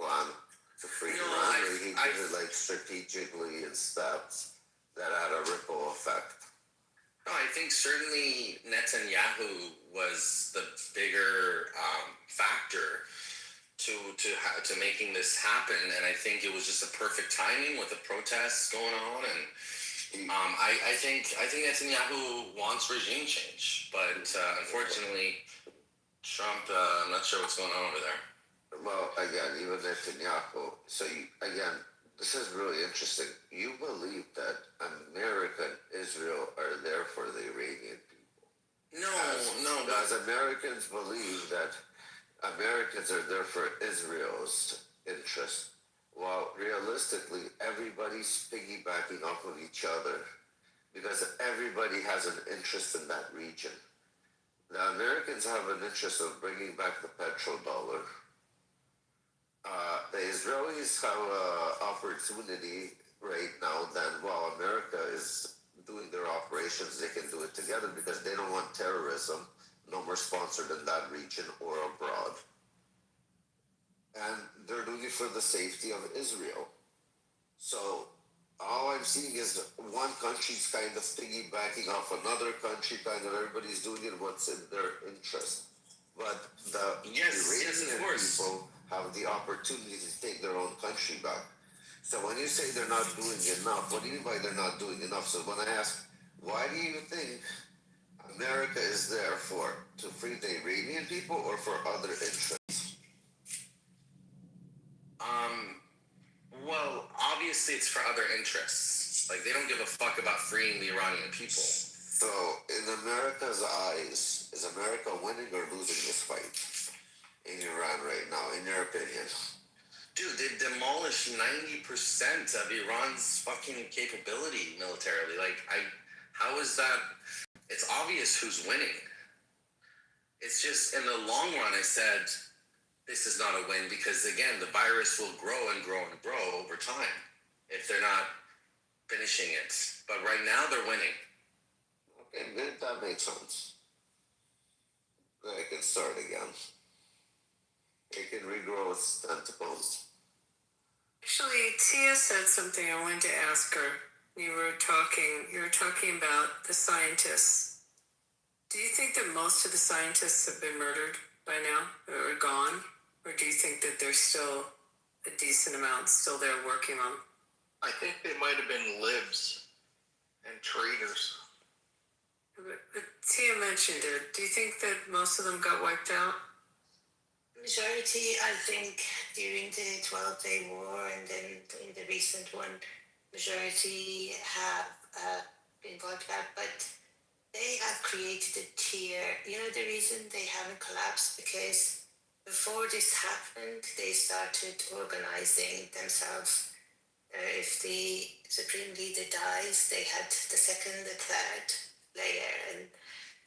plan to free Iran? Or he did it like strategically in steps that had a ripple effect? No, I think certainly Netanyahu was the bigger factor to making this happen, and I think it was just a perfect timing with the protests going on, and I think Netanyahu wants regime change, but unfortunately, Trump, I'm not sure what's going on over there. Well, again, even Netanyahu. So this is really interesting. You believe that America and Israel are there for the Iranian people? No. Does Americans believe that Americans are there for Israel's interest? Well, realistically, everybody's piggybacking off of each other because everybody has an interest in that region. The Americans have an interest of bringing back the petrodollar. The Israelis have an opportunity right now that while America is doing their operations, they can do it together because they don't want terrorism no more sponsored in that region or abroad. And they're doing it for the safety of Israel. So all I'm seeing is one country's kind of piggybacking off another country, kind of everybody's doing it what's in their interest. But the Iranian people have the opportunity to take their own country back. So when you say they're not doing enough, what do you mean by they're not doing enough? So when I ask, why do you think America is there for? To free the Iranian people or for other interests? Well, obviously it's for other interests. Like, they don't give a fuck about freeing the Iranian people. So, in America's eyes, is America winning or losing this fight in Iran right now, in your opinion? Dude, they've demolished 90% of Iran's fucking capability militarily. Like, how is that? It's obvious who's winning. It's just, in the long run, I said, this is not a win because, again, the virus will grow and grow and grow over time if they're not finishing it. But right now, they're winning. Okay, that makes sense. They can start again. It can regrow its tentacles. Actually, Tia said something I wanted to ask her. You were talking about the scientists. Do you think that most of the scientists have been murdered by now or gone? Or do you think that there's still a decent amount still there working on? I think they might have been libs and traitors. But Tia mentioned it. Do you think that most of them got wiped out? Majority, I think, during the 12-day war and then in the recent one, majority have been wiped out, but they have created a tier. You know the reason they haven't collapsed? Because before this happened, they started organizing themselves. If the supreme leader dies, they had the second, the third layer, and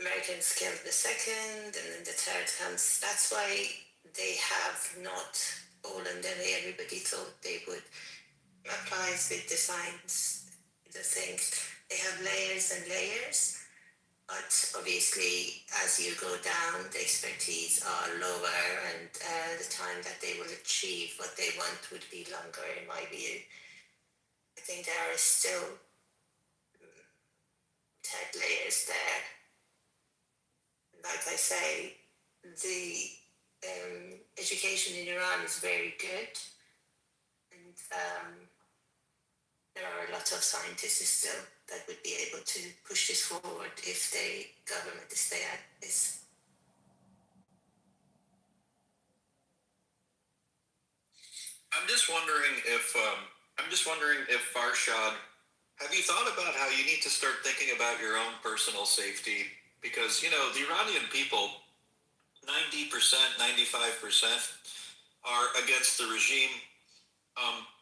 Americans killed the second, and then the third comes. That's why they have not fallen the way everybody thought they would. Applies with the science, the things. They have layers and layers, but obviously as you go down, the expertise are lower, and the time that they will achieve what they want would be longer, in my view. I think there are still tech layers there. Like I say, the education in Iran is very good, and there are a lot of scientists still that would be able to push this forward if the government stay at this. I'm just wondering if Farshad, have you thought about how you need to start thinking about your own personal safety? Because, you know, the Iranian people, 90%, 95% are against the regime.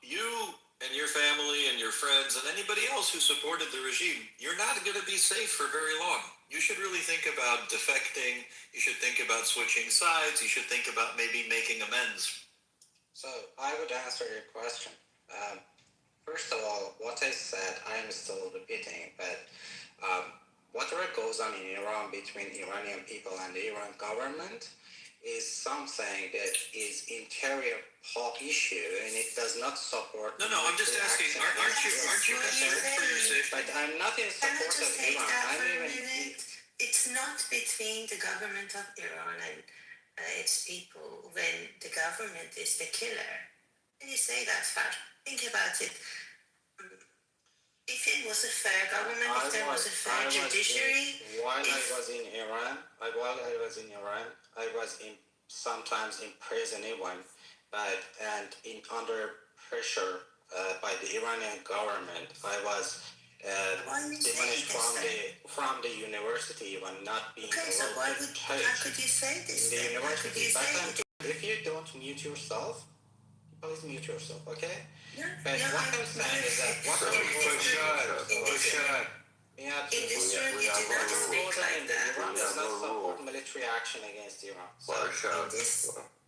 You and your family and your friends and anybody else who supported the regime, you're not going to be safe for very long. You should really think about defecting. You should think about switching sides. You should think about maybe making amends. So I would answer your question. First of all, what I said, I am still repeating, but whatever goes on in Iran between Iranian people and the Iran government is something that is interior issue, and it does not support. No, I'm just asking. Aren't you concerned for your safety? But I'm not in support of Iran. It's not between the government of Iran and its people when the government is the killer. Can you say that, Far? Think about it. If it was a fair government, if there was a fair judiciary. While I was in Iran, I was sometimes in prison even, but under pressure by the Iranian government. I was demonished from the university even, not being allowed to teach. How could you say this? In the university. If you don't mute yourself, please mute yourself, okay? But what I'm saying is that in this room, you do not speak like that. Iran does not support military action against Iran. So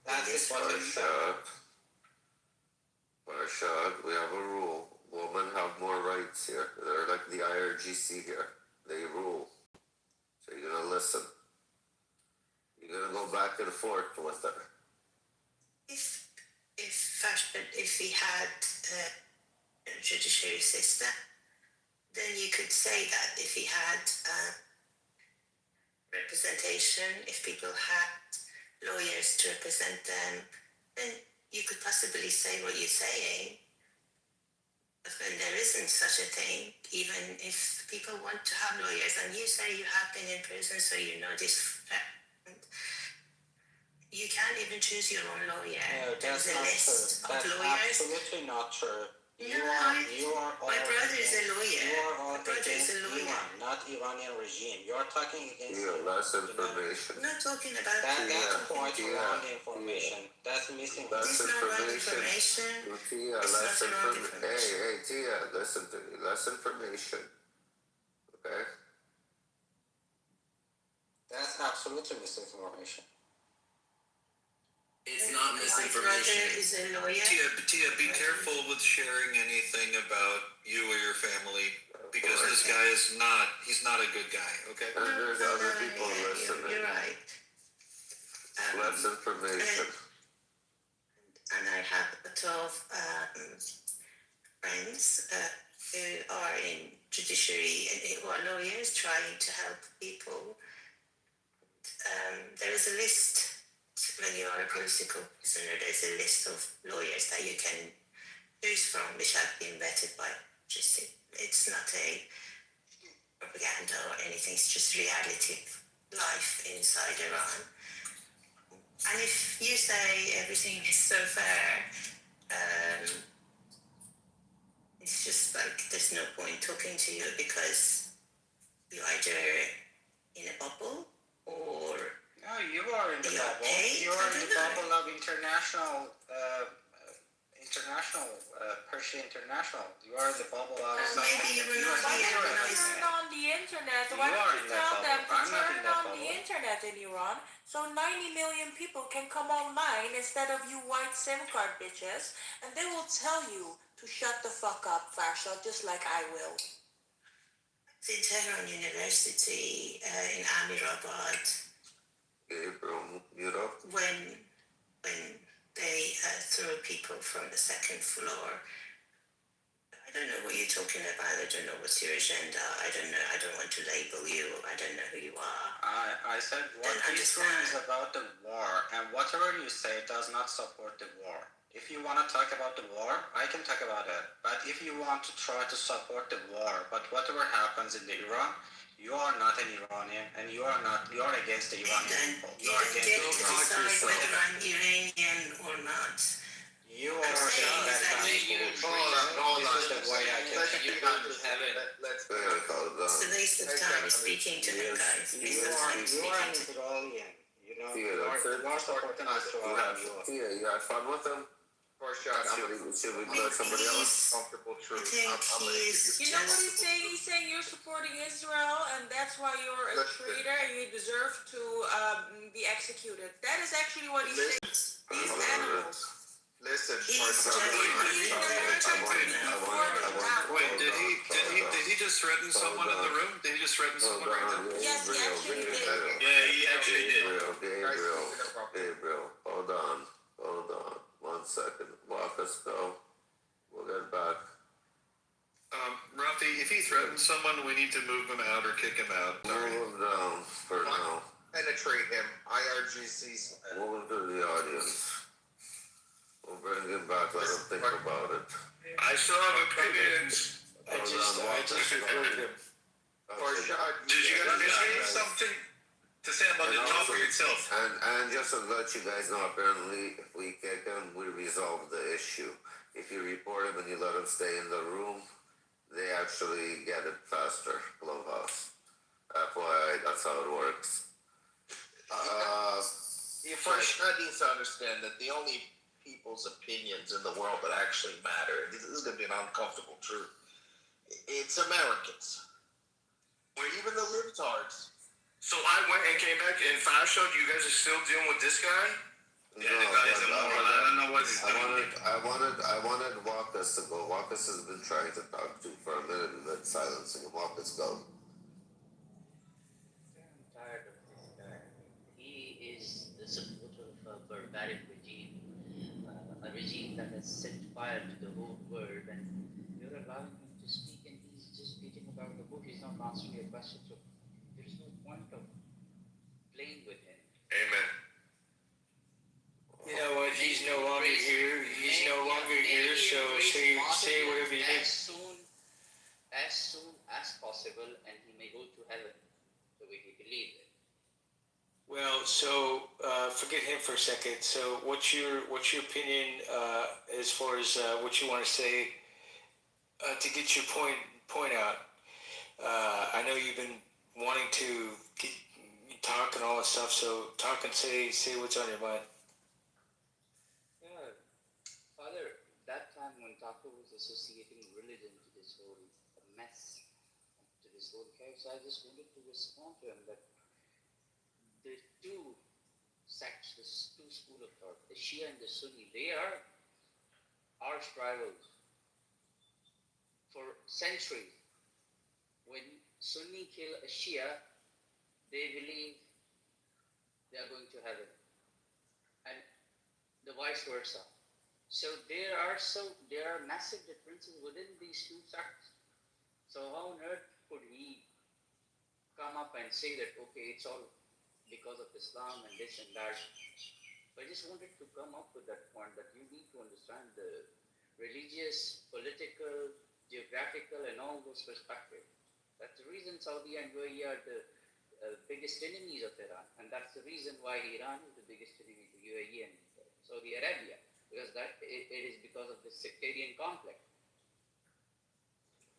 that is what I'm saying. Farshad, we have a rule. Women have more rights here. They're like the IRGC here. They rule. So you're gonna listen. You're gonna go back and forth with her. If we had a judiciary system, then you could say that if we had representation, if people had lawyers to represent them, then you could possibly say what you're saying. But when there isn't such a thing, even if people want to have lawyers, and you say you have been in prison, so you know this fact, you can't even choose your own lawyer. No, There's a list of That's lawyers. absolutely not true. My brother is a lawyer. You are all against Iran, not Iranian regime. You are talking against less information. I'm not talking about that's quite wrong information. That's missing. Less information. Tia, less information. Hey, Tia, listen to me. Less information. Okay? That's absolutely misinformation. It's not misinformation. Tia, be careful with sharing anything about you or your family, because this guy he's not a good guy, okay? And there's other people listening. You're right. Less information. And I have a lot of friends who are in judiciary and who are lawyers trying to help people. There is a list. When you are a political prisoner, there's a list of lawyers that you can choose from, which have been vetted by justice. It's not a propaganda or anything, it's just reality of life inside Iran. And if you say everything is so fair, it's just like there's no point talking to you, because you're either in a bubble or no, you are in the bubble. You are in the bubble of international Persia International. You are in the bubble of maybe you were not on the internet. You Why don't are you in that tell them bubble. to I'm not turn in that on the bubble. internet in Iran so 90 million people can come online instead of you white SIM card bitches, and they will tell you to shut the fuck up, Farsha, just like I will. In Tehran University in Amirabad, when they throw people from the second floor. I don't know what you're talking about. I don't know what's your agenda. I don't know. I don't want to label you. I don't know who you are. I said what he's doing is about the war, and whatever you say does not support the war. If you want to talk about the war, I can talk about it. But if you want to try to support the war, but whatever happens in the Iran, you are not an Iranian, and you are against the Iranian people. You are against Get to decide whether I'm Iranian or not. You are saying that hold on. This is the way I can take you to heaven. It's a waste of time speaking to them, guys. Waste of time You are an speaking to them. Israeli. You know, you are supporting Israel. You had fun with them? For sure. Should we let somebody else? Comfortable truth. You know what he's saying? He's saying you're supporting Israel, and that's why you're a traitor, and you deserve to be executed. That is actually what he's saying. These animals. Listen, Wait, did he just threaten someone in the room? Did he just threaten someone right now? Yes, he actually did. Yeah, he actually did. Gabriel, hold on. 1 second. Walk us go. We'll get back. Rafi, if he threatens someone, we need to move him out or kick him out. Sorry. Move him down for now. Penetrate him. IRGC's. Move him to the audience. We'll bring him back. Let him think about it. I still have opinions. I just recorded him. Did you guys have something to say about the topic itself? And just to let you guys know, apparently, if we kick him, we resolve the issue. If you report him and you let him stay in the room, they actually get it faster. Clubhouse. FYI, that's how it works. Farshad needs to understand that the only people's opinions in the world that actually matter, this is going to be an uncomfortable truth, it's Americans. Or even the libtards. So I went and came back and Farshad, you guys are still dealing with this guy? Yeah, the guy's a moron. I don't know what he's doing. I wanted Walkus to go. Walkus has been trying to talk to for a minute and then silencing him. Walkus, go. I'm tired of this guy. He is the supporter of a barbaric regime, a regime that has set fire to the whole world, and you're allowing him to speak, and he's just beating about the bush. He's not answering your question, so there is no point of playing with him. Amen. You know what? He's no longer here. He's no longer here. So say whatever you need. As soon as possible, and he may go to heaven the way he believes it. Well, so forget him for a second. So what's your opinion as far as what you want to say to get your point out? I know you've been wanting to talk and all that stuff. So talk and say what's on your mind. Yeah, Father, that time when Taco was associating religion to this whole mess, to this whole chaos, I just wanted to respond to him that the two sects, the two school of thought, the Shia and the Sunni, they are arch rivals for centuries. When Sunni kill a Shia, they believe they are going to heaven, and the vice versa. So there are massive differences within these two sects. So how on earth could he come up and say that okay, it's all because of Islam and this and that? I just wanted to come up with that point that you need to understand the religious, political, geographical, and all those perspectives. That's the reason Saudi and UAE are the biggest enemies of Iran, and that's the reason why Iran is the biggest enemy to UAE and Saudi Arabia, because it is because of the sectarian conflict.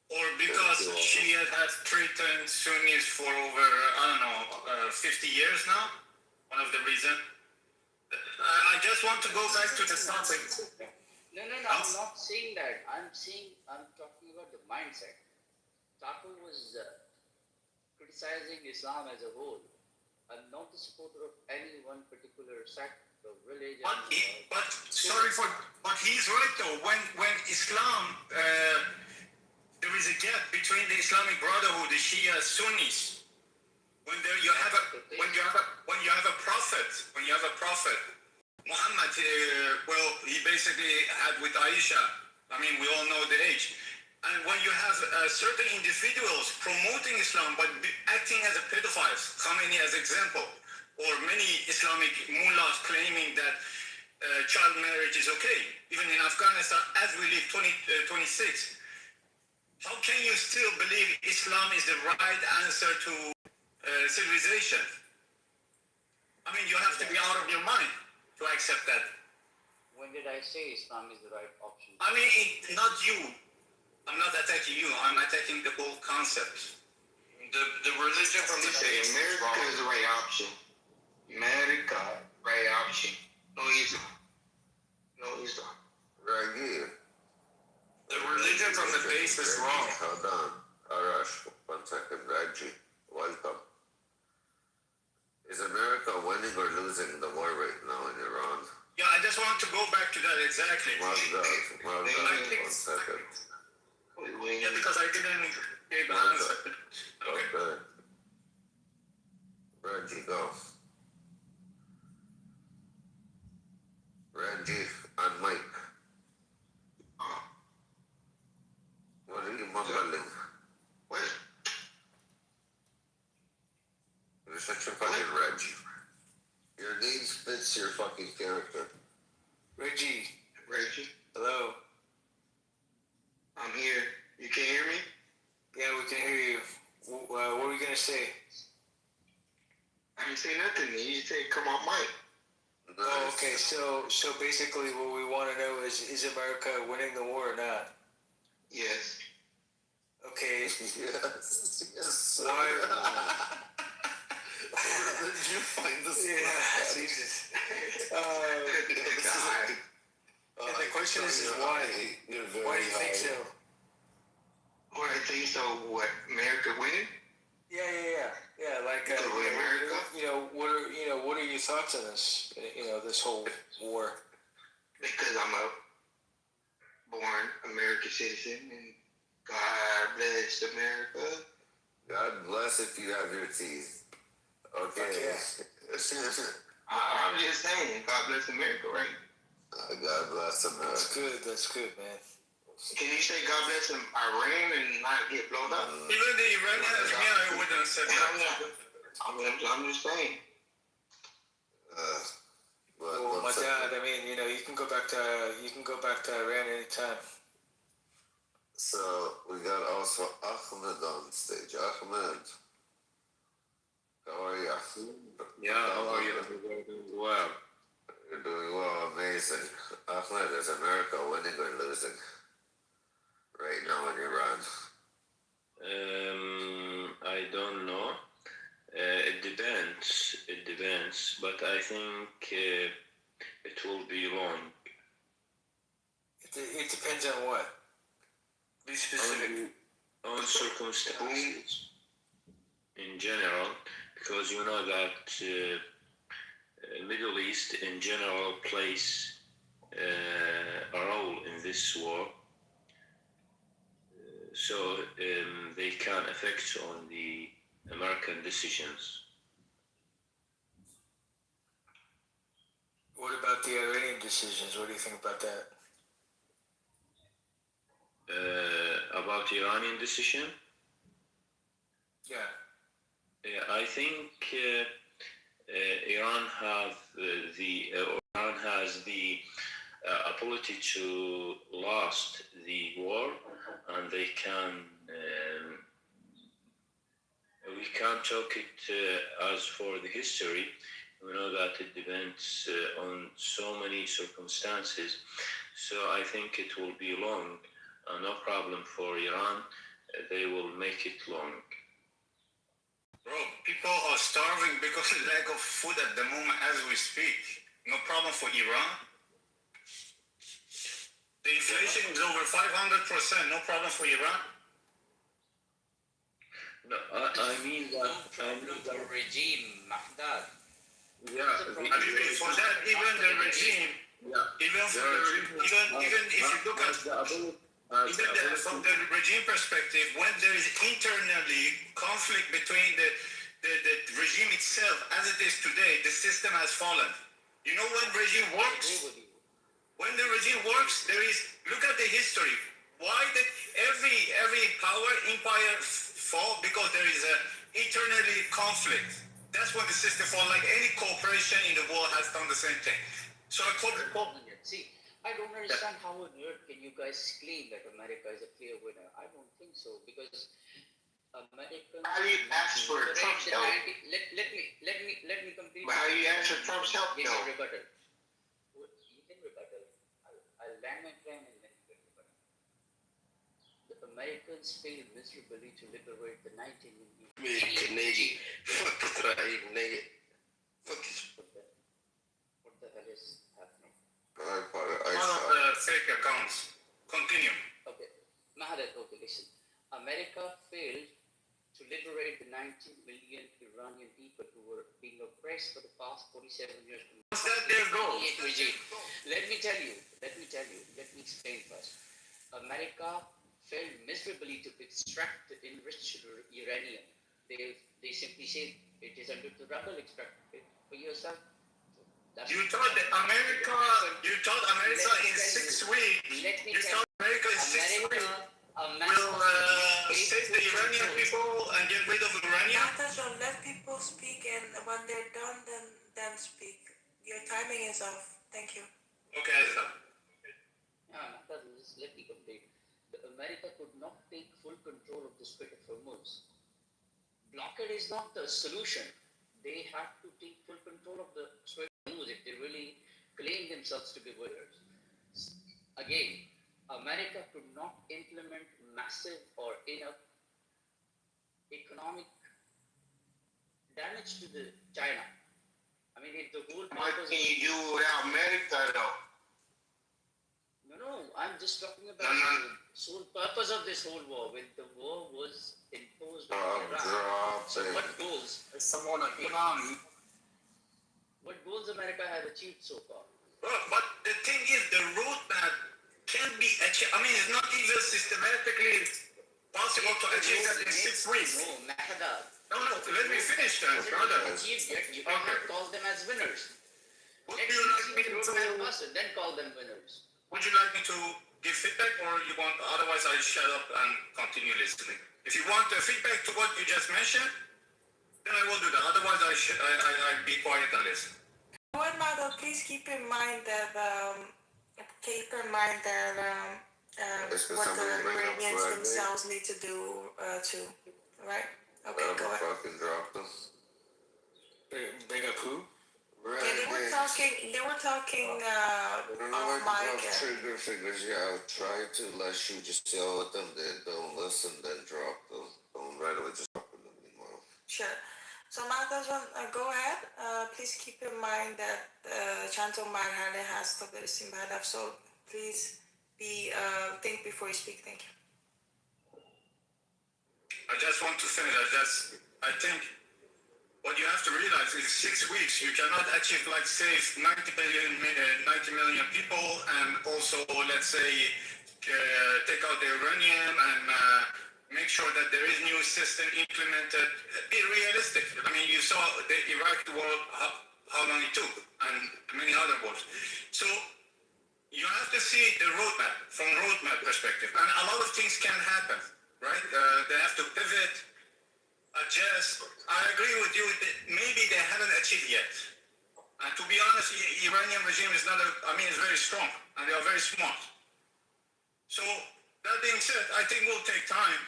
Or because Shia has threatened Sunnis for over, 50 years now. One of the reasons. I just want to go back to the topic. No, I'm not saying that. I'm talking about the mindset. Taco was criticizing Islam as a whole. I'm not a supporter of any one particular sect or religion. But he's right though. When Islam, there is a gap between the Islamic Brotherhood, the Shia Sunnis. When you have a prophet, Muhammad. Well, he basically had with Aisha. I mean, we all know the age. And when you have certain individuals promoting Islam but acting as a pedophiles, Khamenei as example, or many Islamic mullahs claiming that child marriage is okay, even in Afghanistan, as we live 2026, how can you still believe Islam is the right answer to civilization? I mean, you have to be out of your mind to accept that. When did I say Islam is the right option? I mean, not you. I'm not attacking you. I'm attacking the whole concept. The religion from the say America is the right option. America, right option. No Islam. No Islam. Right here. The religion from the base is wrong. Hold on. Arash, 1 second. Reggie, welcome. Is America winning or losing the war right now in Iran? Yeah, I just want to go back to that exactly. Well done. 1 second. Yeah, because I didn't give the answer. Okay. Reggie, go. Reggie, on mic. What are you mumbling? What? You're such a fucking Reggie. Your name fits your fucking character. Reggie, Hello. I'm here. You can hear me? yeah, we can hear you. What are we gonna say? I didn't say nothing. You said come on mic. Oh, okay. So basically, what we want to know is America winning the war or not? Yes. Okay. Yes. Why? Where did you find this? Yeah, Jesus. And the question is why? Why do you think so? Why I think so? What? America winning? Yeah. Like, America? what are your thoughts on this? This whole war. Because I'm a born American citizen, and God bless America. God bless if you have your teeth. Okay. I'm just saying, God bless America, right? God bless America. That's good, man. Can you say God bless Iran and not get blown up? Even the Iranians, I wouldn't say that. I'm just saying. Well, my dad. I mean, you can go back to Iran anytime. So we got also Ahmed on stage. Ahmed, how are you? Yeah, how are you? Well, You're doing well, amazing. Ahmed, is America winning or losing right now in Iran? I don't know. It depends. But I think it will be wrong. It depends on what. Be specific. On circumstances in general, because you know that Middle East in general plays a role in this war, so they can affect on the American decisions. What about the Iranian decisions? What do you think about that? About Iranian decision? Yeah. I think Iran has the ability to last the war, and they can. We can't talk it as for the history. We know that it depends on so many circumstances. So I think it will be long. No problem for Iran. They will make it long. Bro, people are starving because of lack of food at the moment as we speak. No problem for Iran. The inflation is over 500%. No problem for Iran. No, I mean that. Regime, Mahdad. Yeah, For that, even the regime, even if you look at from the regime perspective, when there is internally conflict between the regime itself as it is today, the system has fallen. You know when regime works? When the regime works, there is, look at the history. Why did every power empire fall? Because there is a internally conflict. That's when the system falls. Like any corporation in the world has done the same thing. So a corporate. See, I don't understand how on earth can you guys claim that America is a clear winner. I don't think so because Americans. How do you ask for Trump's help? Let me complete. But how do you ask for Trump's help? Give me a rebuttal. You can rebuttal. I'll land my plane and then you can rebuttal. The Americans failed miserably to liberate the 19 million. Canadian. Fuck nigga. Fuck this. What the hell is happening? One of the fake accounts. Continue. Okay. Mahadat, okay, listen. America failed to liberate the 19 million Iranian people who were being oppressed for the past 47 years. Was that their goal? Let me explain first. America failed miserably to extract the enriched uranium. They simply say it is under the rubble, extract it for yourself. You thought America in 6 weeks, you thought America in 6 weeks will save the Iranian people and get rid of uranium? Natasha, let people speak, and when they're done, then speak. Your timing is off. Thank you. Okay, Just let me complete. America could not take full control of the Strait of Hormuz. Blockade is not the solution. They have to take full control of the Strait of Hormuz if they really claim themselves to be winners. Again, America could not implement massive or enough economic damage to the China. I mean, if the whole What can you do without America, though? No, I'm just talking about the sole purpose of this whole war. When the war was imposed on Iran, so what goals? What goals America has achieved so far? But the thing is, the roadmap can be achieved. I mean, it's not even systematically possible to achieve that in 6 weeks. No, Mahdad. No, let me finish that, brother. You cannot call them as winners. Would you like me to? Then call them winners. Would you like me to give feedback, or you want? Otherwise, I shut up and continue listening. If you want feedback to what you just mentioned, then I will do that. Otherwise, I'll be quiet and listen. What, Mado, please keep in mind that what the Iranians themselves need to do too, right? Okay, go ahead. Fucking drop them. Bring up who? Right, Yeah, they were talking off mic. Trigger figures, yeah, try to less you just yell at them, then don't listen, then drop them. Don't right away just drop them anymore. Sure. So Mahtazwan, go ahead. Please keep in mind that Chantal Marhale has to be Simbadaf, so please think before you speak. Thank you. I just want to finish. I think what you have to realize is 6 weeks you cannot achieve, like, save 90 million people, and also, let's say, take out the uranium and make sure that there is new system implemented. Be realistic. I mean, you saw the Iraq war, how long it took, and many other wars. So you have to see the roadmap from roadmap perspective, and a lot of things can happen, right? They have to pivot, adjust. I agree with you that maybe they haven't achieved yet. And to be honest, the Iranian regime is it's very strong, and they are very smart. So that being said, I think we'll take time.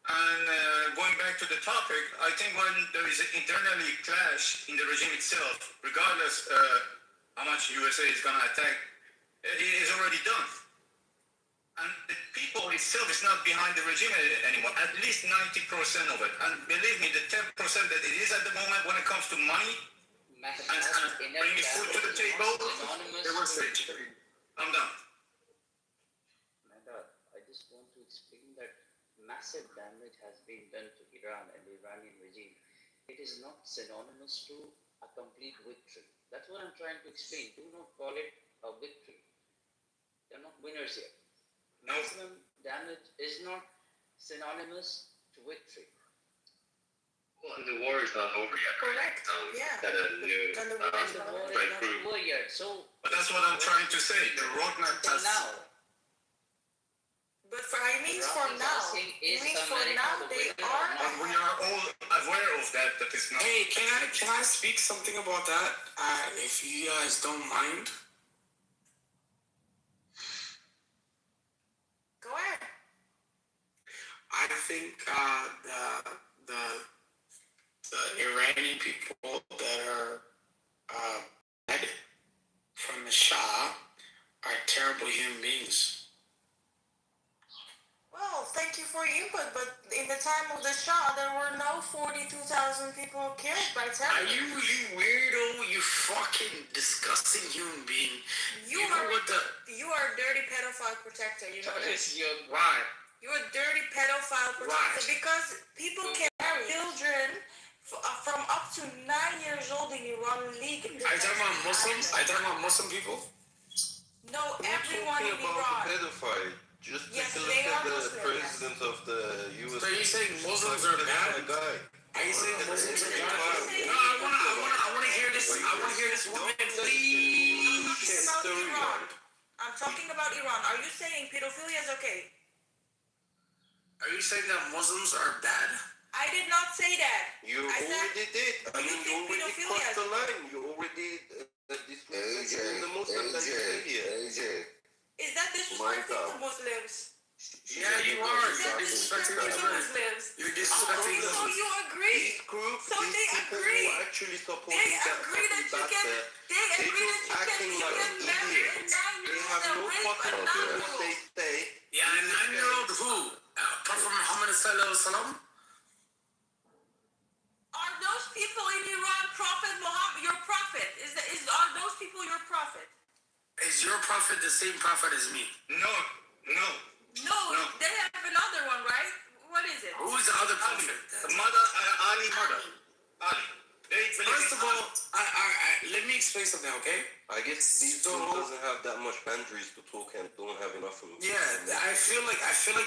And going back to the topic, I think when there is an internally clash in the regime itself, regardless how much USA is going to attack, it is already done. And the people itself is not behind the regime anymore, at least 90% of it. And believe me, the 10% that it is at the moment when it comes to money and bringing food to the table, they will say, I'm done. I just want to explain that massive damage has been done to Iran and the Iranian regime, it is not synonymous to a complete victory. That's what I'm trying to explain. Do not call it a victory. They're not winners here. Maximum damage is not synonymous to victory. Well, the war is not over yet. Correct. Yeah. Got a new The war is not over yet. So, But that's what I'm trying to say. The roadmap has. now. But it means for Iraq is now. asking, It is means for America now the they winner? are. But we are all aware of that. That is not. Hey, can I speak something about that? If you guys don't mind. Go ahead. I think the Iranian people that are bad from the Shah are terrible human beings. Well, thank you for your input, but in the time of the Shah, there were no 42,000 people killed by terror. Are you weirdo? You fucking disgusting human being. You are a dirty pedophile protector. You know this. Why? You're a dirty pedophile protector because people can marry children from up to 9 years old in Iran legally. Are you talking about Muslims? Are you talking about Muslim people? No, everyone in Iran. Pedophile. Just Yes, take a they look are at the Muslim. president of the U.S. So you're saying Muslims are bad? Guy. Are you saying Muslims are bad? No, I want to hear this. I want to hear this woman, please. I'm talking about Iran. Are you saying pedophilia is okay? Are you saying that Muslims are bad? I did not say that. You I said, already did. I mean, you already pedophilia crossed the line. You already disrespected the Muslims that you said here. Is that disrespecting to Muslims? Yeah, you are. You're disrespecting Muslims. You're disrespecting So Muslims. you agree? These groups, So these they people agree. who are actually supporting They that agree that you can. They agree that you can even marry a 9-year-old They have and no rape fucking a clue 9-year-old. what they say. Yeah, a 9-year-old who? Prophet Muhammad sallallahu alaihi wasallam. Are those people in Iran Prophet Muhammad your prophet? Are those people your prophet? Is your prophet the same prophet as me? No. No, they have another one, right? What is it? Who is the other prophet? The mother, Ali mother. Ali. First of all, let me explain something, okay? I guess these groups doesn't have that much boundaries to talk and don't have enough of them. Yeah, I feel like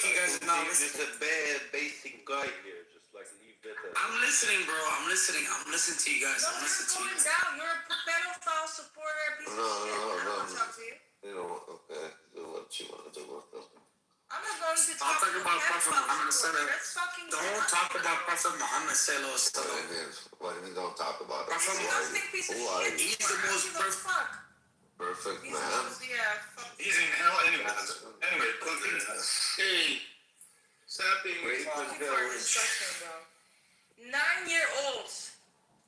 you guys are not listening. Just a bad basic guy here. Just like leave that. I'm listening, bro. I'm listening to you guys. No, you're going down. You're a pedophile supporter. Piece of shit. I don't want to talk to you. You know, okay. Do what you want to do with them. I'm not going to talk about Prophet Muhammad sallallahu. That's fucking. Don't talk about Prophet Muhammad sallallahu alaihi wasallam. What do you don't talk about it? Prophet Muhammad. He's the most perfect man. He's in hell anyway. Anyway, continue. Hey. Stop being disgusting, bro. 9-year-olds.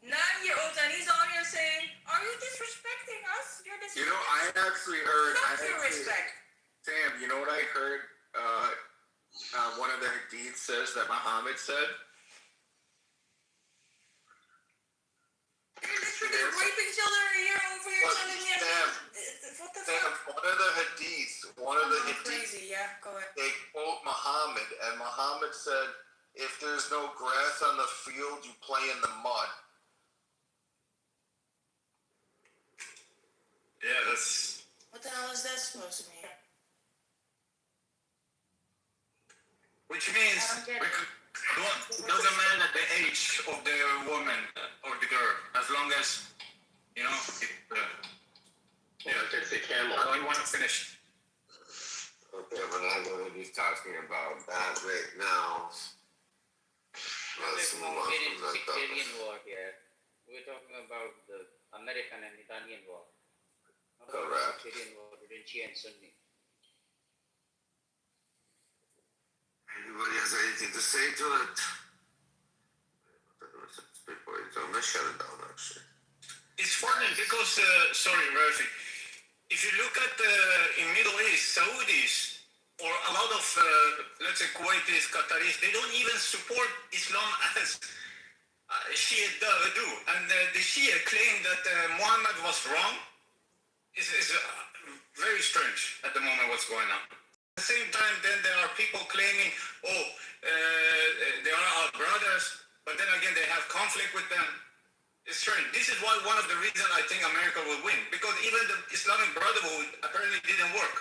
9-year-olds, and he's on here saying, "Are you disrespecting us? You're disrespecting." You know, I actually heard. Respect. Sam, you know what I heard? One of the hadiths says that Muhammad said. You're literally raping children here over here telling me. What the fuck? One of the hadiths. Crazy, yeah. Go ahead. They quote Muhammad, and Muhammad said, "If there's no grass on the field, you play in the mud." Yeah, that's. What the hell is that supposed to mean? Which means doesn't matter the age of the woman or the girl, as long as you know. It's a camel. I don't want to finish. Okay, we're not going to be talking about that right now. Let's move on from that sectarian war here. We're talking about the American and Iranian war. Correct. Sectarian war between Shia and Sunni. Anybody has anything to say to it? I'm going to shut it down, actually. It's funny because, sorry, Rafi, if you look at in Middle East, Saudis, or a lot of, let's say, Kuwaitis, Qataris, they don't even support Islam as Shia do. And the Shia claim that Muhammad was wrong. It's very strange at the moment what's going on. At the same time, then there are people claiming, they are our brothers, but then again, they have conflict with them. It's strange. This is why one of the reasons I think America will win, because even the Islamic Brotherhood apparently didn't work.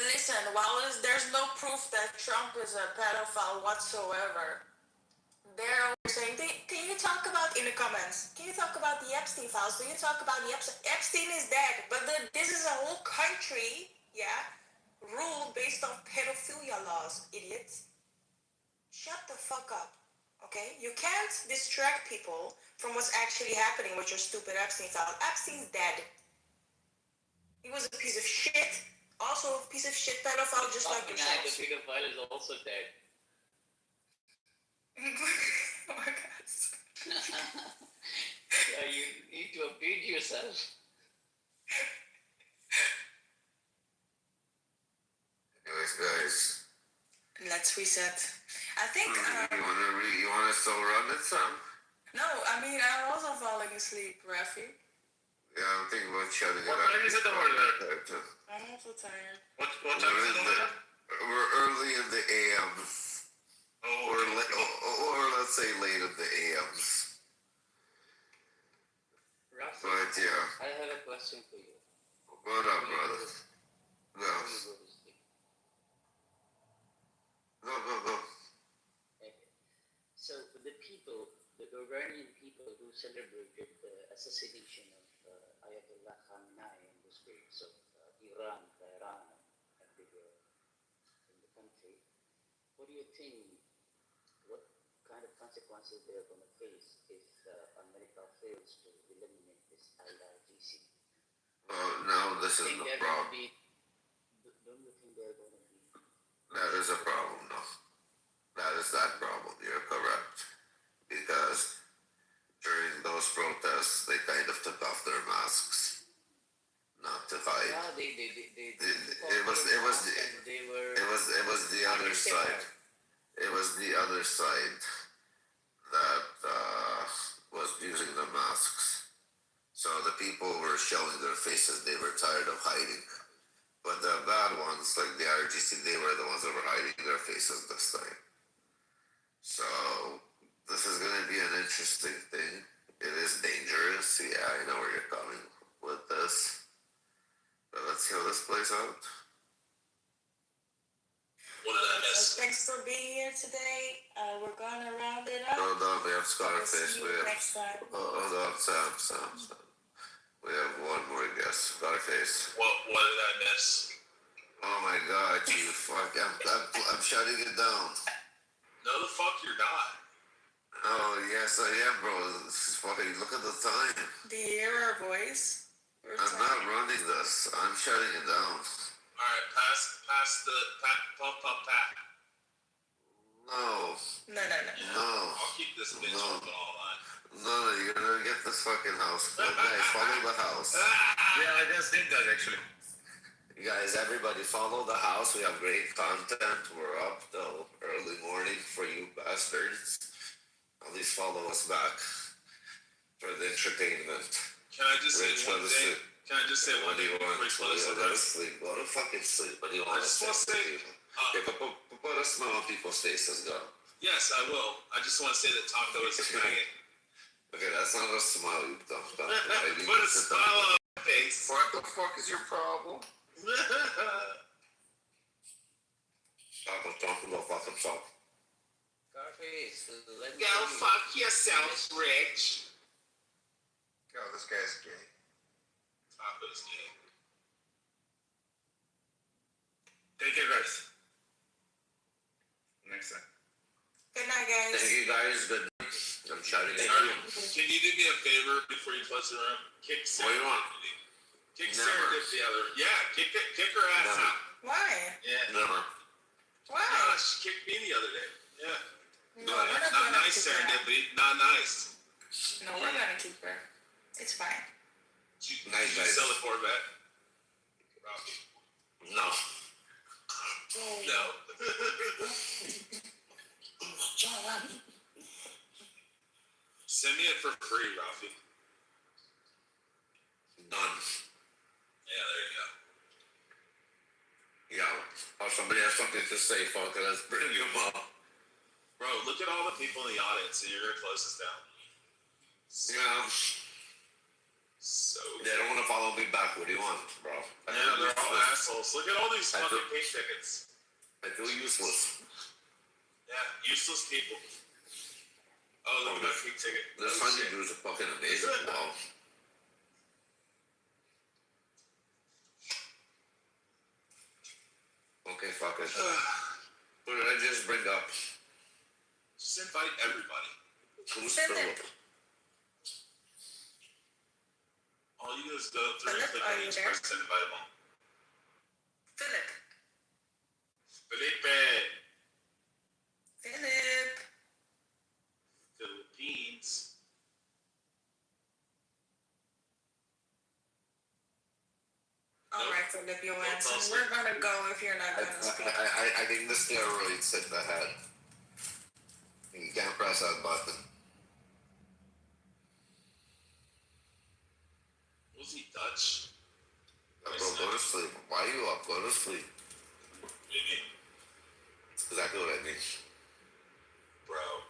Listen, while there's no proof that Trump is a pedophile whatsoever, they're always saying, can you talk about, in the comments, can you talk about the Epstein files? Can you talk about the Epstein is dead, but this is a whole country, ruled based on pedophilia laws, idiots. Shut the fuck up, okay? You can't distract people from what's actually happening with your stupid Epstein file. Epstein's dead. He was a piece of shit. Also a piece of shit pedophile just like yourself. The pedophile is also dead. Oh my god. You need to update yourself. Anyways, guys. Let's reset. I think. You wanna still run it, Sam? No, I mean I'm also falling asleep, Rafi. Yeah, I'm thinking about shutting it What off. time is it over there? I'm also tired. What time is it over there? We're early in the AM. Oh, or let's say late in the AMs. Rafi, But yeah. I have a question for you. What up, brother? No. Go. Okay. So the people, the Iranian people who celebrated the assassination of Ayatollah Khamenei in the streets of Iran, Tehran, and everywhere in the country, what do you think? What kind of consequences they are going to face if America fails to eliminate this IRGC? No, this is the problem. Don't you think they're going to be? That is a problem, no. That is that problem. You're correct. Because during those protests, they kind of took off their masks, not to hide. Yeah, It was the other side. It was the other side that was using the masks. So the people were showing their faces. They were tired of hiding. But the bad ones, like the IRGC, they were the ones that were hiding their faces this time. So this is going to be an interesting thing. It is dangerous. Yeah, I know where you're coming with this. But let's see how this plays out. Thanks for being here today. We're gonna round it up. Hold on, we have Scarface. See you next time. Hold on, Sam. We have one more guest, Scarface. What did I miss? Oh my god, you fuck. I'm shutting it down. No, the fuck you're not. Oh, yes, I am, bro. This is fucking, look at the time. Do you hear our voice? I'm not running this. I'm shutting it down. Alright, pass the pump. No. No. I'll keep this bitch open all night. No, you're gonna get this fucking house. Guys, follow the house. Yeah, I just did that actually. You guys, everybody follow the house. We have great content. We're up till early morning for you bastards. At least follow us back for the entertainment. Can I just say one thing? Can I just say one thing before we close? Go to sleep. Go to fucking sleep. What do you want to say? Put a smile on people's faces, go. Yes, I will. I just want to say that Taco is a faggot. Okay, that's not a smile, you dumb. Put a smile on my face. What the fuck is your problem? Talk about fuck himself. Scarface, let me Go fuck yourself, Rich. Yo, this guy's gay. Taco's gay. Take care, guys. Next time. Good night, guys. Thank you, guys. Good night. I'm shouting at you. Can you do me a favor before you close the room? Kick Sarah. What do you want? Kick Sarah the other. Yeah, kick her ass Never. out. Why? Yeah. Never. Why? No, she kicked me the other day. Yeah. No, we're not Not gonna nice, kick her out. serendipity. Not nice. No, we're gonna keep her. It's fine. Nice, guys. Sell the Corvette. Rocky. No. No. Send me it for free, Rafi. Done. Oh, somebody has something to say, fuck it, let's bring him up. Bro, look at all the people in the audience, and you're gonna close this down. Yeah. So they don't want to follow me back. What do you want, bro? Yeah, they're all assholes. Look at all these fucking pink tickets. I feel useless. Yeah, useless people. Oh, look at that pink ticket. This funny dude is fucking amazing. Wow. Okay, fuck it. What did I just bring up? Just invite everybody. Who's Philip? All you do is go through and click on each person and invite them all. Philip. Felipe. Philip. Philippines. All right, Philip, you answer. We're gonna go if you're not gonna speak. I think the steroids hit the head. You can't press that button. Was he Dutch? Bro, go to sleep. Why are you up? Go to sleep. Maybe. That's exactly what I mean. Bro.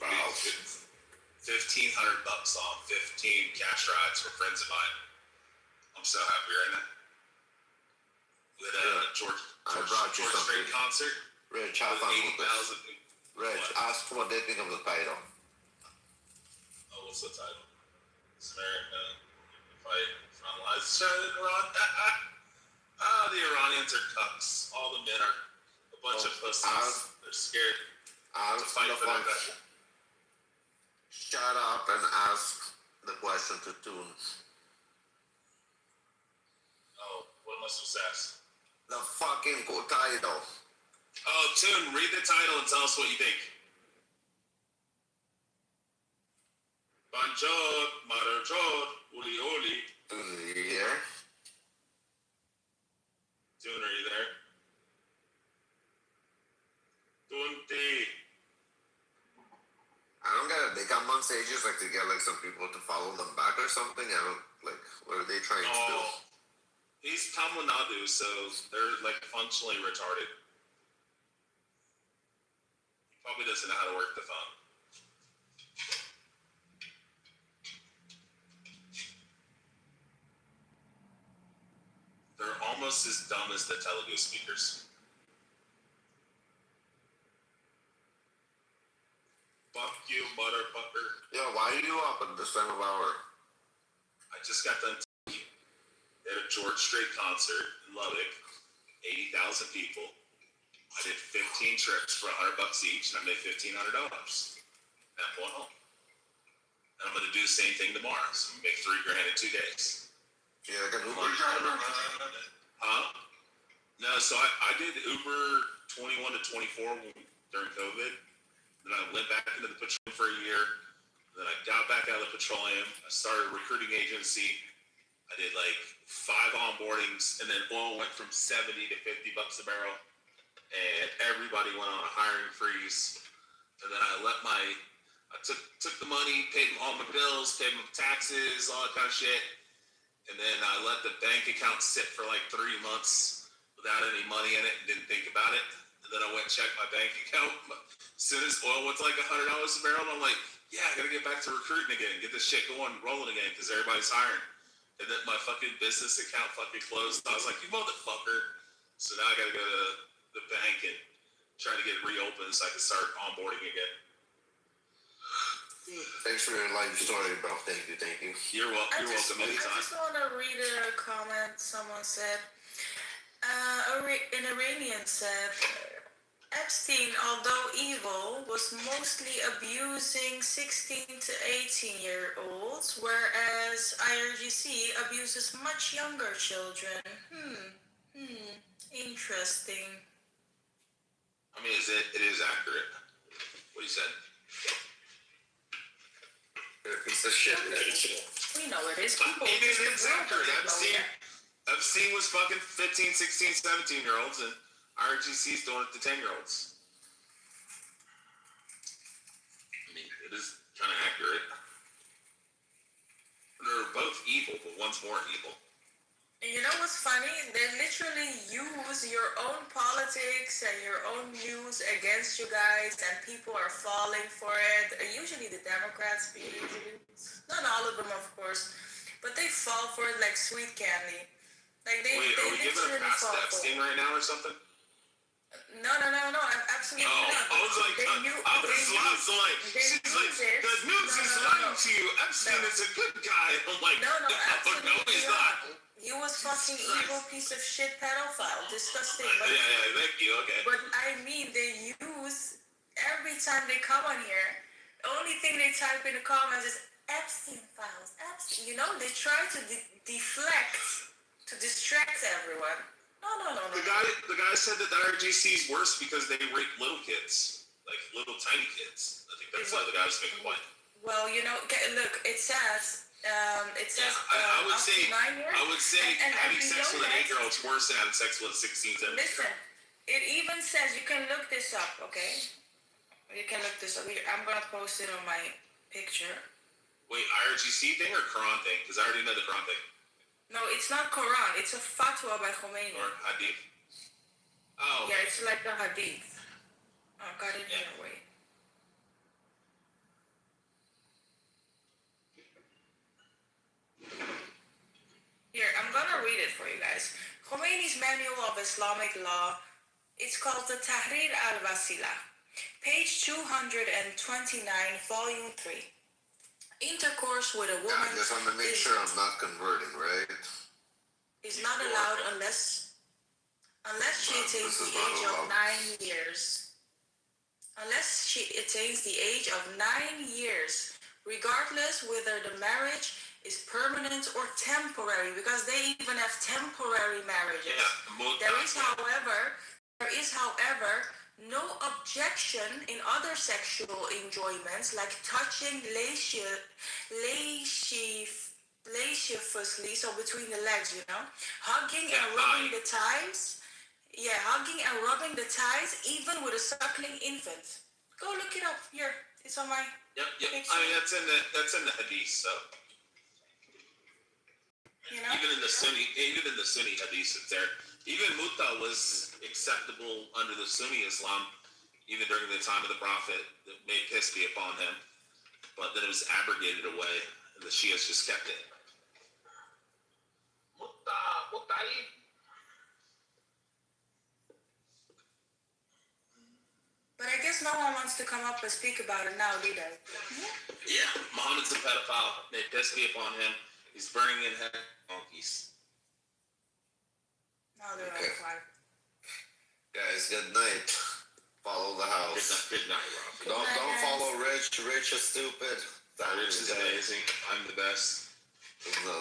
1,500 bucks off 15 cash rides for friends of mine. I'm so happy right now. With George Strait concert. Rich, have fun with this. 80,000. Rich, ask what they think of the title. Oh, what's the title? America fight finalized Iran. The Iranians are cucks. All the men are a bunch of pussies. They're scared to fight for their country. Shut up and ask the question to Toons. Oh, what am I supposed to ask? The fucking title. Oh, Toon, read the title and tell us what you think. Banjod, Marajod, Uli Uli. Are you here? Toon, are you there? Tunti. I don't get it. They come on stages like to get like some people to follow them back or something. I don't like. What are they trying to do? He's Tamil Nadu, so they're like functionally retarded. He probably doesn't know how to work the phone. They're almost as dumb as the Telugu speakers. Fuck you, motherfucker. Yo, why are you up at this time of hour? I just got done talking. They had a George Strait concert in Lubbock, 80,000 people. I did 15 trips for $100 each, and I made $1,500. And I'm going home. And I'm going to do the same thing tomorrow. So I'm going to make $3,000 in 2 days. Yeah, like an Uber driver? Huh? No, so I did Uber 21 to 24 during COVID. Then I went back into the petroleum for a year. Then I got back out of the petroleum. I started a recruiting agency. I did like 5 onboardings, and then oil went from 70 to $50 a barrel, and everybody went on a hiring freeze. And then I took the money, paid all my bills, paid my taxes, all that kind of shit. And then I let the bank account sit for like 3 months without any money in it and didn't think about it. And then I went and checked my bank account. As soon as oil went to like $100 a barrel, I'm like, yeah, I gotta get back to recruiting again, get this shit going, rolling again, because everybody's hiring. And then my fucking business account fucking closed. I was like, you motherfucker. So now I gotta go to the bank and try to get it reopened so I can start onboarding again. Thanks for your life story, bro. Thank you. You're welcome. I just want to read a comment someone said. An Iranian said, Epstein, although evil, was mostly abusing 16 to 18-year-olds, whereas IRGC abuses much younger children. Interesting. I mean, it is accurate what he said. Piece of shit. We know it is. It is accurate. Epstein was fucking 15, 16, 17-year-olds, and RGC's doing it to 10-year-olds. I mean, it is kind of accurate. They're both evil, but one's more evil. You know what's funny? They literally use your own politics and your own news against you guys, and people are falling for it. Usually the Democrats, usually, not all of them, of course, but they fall for it like sweet candy. Like they, Wait, they are we giving a literally pass to fall for Epstein it. right now or something? No, absolutely Oh, not. I was like, They I was like, she's like, the news is lying to you. Epstein is a good guy. I'm like, no, absolutely no, he's not. He was fucking evil piece of shit pedophile, disgusting. But, Yeah, thank you. Okay. But I mean, they use every time they come on here. Only thing they type in the comments is Epstein files. Epstein, you know, they try to deflect, to distract everyone. No. The guy said that the RGC is worse because they rape little kids, like little tiny kids. I think that's how the guy was making point. Well, you know, look, it says. I would up say to 9 years. having sex with an 8-year-old is worse than having sex with a 16, 17. Listen, it even says, you can look this up, okay? You can look this up. Here, I'm gonna post it on my picture. Wait, IRGC thing or Quran thing? Because I already know the Quran thing. No, it's not Quran. It's a fatwa by Khomeini. Or Hadith. Oh. Yeah, it's like the Hadith. Oh, got it here. Wait. Here, I'm gonna read it for you guys. Khomeini's Manual of Islamic Law. It's called the Tahrir al-Wasila. Page 229, volume 3. Intercourse with a woman I just want to make sure I'm not converting, right? Is not allowed unless she attains the age of 9 years. Unless she attains the age of 9 years, regardless whether the marriage is permanent or temporary, because they even have temporary marriages. There is, however, no objection in other sexual enjoyments like touching lasciviously, so between the legs, you know, hugging and rubbing the thighs. Yeah, hugging and rubbing the thighs, even with a suckling infant. Go look it up here. It's on my. Yep. picture. I mean, that's in the Hadith, so. You know? Even in the Sunni Hadith, it's there. Even Mutta was acceptable under the Sunni Islam, even during the time of the Prophet. That made peace be upon him, but then it was abrogated away, and the Shias just kept it. But I guess no one wants to come up and speak about it now, do they? Yeah, Muhammad's a pedophile. May peace be upon him. He's burning in hell monkeys. Now they're all quiet. Guys, good night. Follow the house. Good night, Rob. Don't follow Rich. Rich is stupid. Rich is amazing. I'm the best. No.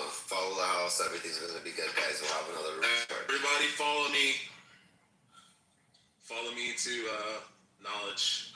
Follow the house. Everything's gonna be good, guys. We'll have another room. Everybody follow me. Follow me to knowledge.